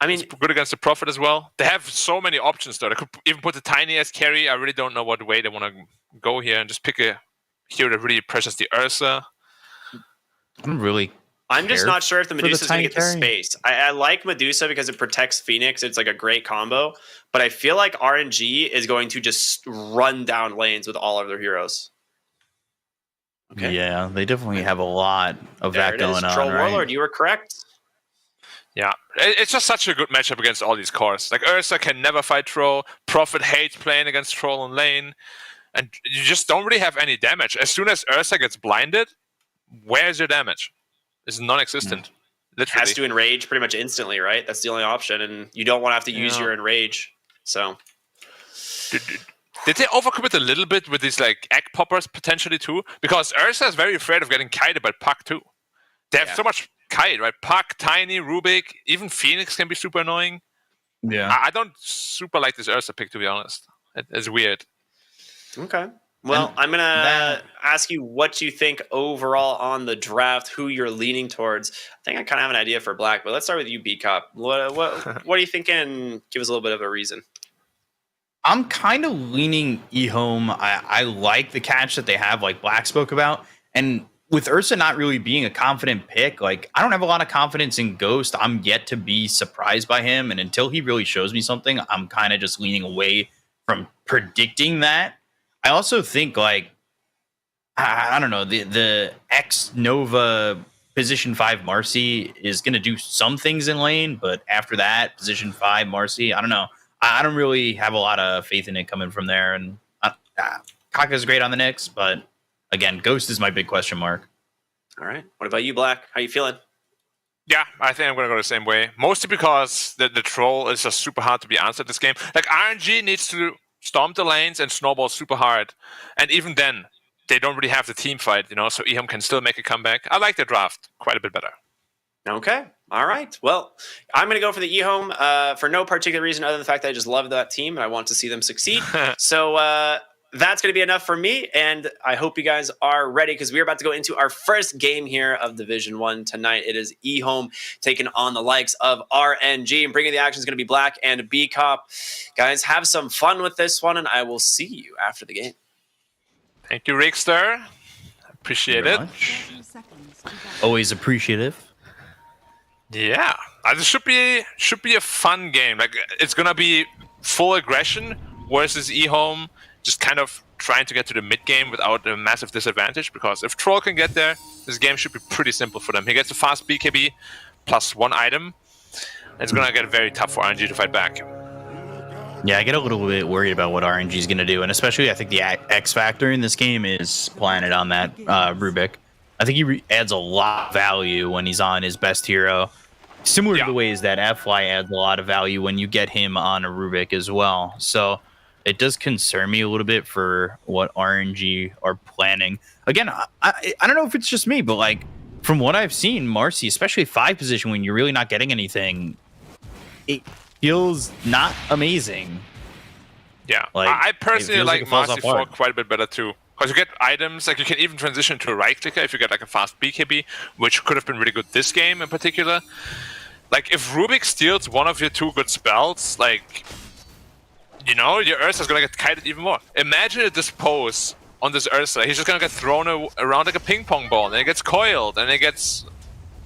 I mean, It's good against the Prophet as well. They have so many options though. They could even put the Tiny as carry. I really don't know what way they want to go here and just pick a hero that really pressures the Ursa. I'm really. I'm just care not sure if the for the Medusa's going to get the tiny space. I like Medusa because it protects Phoenix. It's like a great combo. But I feel like RNG is going to just run down lanes with all of their heroes. Okay. Yeah, they definitely have a lot of There that it is. going on. Troll right? Warlord, you were correct. Yeah, it's just such a good matchup against all these cores. Like Ursa can never fight Troll. Prophet hates playing against Troll in lane, and you just don't really have any damage. As soon as Ursa gets blinded, where's your damage? It's non-existent. Literally. Has to enrage pretty much instantly, right? That's the only option. And you don't want to have to use Yeah. your enrage. So Did they overcommit a little bit with these like egg poppers potentially too? Because Ursa is very afraid of getting kited by Puck too. They have Yeah. so much kite, right? Puck, Tiny, Rubik, even Phoenix can be super annoying. Yeah. I don't super like this Ursa pick, to be honest. It's weird. okay. Well, I'm gonna ask you what you think overall on the draft, who you're leaning towards. I think I kind of have an idea for Black, but let's start with you, B Cop. What are you thinking? Give us a little bit of a reason. I'm kind of leaning EHOME. I like the catch that they have, like Black spoke about. And with Ursa not really being a confident pick, like I don't have a lot of confidence in Ghost. I'm yet to be surprised by him. And until he really shows me something, I'm kind of just leaning away from predicting that. I also think like, I don't know, the X Nova position 5 Marcy is going to do some things in lane. But after that, position 5 Marcy, I don't know. I don't really have a lot of faith in it coming from there. And Kaka's great on the Knicks, but again, Ghost is my big question mark. All right. What about you, Black? How you feeling? Yeah, I think I'm going to go the same way. Mostly because the troll is just super hard to be answered this game. Like RNG needs to stomp the lanes and snowball super hard. And even then, they don't really have the team fight, so EHOME can still make a comeback. I like the draft quite a bit better. Okay. All right. Well, I'm going to go for the EHOME for no particular reason other than the fact that I just love that team and I want to see them succeed. So that's going to be enough for me. And I hope you guys are ready because we're about to go into our first game here of Division 1 tonight. It is EHOME taking on the likes of RNG. And bringing the action is going to be Black and B-Cop. Guys, have some fun with this one, and I will see you after the game. Thank you, Rickster. Appreciate it. Always appreciative. Yeah, this should be a fun game. Like, it's gonna be full aggression versus EHOME just kind of trying to get to the mid game without a massive disadvantage. Because if Troll can get there, this game should be pretty simple for them. He gets a fast BKB plus 1 item. It's gonna get very tough for RNG to fight back. Yeah, I get a little bit worried about what RNG is gonna do, and especially I think the X factor in this game is planted on that Rubik. I think he adds a lot of value when he's on his best hero. Similar to the ways that Fly adds a lot of value when you get him on a Rubik as well. So it does concern me a little bit for what RNG are planning. Again, I don't know if it's just me, but like from what I've seen, Marcy, especially 5 position when you're really not getting anything, it feels not amazing. Yeah, like, I personally like Marcy 4 apart. quite a bit better too. Because you get items, like you can even transition to a right clicker if you get like a fast BKB, which could have been really good this game in particular. Like if Rubik steals one of your 2 good spells, like, you know, your Ursa's gonna get kited even more. Imagine a dispose on this Ursa. He's just gonna get thrown around like a ping pong ball, and it gets coiled, and it gets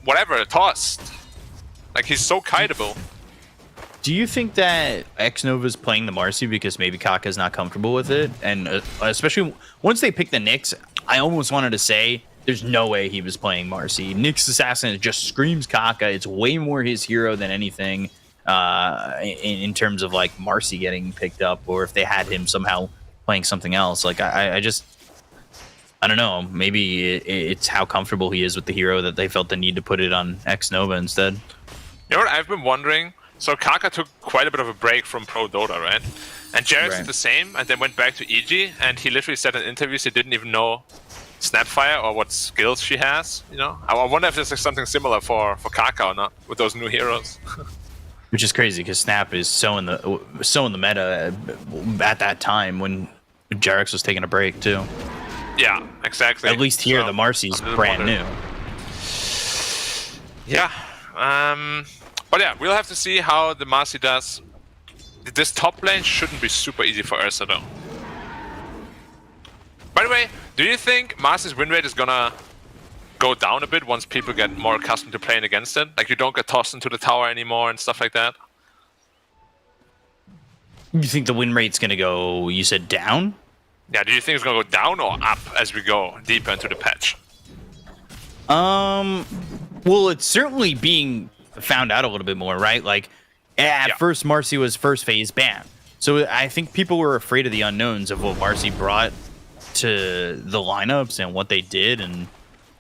whatever, tossed. Like he's so kiteable. Do you think that Xnova's playing the Marcy because maybe Kaka's not comfortable with it? And especially once they pick the Nyx, I almost wanted to say there's no way he was playing Marcy. Nyx Assassin just screams Kaka. It's way more his hero than anything in terms of like Marcy getting picked up, or if they had him somehow playing something else. Like I don't know. Maybe it's how comfortable he is with the hero that they felt the need to put it on Xnova instead. You know what I've been wondering? So Kaka took quite a bit of a break from Pro Dota, right? And Jarek's did the same, and then went back to EG, and he literally said in interviews he didn't even know Snapfire or what skills she has. You know, I wonder if there's like something similar for Kaka or not with those new heroes. Which is crazy because Snap is so in the meta at that time when Jarex was taking a break too. Yeah, exactly. At least here, the Marcy's brand new. Yeah. But yeah, we'll have to see how the Marcy does. This top lane shouldn't be super easy for Ursa though. By the way, do you think Marcy's win rate is gonna go down a bit once people get more accustomed to playing against it? Like you don't get tossed into the tower anymore and stuff like that? You think the win rate's gonna go, you said down? Yeah, do you think it's gonna go down or up as we go deeper into the patch? Well, it's certainly being found out a little bit more, right? Like at first Marcy was first phase ban, so I think people were afraid of the unknowns of what Marcy brought to the lineups and what they did, and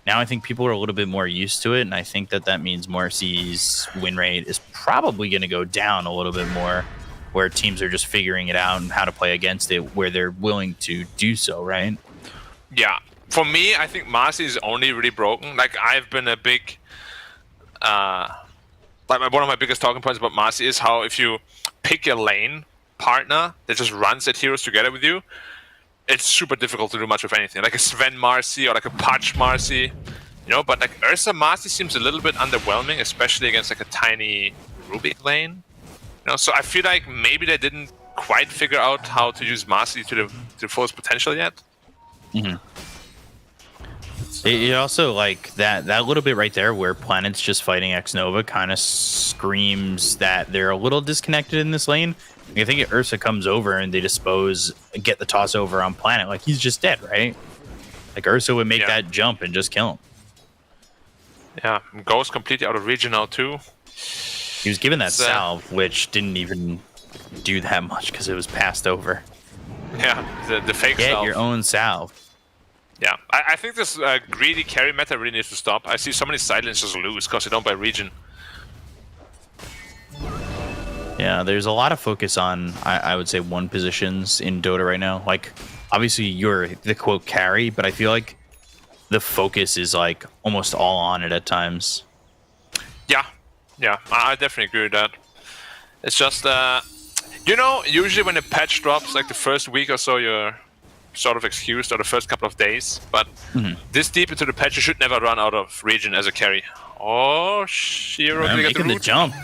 now I think people are a little bit more used to it, and I think that means Marcy's win rate is probably going to go down a little bit more, where teams are just figuring it out and how to play against it, where they're willing to do so, right? Yeah, for me, I think Marcy is only really broken. Like I've been a big like one of my biggest talking points about Marcy is how if you pick a lane partner that just runs at heroes together with you, it's super difficult to do much of anything. Like a Sven Marcy or like a Patch Marcy, you know. But like Ursa Marcy seems a little bit underwhelming, especially against like a tiny Rubik lane. You know, so I feel like maybe they didn't quite figure out how to use Marcy to the fullest potential yet. Mm-hmm. It also, like, that little bit right there where Planet's just fighting Xnova kind of screams that they're a little disconnected in this lane. I think if Ursa comes over and they dispose, get the toss over on Planet, like, he's just dead, right? Like, Ursa would make that jump and just kill him. Yeah, Ghost completely out of region now, too. He was given that salve, which didn't even do that much because it was passed over. Yeah, the fake salve. Get your own salve. Yeah, I think this greedy carry meta really needs to stop. I see so many sidelines just lose because they don't buy region. Yeah, there's a lot of focus on, I would say, one positions in Dota right now. Like, obviously, you're the quote carry, but I feel like the focus is like almost all on it at times. Yeah, I definitely agree with that. It's just, usually when a patch drops, like the first week or so, you're sort of excused, or the first couple of days. But this deep into the patch, you should never run out of region as a carry. Oh, Shiro did making the jump.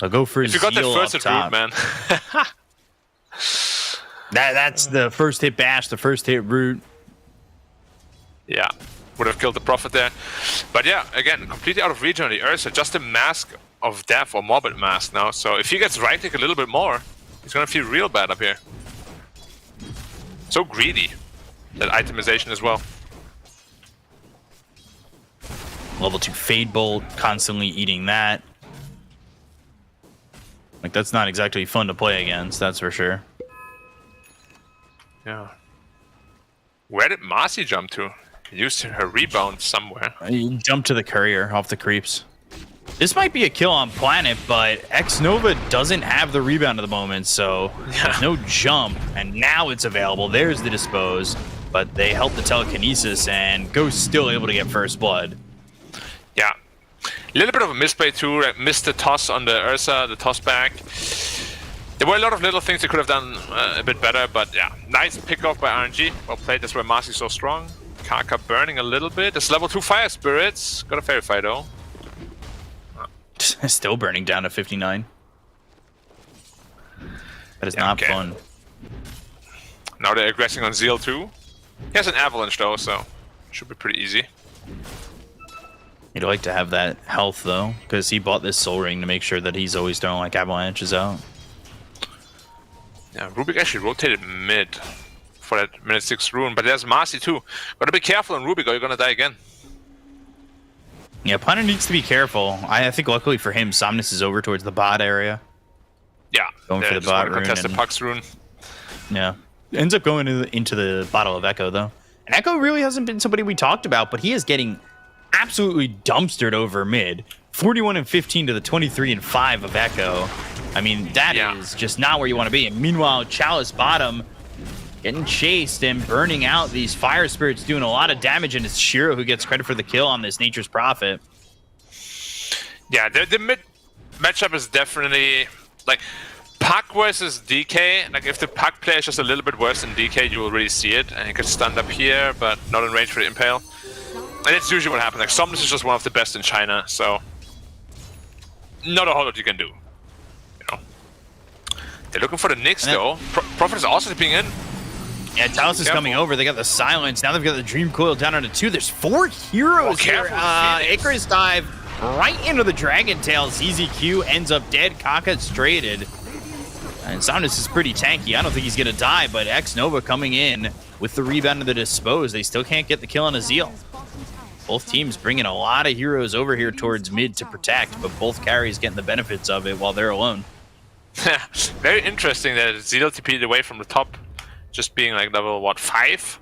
I'll go for if you got that Zeal first up at root, top. man. That's the first hit bash, the first hit root. Yeah, would have killed the Prophet there. But yeah, again, completely out of region on the Ursa, just a mask of death or morbid mask now. So if he gets right click a little bit more, he's gonna feel real bad up here. So greedy, that itemization as well. Level 2 Fade Bolt, constantly eating that. Like, that's not exactly fun to play against, that's for sure. Yeah. Where did Marcy jump to? Used her rebound somewhere. You jump to the courier off the creeps. This might be a kill on planet, but X-Nova doesn't have the rebound at the moment, so there's no jump, and now it's available. There's the dispose, but they help the telekinesis, and Ghost still able to get first blood. Yeah. A little bit of a misplay too. Missed the toss on the Ursa, the toss back. There were a lot of little things they could have done a bit better, but yeah. Nice pick off by RNG. Well played, that's why Marcy's so strong. Kaka burning a little bit. It's level 2 Fire Spirits. Got a verify though. Still burning down to 59. That is not fun. Now they're aggressing on Zeal too. He has an Avalanche though, so should be pretty easy. You'd like to have that health though, because he bought this Soul Ring to make sure that he's always throwing like avalanches out. Yeah, Rubik actually rotated mid for that minute 6 rune, but there's Marcy too. Gotta be careful on Rubik or you're gonna die again. Yeah, Punter needs to be careful. I think luckily for him, Somnus is over towards the bot area. Yeah, going for the bot rune. Contest the Puck's rune. Yeah, ends up going into the Bottle of Echo though. And Echo really hasn't been somebody we talked about, but he is getting absolutely dumpstered over mid. 41 and 15 to the 23 and 5 of Echo. I mean, that is just not where you want to be. And meanwhile, Chalice bottom getting chased and burning out. These Fire Spirits doing a lot of damage, and it's Shiro who gets credit for the kill on this Nature's Prophet. Yeah, the mid matchup is definitely like Puck versus DK. Like if the Puck player is just a little bit worse than DK, you will really see it, and he gets stunned up here, but not in range for the Impale. And it's usually what happens. Like Somnus is just one of the best in China, so not a whole lot you can do. You know, they're looking for the Nyx though. Prophet is also dipping in. Yeah, Chalice is coming over. They got the silence. Now they've got the Dream Coil down onto 2. There's 4 heroes here. Icarus dive right into the Dragon Tail. ZZQ ends up dead. Kaka traded. And Somnus is pretty tanky. I don't think he's going to die, but X-Nova coming in with the rebound of the Dispose. They still can't get the kill on Azeel. Both teams bringing a lot of heroes over here towards mid to protect, but both carries getting the benefits of it while they're alone. Very interesting that Azeel TP'd away from the top. Just being like level, what, 5? So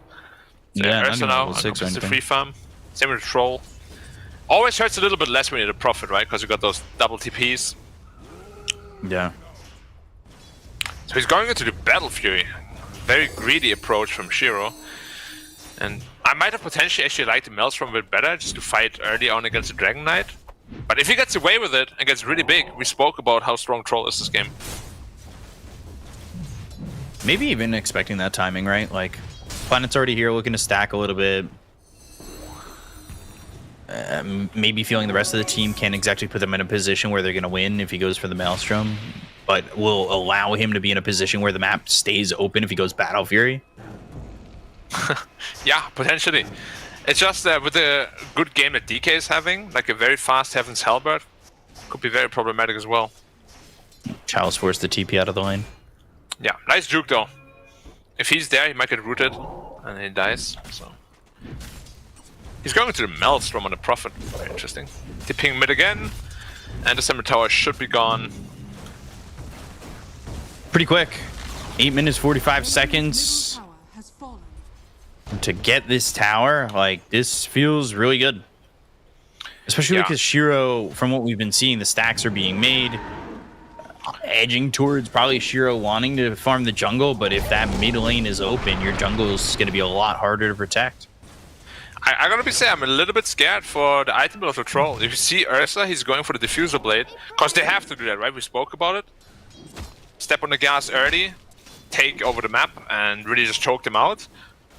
yeah, not even now, level 6 or the anything. free farm. Same with Troll. Always hurts a little bit less when you need a Prophet, right? Because you got those double TPs. Yeah. So he's going into the Battle Fury. Very greedy approach from Shiro. And I might have potentially actually liked the Maelstrom a bit better, just to fight early on against the Dragon Knight. But if he gets away with it and gets really big, we spoke about how strong Troll is this game. Maybe even expecting that timing, right? Like, Planet's already here looking to stack a little bit. Maybe feeling the rest of the team can't exactly put them in a position where they're going to win if he goes for the Maelstrom, but will allow him to be in a position where the map stays open if he goes Battle Fury. Yeah, potentially. It's just that with the good game that DK is having, like a very fast Heaven's Halberd, could be very problematic as well. Chalice forced the TP out of the lane. Yeah, nice juke though. If he's there, he might get rooted, and he dies. So he's going to the Maelstrom on the Prophet. Very interesting. Tipping mid again, and the Summer Tower should be gone. Pretty quick. 8 minutes 45 seconds Tower has fallen. to get this tower. Like, this feels really good, especially because Shiro, from what we've been seeing, the stacks are being made. Edging towards probably Shiro wanting to farm the jungle, but if that mid lane is open, your jungle is going to be a lot harder to protect. I gotta be say, I'm a little bit scared for the item build of the troll. If you see Ursa, he's going for the diffuser blade. Because they have to do that, right? We spoke about it. Step on the gas early, take over the map, and really just choke them out.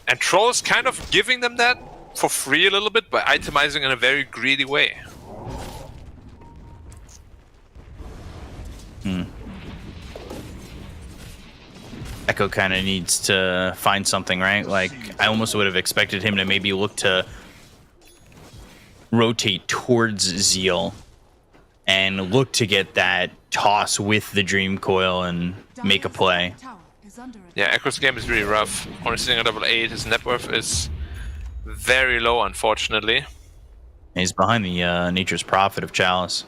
And troll is kind of giving them that for free a little bit by itemizing in a very greedy way. Echo kind of needs to find something, right? Like, I almost would have expected him to maybe look to rotate towards Zeal and look to get that toss with the Dream Coil and make a play. Yeah, Echo's game is really rough. Only sitting at level 8, his net worth is very low, unfortunately. He's behind the Nature's Prophet of Chalice.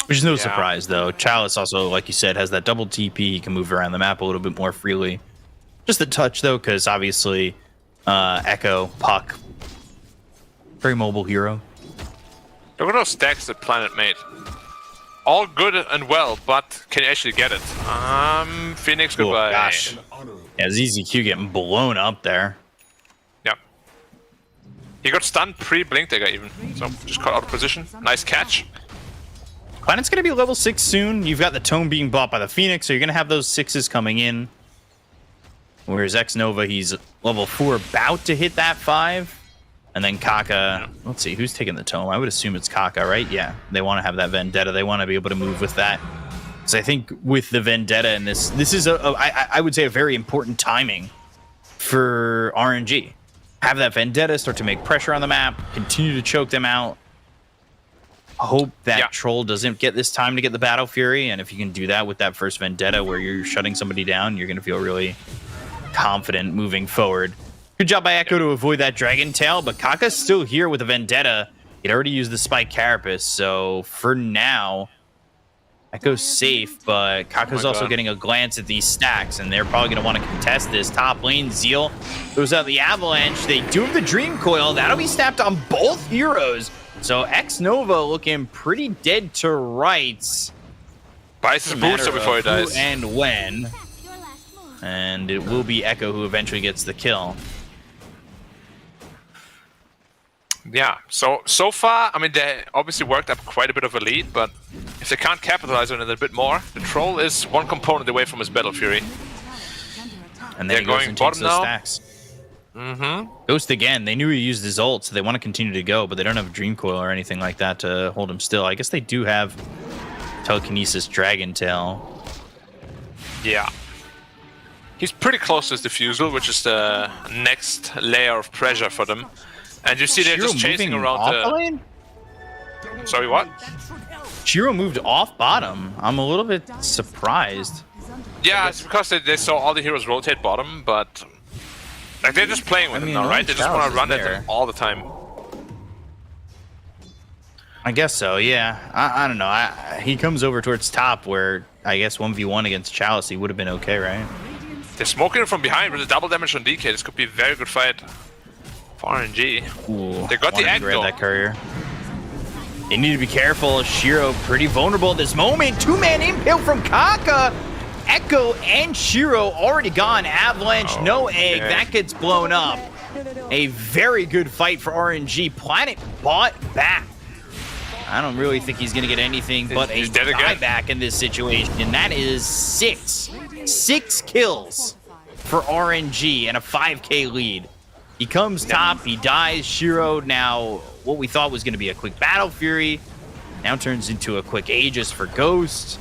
Which is no surprise, though. Chalice also, like you said, has that double TP. He can move around the map a little bit more freely. Just a touch, though, because obviously Echo, Puck, very mobile hero. Look at those stacks that Planet made. All good and well, but can you actually get it? Phoenix, goodbye. Oh, gosh. Yeah, ZZQ getting blown up there. Yeah. He got stunned pre-Blink Dagger even, so just caught out of position. Nice catch. Planet's going to be level 6 soon. You've got the Tome being bought by the Phoenix, so you're going to have those 6s coming in. Whereas X-Nova, he's level 4, about to hit that 5. And then Kaka, let's see, who's taking the Tome? I would assume it's Kaka, right? Yeah, they want to have that Vendetta. They want to be able to move with that. So I think with the Vendetta and this is, I would say, a very important timing for RNG. Have that Vendetta, start to make pressure on the map, continue to choke them out. Hope that Troll doesn't get this time to get the Battle Fury, and if you can do that with that first Vendetta where you're shutting somebody down, you're going to feel really confident moving forward. Good job by Echo to avoid that Dragon Tail, but Kaka's still here with a Vendetta. He'd already used the Spike Carapace, so for now, Echo's safe, but Kaka's also getting a glance at these stacks, and they're probably going to want to contest this top lane. Zeal goes out the Avalanche. They do have the Dream Coil. That'll be snapped on both heroes. So X-Nova looking pretty dead to rights. Buys his booster before he dies. And when. And it will be Echo who eventually gets the kill. Yeah, so far, I mean, they obviously worked up quite a bit of a lead, but if they can't capitalize on it a bit more, the Troll is one component away from his Battle Fury. And then they're going bottom now. Stacks. Mm-hmm. Ghost again. They knew he used his ult, so they want to continue to go, but they don't have a Dream Coil or anything like that to hold him still. I guess they do have Telekinesis Dragon Tail. Yeah. He's pretty close to his Diffusal, which is the next layer of pressure for them. And you see they're just chasing around the lane? Sorry, what? Shiro moved off bottom. I'm a little bit surprised. Yeah, it's because they saw all the heroes rotate bottom, but like they're just playing with him now, right? They just want to run at them all the time. I guess so, yeah. I don't know. He comes over towards top where I guess 1v1 against Chalice, he would have been okay, right? They're smoking it from behind with the double damage on DK. This could be a very good fight for RNG. Ooh, they got the egg though. That courier. They need to be careful. Shiro pretty vulnerable at this moment. Two-man impale from Kaka. Echo and Shiro already gone. Avalanche, no egg. That gets blown up. A very good fight for RNG. Planet bought back. I don't really think he's going to get anything but a buyback in this situation. That is 6 kills for RNG and a 5k lead. He comes top, he dies. Shiro now, what we thought was going to be a quick Battle Fury, now turns into a quick Aegis for Ghost.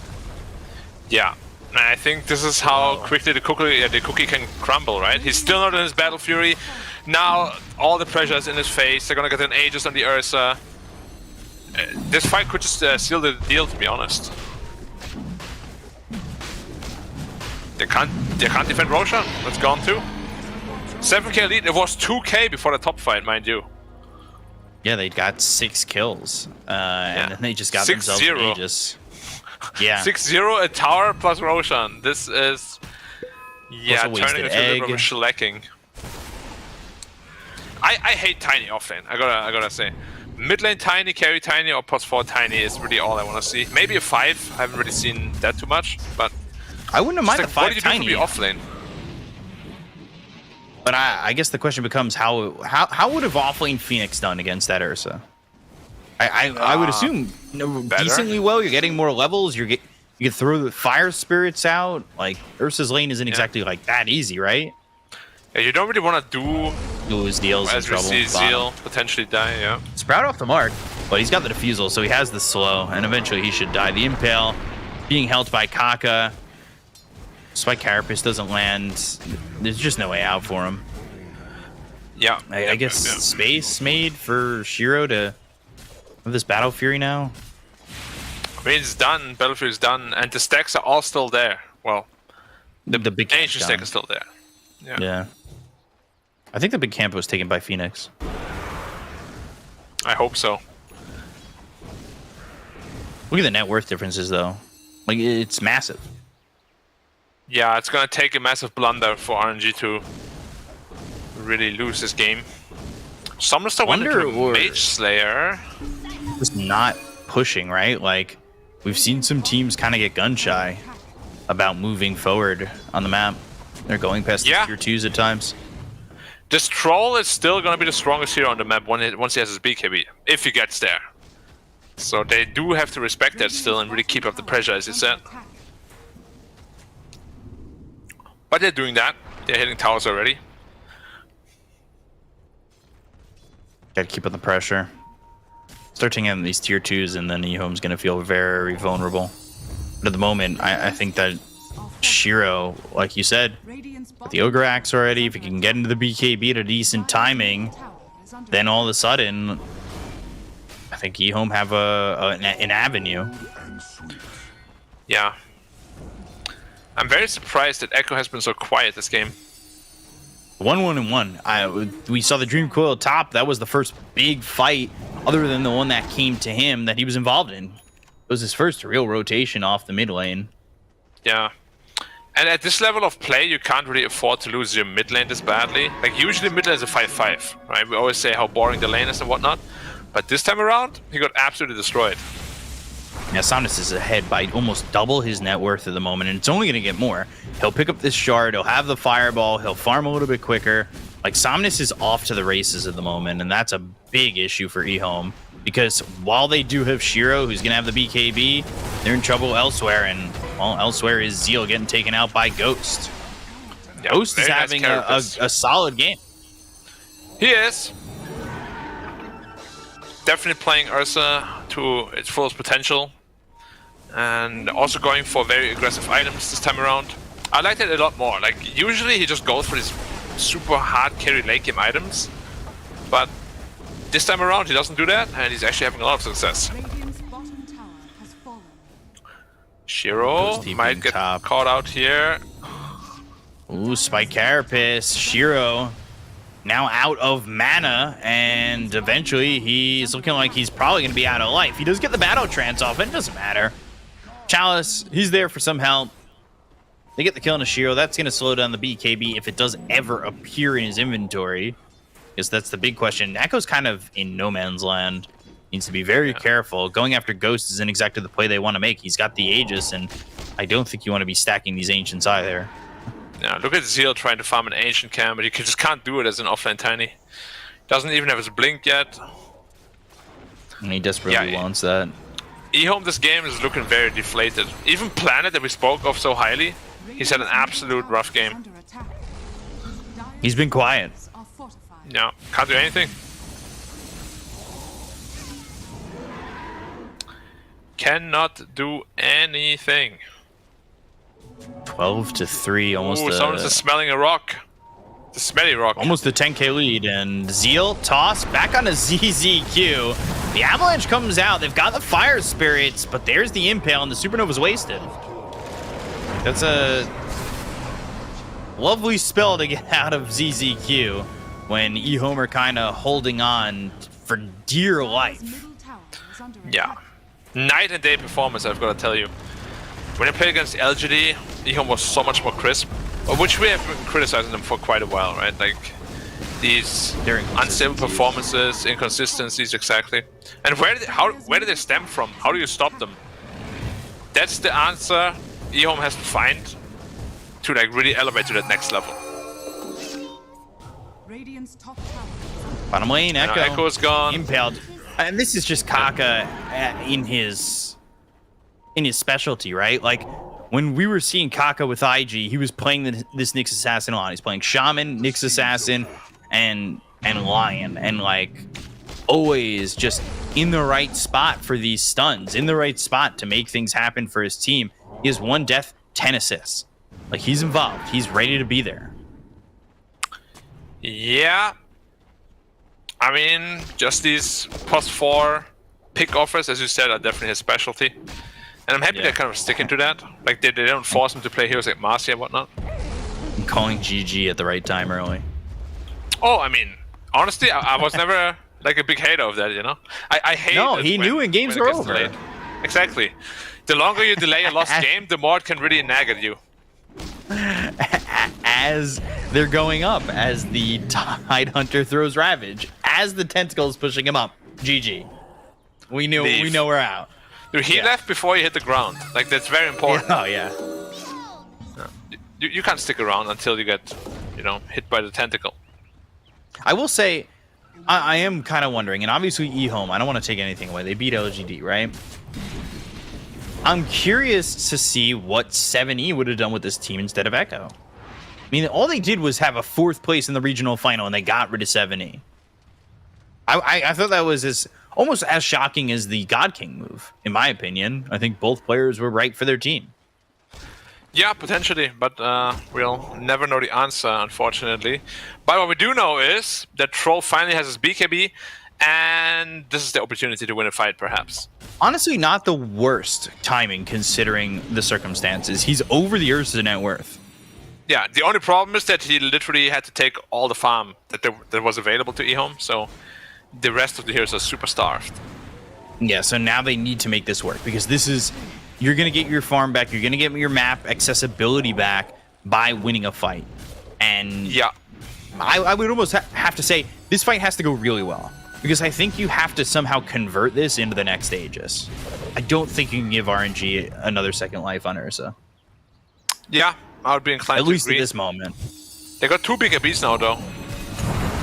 Yeah, and I think this is how quickly the cookie can crumble, right? He's still not in his Battle Fury. Now all the pressure is in his face. They're going to get an Aegis on the Ursa. This fight could just seal the deal, to be honest. They can't defend Roshan. That's gone too. 7k lead. It was 2k before the top fight, mind you. Yeah, they got 6 kills, and then they just got themselves an Aegis. Yeah, 6-0 a tower plus Roshan. This is turning into a little bit of a shellacking. I hate Tiny offlane. I gotta say. Mid lane Tiny, carry Tiny, or plus 4 Tiny is really all I want to see. Maybe a 5. I haven't really seen that too much, but I wouldn't mind a 5 Tiny. Be offlane. But I guess the question becomes how would have offlane Phoenix done against that Ursa? I would assume decently well. You're getting more levels. You can throw the fire spirits out. Like Ursa's lane isn't exactly like that easy, right? Yeah, you don't really want to do lose deals in trouble. As we see Zeal potentially die. Yeah. Sprout off the mark, but he's got the defusal, so he has the slow, and eventually he should die. The impale being held by Kaka. Spike Carapace doesn't land. There's just no way out for him. Yeah. I guess space made for Shiro to have this Battle Fury now. I mean, it's done. Battle Fury is done, and the stacks are all still there. Well, the big ancient stack is still there. Yeah. I think the big camp was taken by Phoenix. I hope so. Look at the net worth differences, though. Like, it's massive. Yeah, it's gonna take a massive blunder for RNG to really lose this game. Summoner still went into Mage Slayer. Just not pushing, right? Like, we've seen some teams kind of get gun shy about moving forward on the map. They're going past the tier 2s at times. This troll is still gonna be the strongest hero on the map once he has his BKB, if he gets there. So they do have to respect that still and really keep up the pressure, as you said. But they're doing that. They're hitting towers already. Gotta keep up the pressure. Start taking in these tier 2s, and then EHOME's gonna feel very vulnerable. But at the moment, I think that Shiro, like you said, with the Ogre Axe already, if he can get into the BKB at a decent timing, then all of a sudden, I think EHOME have an avenue. Yeah. I'm very surprised that Echo has been so quiet this game. 1-1-1. We saw the Dream Coil top. That was the first big fight, other than the one that came to him, that he was involved in. It was his first real rotation off the mid lane. Yeah. And at this level of play, you can't really afford to lose your mid lane this badly. Like, usually mid lane is a 5-5, right? We always say how boring the lane is and whatnot. But this time around, he got absolutely destroyed. Yeah, Somnus is ahead by almost double his net worth at the moment, and it's only going to get more. He'll pick up this shard, he'll have the fireball, he'll farm a little bit quicker. Like, Somnus is off to the races at the moment, and that's a big issue for EHOME. Because while they do have Shiro, who's going to have the BKB, they're in trouble elsewhere, and, well, elsewhere is Zeal getting taken out by Ghost. Yeah, Ghost is having a solid game. He is. Definitely playing Ursa to its fullest potential. And also going for very aggressive items this time around. I liked it a lot more. Like, usually he just goes for these super hard carry late game items. But this time around he doesn't do that, and he's actually having a lot of success. Shiro might get caught out here. Ooh, Spike Carapace. Shiro now out of mana, and eventually he's looking like he's probably going to be out of life. He does get the battle trance off, but it doesn't matter. Chalice, he's there for some help. They get the kill on a Shiro. That's going to slow down the BKB if it does ever appear in his inventory. Because that's the big question. Echo's kind of in no man's land. Needs to be very careful. Going after Ghost isn't exactly the play they want to make. He's got the Aegis, and I don't think you want to be stacking these Ancients either. Yeah, look at Zeal trying to farm an Ancient Cam, but he just can't do it as an offline Tiny. Doesn't even have his Blink yet. And he desperately wants that. EHOME this game is looking very deflated. Even Planet, that we spoke of so highly, he's had an absolute rough game. He's been quiet. Yeah, can't do anything. Cannot do anything. 12-3, almost. Ooh, someone's just smelling a rock. The smelly rock. Almost a 10k lead, and Zeal toss back on a ZZQ. The Avalanche comes out. They've got the Fire Spirits, but there's the Impale, and the Supernova's wasted. That's a lovely spell to get out of ZZQ when EHOME are kind of holding on for dear life. Yeah. Night and day performance, I've got to tell you. When I played against LGD, EHOME was so much more crisp, which we have been criticizing them for quite a while, right? Like, these unstable performances, inconsistencies, exactly. And where do they stem from? How do you stop them? That's the answer EHOME has to find to, like, really elevate to that next level. Radiant's top tower is under Bottom lane, Now Echo. Echo's gone. Impaled. And this is just Kaka in his specialty, right? Like when we were seeing Kaka with IG, he was playing this Nyx Assassin a lot. He's playing Shaman, Nyx Assassin, and Lion, and like always just in the right spot for these stuns, in the right spot to make things happen for his team. He has 1 death, 10 assists. Like he's involved. He's ready to be there. Yeah. I mean, just these +4 pick offers, as you said, are definitely his specialty. And I'm happy they're kind of sticking to that. Like, they don't force him to play heroes like Marcia and whatnot. I'm calling GG at the right time early. Oh, I mean, honestly, I was never like a big hater of that, you know? I hate No, it he knew when games it were gets over. delayed. Exactly. The longer you delay a lost game, the more it can really nag at you. As they're going up, as the Tide Hunter throws Ravage, as the tentacle is pushing him up. GG. We know we're out. Dude, he left before he hit the ground. Like, that's very important. Oh yeah. You can't stick around until you get, you know, hit by the tentacle. I will say, I am kind of wondering, and obviously EHOME, I don't want to take anything away. They beat LGD, right? I'm curious to see what 7E would have done with this team instead of Echo. I mean, all they did was have a 4th place in the regional final, and they got rid of 7E. I thought that was almost as shocking as the God King move, in my opinion. I think both players were right for their team. Yeah, potentially, but we'll never know the answer, unfortunately. But what we do know is that Troll finally has his BKB, and this is the opportunity to win a fight, perhaps. Honestly, not the worst timing considering the circumstances. He's over the Ursa net worth. Yeah, the only problem is that he literally had to take all the farm that was available to EHOME, so the rest of the heroes are super starved. Yeah, so now they need to make this work because this is... You're going to get your farm back. You're going to get your map accessibility back by winning a fight. And yeah, I would almost have to say this fight has to go really well. Because I think you have to somehow convert this into the next Aegis. I don't think you can give RNG another second life on Ursa. Yeah, I would be inclined to agree. At least at this moment. They got 2 BKBs now, though.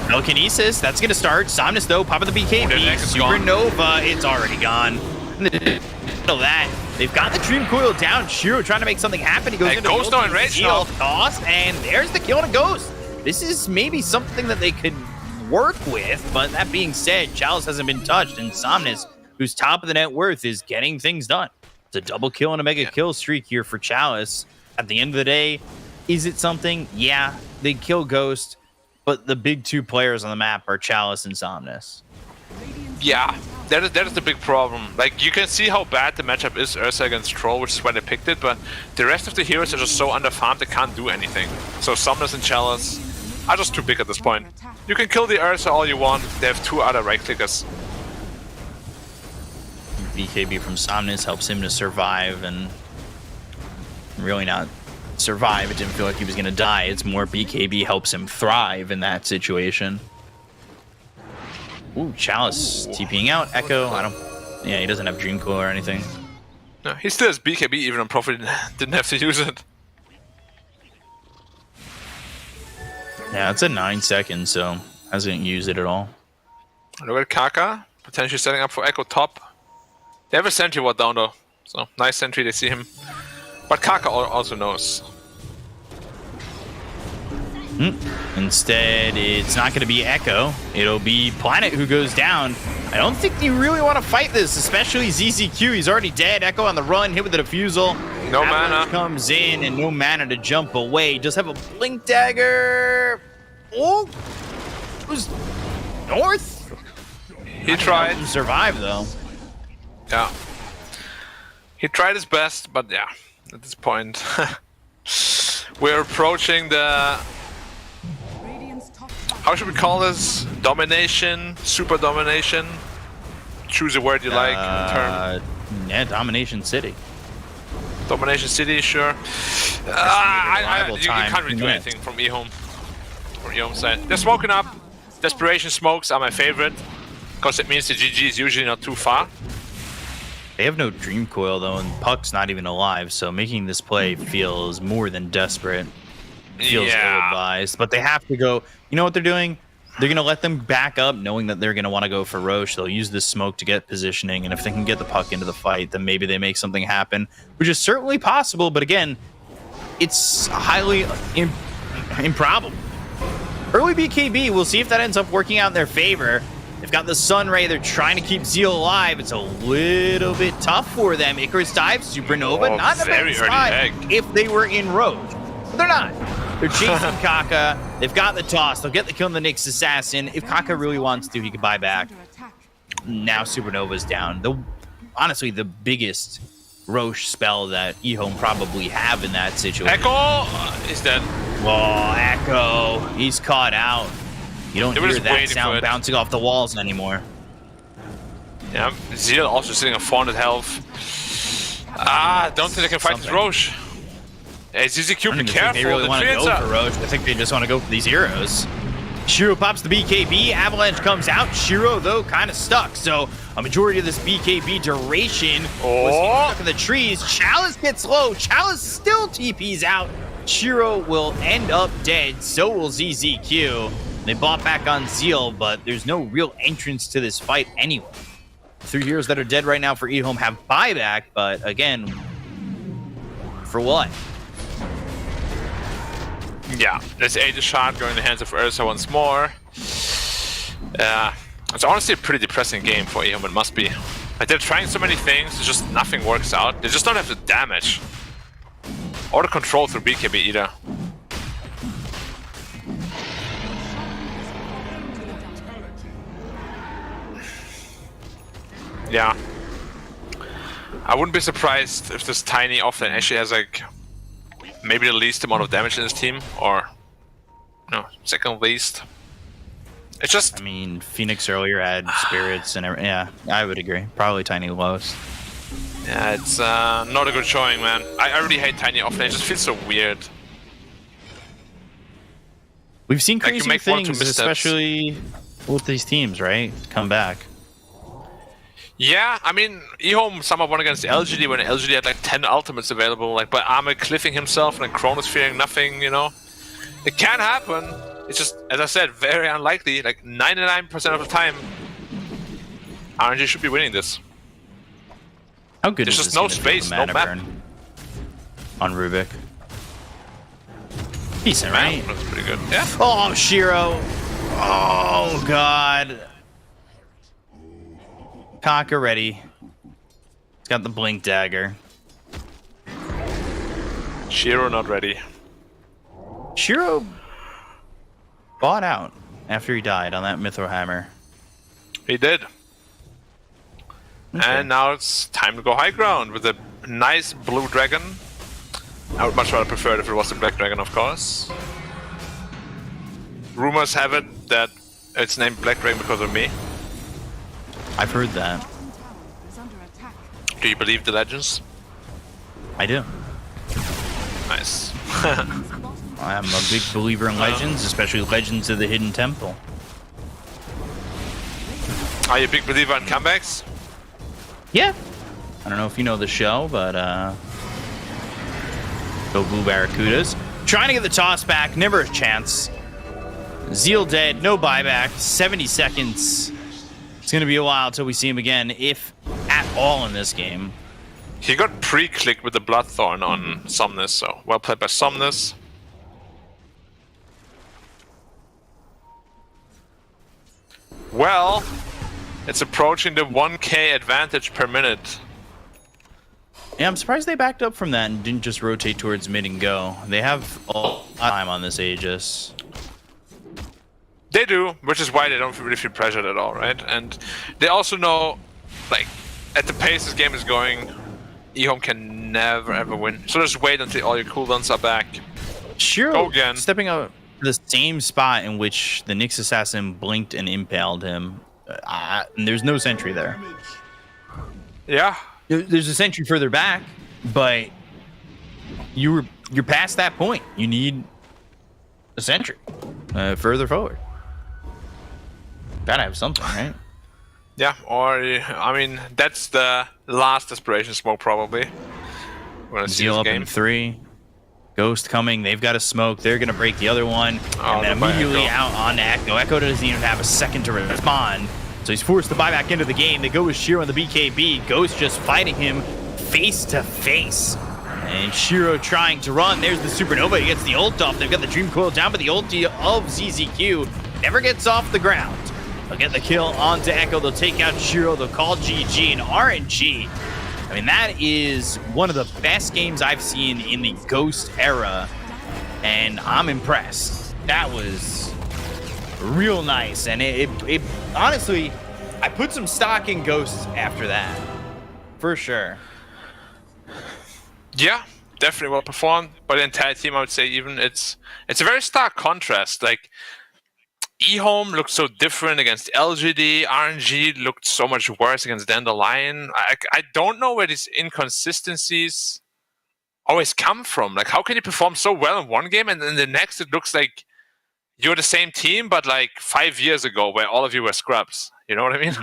Telekinesis, that's going to start. Somnus, though, popping the BKB. Supernova, it's already gone. That they've got the Dream Coil down. Shiro trying to make something happen. He goes into Ghost now in range now. Toss, and there's the kill on a Ghost. This is maybe something that they could work with, but that being said, Chalice hasn't been touched, and Somnus, who's top of the net worth, is getting things done. It's a double kill and a mega kill streak here for Chalice. At the end of the day, is it something? Yeah, they kill Ghost, but the big 2 players on the map are Chalice and Somnus. Yeah, that is the big problem. Like, you can see how bad the matchup is Ursa against Troll, which is why they picked it, but the rest of the heroes are just so underfarmed they can't do anything. So Somnus and Chalice are just too big at this point. You can kill the Ursa all you want, they have 2 other right-clickers. BKB from Somnus helps him to survive, and really not survive. It didn't feel like he was going to die. It's more BKB helps him thrive in that situation. Ooh, Chalice TPing out. Echo, yeah, he doesn't have Dream Coil or anything. No, he still has BKB even on Prophet didn't have to use it. Yeah, it's at 9 seconds, so hasn't used it at all. Look at Kaka, potentially setting up for Echo top. They have a sentry ward down though, so nice sentry, they see him. But Kaka also knows. Instead, it's not going to be Echo. It'll be Planet who goes down. I don't think you really want to fight this, especially ZZQ. He's already dead. Echo on the run, hit with the defusal. No Avalanche mana. Comes in and no mana to jump away. Just have a blink dagger. Oh, it was north. He tried to survive though. Yeah. He tried his best, but yeah, at this point, we're approaching the... How should we call this? Domination? Super domination? Choose a word you like. Term. Yeah, Domination City. Domination City, sure. You can't really do anything from EHOME. From EHOME's side. They're smoking up. Desperation smokes are my favorite, because it means the GG is usually not too far. They have no Dream Coil though, and Puck's not even alive, so making this play feels more than desperate. Feels ill-advised, but they have to go. You know what they're doing? They're going to let them back up knowing that they're going to want to go for Roche. They'll use this smoke to get positioning, and if they can get the puck into the fight, then maybe they make something happen, which is certainly possible, but again, it's highly improbable. Early BKB, we'll see if that ends up working out in their favor. They've got the Sun Ray. They're trying to keep Zeal alive. It's a little bit tough for them. Icarus dive, Supernova, not a bad spot if they were in Roche. But they're not. They're chasing Kaka. They've got the toss. They'll get the kill on the Nyx Assassin. If Kaka really wants to, he can buy back. Now Supernova's down. Honestly, the biggest Roche spell that EHOME probably have in that situation. Echo is dead. Oh, Echo. He's caught out. You don't hear that sound bouncing off the walls anymore. Yeah, Zeal also sitting on 400 health. I don't think they can fight this Roche. Hey, ZZQ, be careful. They really want to go for Roche. I think they just want to go for these heroes. Shiro pops the BKB. Avalanche comes out. Shiro, though, kind of stuck. So a majority of this BKB duration was stuck in the trees. Chalice gets low. Chalice still TPs out. Shiro will end up dead. So will ZZQ. They bought back on Zeal, but there's no real entrance to this fight anyway. 3 heroes that are dead right now for EHOME have buyback, but again, for what? Yeah, there's Aegis shot going in the hands of Ursa once more. It's honestly a pretty depressing game for EHOME, it must be. Like, they're trying so many things, it's just nothing works out. They just don't have the damage. Or the control through BKB either. Yeah. I wouldn't be surprised if this tiny offlane actually has like maybe the least amount of damage in his team, or no, second least. It's just, I mean, Phoenix earlier had spirits and everything. Yeah, I would agree. Probably tiny lowest. Yeah, it's not a good showing, man. I really hate tiny offlane. It just feels so weird. We've seen Like, you crazy make 1 or 2 things, missteps. especially with these teams, right? Come back. Yeah, I mean, EHOME somehow won against LGD when LGD had like 10 ultimates available, like by Armor cliffing himself and then Kronos fearing nothing, you know? It can happen. It's just, as I said, very unlikely. Like 99% of the time, RNG should be winning this. How good There's is just this no gonna feel, space, the no mana map. burn on Rubik? Decent, Man, right? that's pretty good. Yeah. Oh, Shiro. Oh, God. Kaka ready. He's got the blink dagger. Shiro not ready. Shiro bought out after he died on that Mythro Hammer. He did. Okay. And now it's time to go high ground with a nice blue dragon. I would much rather prefer it if it was the black dragon, of course. Rumors have it that it's named Black Dragon because of me. I've heard that. Do you believe the legends? I do. Nice. I'm a big believer in legends, especially Legends of the Hidden Temple. Are you a big believer in comebacks? Yeah. I don't know if you know the show, but go Blue Barracudas. Trying to get the toss back, never a chance. Zeal dead, no buyback, 70 seconds. It's going to be a while until we see him again, if at all in this game. He got pre-clicked with the Bloodthorn on Somnus, so well played by Somnus. Well, it's approaching the 1k advantage per minute. Yeah, I'm surprised they backed up from that and didn't just rotate towards mid and go. They have a lot of time on this Aegis. They do, which is why they don't really feel pressured at all, right? And they also know, like, at the pace this game is going, EHOME can never ever win. So just wait until all your cooldowns are back. Shiro Go again. stepping up to the same spot in which the Nyx Assassin blinked and impaled him. And there's no sentry there. Yeah. There's a sentry further back, but you're past that point. You need a sentry further forward. Gotta have something, right? Yeah, or, I mean, that's the last desperation smoke, probably. We're gonna see Zeal this up game. in 3. Ghost coming. They've got a smoke. They're going to break the other one. Oh, And then immediately out on Echo. Echo doesn't even have a second to respond. So he's forced to buy back into the game. They go with Shiro and the BKB. Ghost just fighting him face to face. And Shiro trying to run. There's the Supernova. He gets the ult off. They've got the Dream Coil down, but the ulti of ZZQ never gets off the ground. They'll get the kill onto Echo. They'll take out Shiro. They'll call GG and RNG. I mean, that is one of the best games I've seen in the Ghost era, and I'm impressed. That was real nice, and it honestly, I put some stock in Ghosts after that, for sure. Yeah, definitely well performed. But the entire team, I would say, even it's a very stark contrast. Like EHOME looked so different against LGD. RNG looked so much worse against Dandelion. I don't know where these inconsistencies always come from. Like, how can you perform so well in one game and then the next it looks like you're the same team, but like 5 years ago where all of you were scrubs? You know what I mean?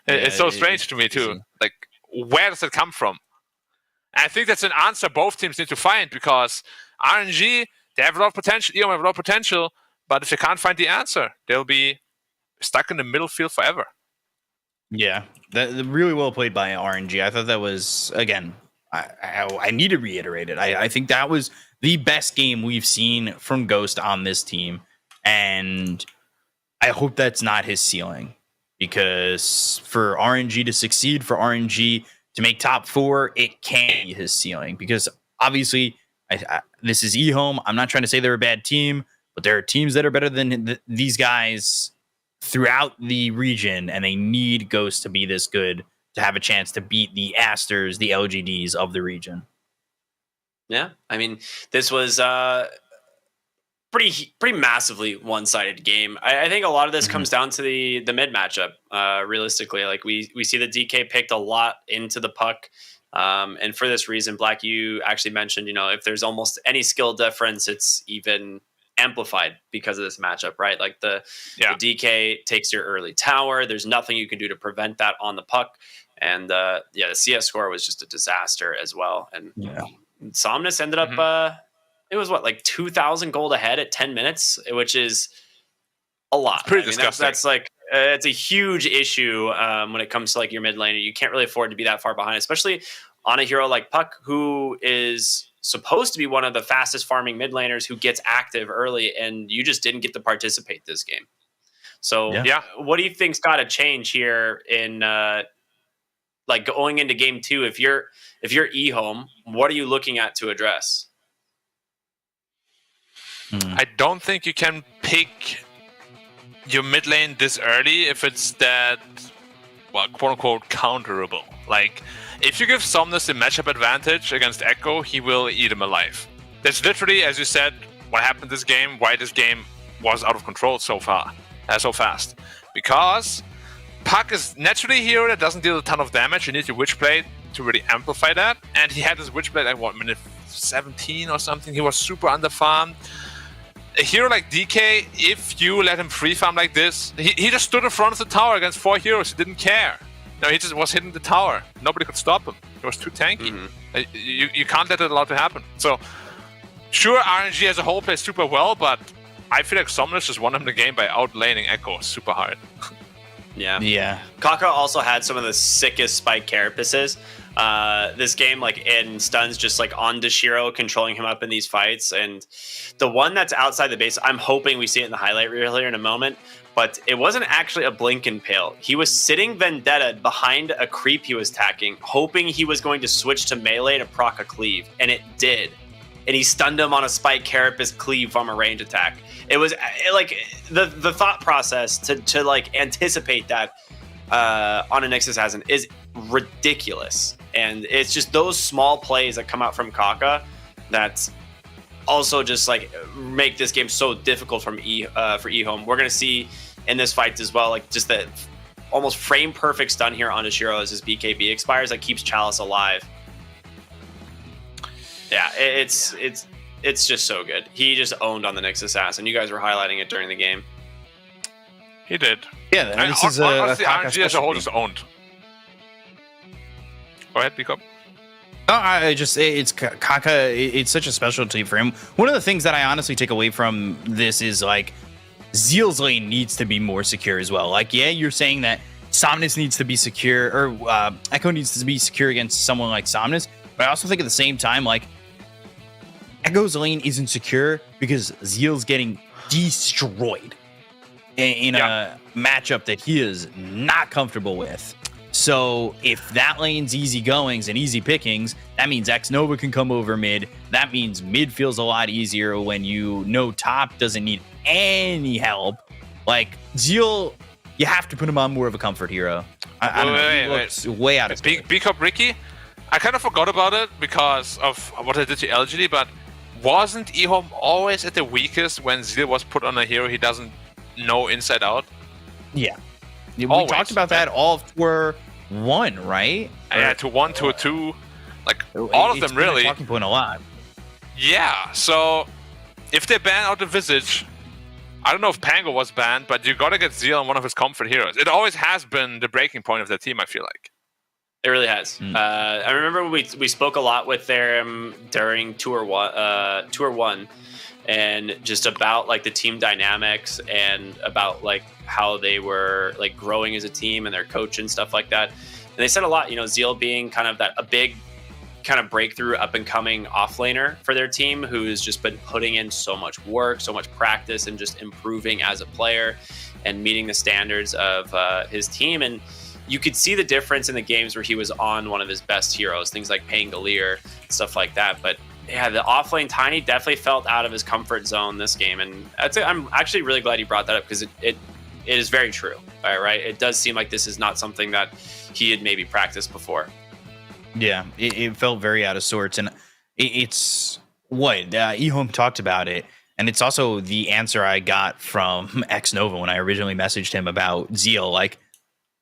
It's so strange to me too. Like, where does it come from? And I think that's an answer both teams need to find, because RNG, they have a lot of potential, EHOME have a lot of potential, but if they can't find the answer, they'll be stuck in the middle field forever. Yeah, that really well played by RNG. I thought that was, again, I need to reiterate it. I think that was the best game we've seen from Ghost on this team, and I hope that's not his ceiling, because for RNG to succeed, for RNG to make top 4, it can't be his ceiling, because obviously this is EHOME. I'm not trying to say they're a bad team, but there are teams that are better than these guys throughout the region, and they need Ghost to be this good to have a chance to beat the Asters, the LGDs of the region. Yeah, I mean, this was pretty massively one-sided game. I think a lot of this comes down to the mid matchup. Realistically, like we see the DK picked a lot into the puck, and for this reason, Black, you actually mentioned, if there's almost any skill difference, it's even amplified because of this matchup, right? Like the DK takes your early tower. There's nothing you can do to prevent that on the puck, and the CS score was just a disaster as well. And Somnus ended up. It was like 2,000 gold ahead at 10 minutes, which is a lot. Pretty disgusting. That's like it's a huge issue when it comes to like your mid laner. You can't really afford to be that far behind, especially on a hero like Puck, who is supposed to be one of the fastest farming mid laners who gets active early, and you just didn't get to participate this game. So what do you think's got to change here in like going into game 2? If you're EHOME, what are you looking at to address? I don't think you can pick your mid lane this early if it's that, well, quote unquote, counterable. Like, if you give Somnus the matchup advantage against Echo, he will eat him alive. That's literally, as you said, what happened this game, why this game was out of control so fast. Because Puck is naturally a hero that doesn't deal a ton of damage. You need your Witchblade to really amplify that. And he had his Witchblade at minute 17 or something. He was super underfarmed. A hero like DK, if you let him free farm like this, he just stood in front of the tower against 4 heroes. He didn't care. He just was hitting the tower. Nobody could stop him. He was too tanky. You can't let it allow to happen. So, sure, RNG as a whole plays super well, but I feel like Somnus just won him the game by outlaning Echo super hard. Yeah. Kaka also had some of the sickest spike carapaces. This game, like in stuns, just like on Deshiro, controlling him up in these fights. And the one that's outside the base, I'm hoping we see it in the highlight reel here in a moment, but it wasn't actually a blink and pale. He was sitting Vendetta behind a creep he was attacking, hoping he was going to switch to melee to proc a cleave, and it did. And he stunned him on a spike carapace cleave from a range attack. It was like the thought process to like anticipate that on a Nyx Assassin is ridiculous. And it's just those small plays that come out from Kaka that also just like make this game so difficult for EHOME. We're gonna see in this fight as well, like just that almost frame perfect stun here on Ashiro as his BKB expires that keeps Chalice alive. Yeah, it's just so good. He just owned on the Nyx Assassin. You guys were highlighting it during the game. He did. Yeah, this is honestly, RNG as a whole just owned. Go ahead, pick up. It's Kaka. It's such a specialty for him. One of the things that I honestly take away from this is like Zeal's lane needs to be more secure as well. Like, yeah, you're saying that Somnus needs to be secure, or Echo needs to be secure against someone like Somnus, but I also think at the same time, like, Echo's lane isn't secure because Zeal's getting destroyed in a matchup that he is not comfortable with. So if that lane's easy goings and easy pickings, that means X-Nova can come over mid. That means mid feels a lot easier when you know top doesn't need any help. Like, Zeal, you have to put him on more of a comfort hero. I don't know. He looks way out of scope. B-Cup Ricky, I kind of forgot about it because of what I did to LGD, but wasn't EHOME always at the weakest when Zeal was put on a hero he doesn't know inside out? Yeah. We talked about that all for 1, right? Yeah, to 1, to a 2. Like, all of them really. Talking point a lot. Yeah, so if they ban out the Visage, I don't know if Pango was banned, but you gotta get Zeal on one of his comfort heroes. It always has been the breaking point of their team, I feel like. It really has. I remember we spoke a lot with them during Tour 1, and just about like the team dynamics and about like how they were like growing as a team and their coach and stuff like that. And they said a lot, Zeal being kind of a big kind of breakthrough up and coming offlaner for their team, who's just been putting in so much work, so much practice, and just improving as a player and meeting the standards of his team. And you could see the difference in the games where he was on one of his best heroes, things like Pangolier, stuff like that. But yeah, the offlane Tiny definitely felt out of his comfort zone this game. And I'm actually really glad you brought that up, because it is very true. All right. It does seem like this is not something that he had maybe practiced before. Yeah, it felt very out of sorts. And it's what EHOME talked about it. And it's also the answer I got from X-Nova when I originally messaged him about Zeal. Like,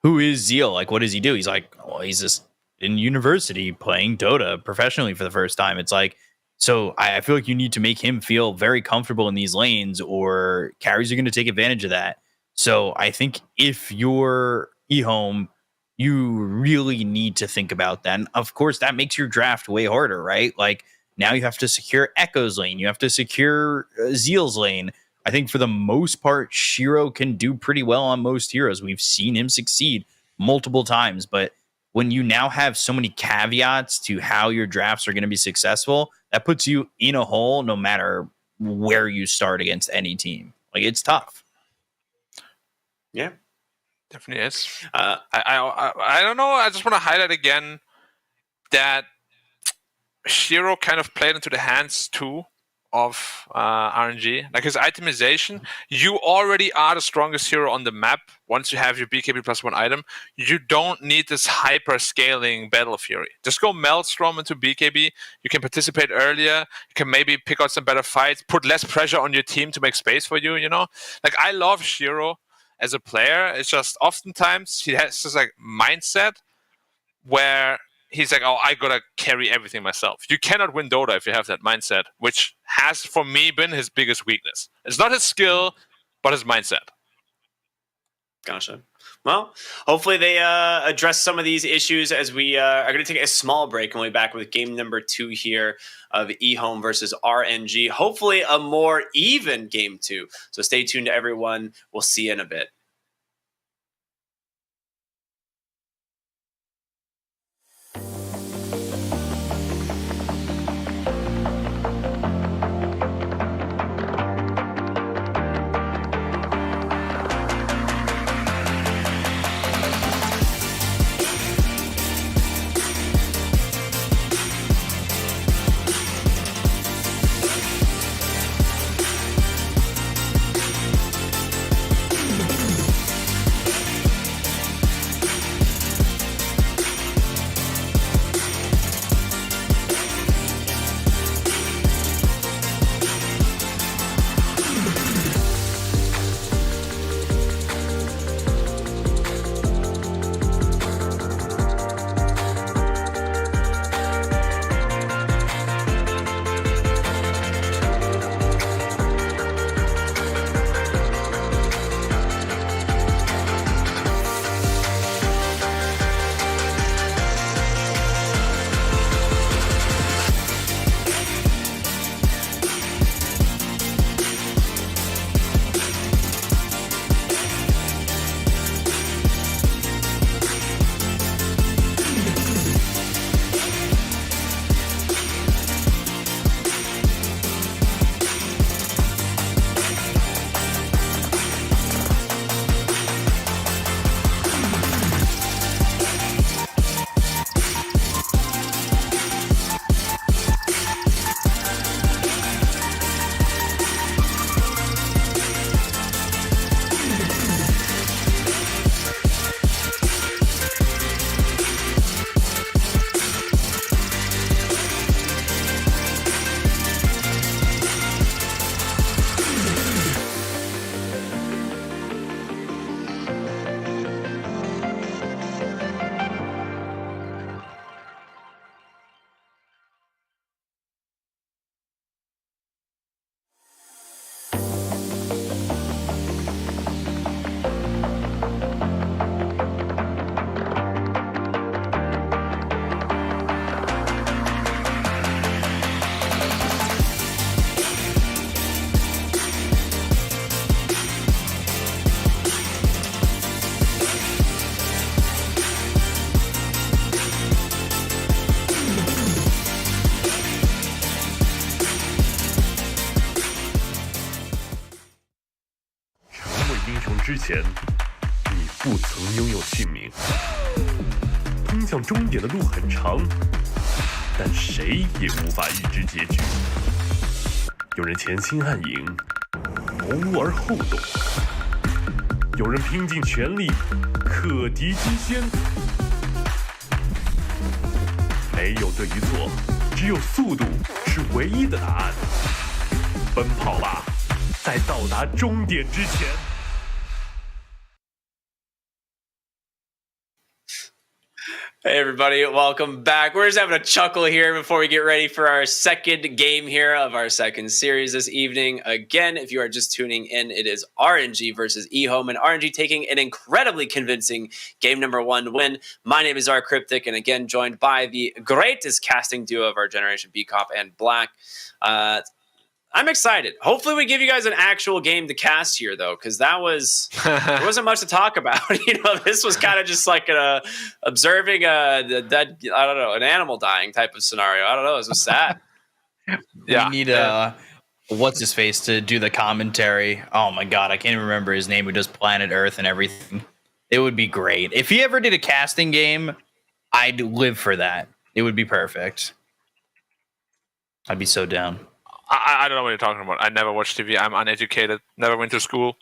who is Zeal? Like, what does he do? He's like, well, he's just in university playing Dota professionally for the first time. It's like, so I feel like you need to make him feel very comfortable in these lanes, or carries are going to take advantage of that. So I think if you're EHOME, you really need to think about that. And of course, that makes your draft way harder, right? Like, now you have to secure Echo's lane. You have to secure Zeal's lane. I think for the most part, Shiro can do pretty well on most heroes. We've seen him succeed multiple times. But when you now have so many caveats to how your drafts are going to be successful, that puts you in a hole no matter where you start against any team. Like, it's tough. Yeah. Definitely is. I don't know. I just want to highlight again that Shiro kind of played into the hands too of RNG. Like, his itemization, you already are the strongest hero on the map once you have your BKB +1 item. You don't need this hyper scaling Battle Fury. Just go Maelstrom into BKB. You can participate earlier. You can maybe pick out some better fights, put less pressure on your team to make space for you, Like, I love Shiro as a player. It's just oftentimes he has this like mindset where he's like, oh, I gotta carry everything myself. You cannot win Dota if you have that mindset, which has for me been his biggest weakness. It's not his skill, but his mindset. Gotcha. Well, hopefully they address some of these issues as we are going to take a small break, and we'll be back with game number 2 here of EHOME versus RNG. Hopefully a more even game 2. So stay tuned to everyone. We'll see you in a bit. 前，你不曾拥有姓名。通向终点的路很长，但谁也无法预知结局。有人潜心暗影，谋而后动；有人拼尽全力，克敌机先。没有对与错，只有速度是唯一的答案。奔跑吧，在到达终点之前。Hey everybody, welcome back. We're just having a chuckle here before we get ready for our second game here of our second series this evening. Again, if you are just tuning in, it is RNG versus EHOME, and RNG taking an incredibly convincing game number 1 win. My name is R Cryptic, and again joined by the greatest casting duo of our generation, BCOP and Black. I'm excited. Hopefully we give you guys an actual game to cast here, though, because there wasn't much to talk about. This was kind of just like observing the dead, I don't know, an animal dying type of scenario. I don't know. It was sad. We need what's his face to do the commentary. Oh my god, I can't even remember his name. Who does Planet Earth and everything? It would be great if he ever did a casting game. I'd live for that. It would be perfect. I'd be so down. I don't know what you're talking about. I never watched TV. I'm uneducated. Never went to school.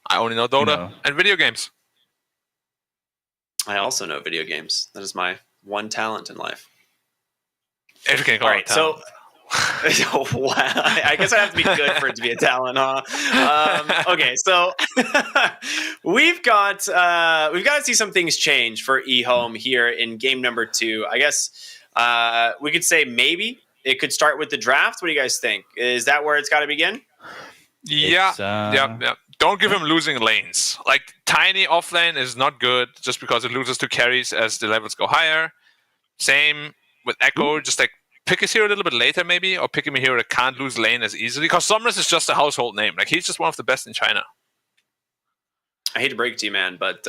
I only know Dota and video games. I also know video games. That is my one talent in life. If you can call it talent. So wow. I guess I have to be good for it to be a talent, huh? Okay, so we've got to see some things change for EHOME here in game number 2. I guess we could say maybe it could start with the draft. What do you guys think? Is that where it's got to begin? Yeah. Don't give him losing lanes. Like, tiny offlane is not good just because it loses to carries as the levels go higher. Same with Echo. Just like pick his hero a little bit later maybe, or pick him a hero that can't lose lane as easily. Because Somnus is just a household name. Like, he's just one of the best in China. I hate to break it to you, man, but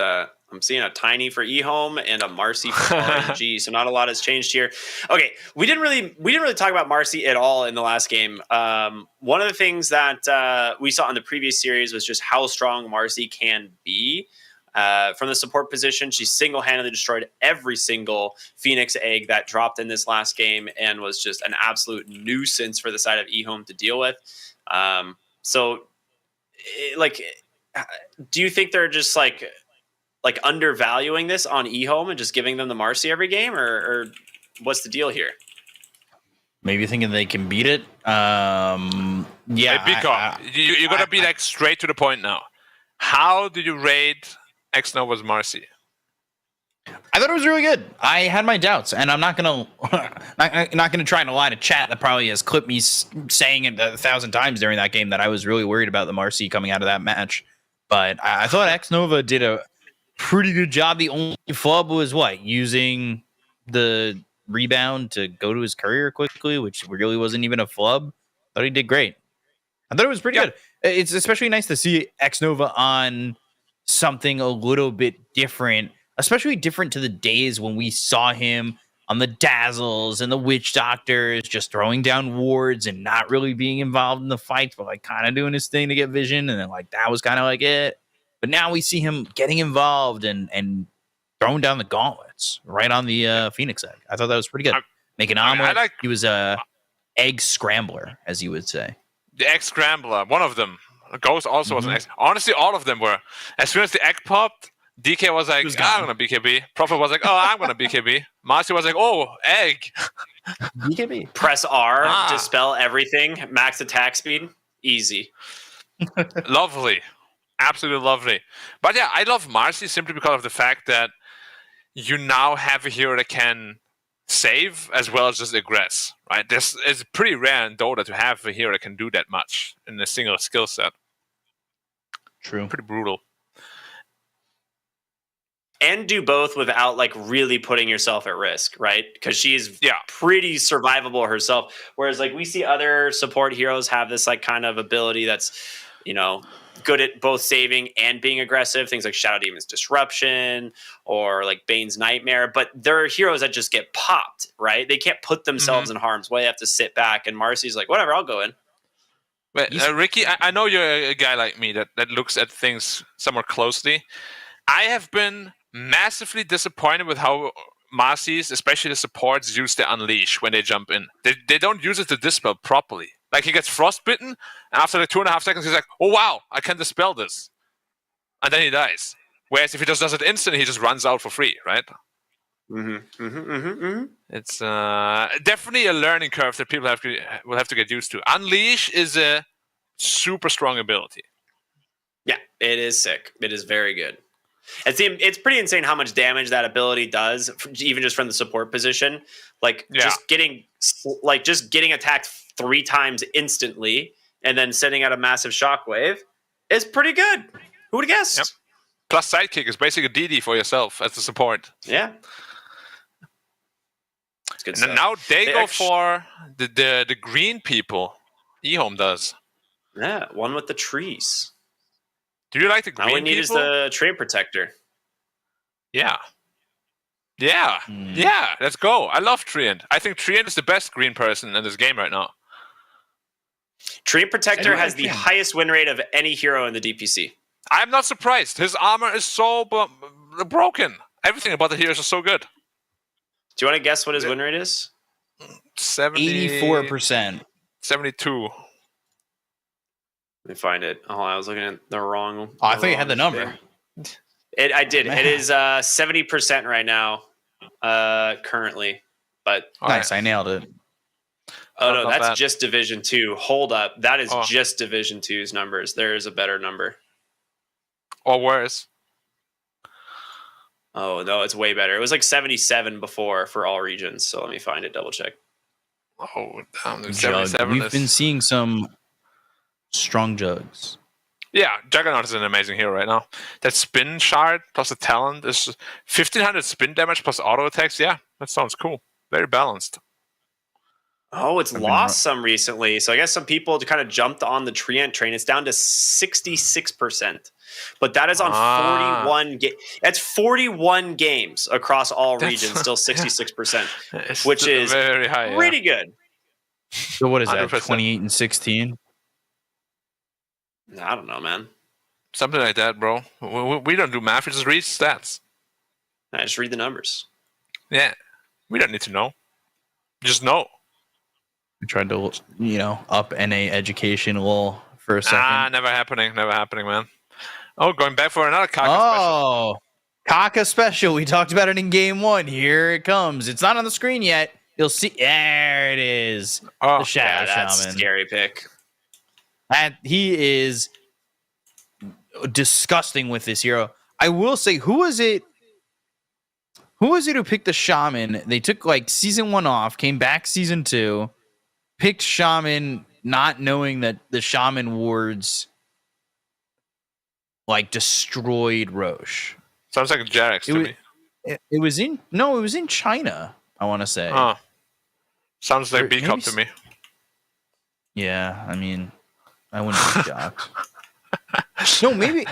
I'm seeing a Tiny for EHOME and a Marcy for RNG, so not a lot has changed here. Okay, we didn't really talk about Marcy at all in the last game. One of the things that we saw in the previous series was just how strong Marcy can be. From the support position, she single-handedly destroyed every single Phoenix egg that dropped in this last game and was just an absolute nuisance for the side of EHOME to deal with. Do you think they're just like undervaluing this on EHOME and just giving them the Marcy every game, or what's the deal here? Maybe thinking they can beat it. Yeah. Hey, Biko, you got to be like straight to the point now. How did you rate X-Nova's Marcy? I thought it was really good. I had my doubts, and I'm not gonna try and lie to chat that probably has clipped me saying it 1,000 times during that game that I was really worried about the Marcy coming out of that match. But I thought X-Nova did a pretty good job. The only flub was using the rebound to go to his courier quickly, which really wasn't even a flub. I thought he did great. I thought it was pretty good. It's especially nice to see X-Nova on something a little bit different, especially different to the days when we saw him on the Dazzles and the Witch Doctors, just throwing down wards and not really being involved in the fights, but kind of doing his thing to get vision. And then that was kind of it. But now we see him getting involved and throwing down the gauntlets right on the Phoenix egg. I thought that was pretty good. Making omelet. He was a egg scrambler, as you would say. The egg scrambler, one of them. Ghost also was an egg. Honestly, all of them were. As soon as the egg popped, DK was like, I'm going to BKB. Prophet was like, I'm going to BKB. Marcy was like, egg. BKB. Press R, dispel everything, max attack speed, easy. Lovely. Absolutely lovely. But yeah, I love Marcy simply because of the fact that you now have a hero that can save as well as just aggress, right? It's pretty rare in Dota to have a hero that can do that much in a single skill set. True. Pretty brutal. And do both without really putting yourself at risk, right? Because she's pretty survivable herself. Whereas we see other support heroes have this kind of ability that's, good at both saving and being aggressive. Things like Shadow Demon's Disruption or Bane's Nightmare. But there are heroes that just get popped, right? They can't put themselves in harm's way. They have to sit back. And Marcy's like, whatever, I'll go in. But, Ricky, I know you're a guy like me that looks at things somewhat closely. I have been massively disappointed with how Marcy's, especially the supports, use the Unleash when they jump in. They don't use it to dispel properly. Like, he gets frostbitten, and after like 2.5 seconds, he's like, oh wow, I can dispel this. And then he dies. Whereas if he just does it instantly, he just runs out for free, right? It's definitely a learning curve that people will have to get used to. Unleash is a super strong ability. Yeah, it is sick. It is very good. It's pretty insane how much damage that ability does, even just from the support position. Like just getting attacked 3 times instantly and then sending out a massive shockwave is pretty good. Who would have guessed? Yep. Plus sidekick is basically a DD for yourself as the support. Yeah. It's good stuff. And now they go for the green people. EHOME does. Yeah, one with the trees. Do you like the green people? All we need is the Treant Protector. Yeah. Yeah. Yeah, let's go. I love Treant. I think Treant is the best green person in this game right now. Treant Protector has the highest win rate of any hero in the DPC. I'm not surprised. His armor is so broken. Everything about the heroes is so good. Do you want to guess what his win rate is? 84%. 72. Let me find it. Oh, I was looking at the wrong. I thought you had the number. I did. Man. It is 70% right now, currently. But nice, I nailed it. Oh no, that's just Division 2. Hold up, that is just Division 2's numbers. There is a better number. Or worse. Oh no, it's way better. It was like 77 before for all regions. So let me find it. Double check. Oh, damn, 77. We've been seeing some strong jugs. Yeah, Juggernaut is an amazing hero right now. That spin shard plus the talent is 1500 spin damage plus auto attacks. Yeah, that sounds cool. Very balanced. Oh, it's lost some recently. So I guess some people kind of jumped on the Treant train. It's down to 66%. But that is on 41 games. That's 41 games across all regions, still 66%, which is very high, pretty good. So what is 100%. That, 28 and 16? I don't know, man. Something like that, bro. We don't do math. We just read stats. I just read the numbers. Yeah. We don't need to know. Just know. We tried to, up NA education a little for a second. Never happening. Never happening, man. Oh, going back for another Kaka special. Oh, Kaka special. We talked about it in game 1. Here it comes. It's not on the screen yet. You'll see. There it is. Oh, the Shadow that's Shaman. A scary pick. And he is disgusting with this hero. I will say, who was it who picked the Shaman? They took season 1 off, came back season 2, picked Shaman, not knowing that the Shaman wards destroyed Roche. Sounds like a Jarex to me. It was in China, I want to say. Sounds like B-Cup to me. Yeah, I mean, I wouldn't be shocked. No, maybe.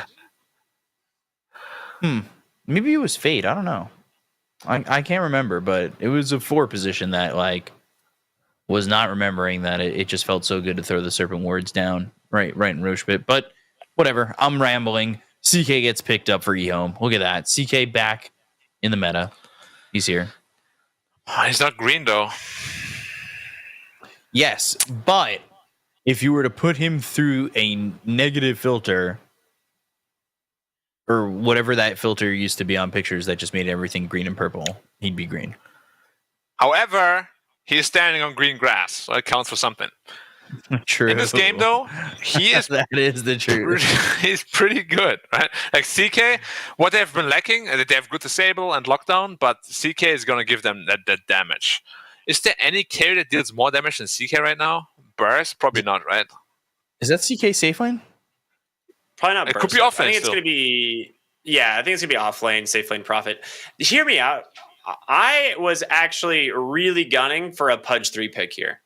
Maybe it was Fate. I don't know. I can't remember, but it was a 4 position that was not remembering that it just felt so good to throw the Serpent Wards down right in Roche Pit. But whatever, I'm rambling. CK gets picked up for EHOME. Look at that. CK back in the meta. He's here. He's not green though. Yes, but if you were to put him through a negative filter, or whatever that filter used to be on pictures that just made everything green and purple, he'd be green. However, he's standing on green grass, so it counts for something. True. In this game, though, he is that is the truth. He's pretty good, right? Like CK, what they've been lacking, they have good disable and lockdown, but CK is going to give them that damage. Is there any carry that deals more damage than CK right now? Burst? Probably not, right? Is that CK safe lane? Probably not. It Burst. could be offlane. I think it's going to be. Yeah, I think it's going to be offlane, safe lane, profit. Hear me out. I was actually really gunning for a Pudge 3 pick here.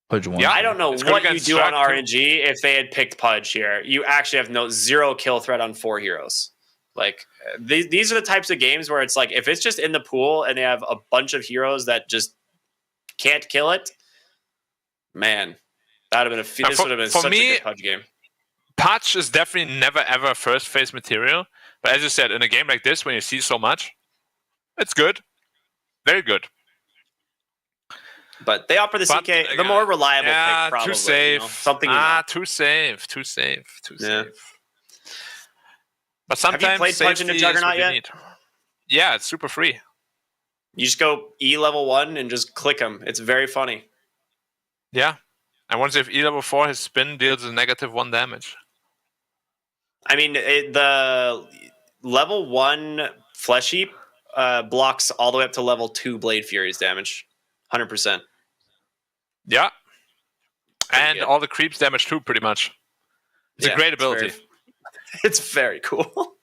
Pudge 1. Yeah, I don't know what you do on RNG if they had picked Pudge here. You actually have zero kill threat on 4 heroes. These are the types of games where it's if it's just in the pool and they have a bunch of heroes that just can't kill it, man, That would have been this would have been for such me, a good PUBG game. Patch is definitely never ever first phase material. But as you said, in a game like this, when you see so much, it's good. Very good. But they offer the CK, the more reliable pick, probably. Too safe. You know, something too safe. Too safe. Yeah. But sometimes have you played Punch into Juggernaut yet? Need. Yeah, it's super free. You just go E level 1 and just click them. It's very funny. Yeah. And once you have E level 4, his spin deals a -1 damage. I mean, the level 1 Flesh Heap blocks all the way up to level 2 Blade Fury's damage. 100%. Yeah. And all the creeps damage too, pretty much. It's a great ability. It's very cool.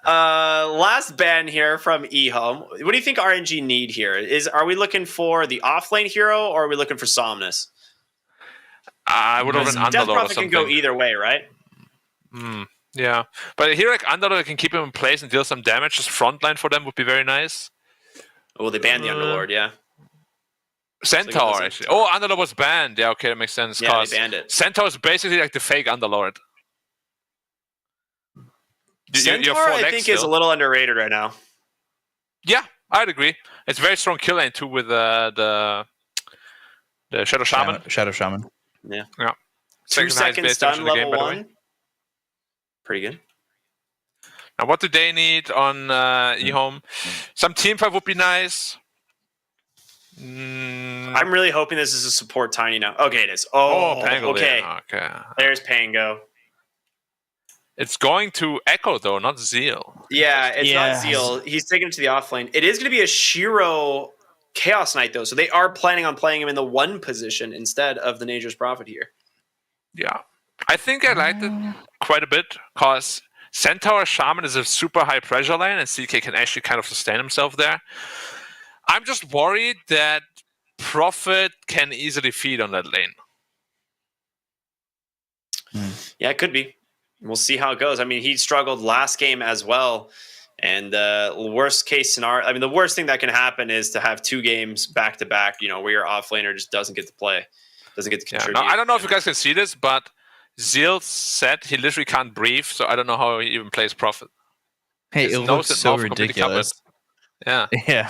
Last ban here from EHOME. What do you think RNG need here? Are we looking for the offlane hero or are we looking for Somnus? I would have an Underlord Death or Prophet something. can go either way, right? Yeah. But here, like, Underlord can keep him in place and deal some damage. Just frontline for them would be very nice. Oh, they banned the Underlord, yeah. Centaur, actually. Oh, Underlord was banned. Yeah, okay, that makes sense. Yeah, they banned it. Centaur is basically like the fake Underlord. Centaur, I think, is a little underrated right now. Yeah, I'd agree. It's a very strong kill lane, too, with the Shadow Shaman. Shadow Shaman. Yeah. 2 second stun, level 1. Pretty good. Now, what do they need on EHOME? Some teamfight would be nice. I'm really hoping this is a support Tiny now. Okay, it is. Oh, Pango, okay. Yeah. Okay. There's Pango. It's going to Echo, though, not Zeal. Yeah, it's not Zeal. He's taken it to the offlane. It is going to be a Shiro Chaos Knight, though, so they are planning on playing him in the 1 position instead of the Nature's Prophet here. Yeah. I think I liked it quite a bit, because Centaur Shaman is a super high pressure lane, and CK can actually kind of sustain himself there. I'm just worried that Prophet can easily feed on that lane. Yeah, it could be. We'll see how it goes. I mean, he struggled last game as well. And worst case scenario, I mean, the worst thing that can happen is to have 2 games back to back, where your offlaner just doesn't get to play, doesn't get to contribute. Now, I don't know if you guys can see this, but Zeal said he literally can't breathe, so I don't know how he even plays Prophet. Hey, His it nose looks and so mouth are completely ridiculous. covered. Yeah. Yeah.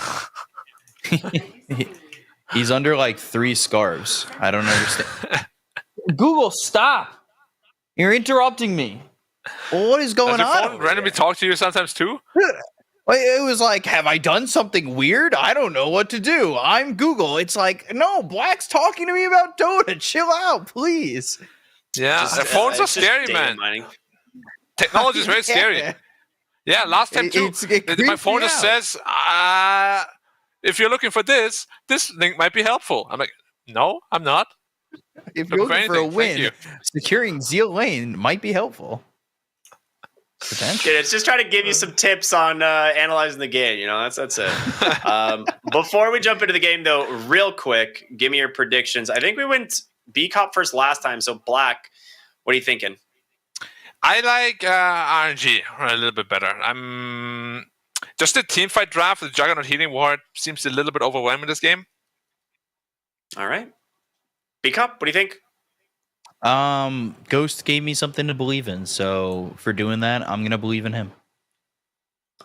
He's under like 3 scarves. I don't understand. Google, stop! You're interrupting me. What is going Does your on? phone randomly talk to you sometimes too? It was like, have I done something weird? I don't know what to do. I'm Google. It's like, no, Black's talking to me about Dota. Chill out, please. Yeah, the phones are scary, man. Technology is very scary. Yeah, last time too. My phone just says, if you're looking for this link might be helpful. I'm like, no, I'm not. If you're looking for a win, securing Zeal lane might be helpful. Yeah, it's just trying to give you some tips on analyzing the game. That's it. Before we jump into the game, though, real quick, give me your predictions. I think we went B Cop first last time. So Black, what are you thinking? I like RNG a little bit better. Just the teamfight draft, the Juggernaut Healing Ward seems a little bit overwhelming this game. All right. B-Cup, what do you think? Ghost gave me something to believe in, so for doing that, I'm going to believe in him.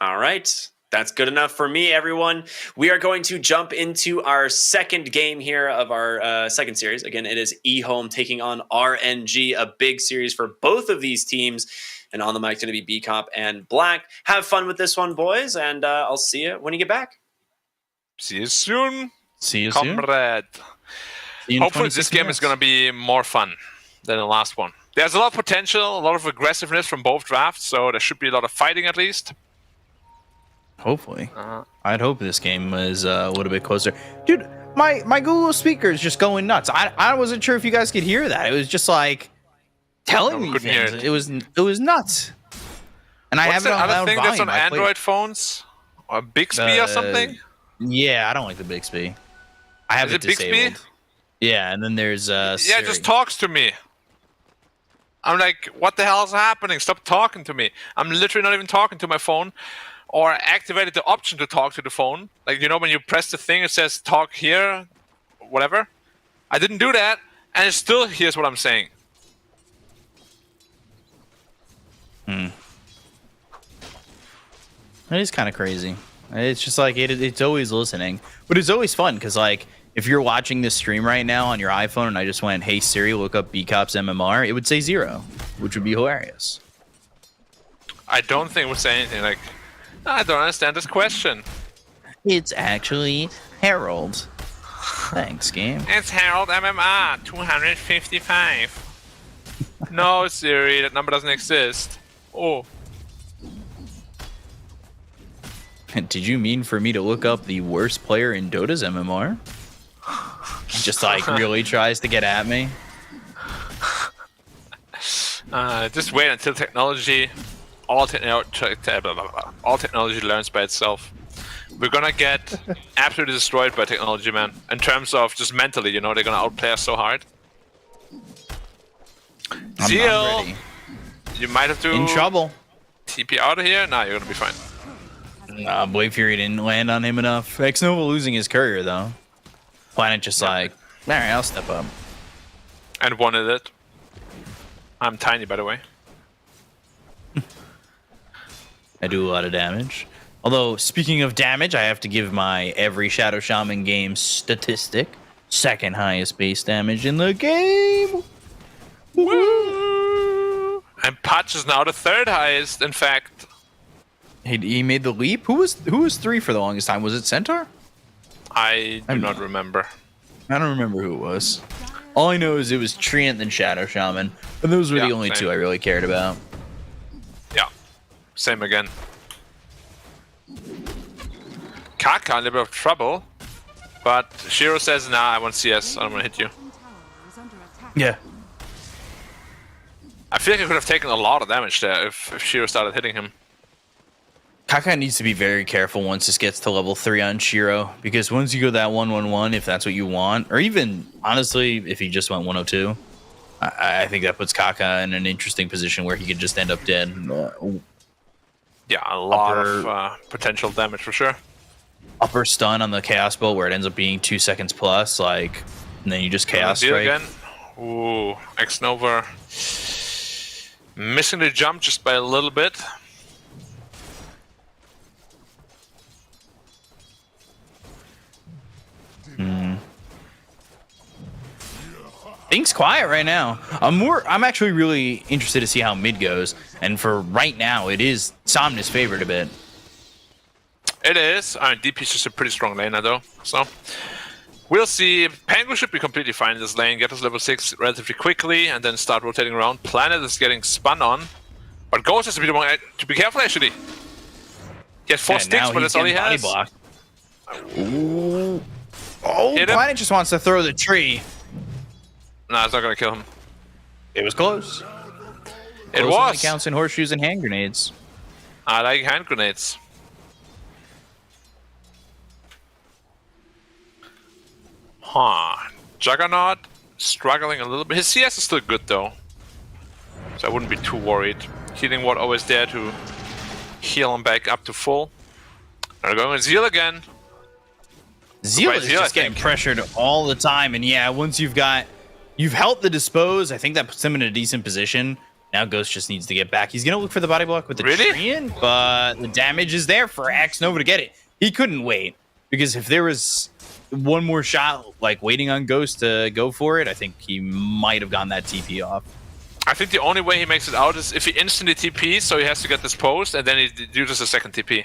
All right. That's good enough for me, everyone. We are going to jump into our second game here of our second series. Again, it is EHOME taking on RNG, a big series for both of these teams. And on the mic, going to be B-Cop and Black. Have fun with this one, boys, and I'll see you when you get back. See you soon. See you soon. Comrade. Hopefully this game is going to be more fun than the last one. There's a lot of potential, a lot of aggressiveness from both drafts, so there should be a lot of fighting at least. Hopefully. I'd hope this game is a little bit closer. Dude, my Google speaker is just going nuts. I wasn't sure if you guys could hear that. It was just like telling me things. It was nuts. And I have it on loud volume. Thing that's on Android phones? Or Bixby or something? Yeah, I don't like the Bixby. I have it disabled. Bixby? Yeah, and then there's yeah, it just talks to me. I'm like, what the hell is happening? Stop talking to me. I'm literally not even talking to my phone, or activated the option to talk to the phone. Like, when you press the thing, it says talk here, whatever. I didn't do that, And still, here's what I'm saying. It is kind of crazy. It's just like it's always listening, but it's always fun because like if you're watching this stream right now on your iPhone and I just went, "Hey Siri, look up BCOP's MMR," it would say 0, which would be hilarious. I don't think it would say anything like, "I don't understand this question." It's actually Harold. Thanks, game. It's Harold MMR 255. No, Siri, that number doesn't exist. Oh. Did you mean for me to look up the worst player in Dota's MMR? Just like really tries to get at me. Just wait until all technology learns by itself. We're gonna get absolutely destroyed by technology, man. In terms of just mentally, you know, they're gonna outplay us so hard. I'm Zeal, ready. you might have to In trouble. TP out of here. Nah, you're gonna be fine. Nah, Blade Fury didn't land on him enough. Xnova losing his courier though. Planet just like, alright, I'll step up. And wanted it. I'm tiny, by the way. I do a lot of damage. Although, speaking of damage, I have to give my every Shadow Shaman game statistic. Second highest base damage in the game. Woo! And Patch is now the third highest, in fact. He made the leap? Who was 3 for the longest time? Was it Centaur? I do not remember. I don't remember who it was. All I know is it was Treant and Shadow Shaman. And those were the only same. 2 I really cared about. Yeah, same again. Kaka, a little bit of trouble. But Shiro says, nah, I want CS, I don't want to hit you. Yeah. I feel like I could have taken a lot of damage there if Shiro started hitting him. Kaka needs to be very careful once this gets to level 3 on Shiro, because once you go that 1-1-1, if that's what you want, or even, honestly, if he just went 102, I think that puts Kaka in an interesting position where he could just end up dead. Yeah, a lot of potential damage for sure. Upper stun on the Chaos Bolt where it ends up being 2 seconds plus, like, and then you just Chaos Strike. Again. Ooh, Xnova missing the jump just by a little bit. Things quiet right now. I'm actually really interested to see how mid goes, and for right now, it is Somna's favorite a bit. It is. I mean, DP is just a pretty strong laner though, so we'll see. Pengu should be completely fine in this lane. Get us level 6 relatively quickly, and then start rotating around. Planet is getting spun on, but Ghost has to be the one to be careful actually. He has 4 sticks, but that's all he has. Ooh. Oh, Planet just wants to throw the tree. Nah, it's not gonna kill him. It was close. It Close was. only counts in horseshoes and hand grenades. I like hand grenades. Huh. Juggernaut struggling a little bit. His CS is still good though, so I wouldn't be too worried. Healing ward always there to heal him back up to full. They're going with Zeal again. Zeal is just getting pressured all the time, and yeah, once you've helped the dispose, I think that puts him in a decent position. Now Ghost just needs to get back. He's gonna look for the body block with the Treant, but the damage is there for Xnova to get it. He couldn't wait, because if there was one more shot, like waiting on Ghost to go for it, I think he might have gotten that TP off. I think the only way he makes it out is if he instantly TPs, so he has to get this post, and then he uses a second TP.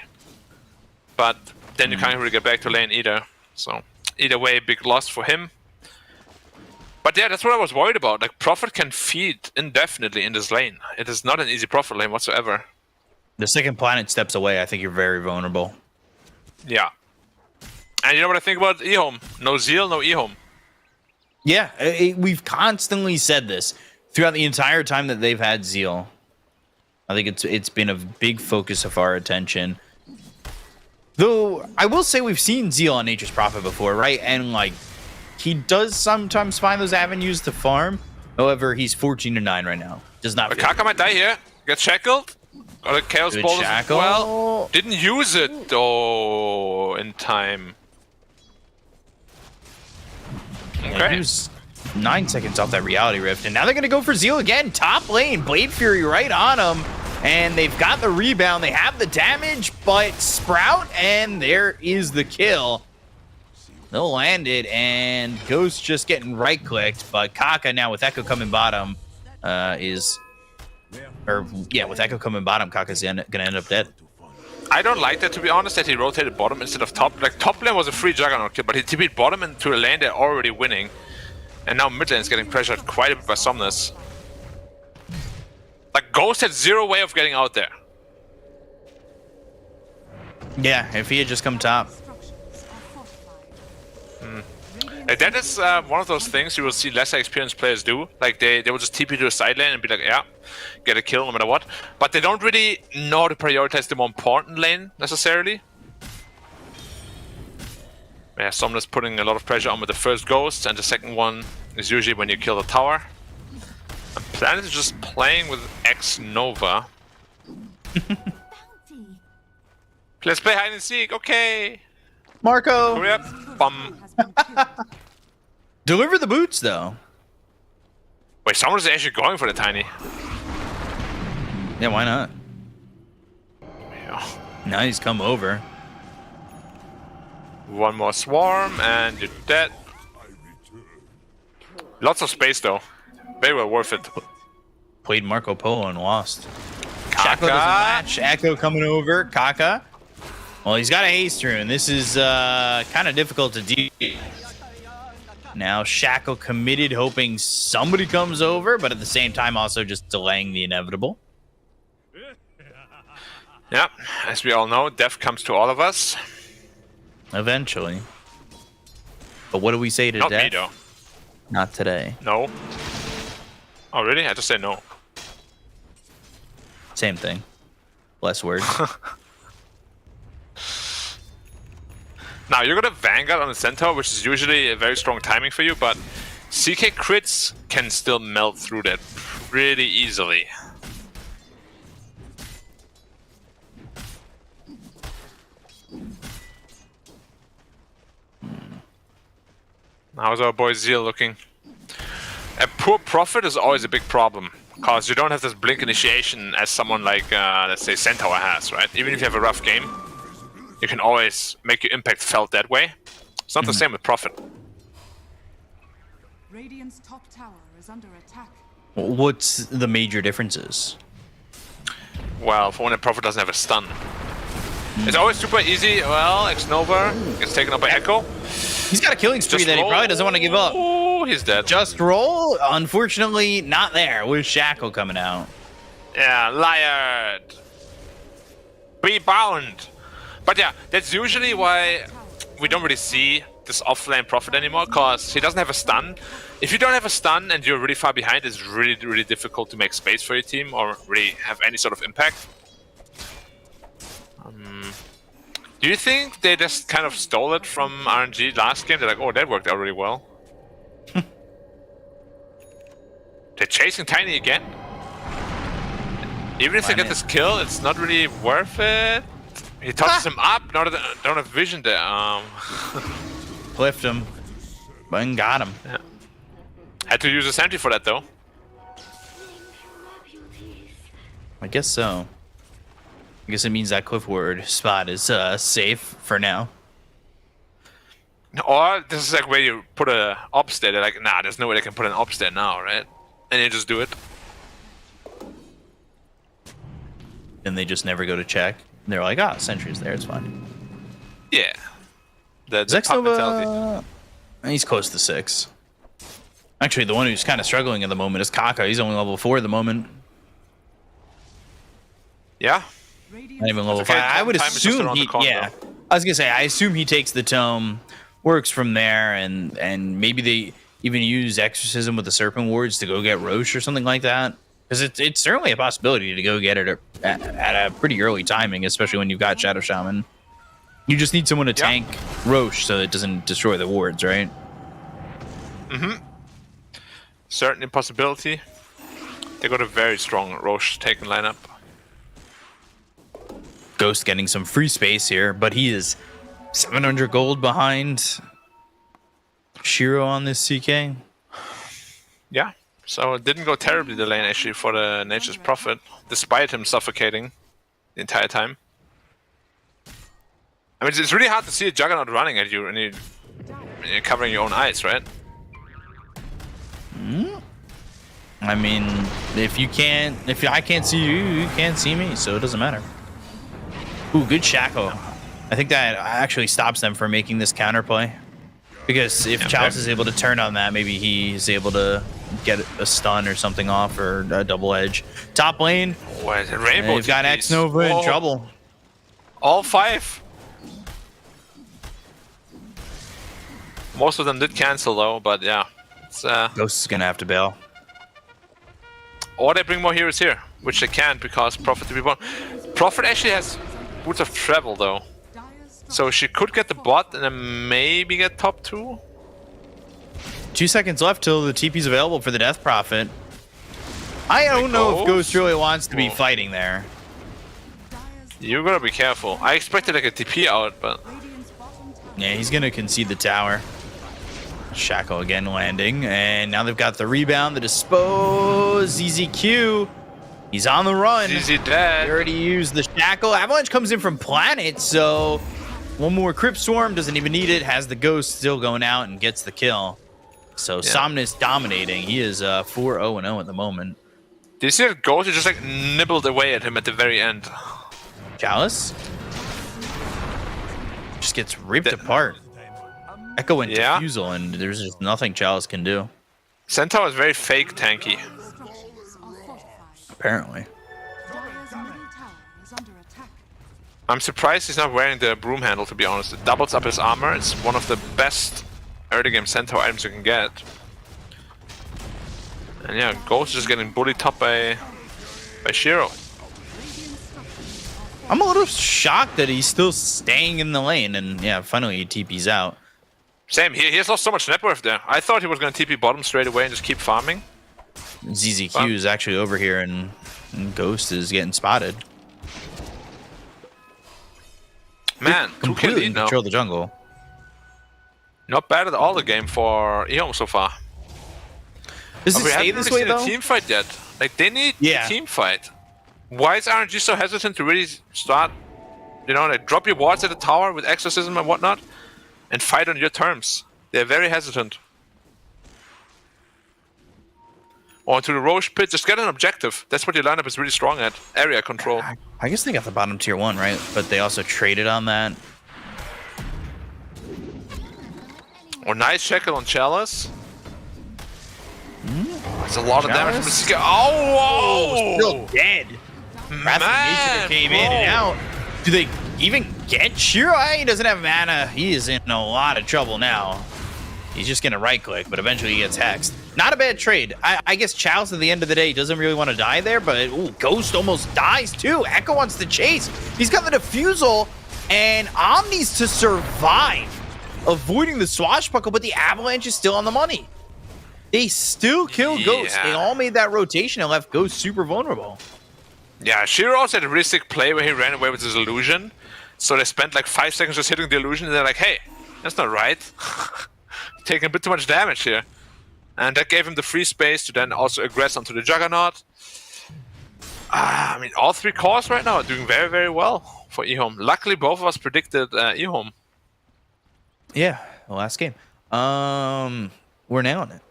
But then you can't really get back to lane either. So either way, big loss for him. But yeah, that's what I was worried about. Like, Prophet can feed indefinitely in this lane. It is not an easy Prophet lane whatsoever. The second Planet steps away, I think you're very vulnerable. Yeah. And you know what I think about EHOME? No Zeal, no EHOME. Yeah, we've constantly said this throughout the entire time that they've had Zeal. I think it's been a big focus of our attention. Though, I will say we've seen Zeal on Nature's Prophet before, right? And, like, he does sometimes find those avenues to farm. However, he's 14-9 right now. Does not feel Kaka might die here. Get shackled. Got a Chaos Good Ball as shackle. well. Didn't use it, though, in time. Yeah, Okay. he was 9 seconds off that reality rift, and now they're gonna go for Zeal again. Top lane, Blade Fury right on him, and they've got the rebound. They have the damage, but Sprout, and there is the kill. They'll land it, and Ghost just getting right-clicked, but Kaka now with Echo coming bottom with Echo coming bottom, Kaka's gonna end up dead. I don't like that, to be honest, that he rotated bottom instead of top. Like, top lane was a free Juggernaut kill, but he TP'd bottom into a lane they're already winning. And now mid lane is getting pressured quite a bit by Somnus. Like, Ghost had zero way of getting out there. Yeah, if he had just come top. Like, that is one of those things you will see lesser experienced players do. Like, they will just TP to a side lane and be like, yeah, get a kill no matter what. But they don't really know how to prioritize the more important lane, necessarily. Yeah, Somnus putting a lot of pressure on with the first Ghost, and the second one is usually when you kill the tower. And Planet is just playing with X Nova. Let's play hide and seek, okay. Marco! Hurry up. Bum. Deliver the boots, though. Wait, someone is actually going for the Tiny. Yeah, why not? Yeah. Now he's come over. One more swarm, and you're dead. Lots of space, though. Very well worth it. Played Marco Polo and lost. Kaka. Shaco doesn't match. Echo coming over. Kaka. Well, he's got a haste rune. This is kind of difficult to do. Now Shaco committed, hoping somebody comes over, but at the same time also just delaying the inevitable. Yeah, as we all know, death comes to all of us. Eventually. But what do we say to Not death? me, though. Not today. No. Oh, really? I just said no. Same thing. Less words. Now, you're gonna Vanguard on the Centaur, which is usually a very strong timing for you, but CK crits can still melt through that pretty easily. How's our boy Zeal looking? A poor Prophet is always a big problem, because you don't have this blink initiation as someone like, let's say, Centaur has, right? Even if you have a rough game, you can always make your impact felt that way. It's not the same with Prophet. Radiant's top tower is under attack. What's the major differences? Well, for when a Prophet doesn't have a stun. It's always super easy. Well, X-Nova gets taken up by Echo. He's got a killing spree that he probably doesn't want to give up. Oh, he's dead. Just roll. Unfortunately, not there with Shaco coming out. Yeah, liar. Be bound. But yeah, that's usually why we don't really see this offlane Prophet anymore, because he doesn't have a stun. If you don't have a stun and you're really far behind, it's really, really difficult to make space for your team or really have any sort of impact. Do you think they just kind of stole it from RNG last game? They're like, oh, that worked out really well. They're chasing Tiny again. Even if they get this kill, it's not really worth it. He touches him up, don't have vision there. Cliffed him. But got him. Yeah. Had to use a sentry for that, though. I guess so. I guess it means that Cliff Ward spot is safe for now. Or this is like where you put a ops there. They're like, nah, there's no way they can put an ops there now, right? And you just do it. And they just never go to check. And they're like, ah, sentry's there, it's fine. Yeah. The pop mentality. He's close to 6. Actually, the one who's kind of struggling at the moment is Kaka. He's only level 4 at the moment. Yeah. Not even level 5. I would assume he, I was gonna say, I assume he takes the tome, works from there, and maybe they even use Exorcism with the Serpent Wards to go get Roche or something like that. Because it's certainly a possibility to go get it at a pretty early timing, especially when you've got Shadow Shaman. You just need someone to tank Roche so it doesn't destroy the wards, right? Mm-hmm. Certainly a possibility. They got a very strong Roche taken lineup. Ghost getting some free space here, but he is 700 gold behind Shiro on this CK. Yeah. So it didn't go terribly the lane actually for the Nature's Prophet, despite him suffocating the entire time. I mean, it's really hard to see a Juggernaut running at you and you're covering your own eyes, right? I mean, if I can't see you, you can't see me, so it doesn't matter. Ooh, good Shaco. I think that actually stops them from making this counterplay. Because if Chalice is able to turn on that, maybe he's able to get a stun or something off, or a double edge. Top lane, What is it? Rainbow they've got TPs. X Nova in Whoa. trouble. All 5. Most of them did cancel though, but yeah. It's, Ghost is going to have to bail. or they bring more heroes here, which they can't because Prophet to be born. Prophet actually has Boots of Travel though. So she could get the bot and then maybe get top 2. 2 seconds left till the TP's available for the Death Prophet. I don't know if Ghost really wants to be fighting there. You gotta be careful. I expected like a TP out, but Yeah, he's going to concede the tower. Shaco again landing, and now they've got the rebound, the dispose, ZZQ. He's on the run. easy They dead. already used the shackle. Avalanche comes in from Planet, so one more Crypt Swarm, doesn't even need it, has the Ghost still going out and gets the kill. So Somnus dominating. He is 4-0-0 at the moment. Do you see that Ghost just like nibbled away at him at the very end? Chalice just gets ripped apart. Echo and Diffusal, and there's just nothing Chalice can do. Centaur is very fake tanky. Apparently. Dire's middle tower is under attack. I'm surprised he's not wearing the broom handle, to be honest. It doubles up his armor. It's one of the best early game Centaur items you can get. And yeah, Ghost is just getting bullied top by Shiro. I'm a little shocked that he's still staying in the lane, and yeah, finally he TP's out. Same, he has lost so much net worth there. I thought he was going to TP bottom straight away and just keep farming. ZZQ is actually over here, and Ghost is getting spotted. Man, 2 kill Completely lead now. control the jungle. Not bad at all the game for EHOME so far. Does But it we stay haven't this really way seen though? a team fight yet. Like, they need a team fight. Why is RNG so hesitant to really start, you know, like drop your wards at the tower with exorcism and whatnot and fight on your terms? They're very hesitant. Or to the Roche pit, just get an objective. That's what your lineup is really strong at. Area control. I guess they got the bottom tier 1, right? But they also traded on that. Or nice shackle on Chalice. There's a lot of damage from the skill. Oh, whoa! Still dead. Wrath of Nature came in and out. Do they even get Shiro? He doesn't have mana. He is in a lot of trouble now. He's just going to right click, but eventually he gets hexed. Not a bad trade. I guess Chalice at the end of the day doesn't really want to die there, but ooh, Ghost almost dies too. Echo wants to chase. He's got the Diffusal and Omnis to survive, avoiding the swashbuckle, but the Avalanche is still on the money. They still kill Ghost. They all made that rotation and left Ghost super vulnerable. Yeah, Shiro also had a really sick play where he ran away with his illusion. So they spent like 5 seconds just hitting the illusion, and they're like, hey, that's not right. Taking a bit too much damage here. And that gave him the free space to then also aggress onto the Juggernaut. I mean, all 3 cores right now are doing very, very well for EHOME. Luckily, both of us predicted EHOME. Yeah, the last game. We're nailing it.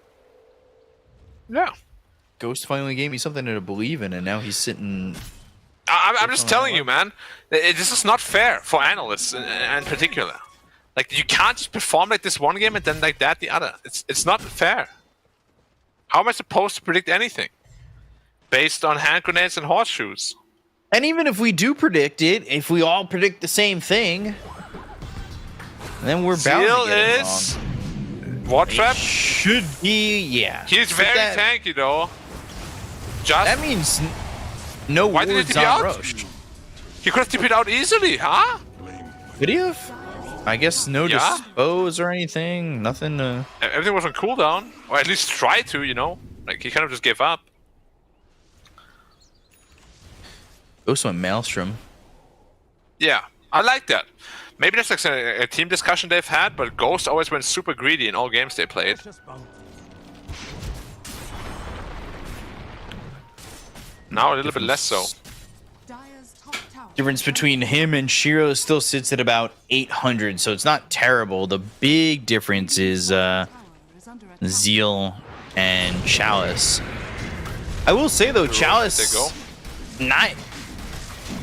Yeah. Ghost finally gave me something to believe in, and now he's sitting... I'm just telling you, man. This is not fair for analysts in particular. Like, you can't just perform like this one game and then like that the other. It's not fair. How am I supposed to predict anything? Based on hand grenades and horseshoes. And even if we do predict it, if we all predict the same thing, then we're bound Seal to get it is... wrong. What trap? Should be, yeah. He's But very tanky, though. Just... That means no Why did wards he TP on out? Roche. He could have TP'd out easily, huh? Could he have? I guess no dispose or anything. Nothing. Everything was on cooldown. Or at least try to, you know? Like, he kind of just gave up. Ghost went Maelstrom. Yeah, I like that. Maybe that's like a team discussion they've had, but Ghost always went super greedy in all games they played. Now a little bit less so. Dire's top tower. Difference between him and Shiro still sits at about 800, so it's not terrible. The big difference is Tower is under attack. Zeal and Chalice. I will say though, There Chalice they go. not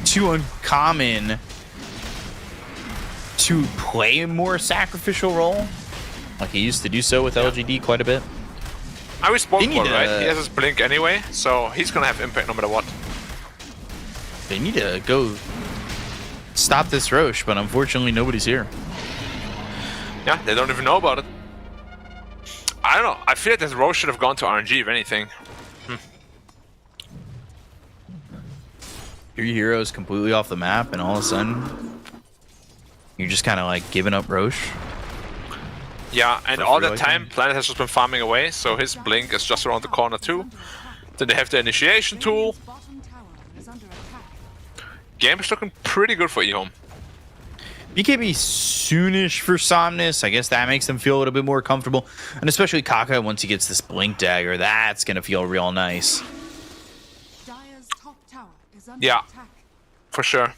too uncommon to play a more sacrificial role. Like he used to do so with LGD quite a bit. I was spoke They need for, right? to- He has his blink anyway, so he's gonna have impact no matter what. They need to go stop this Roche, but unfortunately nobody's here. Yeah, they don't even know about it. I don't know. I feel like this Roche should have gone to RNG if anything. 3 heroes completely off the map, and all of a sudden you're just kind of like giving up Roche. Yeah, and For all free, that I time, think. Planet has just been farming away, so his blink is just around the corner too. Then they have the initiation tool. Radiant's bottom tower is under attack. Game is looking pretty good for EHOME. BKB soonish for Somnus. I guess that makes them feel a little bit more comfortable. And especially Kaka, once he gets this Blink Dagger, that's going to feel real nice. Dire's top tower is under Yeah. attack. For sure.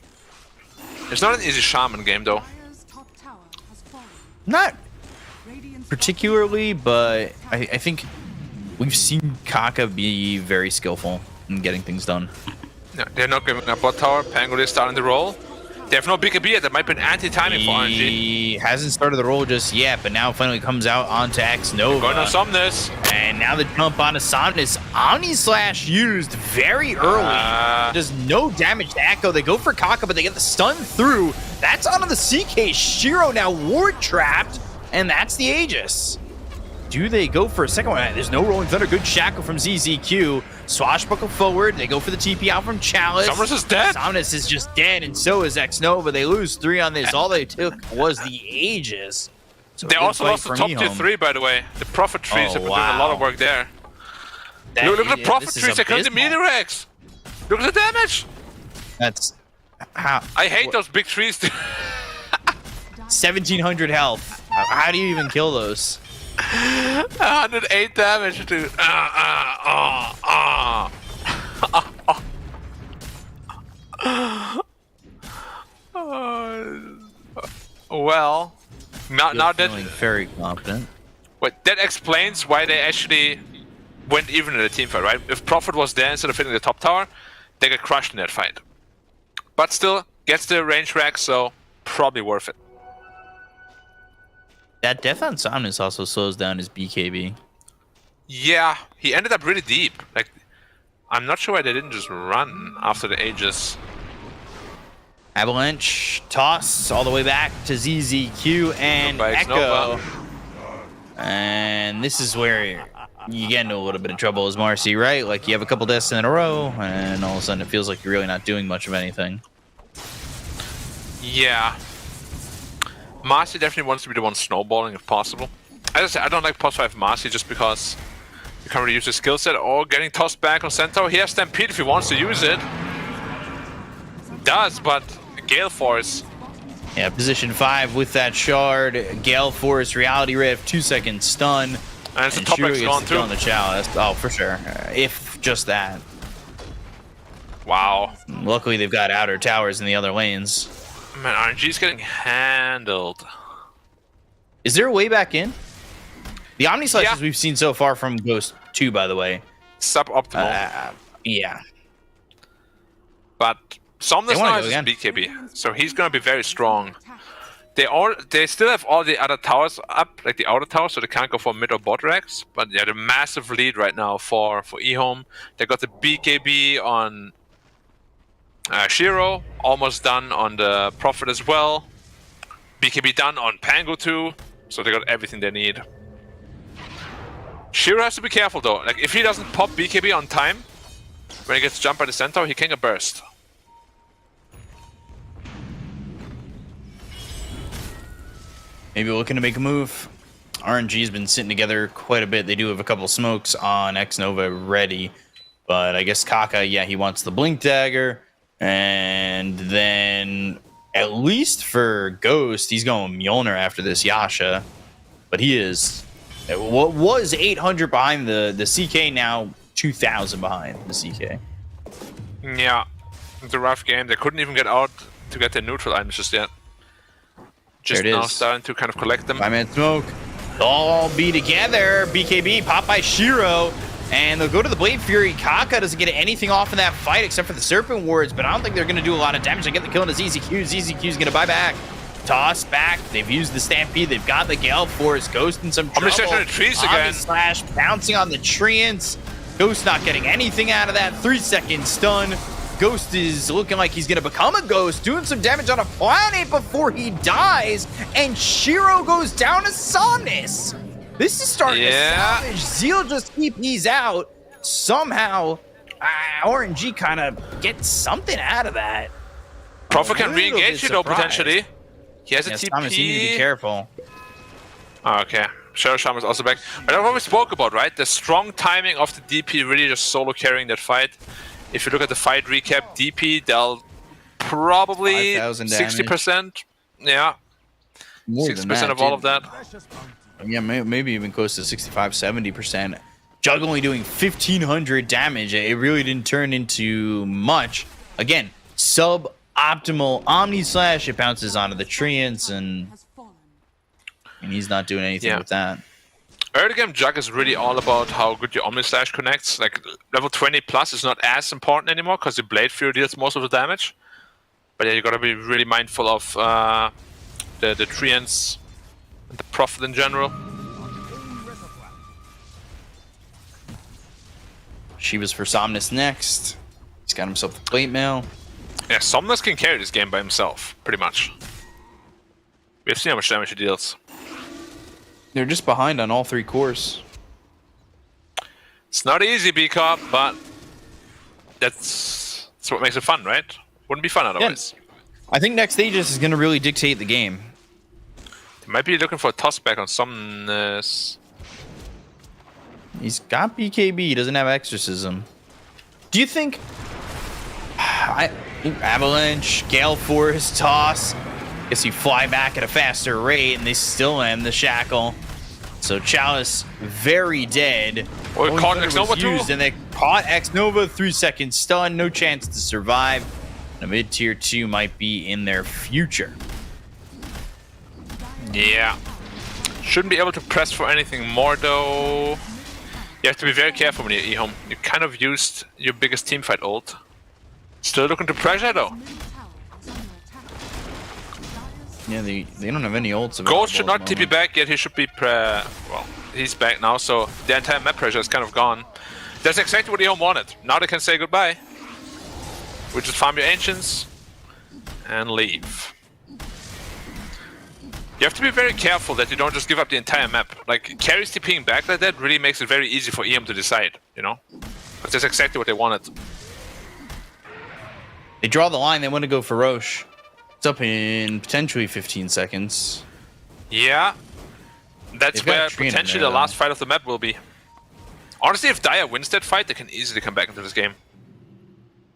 It's not an easy Shaman game though. Dire's top tower has fallen. Not Radiant's particularly, but I think we've seen Kaka be very skillful in getting things done. Yeah, they're not giving up bot tower. Pangol is starting the roll. They have no BKB yet. That might be an anti-timing for RNG. He hasn't started the roll just yet, but now finally comes out onto X Nova. Going on Somnus. And now the jump onto Somnus. Omni Slash used very early. Does no damage to Echo. They go for Kaka, but they get the stun through. That's onto the CK. Shiro now ward trapped, and that's the Aegis. Do they go for a second one? There's no Rolling Thunder. Good shackle from ZZQ. Swashbuckle forward. They go for the TP out from Chalice. Somnus is dead. Somnus is just dead, and so is X Nova. They lose 3 on this. All they took was the Aegis. So They good also fight lost the from top tier EHOME. 3, by the way. The Prophet trees Oh, have been doing a lot of wow. work there. That- Look at the Prophet this is trees. They killed the abysmal. melee Rex. Look at the damage. That's how. I hate those big trees. 1,700 health. How do you even kill those? 108 damage, dude. Well, now Feeling that very confident. that explains why they actually went even in the team fight, right? If Prophet was there instead of hitting the top tower, they get crushed in that fight. But still, gets the range rack, so probably worth it. That death on Somnus also slows down his BKB. Yeah, he ended up really deep. Like, I'm not sure why they didn't just run after the Aegis. Avalanche toss all the way back to ZZQ and Goodbye, Echo. Nova. And this is where you get into a little bit of trouble as Marcy, right? Like you have a couple deaths in a row, and all of a sudden it feels like you're really not doing much of anything. Yeah. Marcy definitely wants to be the one snowballing if possible. As I said, I don't like Post 5 Marcy just because you can't really use his skill set or getting tossed back on Centaur. He has Stampede if he wants to use it. Does, but Gale Force. Yeah, position 5 with that shard. Gale Force, Reality Rift, 2-second stun. And it's a top Shiro X gets gone to kill on too. the Chalice. Oh, for sure. If just that. Wow. Luckily, they've got outer towers in the other lanes. Man, RNG's getting handled. Is there a way back in? The Omni Slices Yeah. we've seen so far from Ghost 2, by the way. Suboptimal. Yeah. But Somnus They wanna now go has his again. BKB, so he's gonna be very strong. They still have all the other towers up, like the outer towers, so they can't go for mid or bot racks. But yeah, the massive lead right now for EHOME. They got the BKB on Shiro, almost done on the Prophet as well. BKB done on Pango too, so they got everything they need. Shiro has to be careful though. Like if he doesn't pop BKB on time, when he gets jumped by the Centaur, he can get burst. Maybe looking to make a move. RNG's been sitting together quite a bit. They do have a couple smokes on X Nova ready. But I guess Kaka, yeah, he wants the Blink Dagger. And then, at least for Ghost, he's going Mjolnir after this Yasha. But he is... What was 800 behind the CK, now 2,000 behind the CK. Yeah, it's a rough game. They couldn't even get out to get their neutral items just yet. Just There it now is. starting to kind of collect them. 5-man smoke. They'll all be together. BKB popped by Shiro. And they'll go to the Blade Fury. Kaka doesn't get anything off in that fight except for the Serpent Wards, but I don't think they're going to do a lot of damage. They get the kill into ZZQ. ZZQ's going to buy back. Toss back. They've used the Stampede. They've got the Gale Force. Ghost in some trouble. Omnislash on the trees again. Slash bouncing on the treants. Ghost not getting anything out of that. 3-second stun. Ghost is looking like he's going to become a ghost, doing some damage on a planet before he dies. And Shiro goes down to Somnus. This is starting to salvage. Zeal just TP's out. Somehow, RNG kind of gets something out of that. Prophet can A little re-engage bit you though, surprised. potentially. He has a TP. Somnus, you need to be careful. Oh, okay. Shadow Shaman is also back. But that's what we spoke about, right? The strong timing of the DP really just solo carrying that fight. If you look at the fight recap, DP, they'll probably 5,000 60%. Yeah. More 60% of all of that. Yeah, maybe even close to 65-70%. Jug only doing 1,500 damage. It really didn't turn into much. Again, sub-optimal Omni Slash. It bounces onto the treants, and he's not doing anything with that. Early game Jug is really all about how good your Omni Slash connects. Like, level 20 plus is not as important anymore because the Blade Fury deals most of the damage. But yeah, you gotta be really mindful of the treants. The Prophet in general. Shiva's for Somnus next. He's got himself the plate mail. Yeah, Somnus can carry this game by himself, pretty much. We've seen how much damage he deals. They're just behind on all 3 cores. It's not easy, B-Cop, but that's what makes it fun, right? Wouldn't be fun otherwise. Yeah. I think next stages is going to really dictate the game. They might be looking for a toss back on Somnus. He's got BKB. He doesn't have Exorcism. Do you think... Avalanche, Gale Force, Toss. Guess you fly back at a faster rate, and they still end the Shackle. So Chalice, very dead. Or Only caught Thunder X-Nova was too. used, and they caught X-Nova, 3-second stun, no chance to survive. A mid-tier 2 might be in their future. Yeah. Shouldn't be able to press for anything more, though. You have to be very careful when you're EHOME. You kind of used your biggest teamfight ult. Still looking to pressure, though. Yeah, they don't have any ults. Ghost should not TP back yet. He should be well, he's back now, so the entire map pressure is kind of gone. That's exactly what EHOME wanted. Now they can say goodbye. We just farm your ancients and leave. You have to be very careful that you don't just give up the entire map. Like, carries TPing back like that really makes it very easy for EHOME to decide, you know? But that's exactly what they wanted. They draw the line. They want to go for Roche. It's up in potentially 15 seconds. Yeah. That's They've got where a tree in potentially there, the last fight of the map will be. Honestly, if Dire wins that fight, they can easily come back into this game.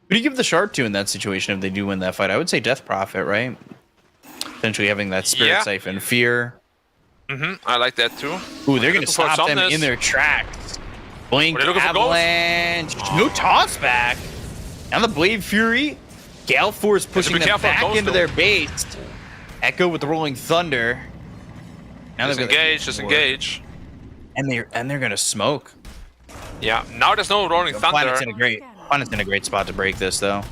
Who do you give the shard to in that situation if they do win that fight? I would say Death Prophet, right? Potentially having that Spirit Siphon. Fear. I like that too. Ooh, they're going to Looking for stop them Somnus. in their tracks. Blink, They're looking for Ghost. Avalanche. No toss back. And the Blade Fury. Gale Force pushing be them careful of back Ghost, into though. their base. Echo with the Rolling Thunder. Now they've got the- Disengage. And they're going to smoke. Yeah, now there's no Rolling Thunder. Planet's in a great spot to break this, though.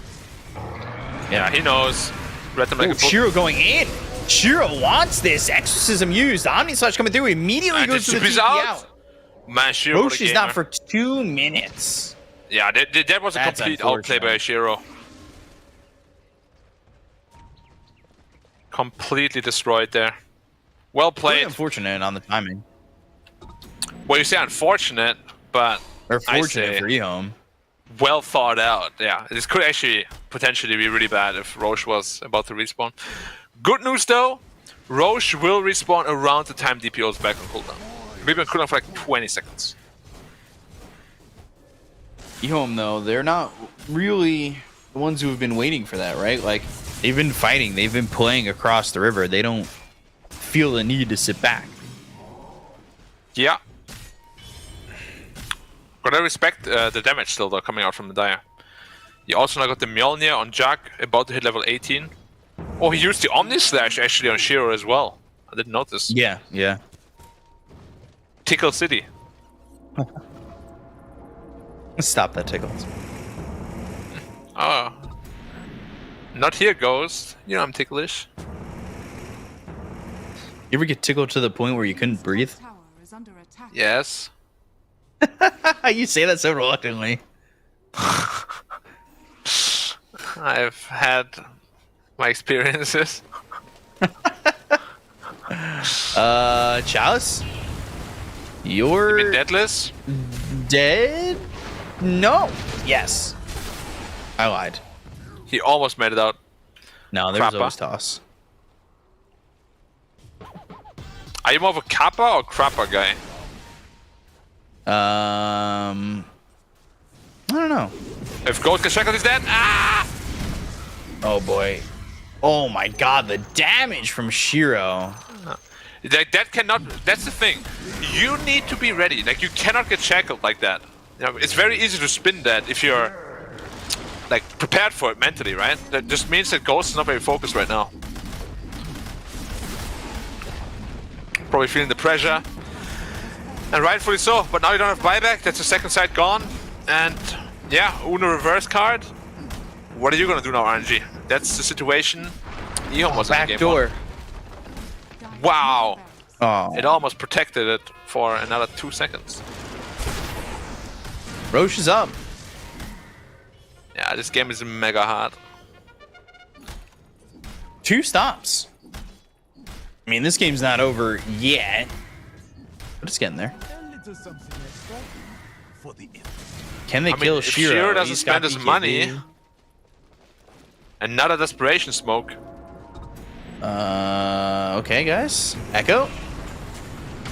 Yeah, he knows. Read them like Ooh, a book. Shiro going in. Shiro wants this. Exorcism used. Omni Slash coming through. Immediately And goes to the he's TP out. out. Man, Shiro, what a Roche is gamer. not for 2 minutes. Yeah, that was a That's complete outplay by unfortunate. Shiro. Completely destroyed there. Well Really played. unfortunate on the timing. Well, you say unfortunate, but Or I fortunate say for EHOME. well thought out. Yeah, this could actually potentially be really bad if Roche was about to respawn. Good news though, Roche will respawn around the time DPO is back on cooldown. Maybe on cooldown for like 20 seconds. EHOME, though, they're not really the ones who have been waiting for that, right? Like, they've been fighting. They've been playing across the river. They don't feel the need to sit back. Yeah. Gotta respect the damage still though coming out from the Dire. He also now got the Mjolnir on Jack, about to hit level 18. Oh, he used the Omni Slash actually on Shiro as well. I didn't notice. Yeah, yeah. Tickle City. Stop that tickle. Oh. Not here, Ghost. You know I'm ticklish. You ever get tickled to the point where you couldn't breathe? Tower is under attack. Yes. You say that so reluctantly. I've had my experiences. Chalice? You You're mean Deadless? dead? No. Yes. I lied. He almost made it out. No, there was Krappa. always toss. Are you more of a Kappa or Krappa guy? I don't know. If Ghost gets shackled, he's dead. Ah! Oh boy. Oh my god, the damage from Shiro. That cannot. That's the thing. You need to be ready. Like, you cannot get shackled like that. You know, it's very easy to spin that if you're like prepared for it mentally, right? That just means that Ghost is not very focused right now. Probably feeling the pressure, and rightfully so. But now you don't have buyback. That's the second side gone, and yeah, Uno reverse card. What are you gonna do now, RNG? That's the situation. EHOME was in the Back game door. one. Wow. Oh. It almost protected it for another 2 seconds. Roche is up. Yeah, this game is mega hard. 2 stops. I mean, this game's not over yet, but it's getting there. Can they kill if Shiro? Shiro doesn't He's got spend his BKB. money, another desperation smoke. Okay, guys. Echo.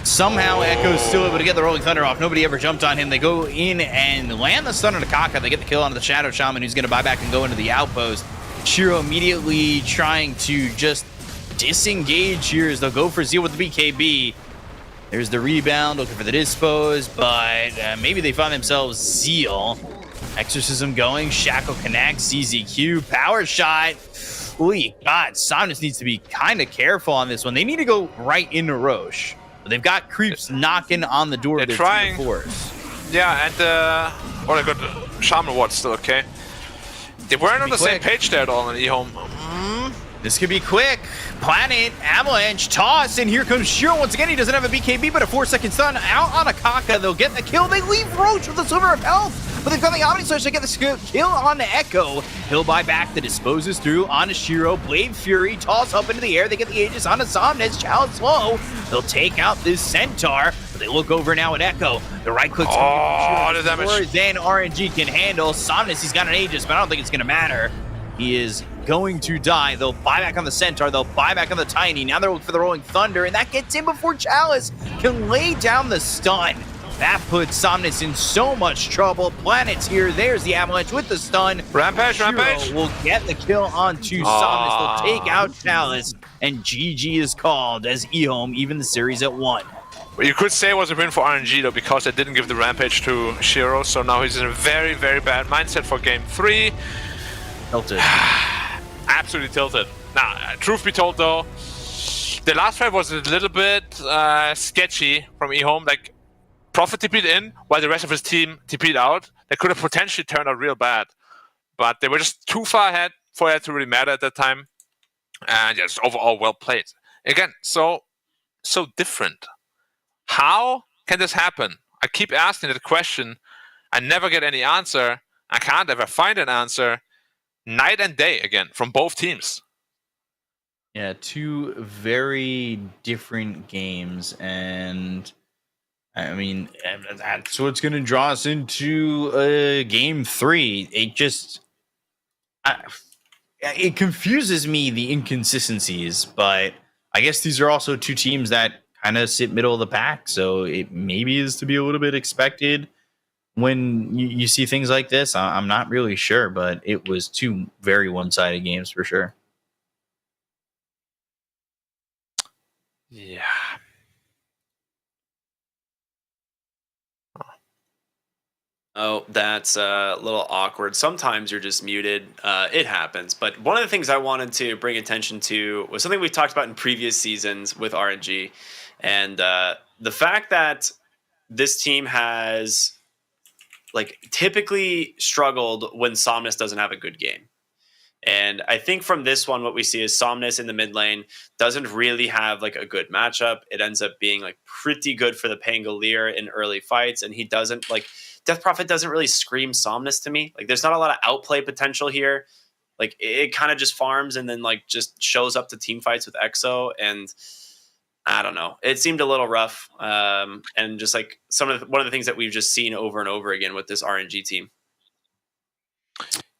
Somehow Echo's still able to get the Rolling Thunder off. Nobody ever jumped on him. They go in and land the stun on Akaka. They get the kill onto the Shadow Shaman, who's going to buy back and go into the outpost. Shiro immediately trying to just disengage here as they'll go for Zeal with the BKB. There's the rebound, looking for the dispose, but maybe they find themselves Zeal. Exorcism going, Shackle connects, CZQ, power shot. Holy God, Somnus needs to be kind of careful on this one. They need to go right into Roche. But they've got creeps knocking on the door of They're their trying. tier 4s. Yeah, and oh, they got Shaman Ward still okay. They weren't on the same page there at all in EHOME. This could be quick. Planet, Avalanche, toss, and here comes Shiro once again. He doesn't have a BKB, but a 4-second stun out on Akaka. They'll get the kill. They leave Roche with a sliver of health, but they've got the Omni Slash to get the kill on Echo. He'll buy back. The disposes through onto Shiro. Blade Fury, toss up into the air. They get the Aegis onto Somnus. Chalice slow. They'll take out this Centaur, but they look over now at Echo. The right click's Oh, the damage. more than RNG can handle. Somnus, he's got an Aegis, but I don't think it's going to matter. He is going to die. They'll buy back on the Centaur. They'll buy back on the Tiny. Now they're looking for the Rolling Thunder, and that gets in before Chalice can lay down the stun. That puts Somnus in so much trouble. Planet's here. There's the Avalanche with the stun. Rampage, Shiro Rampage. will get the kill onto Somnus. They'll take out Chalice, and GG is called as EHOME even the series at 1. Well, you could say it was a win for RNG though, because they didn't give the Rampage to Shiro, so now he's in a very, very bad mindset for game 3. Tilted. Absolutely tilted. Now, truth be told though, the last fight was a little bit sketchy from EHOME. Like, Prophet TP'd in while the rest of his team TP'd out. That could have potentially turned out real bad. But they were just too far ahead for it to really matter at that time. And just overall well played. Again, so different. How can this happen? I keep asking that question. I never get any answer. I can't ever find an answer. Night and day again from both teams. Yeah, 2 very different games, and I mean that's what's going to draw us into game 3. It confuses me, the inconsistencies, but I guess these are also 2 teams that kind of sit middle of the pack, so it maybe is to be a little bit expected. When you see things like this, I'm not really sure, but it was 2 very one-sided games for sure. Yeah. Oh, that's a little awkward. Sometimes you're just muted. It happens. But one of the things I wanted to bring attention to was something we've talked about in previous seasons with RNG. And the fact that this team has like typically struggled when Somnus doesn't have a good game. And I think from this one, what we see is Somnus in the mid lane doesn't really have like a good matchup. It ends up being like pretty good for the Pangolier in early fights. And he doesn't like Death Prophet doesn't really scream Somnus to me. Like there's not a lot of outplay potential here. Like it kind of just farms and then like just shows up to team fights with EXO. And I don't know. It seemed a little rough. And just like one of the things that we've just seen over and over again with this RNG team.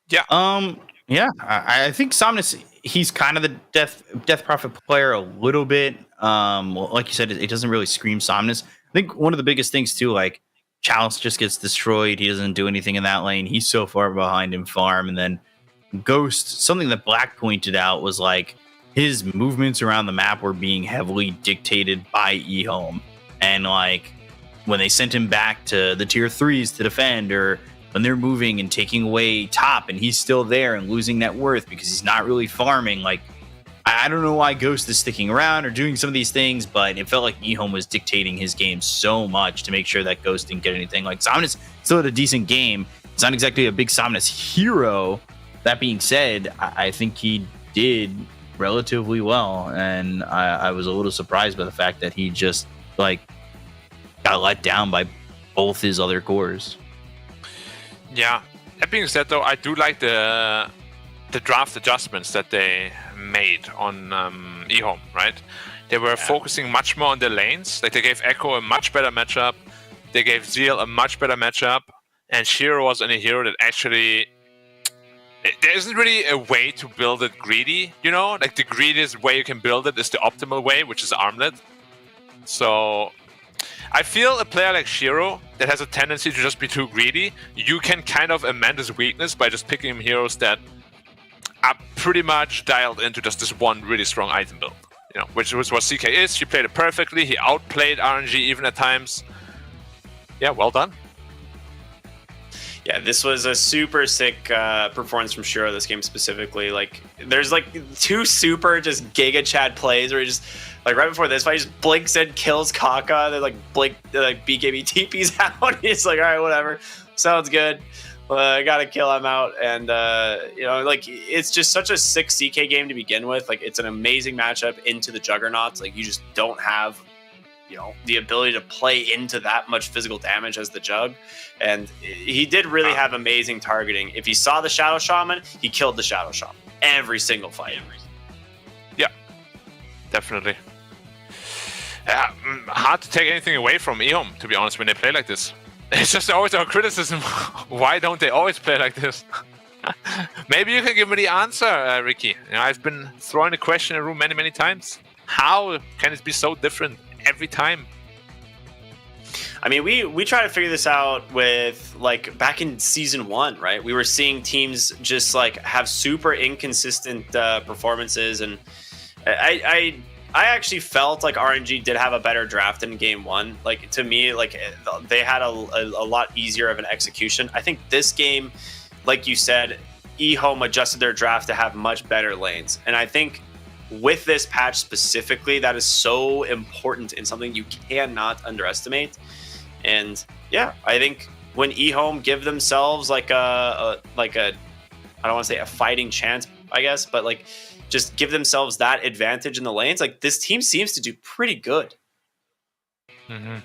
Yeah. Yeah, I think Somnus, he's kind of the Death Prophet player a little bit. Well, like you said, it doesn't really scream Somnus. I think one of the biggest things too, like Chalice just gets destroyed. He doesn't do anything in that lane. He's so far behind in farm. And then Ghost, something that Black pointed out was like his movements around the map were being heavily dictated by EHOME. And like when they sent him back to the tier 3s to defend, or when they're moving and taking away top and he's still there and losing net worth because he's not really farming. Like, I don't know why Ghost is sticking around or doing some of these things, but it felt like EHOME was dictating his game so much to make sure that Ghost didn't get anything. Like, Somnus still had a decent game. It's not exactly a big Somnus hero. That being said, I think he did relatively well. And I was a little surprised by the fact that he just, like, got let down by both his other cores. Yeah. That being said, though, I do like the draft adjustments that they made on EHOME, right? They were focusing much more on the lanes. Like, they gave Echo a much better matchup. They gave Zeal a much better matchup. And Shiro was a hero that actually... There isn't really a way to build it greedy, you know? Like, the greediest way you can build it is the optimal way, which is armlet. So... I feel a player like Shiro that has a tendency to just be too greedy, you can kind of amend his weakness by just picking him heroes that are pretty much dialed into just this one really strong item build. You know, which was what CK is. She played it perfectly. He outplayed RNG even at times. Yeah, well done. Yeah, this was a super sick performance from Shiro this game specifically. Like, there's like two super just Giga Chad plays where he just, like right before this fight, he just blinks in, kills Kaka, then like BKB TPs out. He's like, all right, whatever, sounds good. I gotta kill him out, and you know, like it's just such a sick CK game to begin with. Like, it's an amazing matchup into the Juggernauts. Like, you just don't have, you know, the ability to play into that much physical damage as the Jug. And he did really have amazing targeting. If he saw the Shadow Shaman, he killed the Shadow Shaman every single fight. Yeah, definitely. Hard to take anything away from EHOME, to be honest, when they play like this. It's just always our criticism. Why don't they always play like this? Maybe you can give me the answer, Ricky. You know, I've been throwing the question in the room many, many times. How can it be so different every time? I mean, we try to figure this out with, like, back in season 1, right? We were seeing teams just like have super inconsistent performances, and I actually felt like RNG did have a better draft in game 1. Like, to me, like, they had a lot easier of an execution. I think this game, like you said, EHOME adjusted their draft to have much better lanes, and I think with this patch specifically, that is so important and something you cannot underestimate. And yeah, I think when EHOME give themselves like a I don't want to say a fighting chance, I guess, but like just give themselves that advantage in the lanes, like this team seems to do pretty good. Had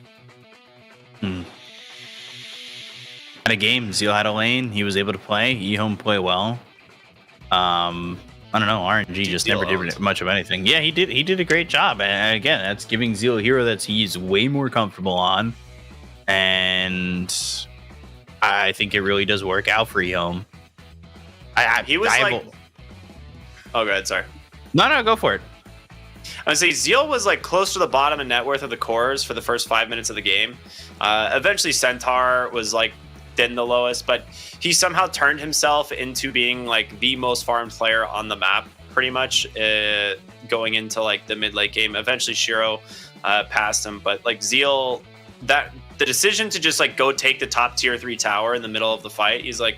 a game, Zeal had a lane, he was able to play, EHOME play well. I don't know, RNG just never did much of anything. Yeah, he did a great job. And again, that's giving Zeal a hero that he's way more comfortable on. And I think it really does work out for EHOME. He was like... Oh, go ahead, sorry. No, go for it. I would say Zeal was like close to the bottom in net worth of the cores for the first 5 minutes of the game. Eventually Centaur was like then the lowest, but he somehow turned himself into being like the most farmed player on the map pretty much going into like the mid late game. Eventually Shiro passed him, but like Zeal, that the decision to just like go take the top tier 3 tower in the middle of the fight, he's like,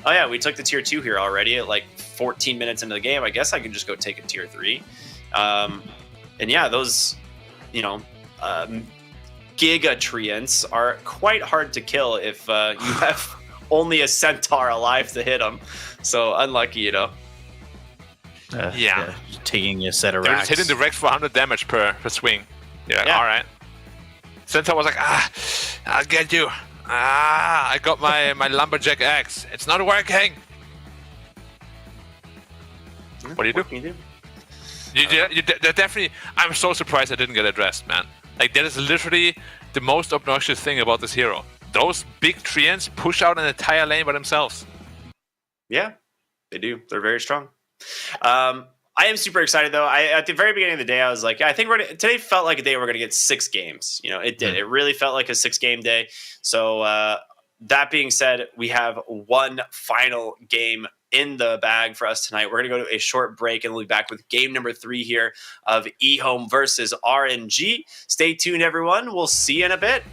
oh yeah, we took the tier 2 here already at like 14 minutes into the game. I guess I can just go take a tier 3. And yeah, those, you know, Giga Treants are quite hard to kill if you have only a Centaur alive to hit them. So unlucky, you know. Yeah. Taking a set of They're racks. just hitting the Rex for 100 damage per swing. Yeah, Yeah. all right. Centaur was like, I'll get you. I got my Lumberjack axe. It's not working. What do you do? What can you do? They're definitely. I'm so surprised I didn't get addressed, man. Like that is literally the most obnoxious thing about this hero. Those big treants push out an entire lane by themselves. Yeah, they do. They're very strong. I am super excited though. At the very beginning of the day, I was like, I think today felt like a day we're going to get 6 games. You know, it did. It really felt like a 6-game day. So that being said, we have one final game in the bag for us tonight. We're going to go to a short break and we'll be back with game number 3 here of EHOME versus RNG. Stay tuned, everyone. We'll see you in a bit.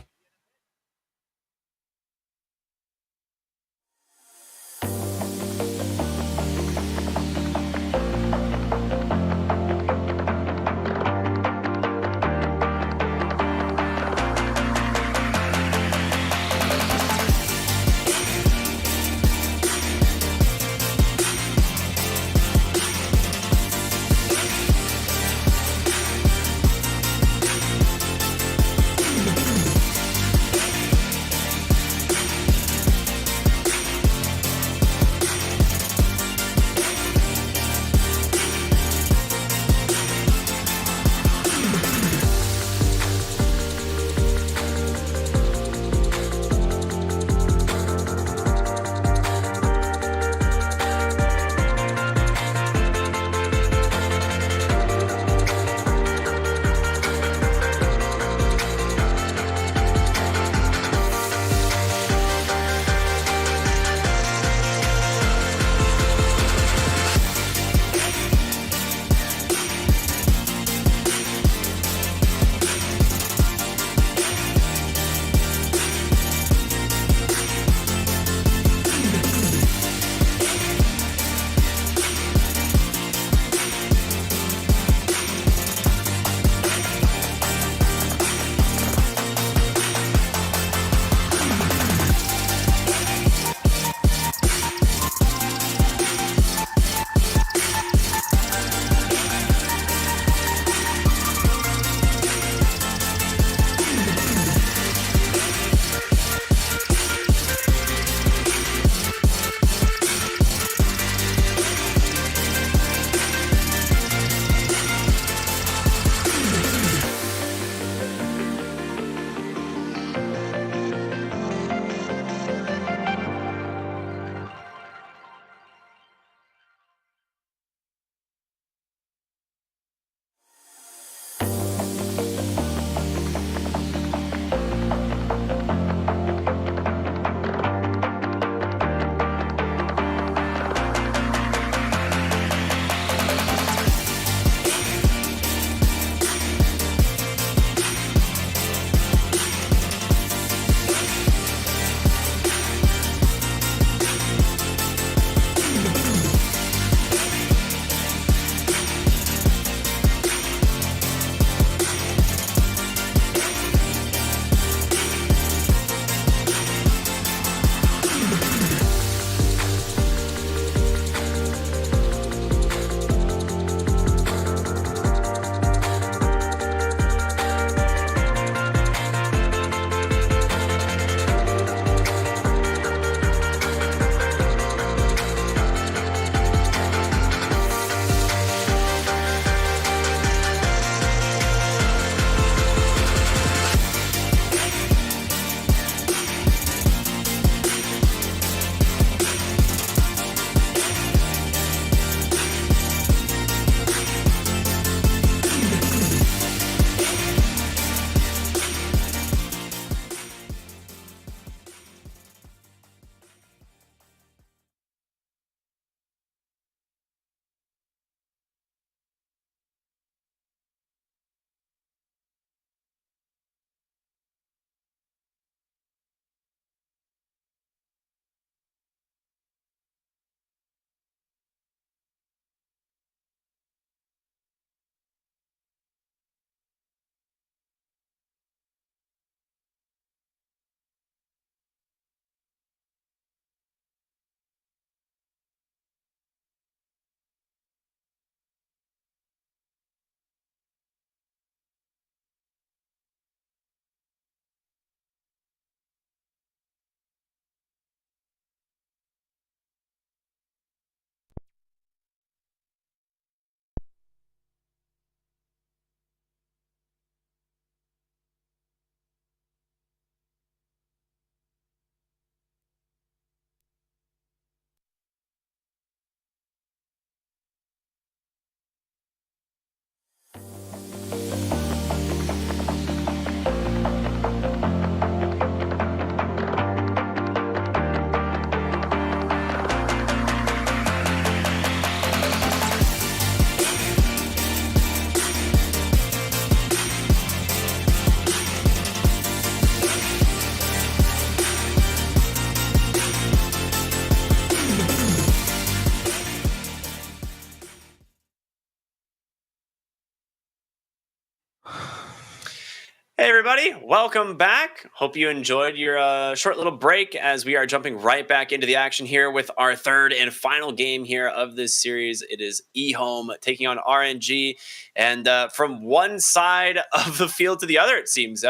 Hey everybody, welcome back. Hope you enjoyed your short little break as we are jumping right back into the action here with our third and final game here of this series. It is EHOME taking on RNG, and from one side of the field to the other, it seems.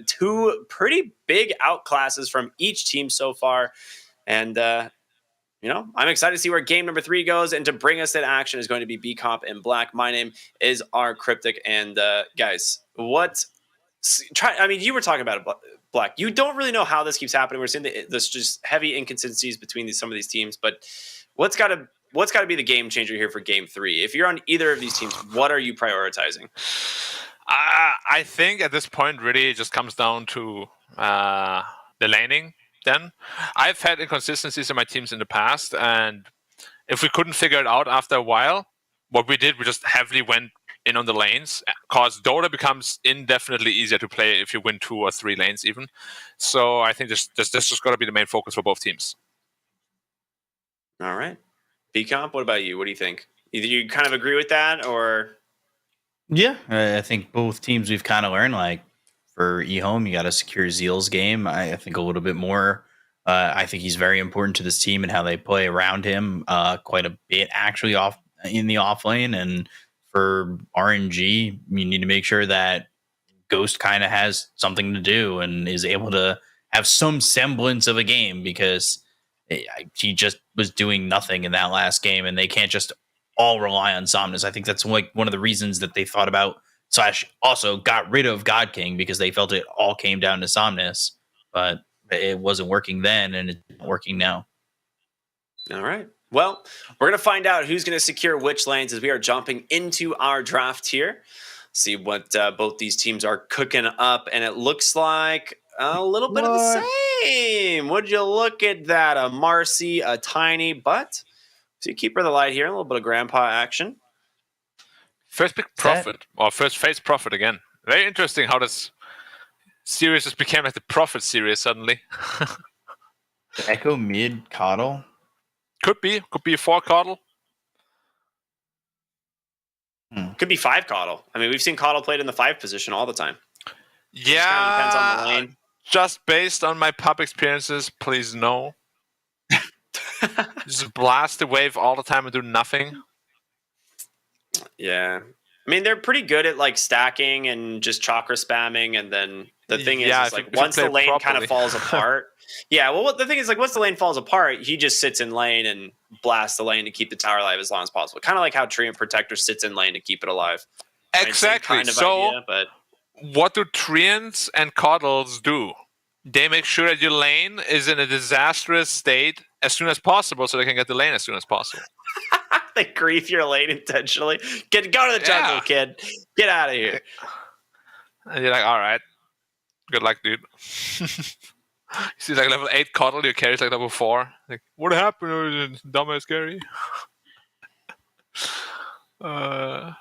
Two pretty big outclasses from each team so far, and I'm excited to see where game number 3 goes, and to bring us that action is going to be BComp and Black. My name is R Cryptic, and guys, you were talking about it, Black. You don't really know how this keeps happening. We're seeing this just heavy inconsistencies between some of these teams. But what's got to be the game changer here for Game 3? If you're on either of these teams, what are you prioritizing? I think at this point, really, it just comes down to the laning. Then I've had inconsistencies in my teams in the past, and if we couldn't figure it out after a while, what we did, we just heavily went in on the lanes, because Dota becomes indefinitely easier to play if you win 2 or 3 lanes even. So I think this just got to be the main focus for both teams. All right. BComp, what about you? What do you think? Either you kind of agree with that, or... Yeah, I think both teams we've kind of learned, like, for EHOME, you got to secure Zeal's game, I think a little bit more. I think he's very important to this team and how they play around him quite a bit, actually, off in the off lane. And for RNG, you need to make sure that Ghost kind of has something to do and is able to have some semblance of a game, because he just was doing nothing in that last game, and they can't just all rely on Somnus. I think that's like one of the reasons that they thought about / also got rid of God King, because they felt it all came down to Somnus, but it wasn't working then, and it's not working now. All right. Well, we're going to find out who's going to secure which lanes as we are jumping into our draft here. See what both these teams are cooking up, and it looks like a little bit of the same. Would you look at that? A Marcy, a Tiny, but see Keeper of the Light here, a little bit of Grandpa action. First pick Prophet, or first phase Prophet again. Very interesting how this series just became like the Prophet series suddenly. Echo mid Coddle? Could be a 4 Coddle. Could be 5 Coddle. I mean, we've seen Coddle played in the 5 position all the time. Yeah, kind of depends on the lane. Just based on my pub experiences, please no. Just blast the wave all the time and do nothing. Yeah. I mean, they're pretty good at like stacking and just chakra spamming, and then the thing is like once the lane kind of falls apart. Yeah, well, the thing is, like, once the lane falls apart, he just sits in lane and blasts the lane to keep the tower alive as long as possible. Kind of like how Treant Protector sits in lane to keep it alive. Exactly. Kind of so, idea, but what do Treants and Coddles do? They make sure that your lane is in a disastrous state as soon as possible, so they can get the lane as soon as possible. They grief your lane intentionally. Go to the jungle, kid. Get out of here. And you're like, all right, good luck, dude. You see, like level 8 Coddle, your carry's like level 4. Like, what happened? Dumbass carry. They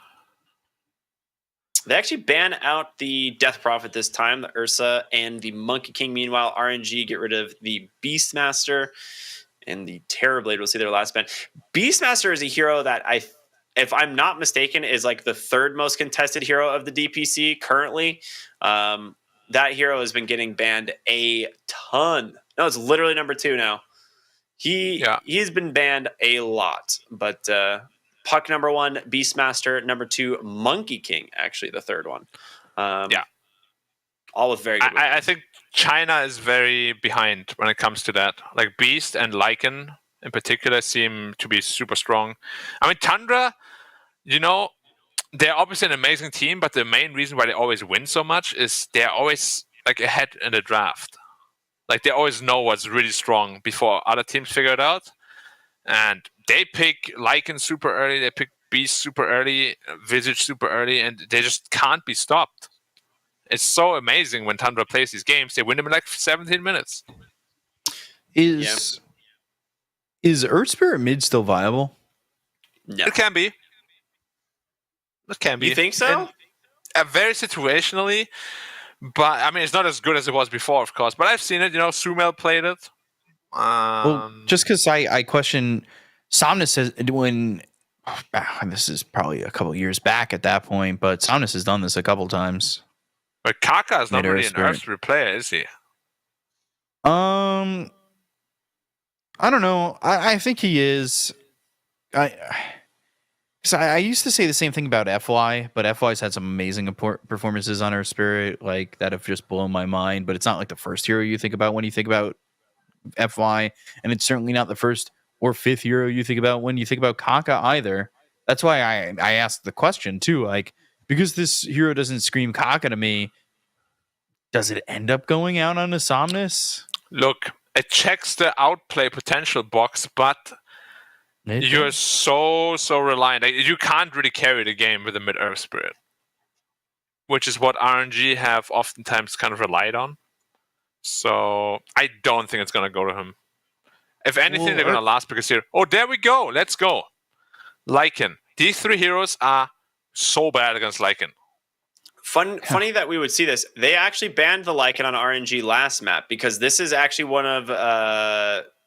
actually ban out the Death Prophet this time, the Ursa and the Monkey King. Meanwhile, RNG get rid of the Beastmaster and the Terrorblade. We'll see their last ban. Beastmaster is a hero that if I'm not mistaken, is like the 3rd most contested hero of the DPC currently. That hero has been getting banned a ton. No, it's literally number 2 now. He's been banned a lot. But Puck number 1, Beastmaster number 2, Monkey King, actually the 3rd one. All with very good. I think China is very behind when it comes to that. Like Beast and Lycan in particular seem to be super strong. I mean, Tundra, they're obviously an amazing team, but the main reason why they always win so much is they're always like ahead in the draft. Like they always know what's really strong before other teams figure it out. And they pick Lycan super early, they pick Beast super early, Visage super early, and they just can't be stopped. It's so amazing when Tundra plays these games. They win them in like 17 minutes. Is Earth Spirit mid still viable? No. It can be. It can be. You think so? Very situationally, but I mean, it's not as good as it was before, of course. But I've seen it. Sumel played it. Well, just because I question Somnus says when this is probably a couple years back at that point, but Somnus has done this a couple times. But Kaka is not Mid-Earth really an Spirit. Earth Spirit player, is he? I don't know. I think he is. I used to say the same thing about FY, but FY's had some amazing performances on Earth Spirit, like that have just blown my mind. But it's not like the first hero you think about when you think about FY, and it's certainly not the first or fifth hero you think about when you think about Kaka either. That's why I asked the question too, like, because this hero doesn't scream Kaka to me, does it end up going out on a Somnus? Look, it checks the outplay potential box, but you're so reliant. Like, you can't really carry the game with a mid-Earth Spirit, which is what RNG have oftentimes kind of relied on. So I don't think it's going to go to him. If anything, they're going to last because here. Oh, there we go. Let's go. Lycan. These three heroes are so bad against Lycan. Funny that we would see this. They actually banned the Lycan on RNG last map because this is actually one of,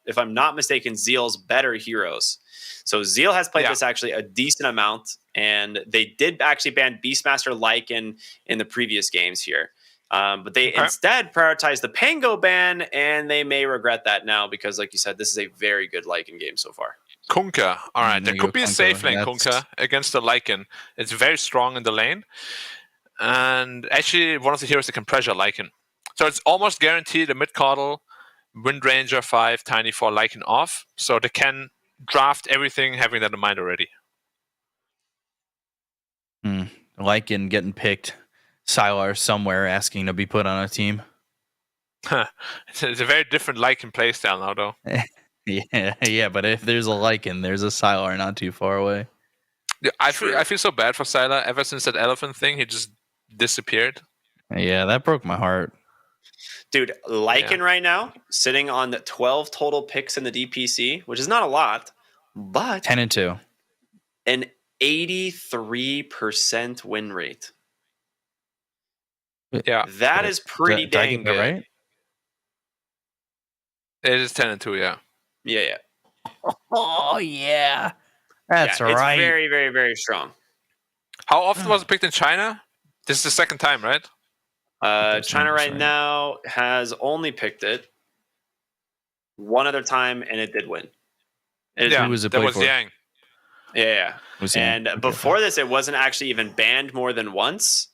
if I'm not mistaken, Zeal's better heroes. So Zeal has played this actually a decent amount, and they did actually ban Beastmaster Lycan in the previous games here. But they instead prioritized the Pango ban, and they may regret that now because, like you said, this is a very good Lycan game so far. Kunkka. All right, there could be a safe lane, Kunkka, against the Lycan. It's very strong in the lane. And actually, one of the heroes that can pressure Lycan. So it's almost guaranteed a mid-caudal, Wind Ranger 5, Tiny 4 Lycan off. So they can draft everything having that in mind already. Lycan getting picked. Sylar somewhere asking to be put on a team. It's a very different Lycan playstyle now, though. yeah, but if there's a Lycan, there's a Sylar not too far away. Yeah, I feel so bad for Sylar. Ever since that elephant thing, he just disappeared. Yeah, that broke my heart. Dude, Lycan right now, sitting on 12 total picks in the DPC, which is not a lot, but 10-2. An 83% win rate. Yeah. That is pretty dang good. Right? It is 10-2, yeah. Yeah. Oh, yeah. That's right. It's very, very, very strong. How often was it picked in China? This is the second time, right? China right now has only picked it one other time, and it did win. Who was it that was Yang. Yeah. And before this, it wasn't actually even banned more than once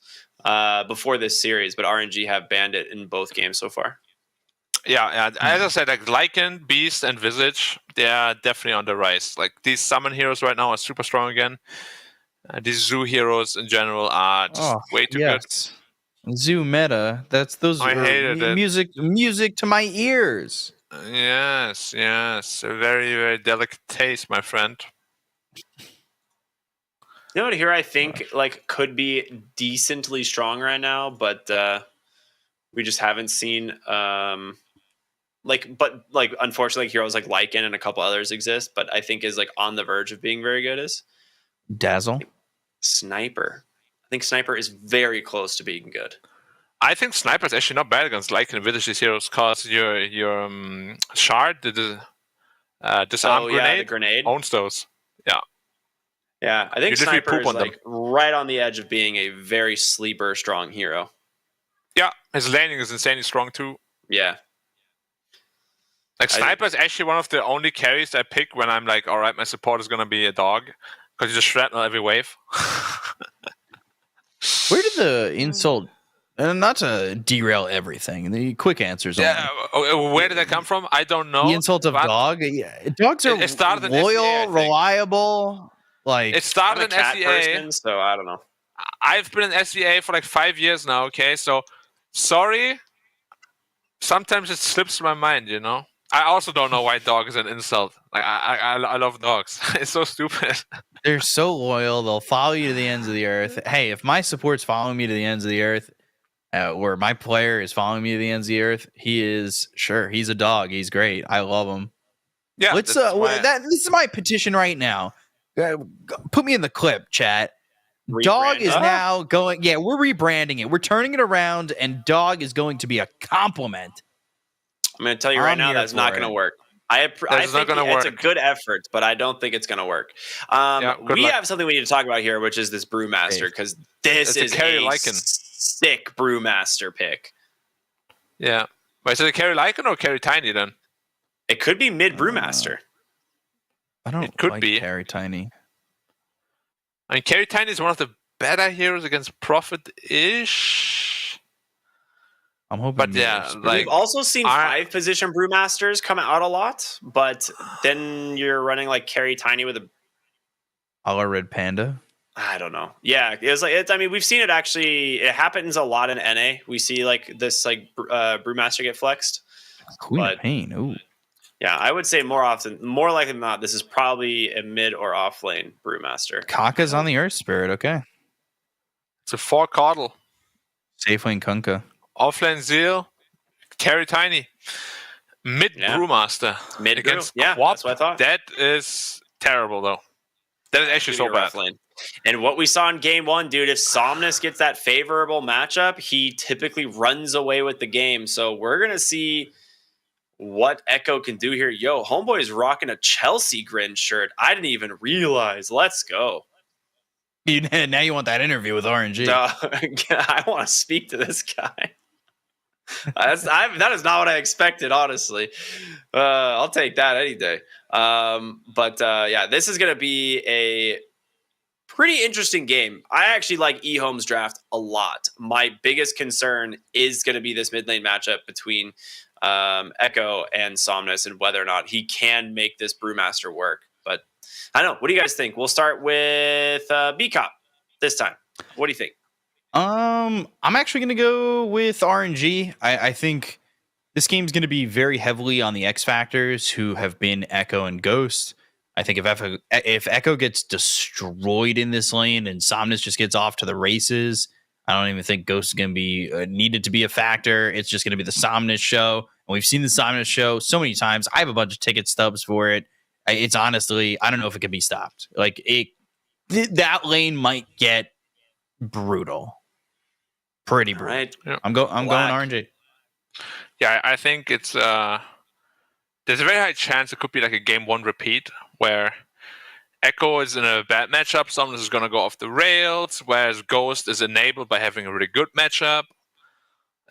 before this series, but RNG have banned it in both games so far. Yeah. As I said, like Lycan, Beast, and Visage, they are definitely on the rise. Like these summon heroes right now are super strong again. These zoo heroes in general are just way too good. Zoo meta. I hated it. Music to my ears. Yes. A very, very delicate taste, my friend. You know what here I think like could be decently strong right now, but we just haven't seen unfortunately heroes like Lycan and a couple others exist, but I think is like on the verge of being very good is Dazzle. Sniper. I think Sniper is very close to being good. I think Sniper is actually not bad against Lycan and Visage heroes because your shard, the disarm grenade owns those. Yeah, I think Sniper is like right on the edge of being a very sleeper strong hero. Yeah, his laning is insanely strong too. Yeah. Like Sniper is actually one of the only carries I pick when I'm like, all right, my support is going to be a dog because you just shrapnel every wave. Where did the insult, and not to derail everything, the quick answers only. Where did that come from? I don't know. The insult of dog? Dogs are loyal, reliable. Like it started in SEA, person, so I don't know. I've been in SEA for like 5 years now. Okay, so sorry. Sometimes it slips my mind, you know. I also don't know why dog is an insult. Like I love dogs. It's so stupid. They're so loyal. They'll follow you to the ends of the earth. Hey, if my support's following me to the ends of the earth, or my player is following me to the ends of the earth, he's a dog. He's great. I love him. Yeah, let's. This is my petition right now. Put me in the clip, chat. Dog is now going. Yeah, we're rebranding it. We're turning it around, and dog is going to be a compliment. I'm going to tell you right now, that's not going to work. I That's not think gonna it's a work. good effort, but I don't think it's going to work. Good We luck. have something we need to talk about here, which is this Brewmaster, because this It's a is carry a Lycan. sick Brewmaster pick. Yeah. Wait, is it a carry Lycan or carry Tiny then? It could be mid Brewmaster. I don't It could like be. Carry Tiny. I mean, carry Tiny is one of the better heroes against Prophet-ish. I'm hoping. But yeah, Spirit. like We've also seen I- 5-position Brewmasters come out a lot, but then you're running like carry Tiny with a a la Red Panda. I don't know. Yeah, it's like I mean, we've seen it actually. It happens a lot in NA. We see like this Brewmaster get flexed. Queen But- of Pain. Ooh. Yeah, I would say more likely than not, this is probably a mid or off lane Brewmaster. Kaka's on the Earth Spirit. Okay. it's a 4 Coddle. Safe lane Kunka. Offlane Zeal, carry Tiny. Mid Yeah. Brewmaster. Mid Brew. against Yeah, Quap. that's what I thought. That is terrible though. That is actually so Should be a bad. rough lane. And what we saw in game 1, dude, if Somnus gets that favorable matchup, he typically runs away with the game. So we're going to see what Echo can do here. Yo, Homeboy is rocking a Chelsea Grin shirt. I didn't even realize. Let's go. Now you want that interview with RNG. I want to speak to this guy. That is not what I expected, honestly. I'll take that any day. Yeah, this is going to be a pretty interesting game. I actually like EHOME's draft a lot. My biggest concern is going to be this mid lane matchup between Echo and Somnus and whether or not he can make this Brewmaster work. But I don't know. What do you guys think? We'll start with B-Cop this time. What do you think? I'm actually gonna go with RNG. I think this game's gonna be very heavily on the X factors who have been Echo and Ghost. I think if Echo gets destroyed in this lane and Somnus just gets off to the races, I don't even think Ghost is gonna be needed to be a factor. It's just gonna be the Somnus show, and we've seen the Somnus show so many times. I have a bunch of ticket stubs for it. It's honestly, I don't know if it can be stopped. Like that lane might get brutal. Pretty brutal. Right. Yeah. I'm going RNG. Yeah, I think it's there's a very high chance it could be like a game 1 repeat where Echo is in a bad matchup, Somnus is gonna go off the rails, whereas Ghost is enabled by having a really good matchup,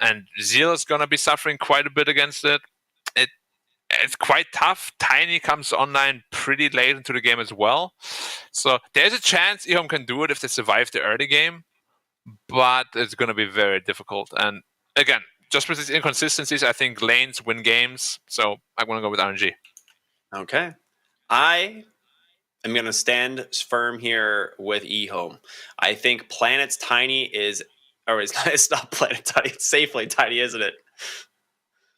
and Zeal is gonna be suffering quite a bit against it. It's quite tough. Tiny comes online pretty late into the game as well. So there's a chance EHOME can do it if they survive the early game, but it's going to be very difficult. And again, just with these inconsistencies, I think lanes win games. So I'm going to go with RNG. Okay. I am going to stand firm here with EHOME. I think Planet's Tiny is, or it's not Planet Tiny, it's Safely Tiny, isn't it?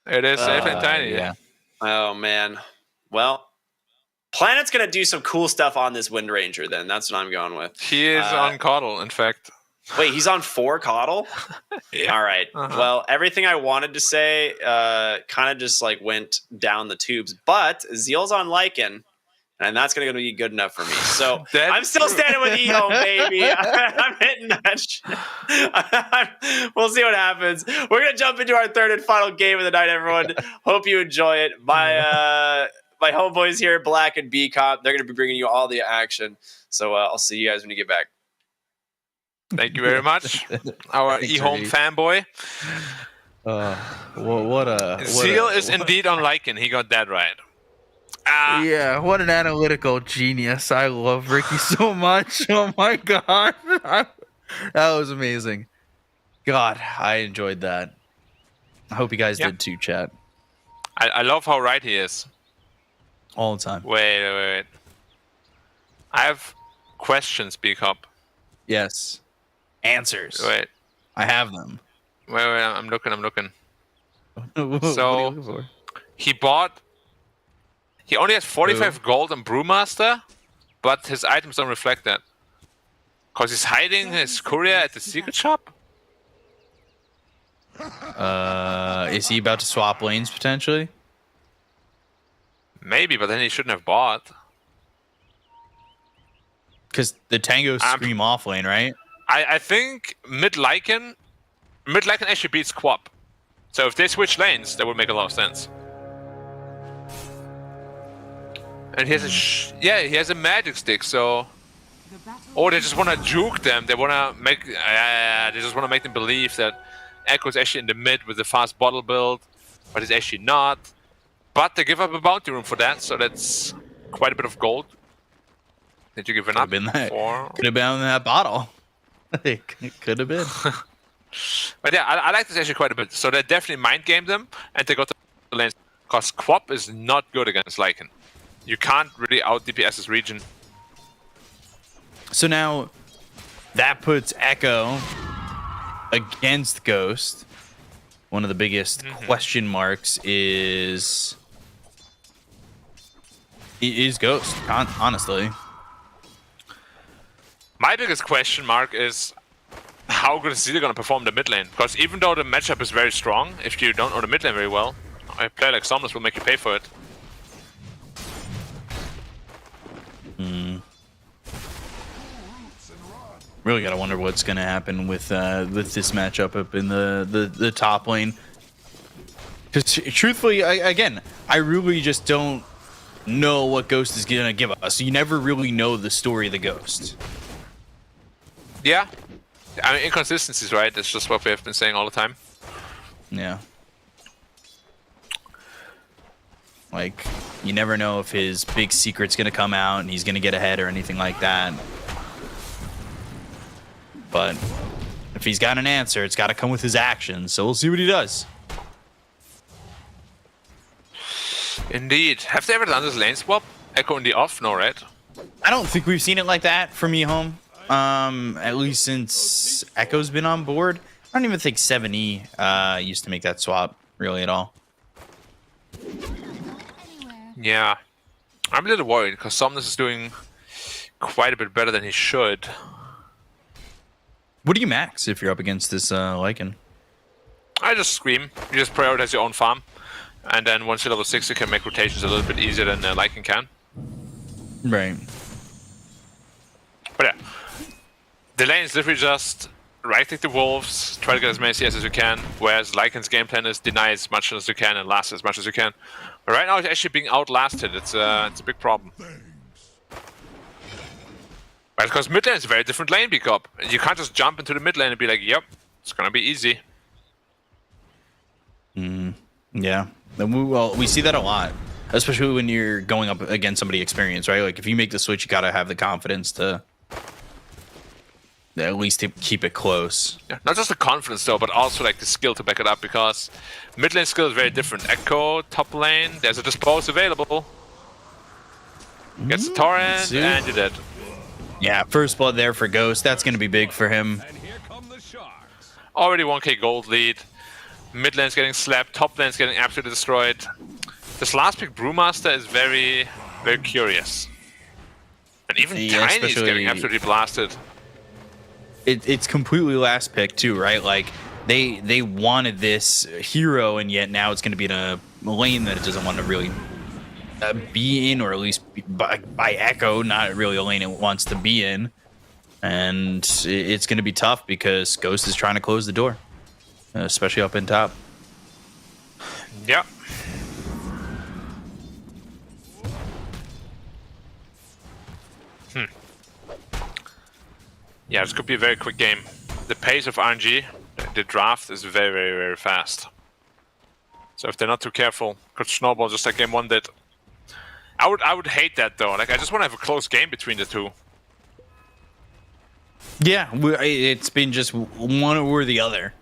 It is safe and Tiny. Yeah. Oh, man. Well, Planet's going to do some cool stuff on this Wind Ranger then. That's what I'm going with. He is on Coddle, in fact. Wait, he's on 4 Coddle? Yeah. All right. Well, everything I wanted to say kind of just like went down the tubes. But Zeal's on Lycan, and that's going to be good enough for me. So That's I'm still true. standing with EHOME, baby. I'm hitting that shit. We'll see what happens. We're going to jump into our third and final game of the night, everyone. Hope you enjoy it. My homeboys here, Black and B-Cop, they're going to be bringing you all the action. So I'll see you guys when you get back. Thank you very much. Our Thanks, EHOME Rudy. fanboy. Zeal is indeed on Lycan. He got that right. Yeah, what an analytical genius. I love Ricky so much. Oh my god. That was amazing. God, I enjoyed that. I hope you guys Yeah. did too, chat. I love how right he is. All the time. Wait. I have questions, B-Cop. Yes. Answers. Wait. I have them. Wait, I'm looking. What are you So- looking for? He only has 45 gold on Brewmaster, but his items don't reflect that. Because he's hiding his courier at the secret shop? Is he about to swap lanes potentially? Maybe, but then he shouldn't have bought. Because the Tango scream off lane, right? I think mid Lycan actually beats Quap. So if they switch lanes, that would make a lot of sense. And he has he has a magic stick, so... The battle Or they just want to juke them. They want to make... they just want to make them believe that Echo's actually in the mid with the fast bottle build, but he's actually not. But they give up a bounty room for that, so that's quite a bit of gold. Did you give it up Been that, for? could have been that bottle. It could have been. But yeah, I like this actually quite a bit. So they definitely mind gamed them, and they got the lanes. Because Quap is not good against Lycan. You can't really out DPS this region. So now that puts Echo against Ghost. One of the biggest question marks is Ghost, honestly. My biggest question mark is how good is Zeta going to perform in the mid lane? Because even though the matchup is very strong, if you don't know the mid lane very well, a player like Somnus will make you pay for it. Really gotta wonder what's gonna happen with this matchup up in the top lane. Because truthfully, I really just don't know what Ghost is gonna give us. You never really know the story of the Ghost. Yeah. I mean, inconsistencies, right? That's just what we have been saying all the time. Yeah. Like, you never know if his big secret's gonna come out and he's gonna get ahead or anything like that. But if he's got an answer, it's gotta come with his actions, so we'll see what he does. Indeed. Have they ever done this lane swap? Echo in the off? No, right? I don't think we've seen it like that from EHOME. At least since Echo's been on board. I don't even think 7E used to make that swap, really, at all. Yeah. I'm a little worried, because Somnus is doing quite a bit better than he should. What do you max if you're up against this Lycan? I just scream. You just prioritize your own farm. And then once you're level 6, you can make rotations a little bit easier than Lycan can. Right. But yeah. The lane is literally just right-click the wolves, try to get as many CS as you can, whereas Lycan's game plan is deny as much as you can and last as much as you can. But right now it's actually being outlasted. It's a big problem. Right, because mid lane is a very different lane pickup. You can't just jump into the mid lane and be like, yep, it's gonna be easy. Yeah. We see that a lot, especially when you're going up against somebody experienced, right? Like, if you make the switch, you gotta have the confidence to at least keep it close. Yeah, not just the confidence though, but also like the skill to back it up, because mid lane skill is very different. Echo, top lane, there's a dispose available. Gets the torrent, and you're dead. Yeah, first blood there for Ghost. That's going to be big for him. Already 1k gold lead. Mid lane's getting slapped, top lane's getting absolutely destroyed. This last pick Brewmaster is very, very curious. And even Tiny is getting absolutely blasted. It's completely last pick too, right? Like, they wanted this hero, and yet now it's going to be in a lane that it doesn't want to really be in, or at least by Echo, not really a lane it wants to be in. And it's going to be tough because Ghost is trying to close the door, especially up in top. Yeah. Yeah, this could be a very quick game. The pace of RNG, the draft, is very, very, very fast. So if they're not too careful, could snowball just like game 1 did. I would hate that though. Like, I just want to have a close game between the two. Yeah, it's been just one or the other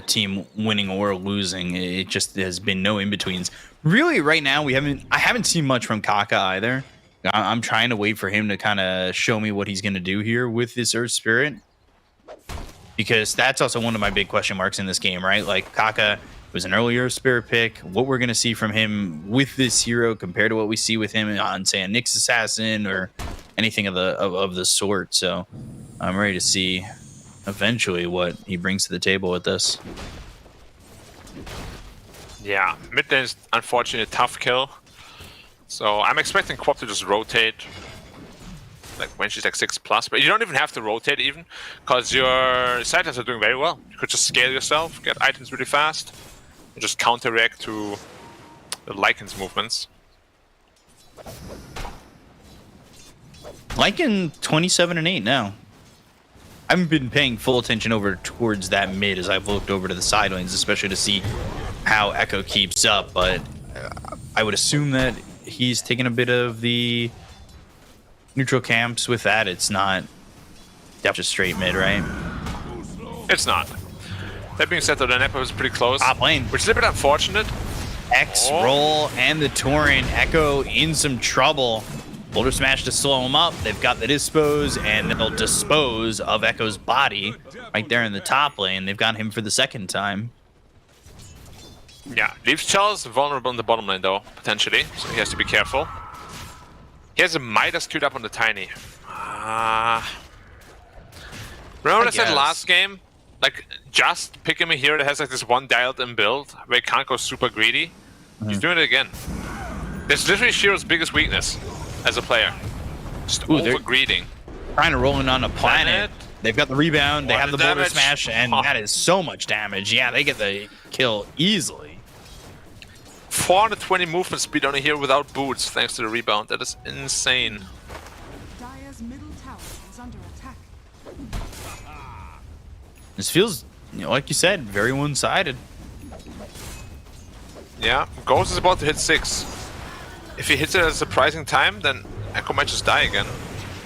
team winning or losing. It just has been no in-betweens. Really, right now, I haven't seen much from Kaka either. I'm trying to wait for him to kind of show me what he's going to do here with this Earth Spirit, because that's also one of my big question marks in this game, right? Like, Kaka was an earlier Spirit pick. What we're going to see from him with this hero compared to what we see with him on, say, a Nyx Assassin or anything of the sort. So I'm ready to see eventually what he brings to the table with this. Yeah, mid lane is unfortunately a tough kill. So I'm expecting Quap to just rotate, like when she's like 6+, but you don't even have to rotate even, because your side lanes are doing very well. You could just scale yourself, get items really fast, and just counter-react to the Lycan's movements. Lycan 27-8 now. I haven't been paying full attention over towards that mid as I've looked over to the side lanes, especially to see how Echo keeps up. But I would assume that he's taking a bit of the neutral camps with that. It's not just straight mid, right? It's not. That being said, though, the Echo is pretty close. Top lane. Which is a bit unfortunate. X roll and the Torrent. Echo in some trouble. Boulder Smash to slow him up. They've got the Dispose, and they'll dispose of Echo's body right there in the top lane. They've got him for the second time. Yeah, leaves Charles vulnerable in the bottom lane, though, potentially. So he has to be careful. He has a Midas queued up on the Tiny. Remember what I said last game? Like, just pick him a hero that has like this one dialed-in build where he can't go super greedy. He's doing it again. That's literally Shiro's biggest weakness as a player. Just over-greeding. Trying to roll in on a planet. They've got the rebound, they have the Boulder damage. Smash, and that is so much damage. Yeah, they get the kill easily. 420 movement speed on a hero without boots thanks to the rebound. That is insane. Dire's middle tower is under attack. This feels, like you said, very one-sided. Yeah, Ghost is about to hit 6. If he hits it at a surprising time, then Echo might just die again.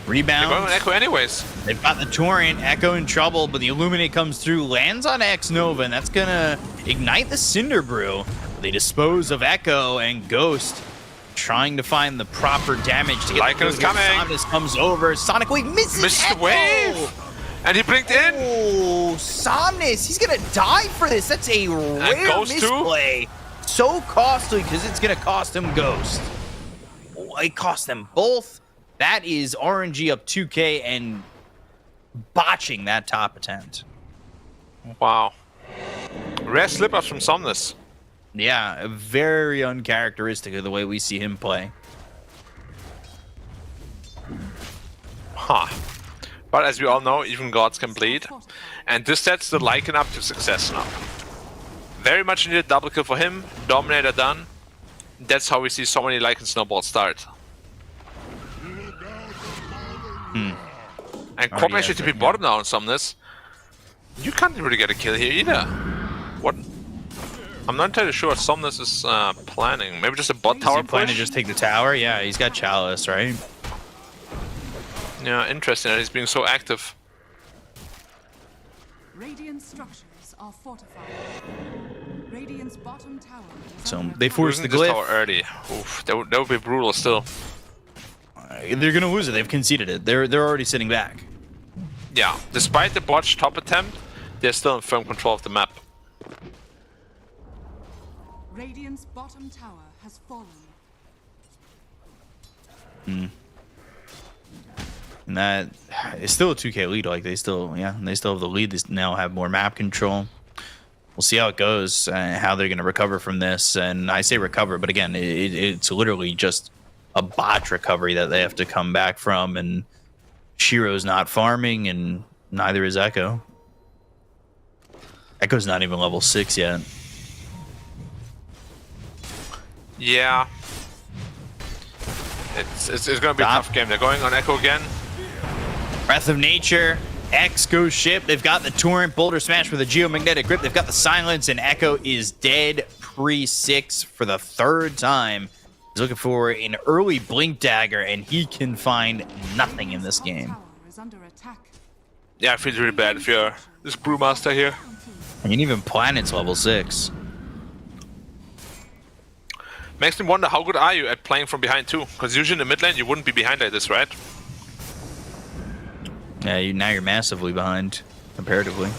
Rebound. They're going with Echo anyways. They've got the Torrent, Echo in trouble, but the Illuminate comes through, lands on X Nova, and that's gonna ignite the Cinder Brew. They dispose of Echo, and Ghost trying to find the proper damage to get Lycan is coming. Somnus comes over. Sonic Wave misses the Echo. wave. And he blinked in. Oh, Somnus, he's gonna die for this. That's a rare Ghost too? misplay. So costly because it's gonna cost him Ghost. It cost them both. That is RNG up 2K and botching that top attempt. Wow. Rare slip-ups from Somnus. Yeah, very uncharacteristic of the way we see him play. Huh. But as we all know, even gods can bleed. And this sets the Lycan up to success now. Very much needed double kill for him. Dominator done. That's how we see so many Lycan snowballs start. And Crop actually to be bottom now on Somnus. You can't really get a kill here either. What? I'm not entirely sure what Somnus is planning. Maybe just a bot tower Plan to push? just take the tower? Yeah, he's got Chalice, right? Yeah, interesting that he's being so active. Radiant structures are fortified. Radiant's bottom tower is So under they attack. force the Losing this tower glyph. early. Oof, that would be brutal still. They're gonna lose it. They've conceded it. They're already sitting back. Yeah, despite the botched top attempt, they're still in firm control of the map. Radiant's bottom tower has fallen. And that is still a 2K lead. Like they still have the lead. They now have more map control. We'll see how it goes, how they're going to recover from this. And I say recover, but again, it's literally just a botch recovery that they have to come back from. And Shiro's not farming, and neither is Echo. Echo's not even level 6 yet. Yeah. It's going to be a tough game. They're going on Echo again. Breath of Nature, X goes ship. They've got the Torrent, Boulder Smash with a Geomagnetic Grip. They've got the Silence, and Echo is dead pre-6 for the third time. He's looking for an early Blink Dagger, and he can find nothing in this game. Tower is under attack. Yeah, it feels really bad if you're this Brewmaster here. I mean, even Planet's level 6. Makes me wonder, how good are you at playing from behind too? Because usually in the mid lane, you wouldn't be behind like this, right? Yeah, now you're massively behind, comparatively.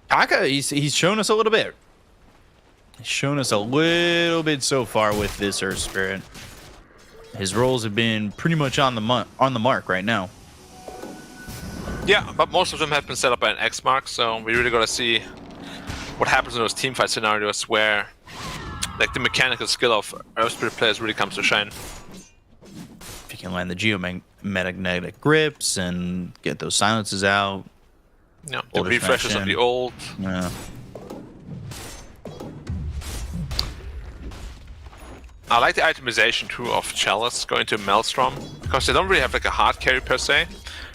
Taka, he's shown us a little bit. He's shown us a little bit so far with this Earth Spirit. His rolls have been pretty much on the mark right now. Yeah, but most of them have been set up by an X mark, so we really gotta see what happens in those teamfight scenarios where like the mechanical skill of Earth Spirit players really comes to shine. If you can land the Geomagnetic Grips and get those silences out. Yeah, the Boulder refreshes Smash of the in. old. Yeah. I like the itemization too of Chalice going to Maelstrom, because they don't really have like a hard carry per se,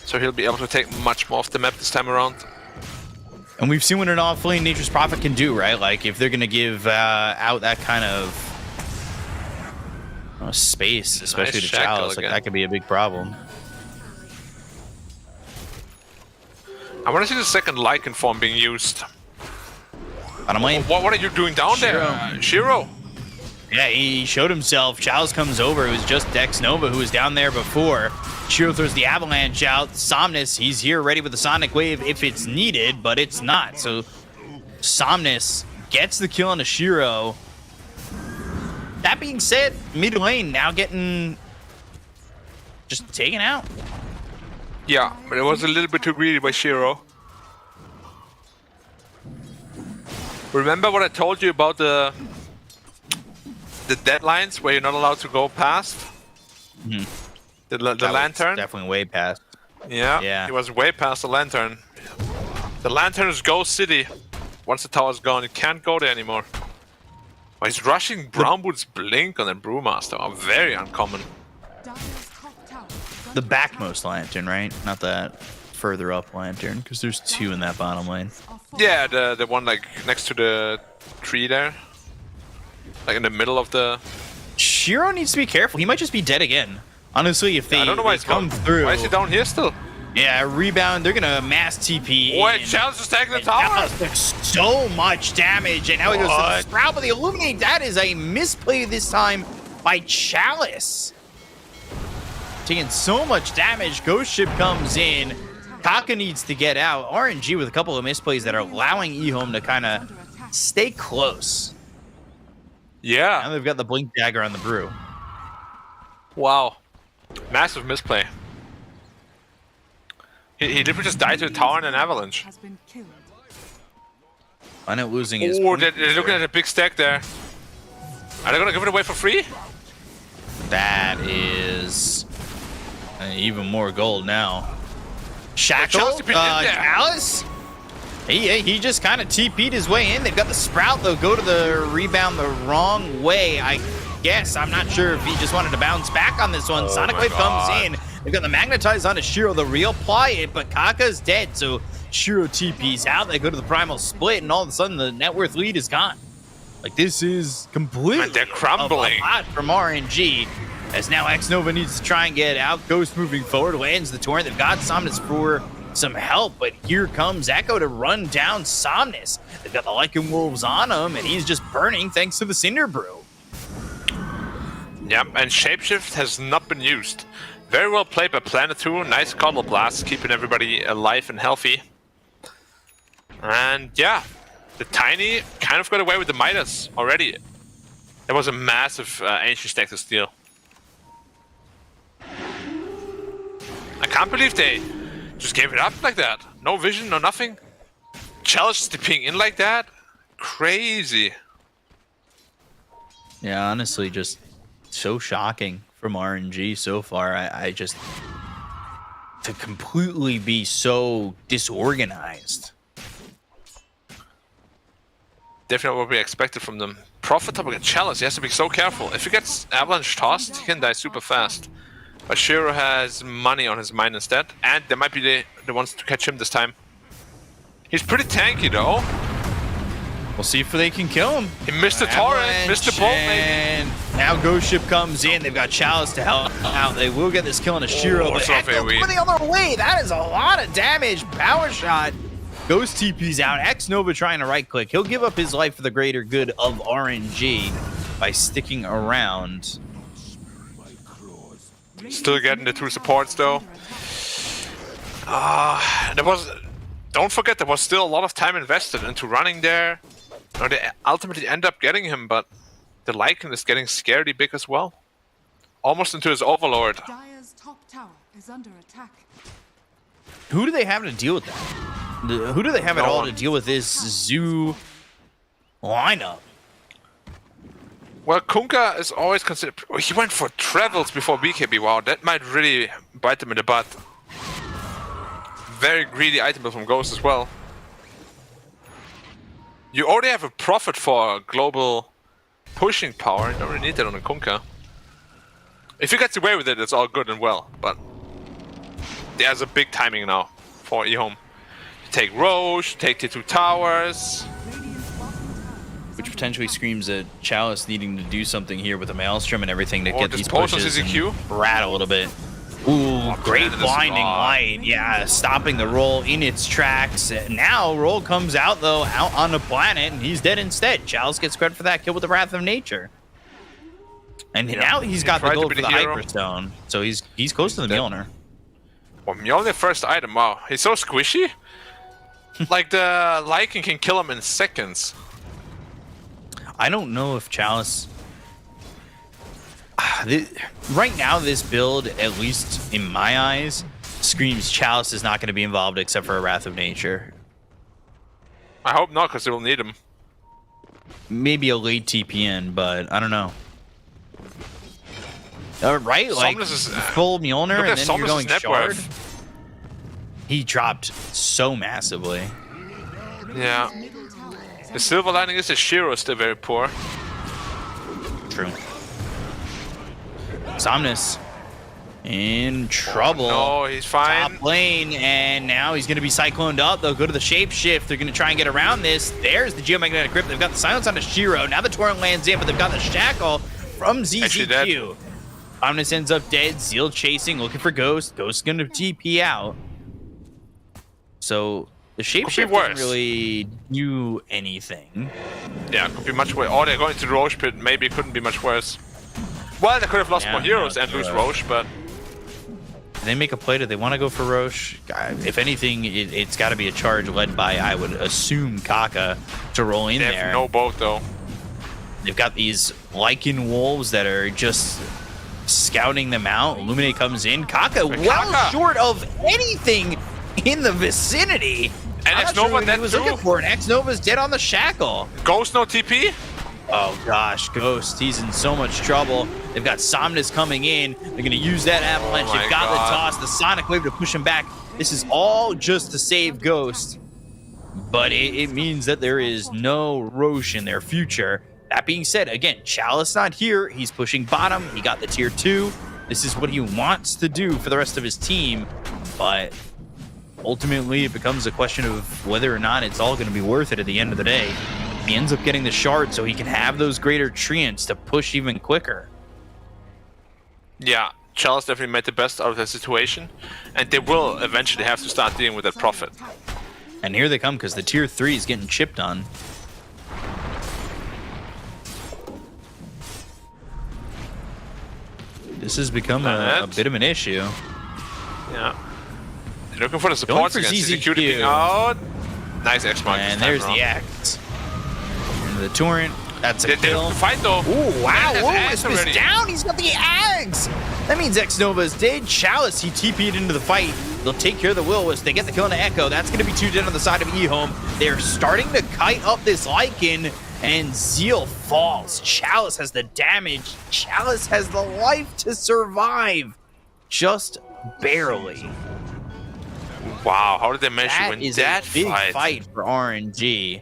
so he'll be able to take much more of the map this time around. And we've seen what an off-lane Nature's Prophet can do, right? Like, if they're going to give out that kind of space, especially to Chalice, like, that could be a big problem. I want to see the second Lycan form being used. Bottom lane. What are you doing down there, Shiro? Yeah, he showed himself. Chalice comes over. It was just Dex Nova who was down there before. Shiro throws the avalanche out. Somnus, he's here ready with the Sonic Wave if it's needed, but it's not. So Somnus gets the kill on the Shiro. That being said, mid lane now getting just taken out. Yeah, but it was a little bit too greedy by Shiro. Remember what I told you about the deadlines where you're not allowed to go past? Mm-hmm. The lantern? Definitely way past. Yeah, it was way past the lantern. The lantern is Ghost City. Once the tower's gone, you can't go there anymore. But he's rushing Brown Boots Blink on the Brewmaster. Are very uncommon. The backmost lantern, right? Not that further up lantern, because there's two in that bottom lane. Yeah, the one like next to the tree there. Like in the middle of the... Shiro needs to be careful. He might just be dead again. Honestly, if they, I don't know why they come through... Why is he down here still? Yeah, rebound. They're going to mass TP. Wait, Chalice is taking the tower? So much damage. And now he goes to the Sprout, but the Illuminate, that is a misplay this time by Chalice. Taking so much damage. Ghost Ship comes in. Kaka needs to get out. RNG with a couple of misplays that are allowing EHOME to kind of stay close. Yeah. Now they've got the Blink Dagger on the Brew. Wow. Massive misplay. He literally just died to a tower and an avalanche. Why not losing his... Oh, they're looking at a big stack there. Are they going to give it away for free? That is even more gold now. Shackle, Chalice. He just kind of TP'd his way in. They've got the Sprout, though, go to the rebound the wrong way. I guess. I'm not sure if he just wanted to bounce back on this one. Sonic Wave comes in. They've got the Magnetize onto Shiro. The reapply it, but Kaka's dead, so Shiro TP's out. They go to the Primal Split, and all of a sudden the net worth lead is gone. Like, this is completely... And they're crumbling. A lot from RNG. As now X-Nova needs to try and get out. Ghost moving forward, lands the Torrent. They've got Somnus for some help, but here comes Echo to run down Somnus. They've got the Lycan Wolves on him, and he's just burning thanks to the Cinder Brew. Yep, and Shapeshift has not been used. Very well played by Planet 2. Nice Cuddle Blast, keeping everybody alive and healthy. And yeah, the Tiny kind of got away with the Midas already. There was a massive Ancient stack to steal. I can't believe they just gave it up like that. No vision, no nothing. Chalice stepping in like that? Crazy. Yeah, honestly, just so shocking from RNG so far. I just... to completely be so disorganized. Definitely what we expected from them. Profitable against Chalice, he has to be so careful. If he gets Avalanche tossed, he can die super fast. But Shiro has money on his mind instead, and they might be the ones to catch him this time. He's pretty tanky though. We'll see if they can kill him. He missed the torrent, missed the bolt maybe. Now Ghost Ship comes in. They've got Chalice to help out. They will get this kill on a Shiro, but Echo going the other way. That is a lot of damage. Power shot. Ghost TP's out. X-Nova trying to right click. He'll give up his life for the greater good of RNG by sticking around. Still getting the two supports though. Don't forget there was still a lot of time invested into running there. Now they ultimately end up getting him, but the Lycan is getting scaredy big as well. Almost into his Overlord. Dire's top tower is under attack. Who do they have to deal with that? Who do they have at all to deal with this Zoo lineup? Well, Kunkka is always considered... He went for Travels before BKB. Wow, that might really bite them in the butt. Very greedy item from Ghost as well. You already have a Prophet for global pushing power. You don't really need that on a Kunkka. If he gets away with it, it's all good and well. But there's a big timing now for EHOME. Take Roche, take T2 towers. Which potentially screams at Chalice needing to do something here with the Maelstrom and everything to get these post on pushes CCQ. and rattle a little bit. Ooh, great blinding light. Yeah, stopping the roll in its tracks. Now roll comes out though, out on the planet, and he's dead instead. Chalice gets credit for that kill with the Wrath of Nature. And now he's got the gold for the Hyperstone. So he's close to the Mjolnir. Well, Mjolnir first item, wow. He's so squishy. Like the Lycan can kill him in seconds. I don't know if Chalice... Right now, this build, at least in my eyes, screams Chalice is not going to be involved except for a Wrath of Nature. I hope not, because they will need him. Maybe a late TPN, but I don't know. Right? Like, full Mjolnir, and then you're going Shard? He dropped so massively. Yeah. The silver lining is the Shiro is still very poor. True. Somnus in trouble. Oh, no, he's fine. Top lane, and now he's going to be cycloned up. They'll go to the shapeshift. They're going to try and get around this. There's the Geomagnetic Grip. They've got the silence on the Shiro. Now the Torrent lands in, but they've got the Shackle from ZZQ. Omnis ends up dead. Zeal chasing, looking for Ghost. Ghost's going to TP out. So the shapeshift doesn't really do anything. Yeah, it could be much worse. Oh, they're going to the Roche pit. Maybe it couldn't be much worse. Well, they could have lost more heroes and lose Roche, but... They make a play. Do they want to go for Roche? If anything, it's got to be a charge led by, I would assume, Kaka to roll in there. They have no boat, though. They've got these Lycan Wolves that are just scouting them out. Illuminate comes in. Kaka well short of anything in the vicinity. And X-Nova dead was looking for, and X-Nova's dead on the Shackle. Ghost no TP? Oh gosh, Ghost, he's in so much trouble. They've got Somnus coming in. They're going to use that Avalanche. They've got the toss, the Sonic Wave to push him back. This is all just to save Ghost. But it means that there is no Roche in their future. That being said, again, Chalice not here. He's pushing bottom. He got the tier 2. This is what he wants to do for the rest of his team. But ultimately, it becomes a question of whether or not it's all going to be worth it at the end of the day. He ends up getting the shard so he can have those greater treants to push even quicker. Yeah, Chalice definitely made the best out of the situation, and they will eventually have to start dealing with that profit. And here they come because the tier 3 is getting chipped on. This has become a bit of an issue. Yeah. They're looking for the supports against executing out. Nice X-Mark. And there's the X. The Torrent, that's a kill. Fight though. Ooh, wow, Womus is down. He's got the Ags. That means X-Nova is dead. Chalice, he TP'd into the fight. They'll take care of the Will-Wisp. They get the kill on the Echo. That's going to be 2 dead on the side of EHOME. They're starting to kite up this Lycan, and Zeal falls. Chalice has the damage. Chalice has the life to survive. Just barely. Wow, how did they manage to win that is a big fight for RNG.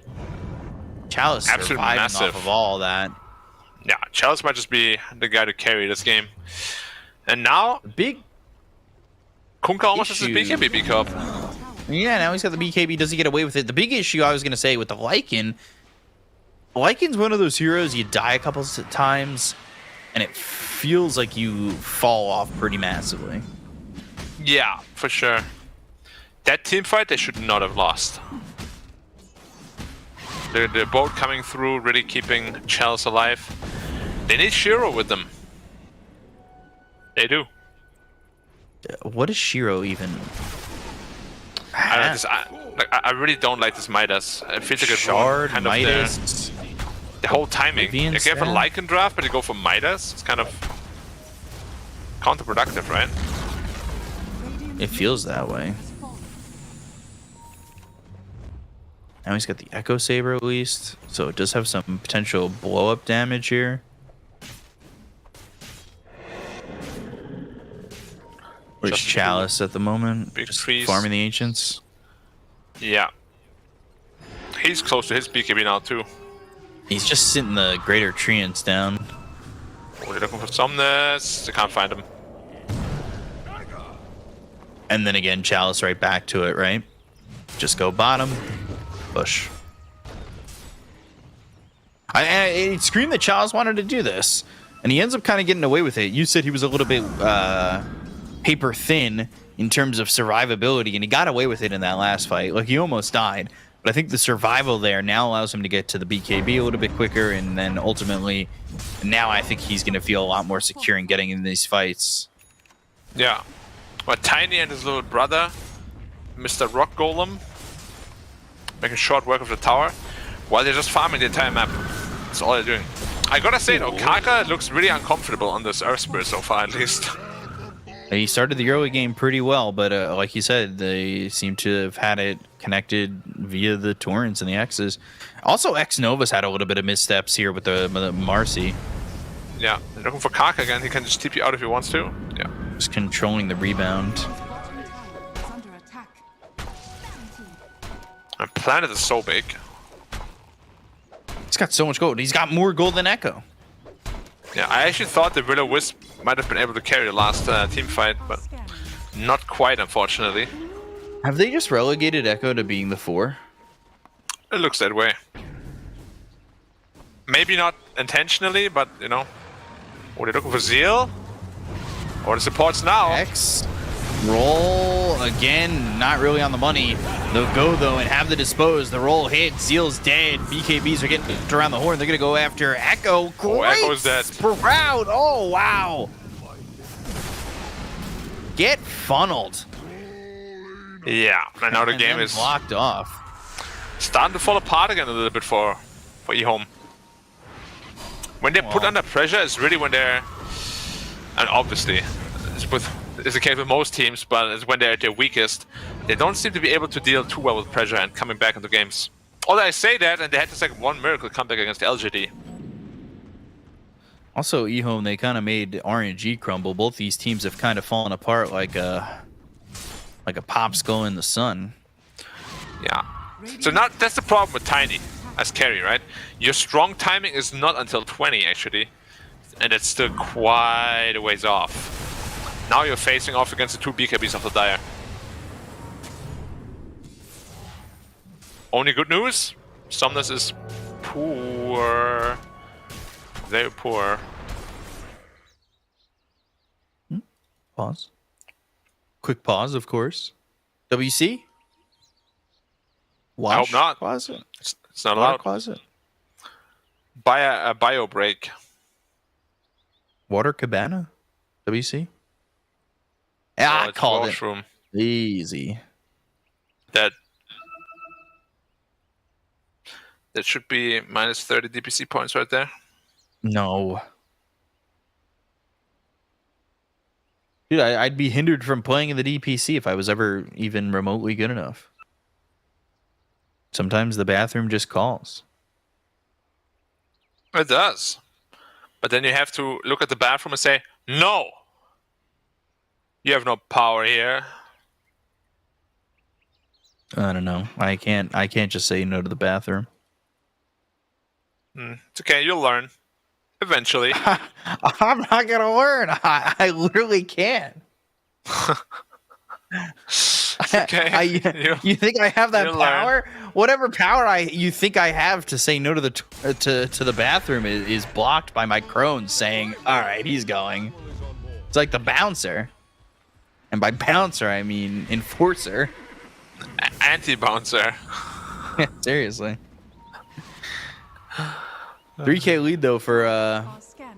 Chalice surviving off of all that. Yeah, Chalice might just be the guy to carry this game. And now, big Kunkka almost has his BKB cup. Yeah, now he's got the BKB. Does he get away with it? The big issue I was going to say with the Lycan, Lycan's one of those heroes you die a couple of times, and it feels like you fall off pretty massively. Yeah, for sure. That team fight, they should not have lost. They're both coming through, really keeping Chalice alive. They need Shiro with them. They do. What is Shiro even? I really don't like this Midas. It feels like a Shard, kind Midas. of the whole timing. They have a Lycan draft, but they go for Midas. It's kind of counterproductive, right? It feels that way. Now he's got the Echo Saber at least, so it does have some potential blow-up damage here. Where's Chalice at the moment? Just farming the Ancients. Yeah. He's close to his BKB now too. He's just sitting the Greater Treants down. Oh, they're looking for Somnus. They can't find him. And then again, Chalice right back to it, right? Just go bottom. Push. It screamed that Chalice wanted to do this. And he ends up kind of getting away with it. You said he was a little bit paper thin in terms of survivability, and he got away with it in that last fight. Like, he almost died. But I think the survival there now allows him to get to the BKB a little bit quicker, and then ultimately, now I think he's going to feel a lot more secure in getting in these fights. Yeah. But Tiny and his little brother, Mr. Rock Golem, making short work of the tower, while they're just farming the entire map. That's all they're doing. I gotta say though, Kaka looks really uncomfortable on this Earth Spirit so far, at least. He started the early game pretty well, but like you said, they seem to have had it connected via the Torrents and the X's. Also, X Nova's had a little bit of missteps here with the Marcy. Yeah, they're looking for Kaka again. He can just TP out if he wants to. Yeah. Just controlling the rebound. And Planet is so big. He's got so much gold. He's got more gold than Echo. Yeah, I actually thought the Will-O-Wisp might have been able to carry the last team fight, but not quite, unfortunately. Have they just relegated Echo to being the 4? It looks that way. Maybe not intentionally, but, you know. Oh, they're looking for Zeal? Or the supports now. X. Roll again, not really on the money. They'll go though and have the dispose. The roll hit. Zeal's dead. BKBs are getting around the horn. They're gonna go after Echo. Great. Oh, Echo's dead. Proud. Oh wow. Get funneled. Yeah, and now the game is blocked off. Starting to fall apart again a little bit for EHOME. When they're put under pressure is really when they're, and obviously it's the case with most teams, but it's when they're at their weakest. They don't seem to be able to deal too well with pressure and coming back into games. Although I say that, and they had to take one miracle comeback against LGD. Also, EHOME, they kind of made RNG crumble. Both these teams have kind of fallen apart like a popsicle in the sun. Yeah. So now that's the problem with Tiny as carry, right? Your strong timing is not until 20 actually, and it's still quite a ways off. Now you're facing off against the 2 BKBs of the Dire. Only good news, Somnus is poor. Very poor. Pause. Quick pause, of course. WC? I hope not. Closet. It's not allowed. Closet. Buy a bio break. Water Cabana? WC? Yeah, I called it. Room. Easy. That should be minus 30 DPC points right there. No. Dude, I'd be hindered from playing in the DPC if I was ever even remotely good enough. Sometimes the bathroom just calls. It does. But then you have to look at the bathroom and say, no! You have no power here. I don't know. I can't just say no to the bathroom. It's okay, you'll learn. Eventually. I'm not gonna learn. I literally can't. Okay. You think I have that you'll power? Whatever power you think I have to say no to the to the bathroom is blocked by my crones saying, "All right, he's going." It's like the bouncer, and by bouncer I mean enforcer, anti-bouncer. Seriously. 3K lead though for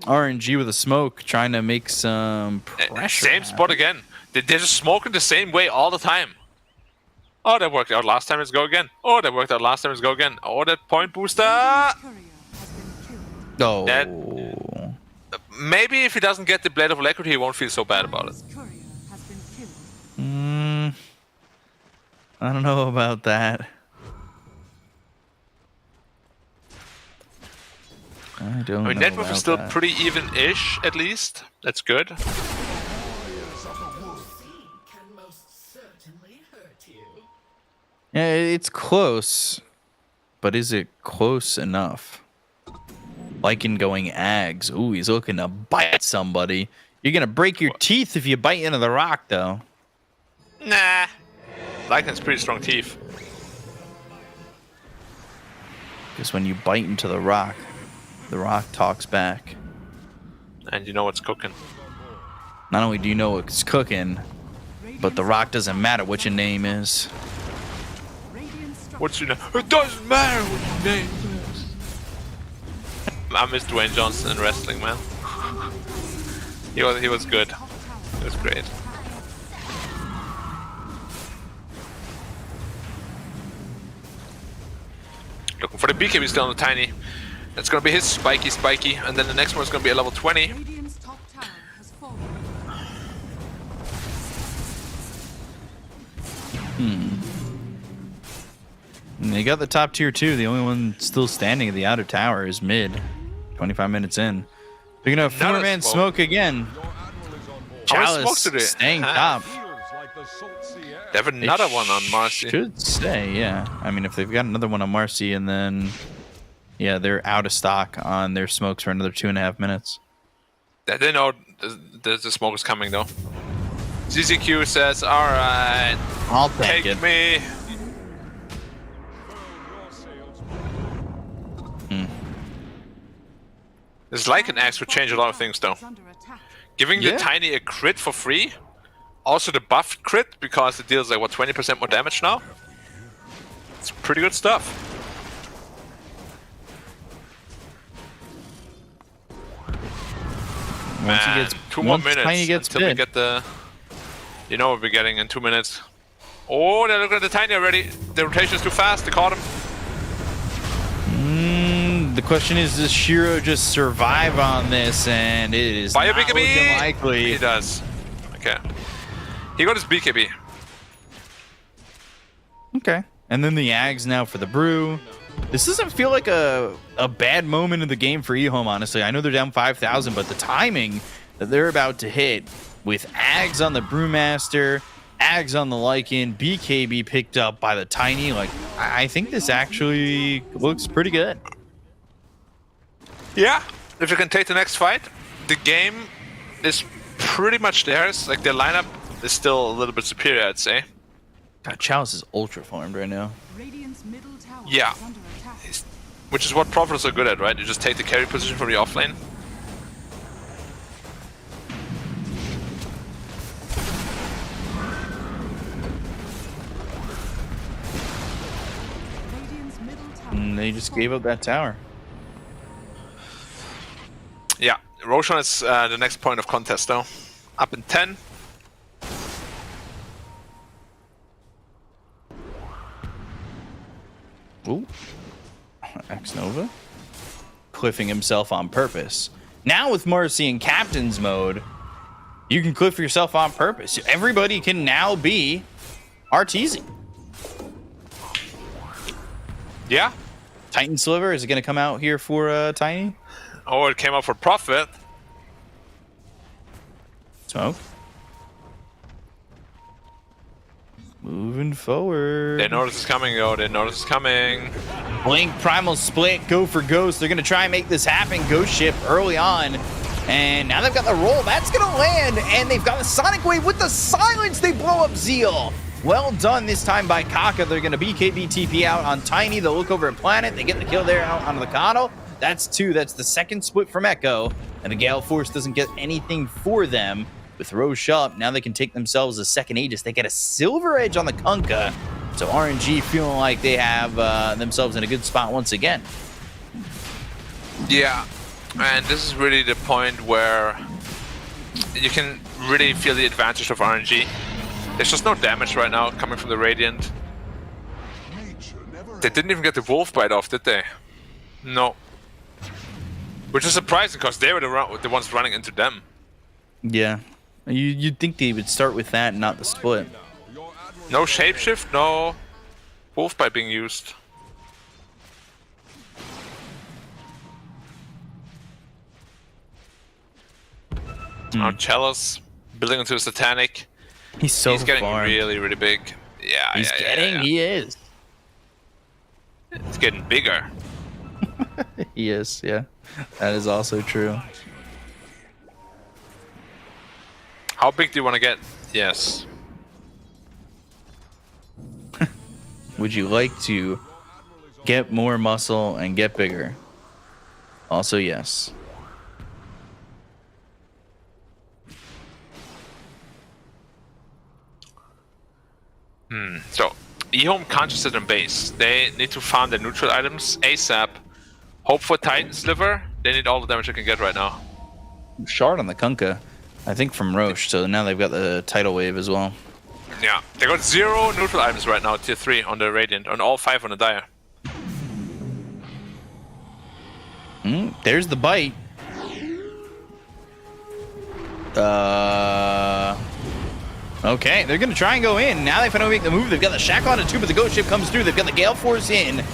RNG with a smoke, trying to make some pressure. Same spot again. They're just smoking the same way all the time. Oh, that worked out last time, let's go again. Oh, that worked out last time, let's go again. Oh, that point booster. No. That, maybe if he doesn't get the Blade of Alacrity, he won't feel so bad about it. I don't know about that. I mean, net worth is still pretty even-ish, at least. That's good. Yeah, it's close, but is it close enough? Lycan going Ags. Ooh, he's looking to bite somebody. You're gonna break your teeth if you bite into the rock, though. Nah. Lycan's pretty strong teeth. Because when you bite into the rock talks back. And you know what's cooking. Not only do you know what's cooking, but the rock doesn't matter what your name is. What's your name? It doesn't matter what your name is. I miss Dwayne Johnson in wrestling, man. He was good. He was great. Looking for the BKB still on the Tiny. That's gonna be his spiky, and then the next one's gonna be a level 20. Radiant's top tower has fallen. And they got the top tier too. The only one still standing at the outer tower is mid. 25 minutes in. They're gonna have Not a 4-man smoke. smoke again. How many Chalice smokes do they staying have? top. They have another one on Marcy. Should stay, yeah. I mean, if they've got another one on Marcy and then, yeah, they're out of stock on their smokes for another 2.5 minutes. They know the smoke is coming though. ZZQ says, "Alright, I'll take take it. me." This Lycan Axe would change a lot of things though. Under attack. Giving the Tiny a crit for free. Also the buffed crit, because it deals like, what, 20% more damage now? It's pretty good stuff. Once he Man, gets 2 more once minutes Tiny gets until we bit. get the... You know what we're getting in 2 minutes. Oh, they're looking at the Tiny already. The rotation is too fast. They caught him. The question is, does Shiro just survive on this? And it is Fire not looking BKB! likely. He does. Okay. He got his BKB. Okay. And then the Ags now for the brew. This doesn't feel like a bad moment in the game for EHOME, honestly. I know they're down 5,000, but the timing that they're about to hit with Ags on the Brewmaster, Ags on the Lycan, BKB picked up by the Tiny, like, I think this actually looks pretty good. Yeah. If you can take the next fight, the game is pretty much theirs. Like, their lineup is still a little bit superior, I'd say. God, Chalice is ultra farmed right now. Radiant's middle tower Yeah. is under attack. Which is what Prophets are good at, right? You just take the carry position from the offlane. Radiant's middle tower And they just gave up that tower. Yeah. Roshan is the next point of contest, though. Up in 10. Ooh. X-Nova. Cliffing himself on purpose. Now with Marcy in Captain's mode, you can cliff yourself on purpose. Everybody can now be Arteezy. Yeah. Titan Sliver, is it going to come out here for Tiny? Oh, it came up for Prophet. Smoke. Moving forward. They know this is coming, though. They know this is coming. Blink, Primal Split, go for Ghost. They're going to try and make this happen. Ghost Ship early on. And now they've got the roll. That's going to land. And they've got a Sonic Wave with the silence. They blow up Zeal. Well done this time by Kaka. They're going to BKB TP out on Tiny. They'll look over at Planet. They get the kill there out onto the Coddle. That's 2. That's the second split from Echo. And the Gale Force doesn't get anything for them. With Roche up, now they can take themselves a second Aegis. They get a Silver Edge on the Kunkka. So RNG feeling like they have themselves in a good spot once again. Yeah. And this is really the point where you can really feel the advantage of RNG. There's just no damage right now coming from the Radiant. They didn't even get the Wolf Bite off, did they? No. Which is surprising, because they were the ones running into them. Yeah. You'd think they would start with that and not the split. No Shapeshift, no Wolf Bite being used. Now Chalice building into a Satanic. He's getting farmed. really, really big. Yeah, He is. It's getting bigger. Yes, yeah. That is also true. How big do you want to get? Yes. Would you like to get more muscle and get bigger? Also, yes. So, EHOME can't just sit on base. They need to farm their neutral items ASAP. Hope for Titan Sliver. They need all the damage they can get right now. Shard on the Kunkka, I think from Roche, so now they've got the tidal wave as well. Yeah, they got 0 neutral items right now, tier 3 on the Radiant, and all 5 on the Dire. There's the bite. Okay, they're going to try and go in. Now they finally make the move. They've got the Shackle on it too, but the Ghost Ship comes through. They've got the Gale Force in.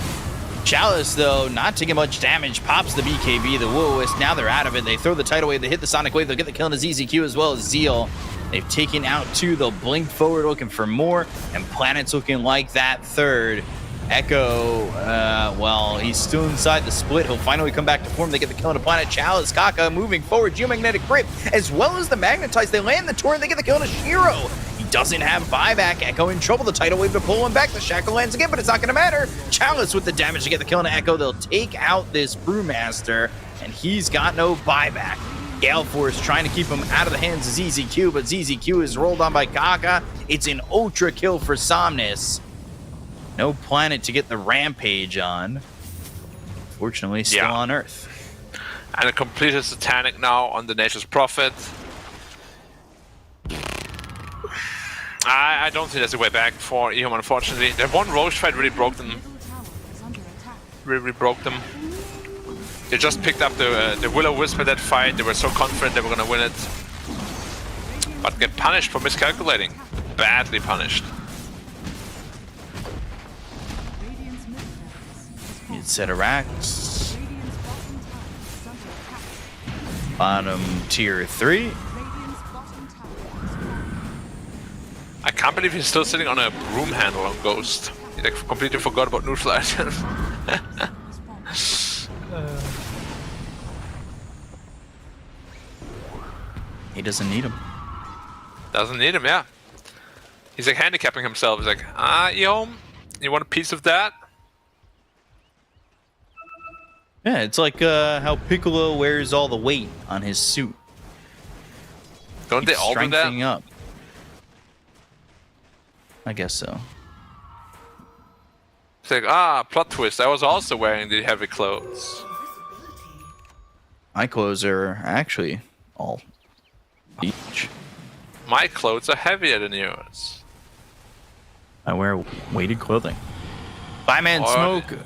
Chalice, though, not taking much damage. Pops the BKB, the Will-O-Wisp. Now they're out of it. They throw the Tidal Wave. They hit the Sonic Wave. They'll get the kill on his EZQ as well as Zeal. They've taken out 2. They'll blink forward looking for more. And Planet's looking like that third. Echo, well, he's still inside the split. He'll finally come back to form. They get the kill on the Planet. Chalice, Kaka moving forward. Geomagnetic Grip, as well as the Magnetize. They land the Torrent. They get the kill on a Shiro. He doesn't have buyback. Echo in trouble. The Tidal Wave to pull him back. The Shackle lands again, but it's not going to matter. Chalice with the damage to get the kill on Echo. They'll take out this Brewmaster, and he's got no buyback. Gale Force trying to keep him out of the hands of ZZQ, but ZZQ is rolled on by Kaka. It's an ultra kill for Somnus. No Planet to get the Rampage on. Fortunately, still on Earth. And a completed Satanic now on the Nature's Prophet. I don't think there's a way back for EHOME, unfortunately. That one Roche fight really broke them. Really broke them. They just picked up the Will-O-Wisp for that fight. They were so confident they were going to win it. But get punished for miscalculating. Badly punished. Ceterax. Bottom tier 3. I can't believe he's still sitting on a broom handle on Ghost. He like completely forgot about neutral items. He doesn't need him. Doesn't need him, yeah. He's like handicapping himself. He's like, EHOME, you want a piece of that? Yeah, it's like how Piccolo wears all the weight on his suit. Don't they all do that? Up. I guess so. It's like, plot twist. I was also wearing the heavy clothes. My clothes are actually all beach. My clothes are heavier than yours. I wear weighted clothing. Fireman Smoke.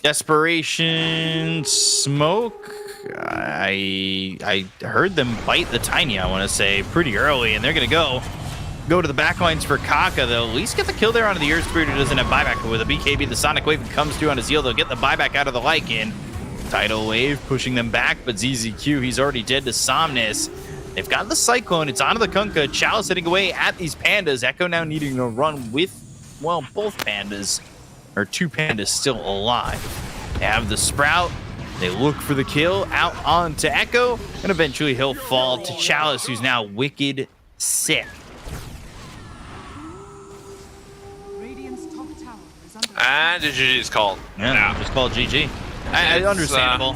Desperation Smoke. I heard them bite the Tiny, I want to say, pretty early, and they're going to go to the backlines for Kaka. They'll at least get the kill there onto the Earth Spirit, who doesn't have buyback. But with a BKB, the Sonic Wave comes through on a Zeal. They'll get the buyback out of the Lycan. Tidal Wave pushing them back, but ZZQ, he's already dead to Somnus. They've got the Cyclone. It's onto the Kunkka. Chalice hitting away at these Pandas. Echo now needing to run with, well, both Pandas, or 2 Pandas still alive. They have the Sprout. They look for the kill out onto Echo, and eventually he'll fall to Chalice, who's now wicked sick. And the GG is called. Yeah, just called GG. Understandable.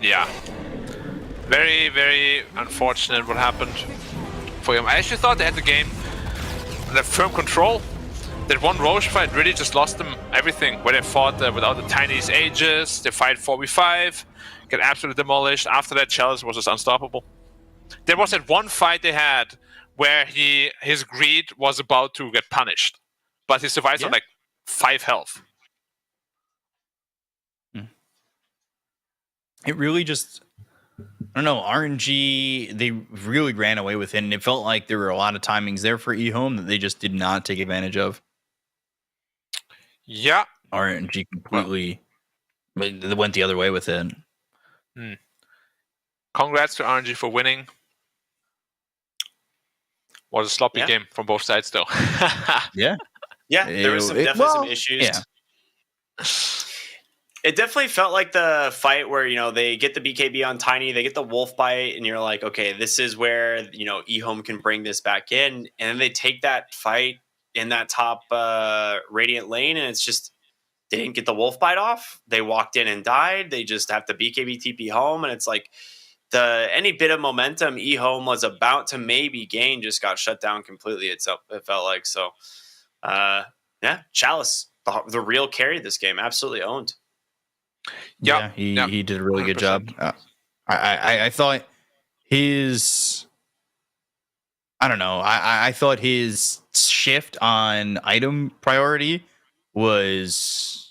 Yeah. Very, very unfortunate what happened for him. I actually thought they had the game under firm control. That one Roche fight really just lost them everything. Where they fought without the tiniest ages, they fight 4v5, get absolutely demolished. After that, Chalice was just unstoppable. There was that one fight they had where his greed was about to get punished, but he survives on like 5 health. It really just, I don't know, RNG, they really ran away with it, and it felt like there were a lot of timings there for EHOME that they just did not take advantage of. Yeah. RNG completely went the other way with it. Congrats to RNG for winning. Was a sloppy game from both sides, though. Yeah. Yeah, there was definitely some issues. Yeah. It definitely felt like the fight where, they get the BKB on Tiny, they get the wolf bite, and you're like, okay, this is where, EHOME can bring this back in. And then they take that fight in that top Radiant lane, and it's just, they didn't get the wolf bite off. They walked in and died. They just have to BKB TP home, and it's like any bit of momentum EHOME was about to maybe gain just got shut down completely. It felt like. So, Chalice, the real carry this game, absolutely owned. Yeah, he did a really 100%. Good job. I thought his, I don't know. I thought his shift on item priority was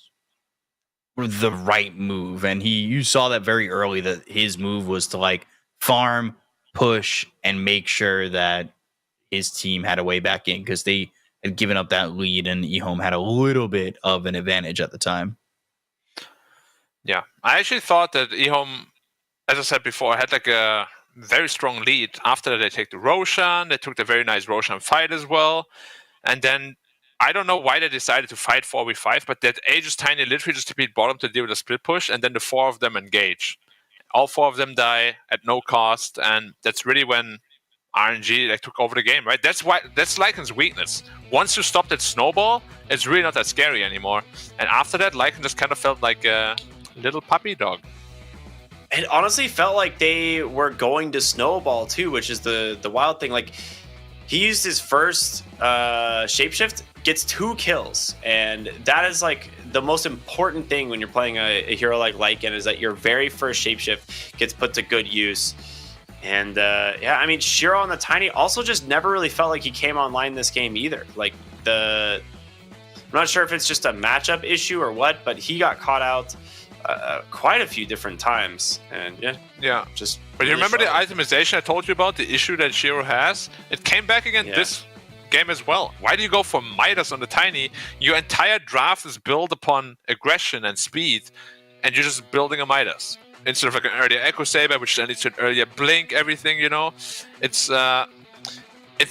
the right move, and you saw that very early that his move was to like farm, push, and make sure that his team had a way back in because they had given up that lead, and EHOME had a little bit of an advantage at the time. Yeah, I actually thought that EHOME, as I said before, had like a very strong lead. After that, they take the Roshan. They took the very nice Roshan fight as well. And then, I don't know why they decided to fight 4v5, but that Aegis Tiny literally just to beat bottom to deal with a split push, and then the 4 of them engage. All 4 of them die at no cost, and that's really when RNG took over the game, right? That's Lycan's weakness. Once you stop that snowball, it's really not that scary anymore. And after that, Lycan just kind of felt like a little puppy dog. It honestly felt like they were going to snowball too, which is the wild thing. Like, he used his first shapeshift, gets 2 kills, and that is like the most important thing when you're playing a hero like Lycan, is that your very first shapeshift gets put to good use. And Shiro on the Tiny also just never really felt like he came online this game either. Like, I'm not sure if it's just a matchup issue or what, but he got caught out quite a few different times, and just. But you remember the itemization I told you about, the issue that Shiro has? It came back again this game as well. Why do you go for Midas on the Tiny? Your entire draft is built upon aggression and speed, and you're just building a Midas instead of like an earlier Echo Saber, which then leads to an earlier Blink. Everything, it's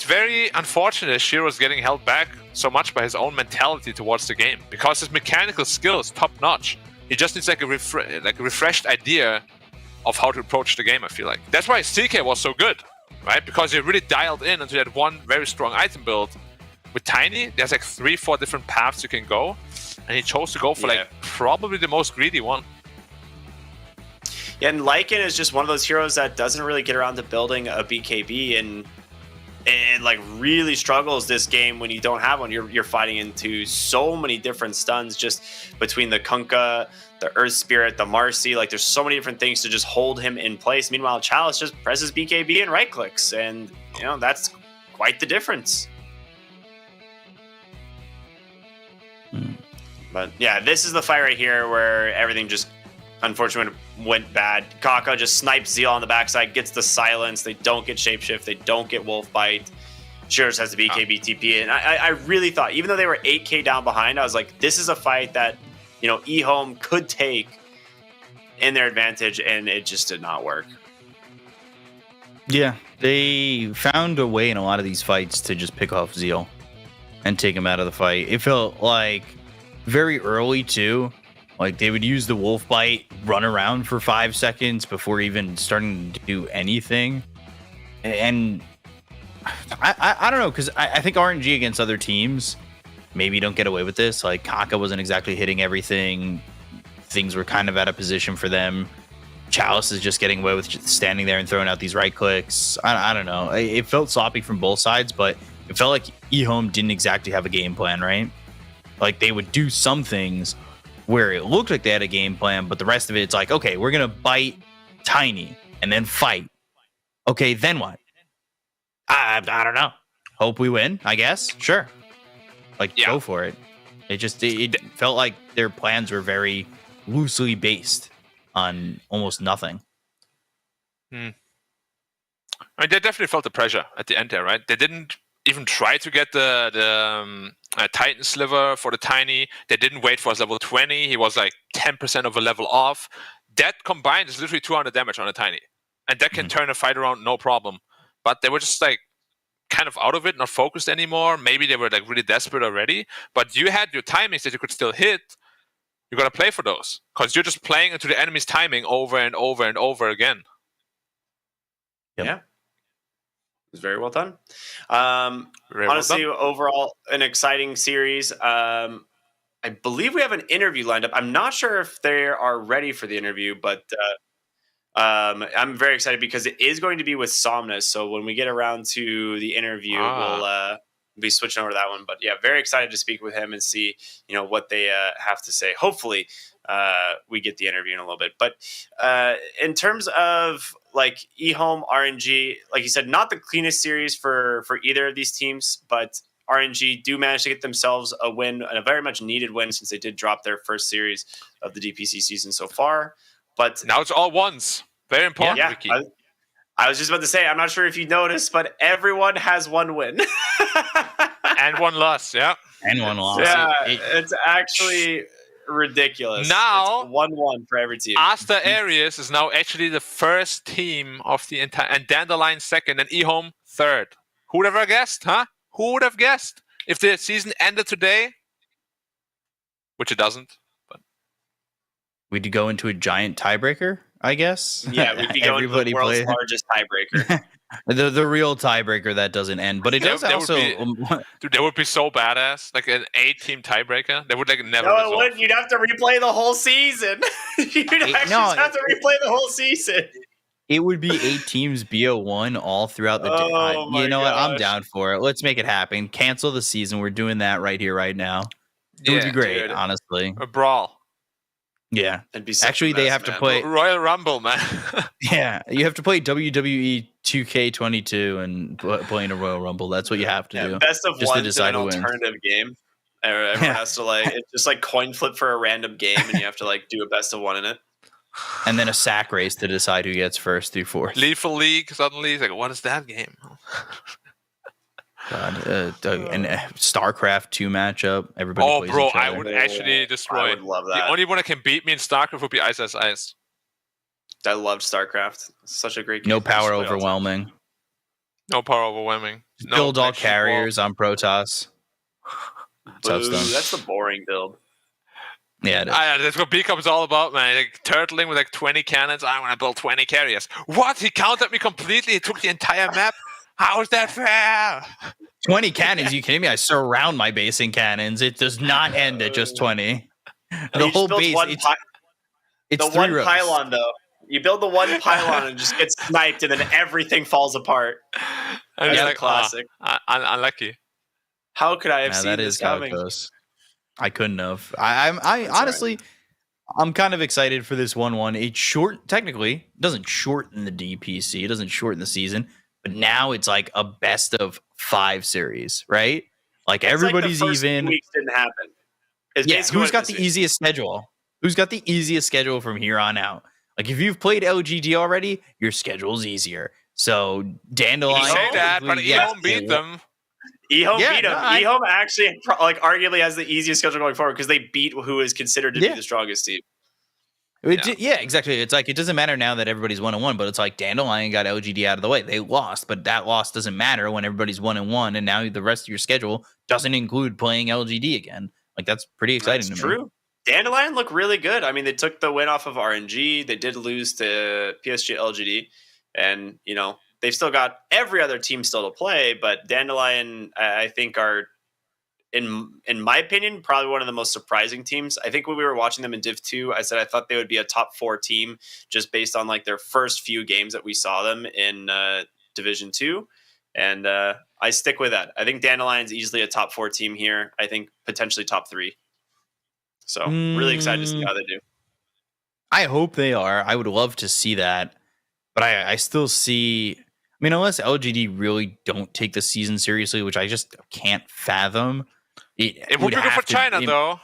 very unfortunate Shiro's getting held back so much by his own mentality towards the game, because his mechanical skill is top notch. He just needs like a refreshed idea of how to approach the game, I feel like. That's why CK was so good, right? Because he really dialed in into that one very strong item build. With Tiny, there's like 3-4 different paths you can go, and he chose to go for like probably the most greedy one. Yeah, and Lycan is just one of those heroes that doesn't really get around to building a BKB, and like really struggles this game when you don't have one. You're fighting into so many different stuns just between the Kunkka, the Earth Spirit, the Marcy. Like, there's so many different things to just hold him in place. Meanwhile, Chalice just presses BKB and right clicks, and that's quite the difference. But yeah, this is the fight right here where everything just unfortunately went bad. Kaka just snipes Zeal on the backside, gets the silence. They don't get shapeshift. They don't get wolf bite. Shears has the BKB TP. And I really thought, even though they were 8k down behind, I was like, this is a fight that, EHOME could take in their advantage, and it just did not work. Yeah, they found a way in a lot of these fights to just pick off Zeal and take him out of the fight. It felt like very early, too. Like, they would use the wolf bite, run around for 5 seconds before even starting to do anything. And I don't know, because I think RNG against other teams maybe don't get away with this. Like, Kaka wasn't exactly hitting everything. Things were kind of out of position for them. Chalice is just getting away with just standing there and throwing out these right clicks. I don't know. It felt sloppy from both sides, but it felt like EHOME didn't exactly have a game plan, right? Like, they would do some things where it looked like they had a game plan, but the rest of it, it's like, okay, we're going to bite Tiny and then fight. Okay, then what? I don't know. Hope we win, I guess. Sure. Like, go for it. It felt like their plans were very loosely based on almost nothing. I mean, they definitely felt the pressure at the end there, right? They didn't even try to get the Titan Sliver for the Tiny. They didn't wait for his level 20. He was like 10% of a level off. That combined is literally 200 damage on a Tiny. And that can turn a fight around no problem. But they were just like kind of out of it, not focused anymore. Maybe they were like really desperate already. But you had your timings that you could still hit. You got to play for those because you're just playing into the enemy's timing over and over and over again. Yep. Yeah. It was very well done. Very well Honestly, done. overall, an exciting series. I believe we have an interview lined up. I'm not sure if they are ready for the interview, but I'm very excited because it is going to be with Somnus. So when we get around to the interview, we'll be switching over to that one. But yeah, very excited to speak with him and see, what they have to say. Hopefully, we get the interview in a little bit. But in terms of like EHOME, RNG, like you said, not the cleanest series for either of these teams, but RNG do manage to get themselves a win, and a very much needed win since they did drop their first series of the DPC season so far. But now it's all ones. Very important, yeah, Ricky. I was just about to say, I'm not sure if you noticed, but everyone has one win. And one loss, yeah. And one loss. Yeah, it's actually ridiculous. Now, it's 1-1 for every team. Asta Aries is now actually the first team of the entire, and Dandelion second, and EHOME third. Who would have guessed, huh? Who would have guessed if the season ended today? Which it doesn't. But we'd go into a giant tiebreaker, I guess. Yeah, we'd be going to the world's largest tiebreaker. the real tiebreaker that doesn't end, but it does also. Dude, that would be so badass, like an 8-team tiebreaker. They would like never. No, it wouldn't. You'd have to replay the whole season. You'd have to replay the whole season. It would be 8 teams BO1 all throughout the day. You know what? I'm down for it. Let's make it happen. Cancel the season. We're doing that right here, right now. It would be great, honestly. A brawl. Yeah. Actually, they have to play Royal Rumble, man. Yeah, you have to play WWE 2K22 and play in a Royal Rumble. That's what you have to do. Best of just ones to decide in an alternative game. Everyone has to it's just like coin flip for a random game, and you have to like do a best of one in it. And then a sack race to decide who gets first through fourth. Lethal League suddenly is like, what is that game? God, and StarCraft 2 matchup. Everybody plays bro, each other. I would actually destroy. I would love that. The only one that can beat me in StarCraft would be Ice Ice Ice. I loved StarCraft. It's such a great game. No power overwhelming. No power overwhelming. No build all carriers on Protoss. That's the boring build. Yeah, that's what Beacom's all about, man. Like turtling with like 20 cannons. I want to build 20 carriers. What? He countered me completely. He took the entire map. How is that fair? 20 cannons? You kidding me? I surround my base in cannons. It does not end at just 20. The whole base. It's the one pylon, though. You build the one pylon and just get sniped, and then everything falls apart. That's a classic. Unlucky. How could I have seen this coming? I couldn't have. I honestly, I'm kind of excited for this 1-1. It technically doesn't shorten the DPC. It doesn't shorten the season, but now it's like a best of 5 series, right? Like everybody's like the first even. 2 weeks didn't happen. Who's got the easiest schedule? Who's got the easiest schedule from here on out? Like if you've played LGD already, your schedule's easier. So Dandelion. You say that, but EHOME beat them. EHOME beat them. EHOME actually arguably has the easiest schedule going forward because they beat who is considered to be the strongest team. Yeah, exactly. It's like it doesn't matter now that everybody's 1-1, but it's like Dandelion got LGD out of the way. They lost, but that loss doesn't matter when everybody's 1-1, and now the rest of your schedule doesn't include playing LGD again. Like that's pretty exciting to me. True. Dandelion looked really good. I mean, they took the win off of RNG. They did lose to PSG LGD, and they've still got every other team still to play. But Dandelion, I think, are in my opinion, probably one of the most surprising teams. I think when we were watching them in Div 2, I said I thought they would be a top 4 team just based on like their first few games that we saw them in Division 2. And I stick with that. I think Dandelion's easily a top 4 team here. I think potentially top 3. So really excited to see how they do. I hope they are. I would love to see that. But I still see, I mean, unless LGD really don't take the season seriously, which I just can't fathom. It would be good for China, though.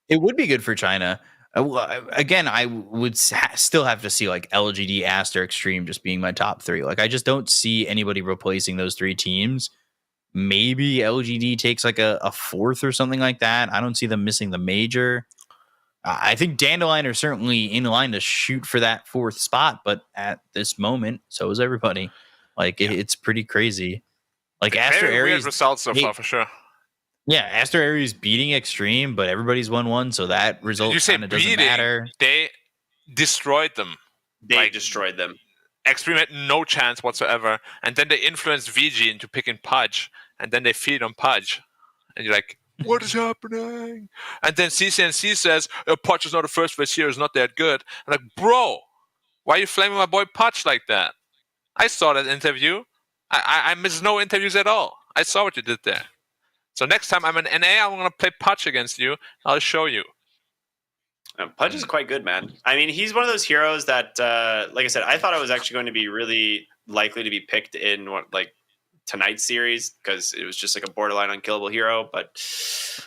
It would be good for China. Again, I would still have to see like LGD, Aster, Extreme just being my top 3. Like, I just don't see anybody replacing those 3 teams. Maybe LGD takes like a 4th or something like that. I don't see them missing the major. I think Dandelion are certainly in line to shoot for that 4th spot, but at this moment, so is everybody. Like, it's pretty crazy. Like, Aster Very Aries, weird results so far, for sure. Yeah, Aster Aries beating Extreme, but everybody's 1-1, so that result You say kind of doesn't beating. matter. They destroyed them. They destroyed them. Extreme had no chance whatsoever, and then they influenced VG into picking Pudge, and then they feed on Pudge, and you're like, what is happening? And then CCNC says, Pudge is not a first place hero, is not that good. I'm like, bro, why are you flaming my boy Pudge like that? I saw that interview. I missed no interviews at all. I saw what you did there. So next time I'm an NA, I'm going to play Pudge against you. I'll show you. Pudge is quite good, man. I mean, he's one of those heroes that, like I said, I thought I was actually going to be really likely to be picked in tonight's series because it was just like a borderline unkillable hero. But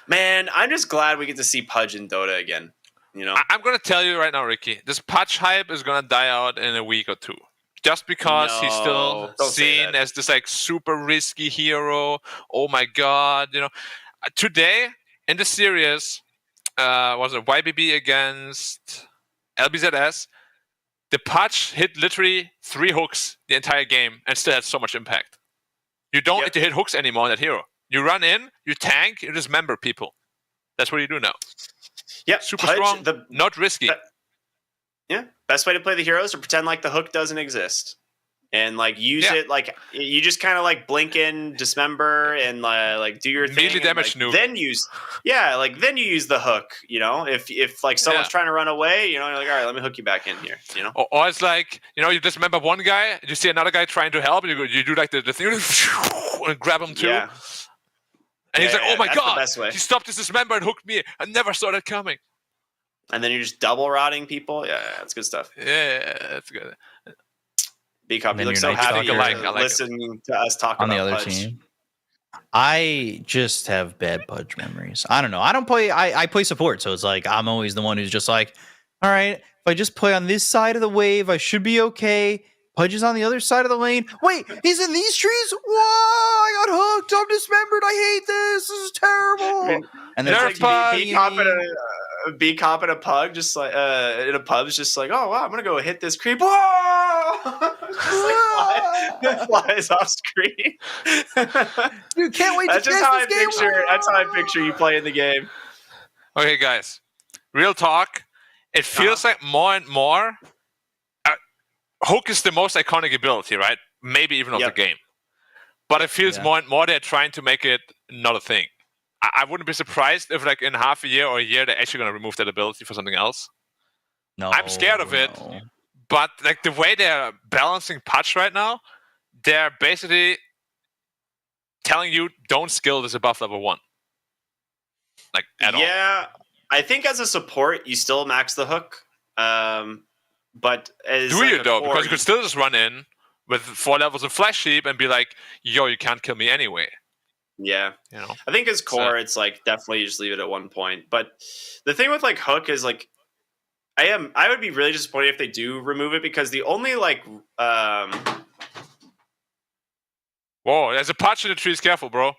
man, I'm just glad we get to see Pudge in Dota again. You know, I'm going to tell you right now, Ricky, this Pudge hype is going to die out in a week or two. Just because he's still seen as this like super risky hero. Oh my god, you know. Today in the series, was it YBB against LBZS? The Pudge hit literally 3 hooks the entire game and still had so much impact. You don't need to hit hooks anymore on that hero. You run in, you tank, you dismember people. That's what you do now. Yeah, super Pudge, strong, not risky. Yeah, best way to play the hero is to pretend like the hook doesn't exist, and like use it like you just kind of like blink in, dismember, and like do your thing. Melee damage nuke. Then use you use the hook. You know, if like someone's trying to run away, you know, you're like, all right, let me hook you back in here. You know, or it's like, you know, you dismember one guy, you see another guy trying to help, and you do like the thing and grab him too. Yeah. And he's like, oh my god, the best way. he stopped his dismember and hooked me. I never saw that coming. And then you're just double rotting people. Yeah, that's good stuff. Yeah, that's good. B-Cop, you look so happy you're listening to us talk on about the other Pudge. team. I just have bad Pudge memories. I don't know. I don't play. I play support, so it's like I'm always the one who's just like, all right, if I just play on this side of the wave, I should be okay. Pudge is on the other side of the lane. Wait, he's in these trees? Whoa, I got hooked. I'm dismembered. I hate this. This is terrible. And then B-Cop in a pub, just like in a pub, is just like, oh wow, I'm gonna go hit this creep. Whoa! Just like flies off screen. Dude, can't wait that's to just test how this game. That's how I picture you playing the game. Okay, guys, real talk. It feels like more and more. Hook is the most iconic ability, right? Maybe even of the game. But it feels more and more they're trying to make it not a thing. I wouldn't be surprised if, like, in half a year or a year, they're actually going to remove that ability for something else. No, I'm scared of it. But, like, the way they're balancing Pudge right now, they're basically telling you don't skill this above level 1. Like, at all. Yeah, I think as a support, you still max the hook. But as do you though? Because you could still just run in with 4 levels of Flash Sheep and be like, yo, you can't kill me anyway. Yeah. You know? I think as core, it's like definitely just leave it at 1 point. But the thing with like hook is like I would be really disappointed if they do remove it because the only like whoa, there's a Pudge in the trees, careful, bro.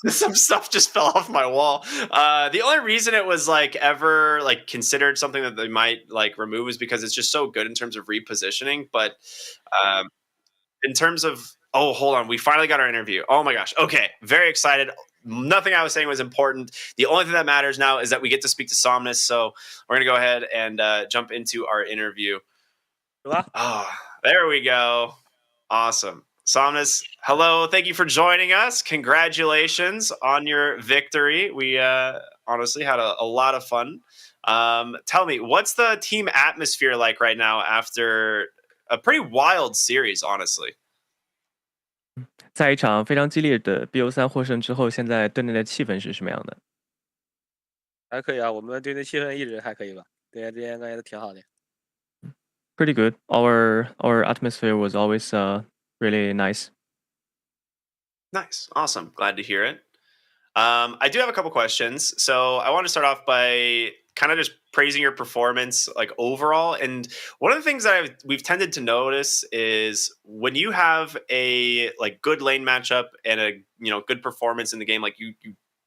Some stuff just fell off my wall. The only reason it was like ever like considered something that they might like remove is because it's just so good in terms of repositioning. But in terms of hold on, we finally got our interview. Oh my gosh. Okay, very excited. Nothing I was saying was important. The only thing that matters now is that we get to speak to Somnus. So we're gonna go ahead and jump into our interview. There we go. Awesome. Somnus, hello. Thank you for joining us. Congratulations on your victory. We honestly had a lot of fun. Tell me, what's the team atmosphere like right now after a pretty wild series, honestly? 在一场非常激烈的 BO3 获胜之后，现在队内的气氛是什么样的？还可以啊，我们队内气氛一直还可以吧？对，之前感觉都挺好的。Pretty good. Our atmosphere was always really nice. Nice. Awesome. Glad to hear it. I do have a couple questions. So I want to start off by kind of just praising your performance like overall. And one of the things that we've tended to notice is when you have a like good lane matchup and a good performance in the game, like you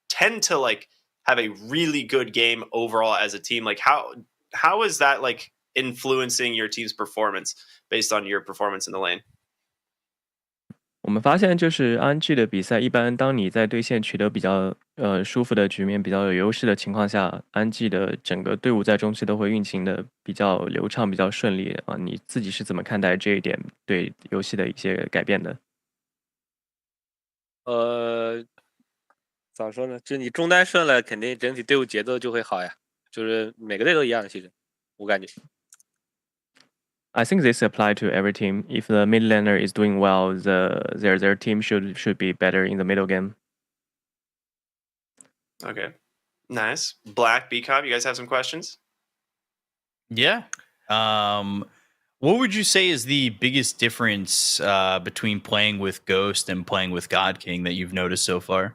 tend to like have a really good game overall as a team. Like how is that like influencing your team's performance based on your performance in the lane? 我们发现就是 RNG 的比赛，一般当你在对线取得比较舒服的局面、比较有优势的情况下，RNG 的整个队伍在中期都会运行的比较流畅、比较顺利啊。你自己是怎么看待这一点对游戏的一些改变的？咋说呢？就你中单顺了，肯定整体队伍节奏就会好呀。就是每个队都一样的，其实我感觉。I think this apply to every team. If the mid laner is doing well, their team should be better in the middle game. Okay, nice. Black BCOP, you guys have some questions? Yeah. What would you say is the biggest difference between playing with Ghost and playing with God King that you've noticed so far?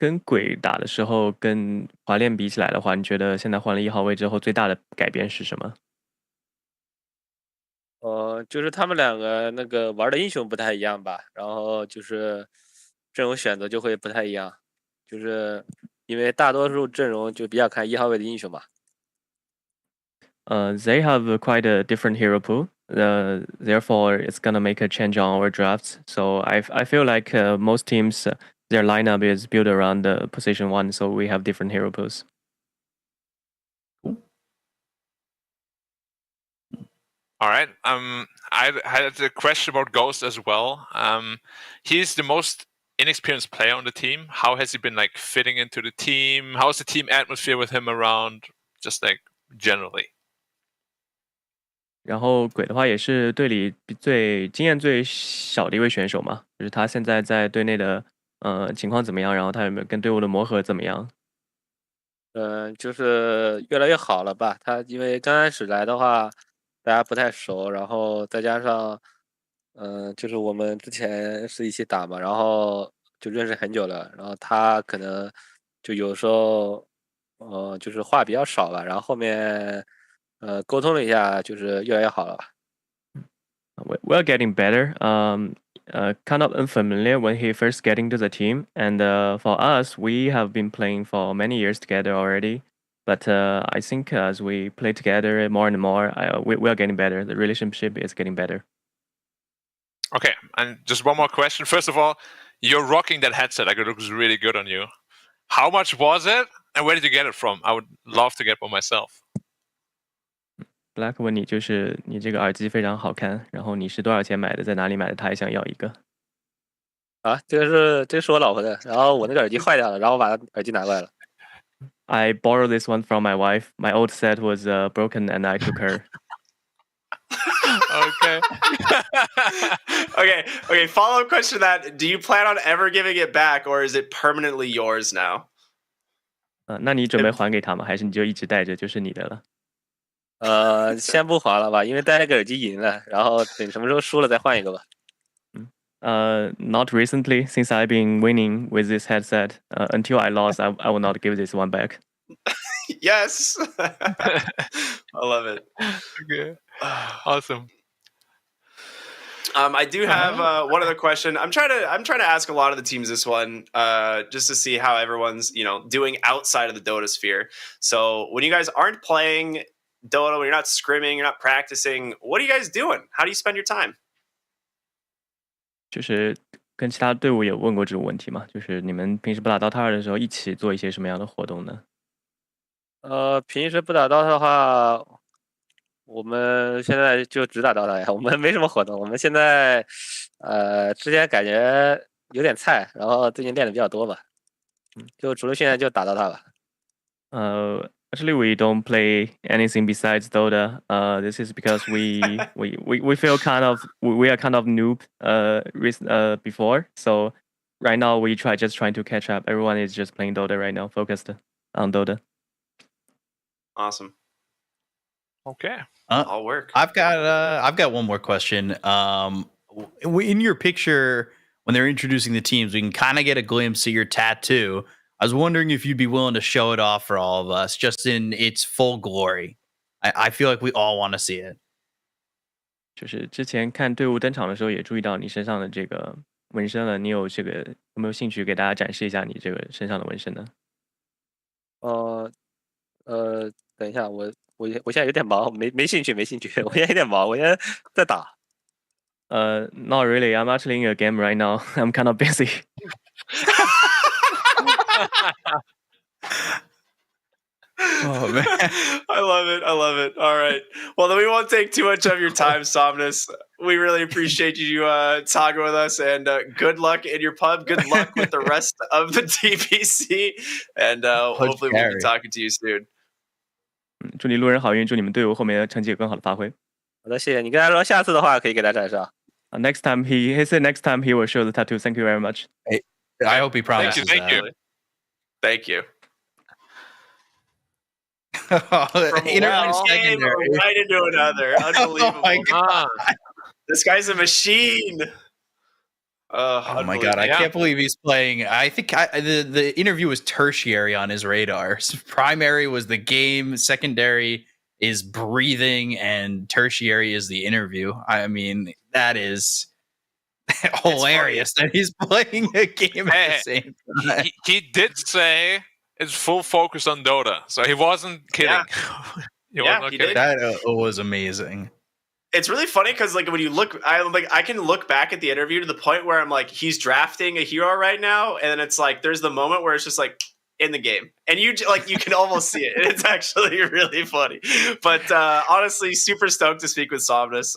跟鬼打的时候，跟华炼比起来的话，你觉得现在换了1号位之后，最大的改变是什么？就是他们两个那个玩的英雄不太一样吧，然后就是阵容选择就会不太一样，就是因为大多数阵容就比较看1号位的英雄嘛。They have quite a different hero pool. Therefore, it's gonna make a change on our drafts. So I feel like most teams their lineup is built around the position 1, so we have different hero pools. All right. I had a question about Ghost as well. He's the most inexperienced player on the team. How has he been like fitting into the team? How's the team atmosphere with him around? Just like generally. 然后鬼的话也是队里最经验最少的一位选手嘛，就是他现在在队内的情况怎么样？然后他有没有跟队伍的磨合怎么样？就是越来越好了吧。他因为刚开始来的话，大家不太熟，然后再加上，就是我们之前是一起打嘛，然后就认识很久了，然后他可能就有时候，就是话比较少吧，然后后面，沟通了一下，就是越来越好了吧。We're getting better. Kind of unfamiliar when he first getting to the team, and for us, we have been playing for many years together already. But I think as we play together more and more, we are getting better. The relationship is getting better. Okay, and just one more question. First of all, you're rocking that headset. Like it looks really good on you. How much was it, and where did you get it from? I would love to get one myself. Black 问你，就是你这个耳机非常好看，然后你是多少钱买的？在哪里买的？他还想要一个。这是我老婆的，然后我那个耳机坏掉了，然后我把耳机拿过来了。I borrowed this one from my wife. My old set was broken, and I took her. Okay. Okay. Follow-up question to that: do you plan on ever giving it back, or is it permanently yours now? 那你准备还给他吗？还是你就一直带着，就是你的了？先不还了吧，因为戴那个耳机赢了，然后等什么时候输了再换一个吧。Not recently, since I've been winning with this headset. Until I lost, I will not give this one back. Yes. I love it. Okay. Awesome. I do have one other question. I'm trying to ask a lot of the teams this one, just to see how everyone's doing outside of the Dota sphere. So when you guys aren't playing Dota, when you're not scrimming, you're not practicing, what are you guys doing? How do you spend your time? 就是跟其他队伍有问过这种问题吗？就是你们平时不打DOTA 2的时候，一起做一些什么样的活动呢？平时不打 DOTA 的话，我们现在就只打 DOTA 呀，我们没什么活动。我们现在，之前感觉有点菜，然后最近练的比较多吧，就除了现在就打 DOTA 吧。Actually, we don't play anything besides Dota. This is because we feel we are kind of noob before. So right now we trying to catch up. Everyone is just playing Dota right now, focused on Dota. Awesome. Okay. All work. I've got one more question. In your picture, when they're introducing the teams, we can kind of get a glimpse of your tattoo. I was wondering if you'd be willing to show it off for all of us, just in its full glory. I feel like we all want to see it. 就是之前看队伍登场的时候，也注意到你身上的这个纹身了。你有没有兴趣给大家展示一下你这个身上的纹身呢？等一下，我现在有点忙，没兴趣，我现在有点忙，我现在在打。Not really. I'm actually in a game right now. I'm kind of busy. Oh man, I love it. I love it. All right. Well, then we won't take too much of your time, Somnus. We really appreciate you talking with us, and good luck in your pub. Good luck with the rest of the DPC, and hopefully we'll be talking to you soon. 祝你路人好运，祝你们队伍后面的成绩有更好的发挥。好的，谢谢你。跟他说下次的话可以给他展示啊。Next time he said next time he will show the tattoo. Thank you very much. I hope he promises. Thank you. Thank you. Interline secondary. Right into another. Unbelievable. Oh my God. This guy's a machine. Oh my God, I can't believe he's playing. I think the interview was tertiary on his radar. Primary was the game, secondary is breathing, and tertiary is the interview. I mean, that is hilarious that he's playing a game at the same time. He did say it's full focus on Dota, so he wasn't kidding. Yeah. He did. That was amazing. It's really funny because like when you look, I can look back at the interview to the point where I'm like, he's drafting a hero right now, and then it's like there's the moment where it's just like in the game, and you can almost see it. It's actually really funny. But honestly, super stoked to speak with Somnus.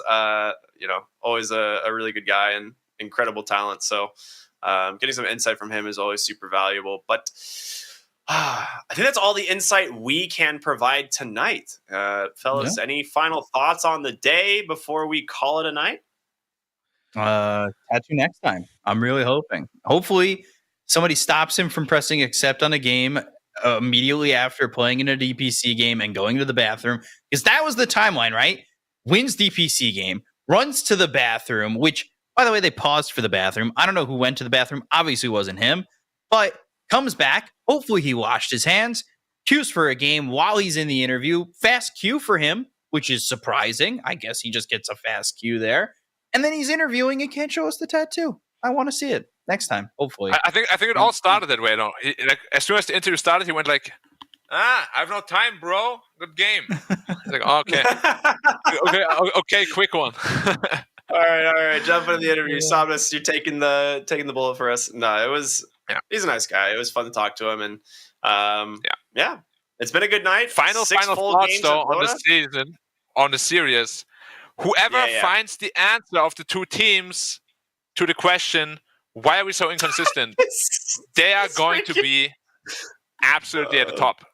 Always a really good guy and incredible talent. So getting some insight from him is always super valuable. But I think that's all the insight we can provide tonight. Fellas, any final thoughts on the day before we call it a night? Tattoo next time. I'm really hoping. Hopefully somebody stops him from pressing accept on a game immediately after playing in a DPC game and going to the bathroom. Because that was the timeline, right? Wins DPC game, runs to the bathroom, which, by the way, they paused for the bathroom. I don't know who went to the bathroom. Obviously it wasn't him. But comes back. Hopefully he washed his hands. Queues for a game while he's in the interview. Fast queue for him, which is surprising. I guess he just gets a fast queue there. And then he's interviewing and can't show us the tattoo. I want to see it next time, hopefully. I think it all started that way, though. As soon as the interview started, he went like, I have no time, bro. Good game. Like, okay. okay, quick one. All right. Jump into the interview. Somnus, you're taking the bullet for us. No, it was... Yeah. He's a nice guy. It was fun to talk to him, and it's been a good night. Final thoughts though on the season, on the series. Whoever finds the answer of the two teams to the question, why are we so inconsistent? They are going to be absolutely at the top.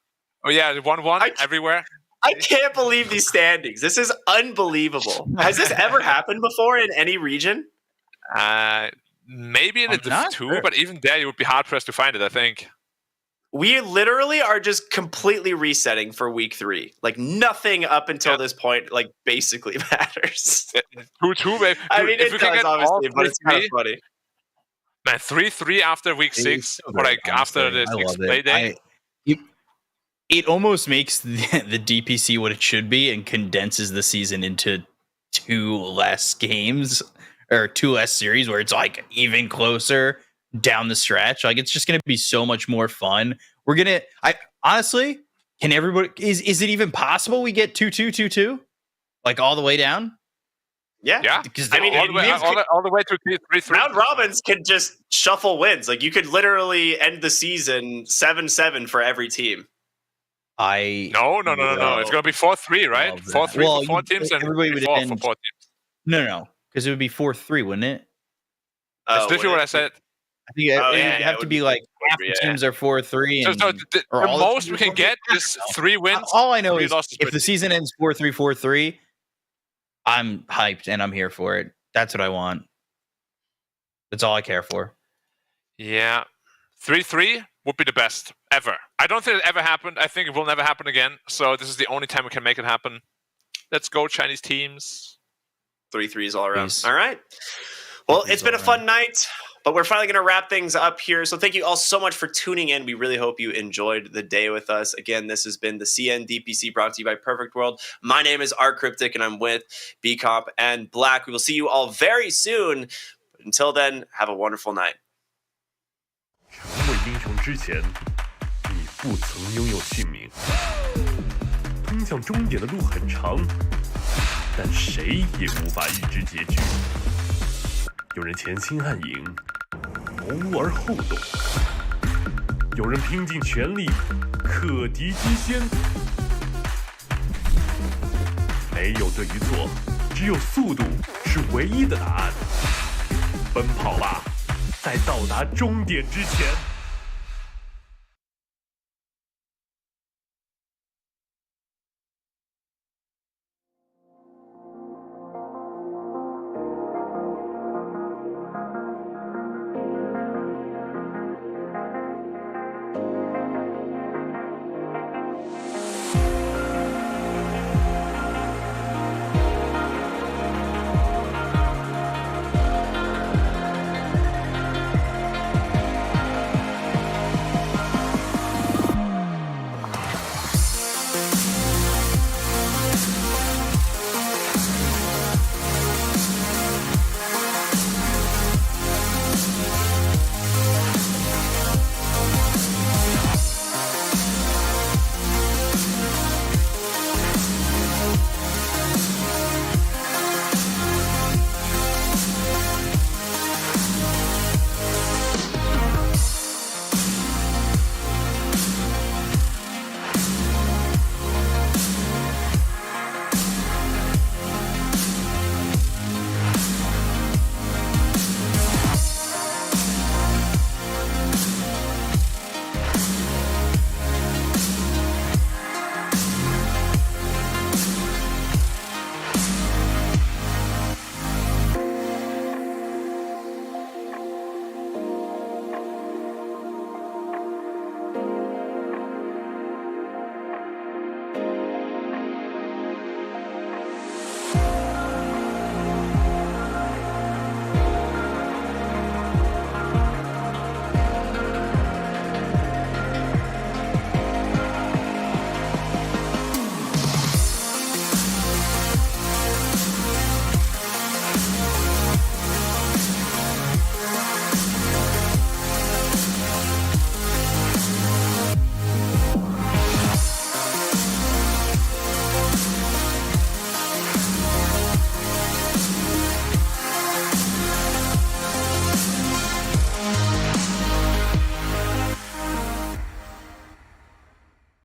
Oh yeah, 1-1 everywhere. I can't believe these standings. This is unbelievable. Has this ever happened before in any region? Maybe in the Div 2, but even there you would be hard-pressed to find it, I think. We literally are just completely resetting for week 3. Like, nothing up until this point, like, basically matters. 2-2, babe. I mean, it does, obviously, but it's kind of funny. Man, 3-3 after week 6, or like after the 6th play day. It almost makes the DPC what it should be and condenses the season into 2 less games. Or 2 less series where it's like even closer down the stretch. Like it's just gonna be so much more fun. I honestly, can everybody is it even possible we get 2-2-2-2? Like all the way down? Yeah. Because I mean all the way to 3-3. Round robins could just shuffle wins. Like you could literally end the season 7-7 for every team. No. It's gonna be 4-3, right? 4-3 for 4 teams and 3-4 for 4 teams. No. Because it would be 4-3, wouldn't it? That's literally what I said. I think it would have to be like half the teams are 4-3. So the most we can get is 3 wins. All I know is if the season ends 4-3, 4-3, I'm hyped and I'm here for it. That's what I want. That's all I care for. Yeah. 3-3 would be the best ever. I don't think it ever happened. I think it will never happen again. So this is the only time we can make it happen. Let's go, Chinese teams. 3-3s all around. Please. All right. Well, it's been a fun night, but we're finally going to wrap things up here. So thank you all so much for tuning in. We really hope you enjoyed the day with us. Again, this has been the CN DPC brought to you by Perfect World. My name is Art Cryptic, and I'm with BComp and Black. We will see you all very soon. But until then, have a wonderful night. 成为英雄之前，你不曾拥有姓名。通向终点的路很长，但谁也无法预知结局。有人前心暗影，谋而后动；有人拼尽全力，克敌机先。没有对与错，只有速度是唯一的答案。奔跑吧，在到达终点之前。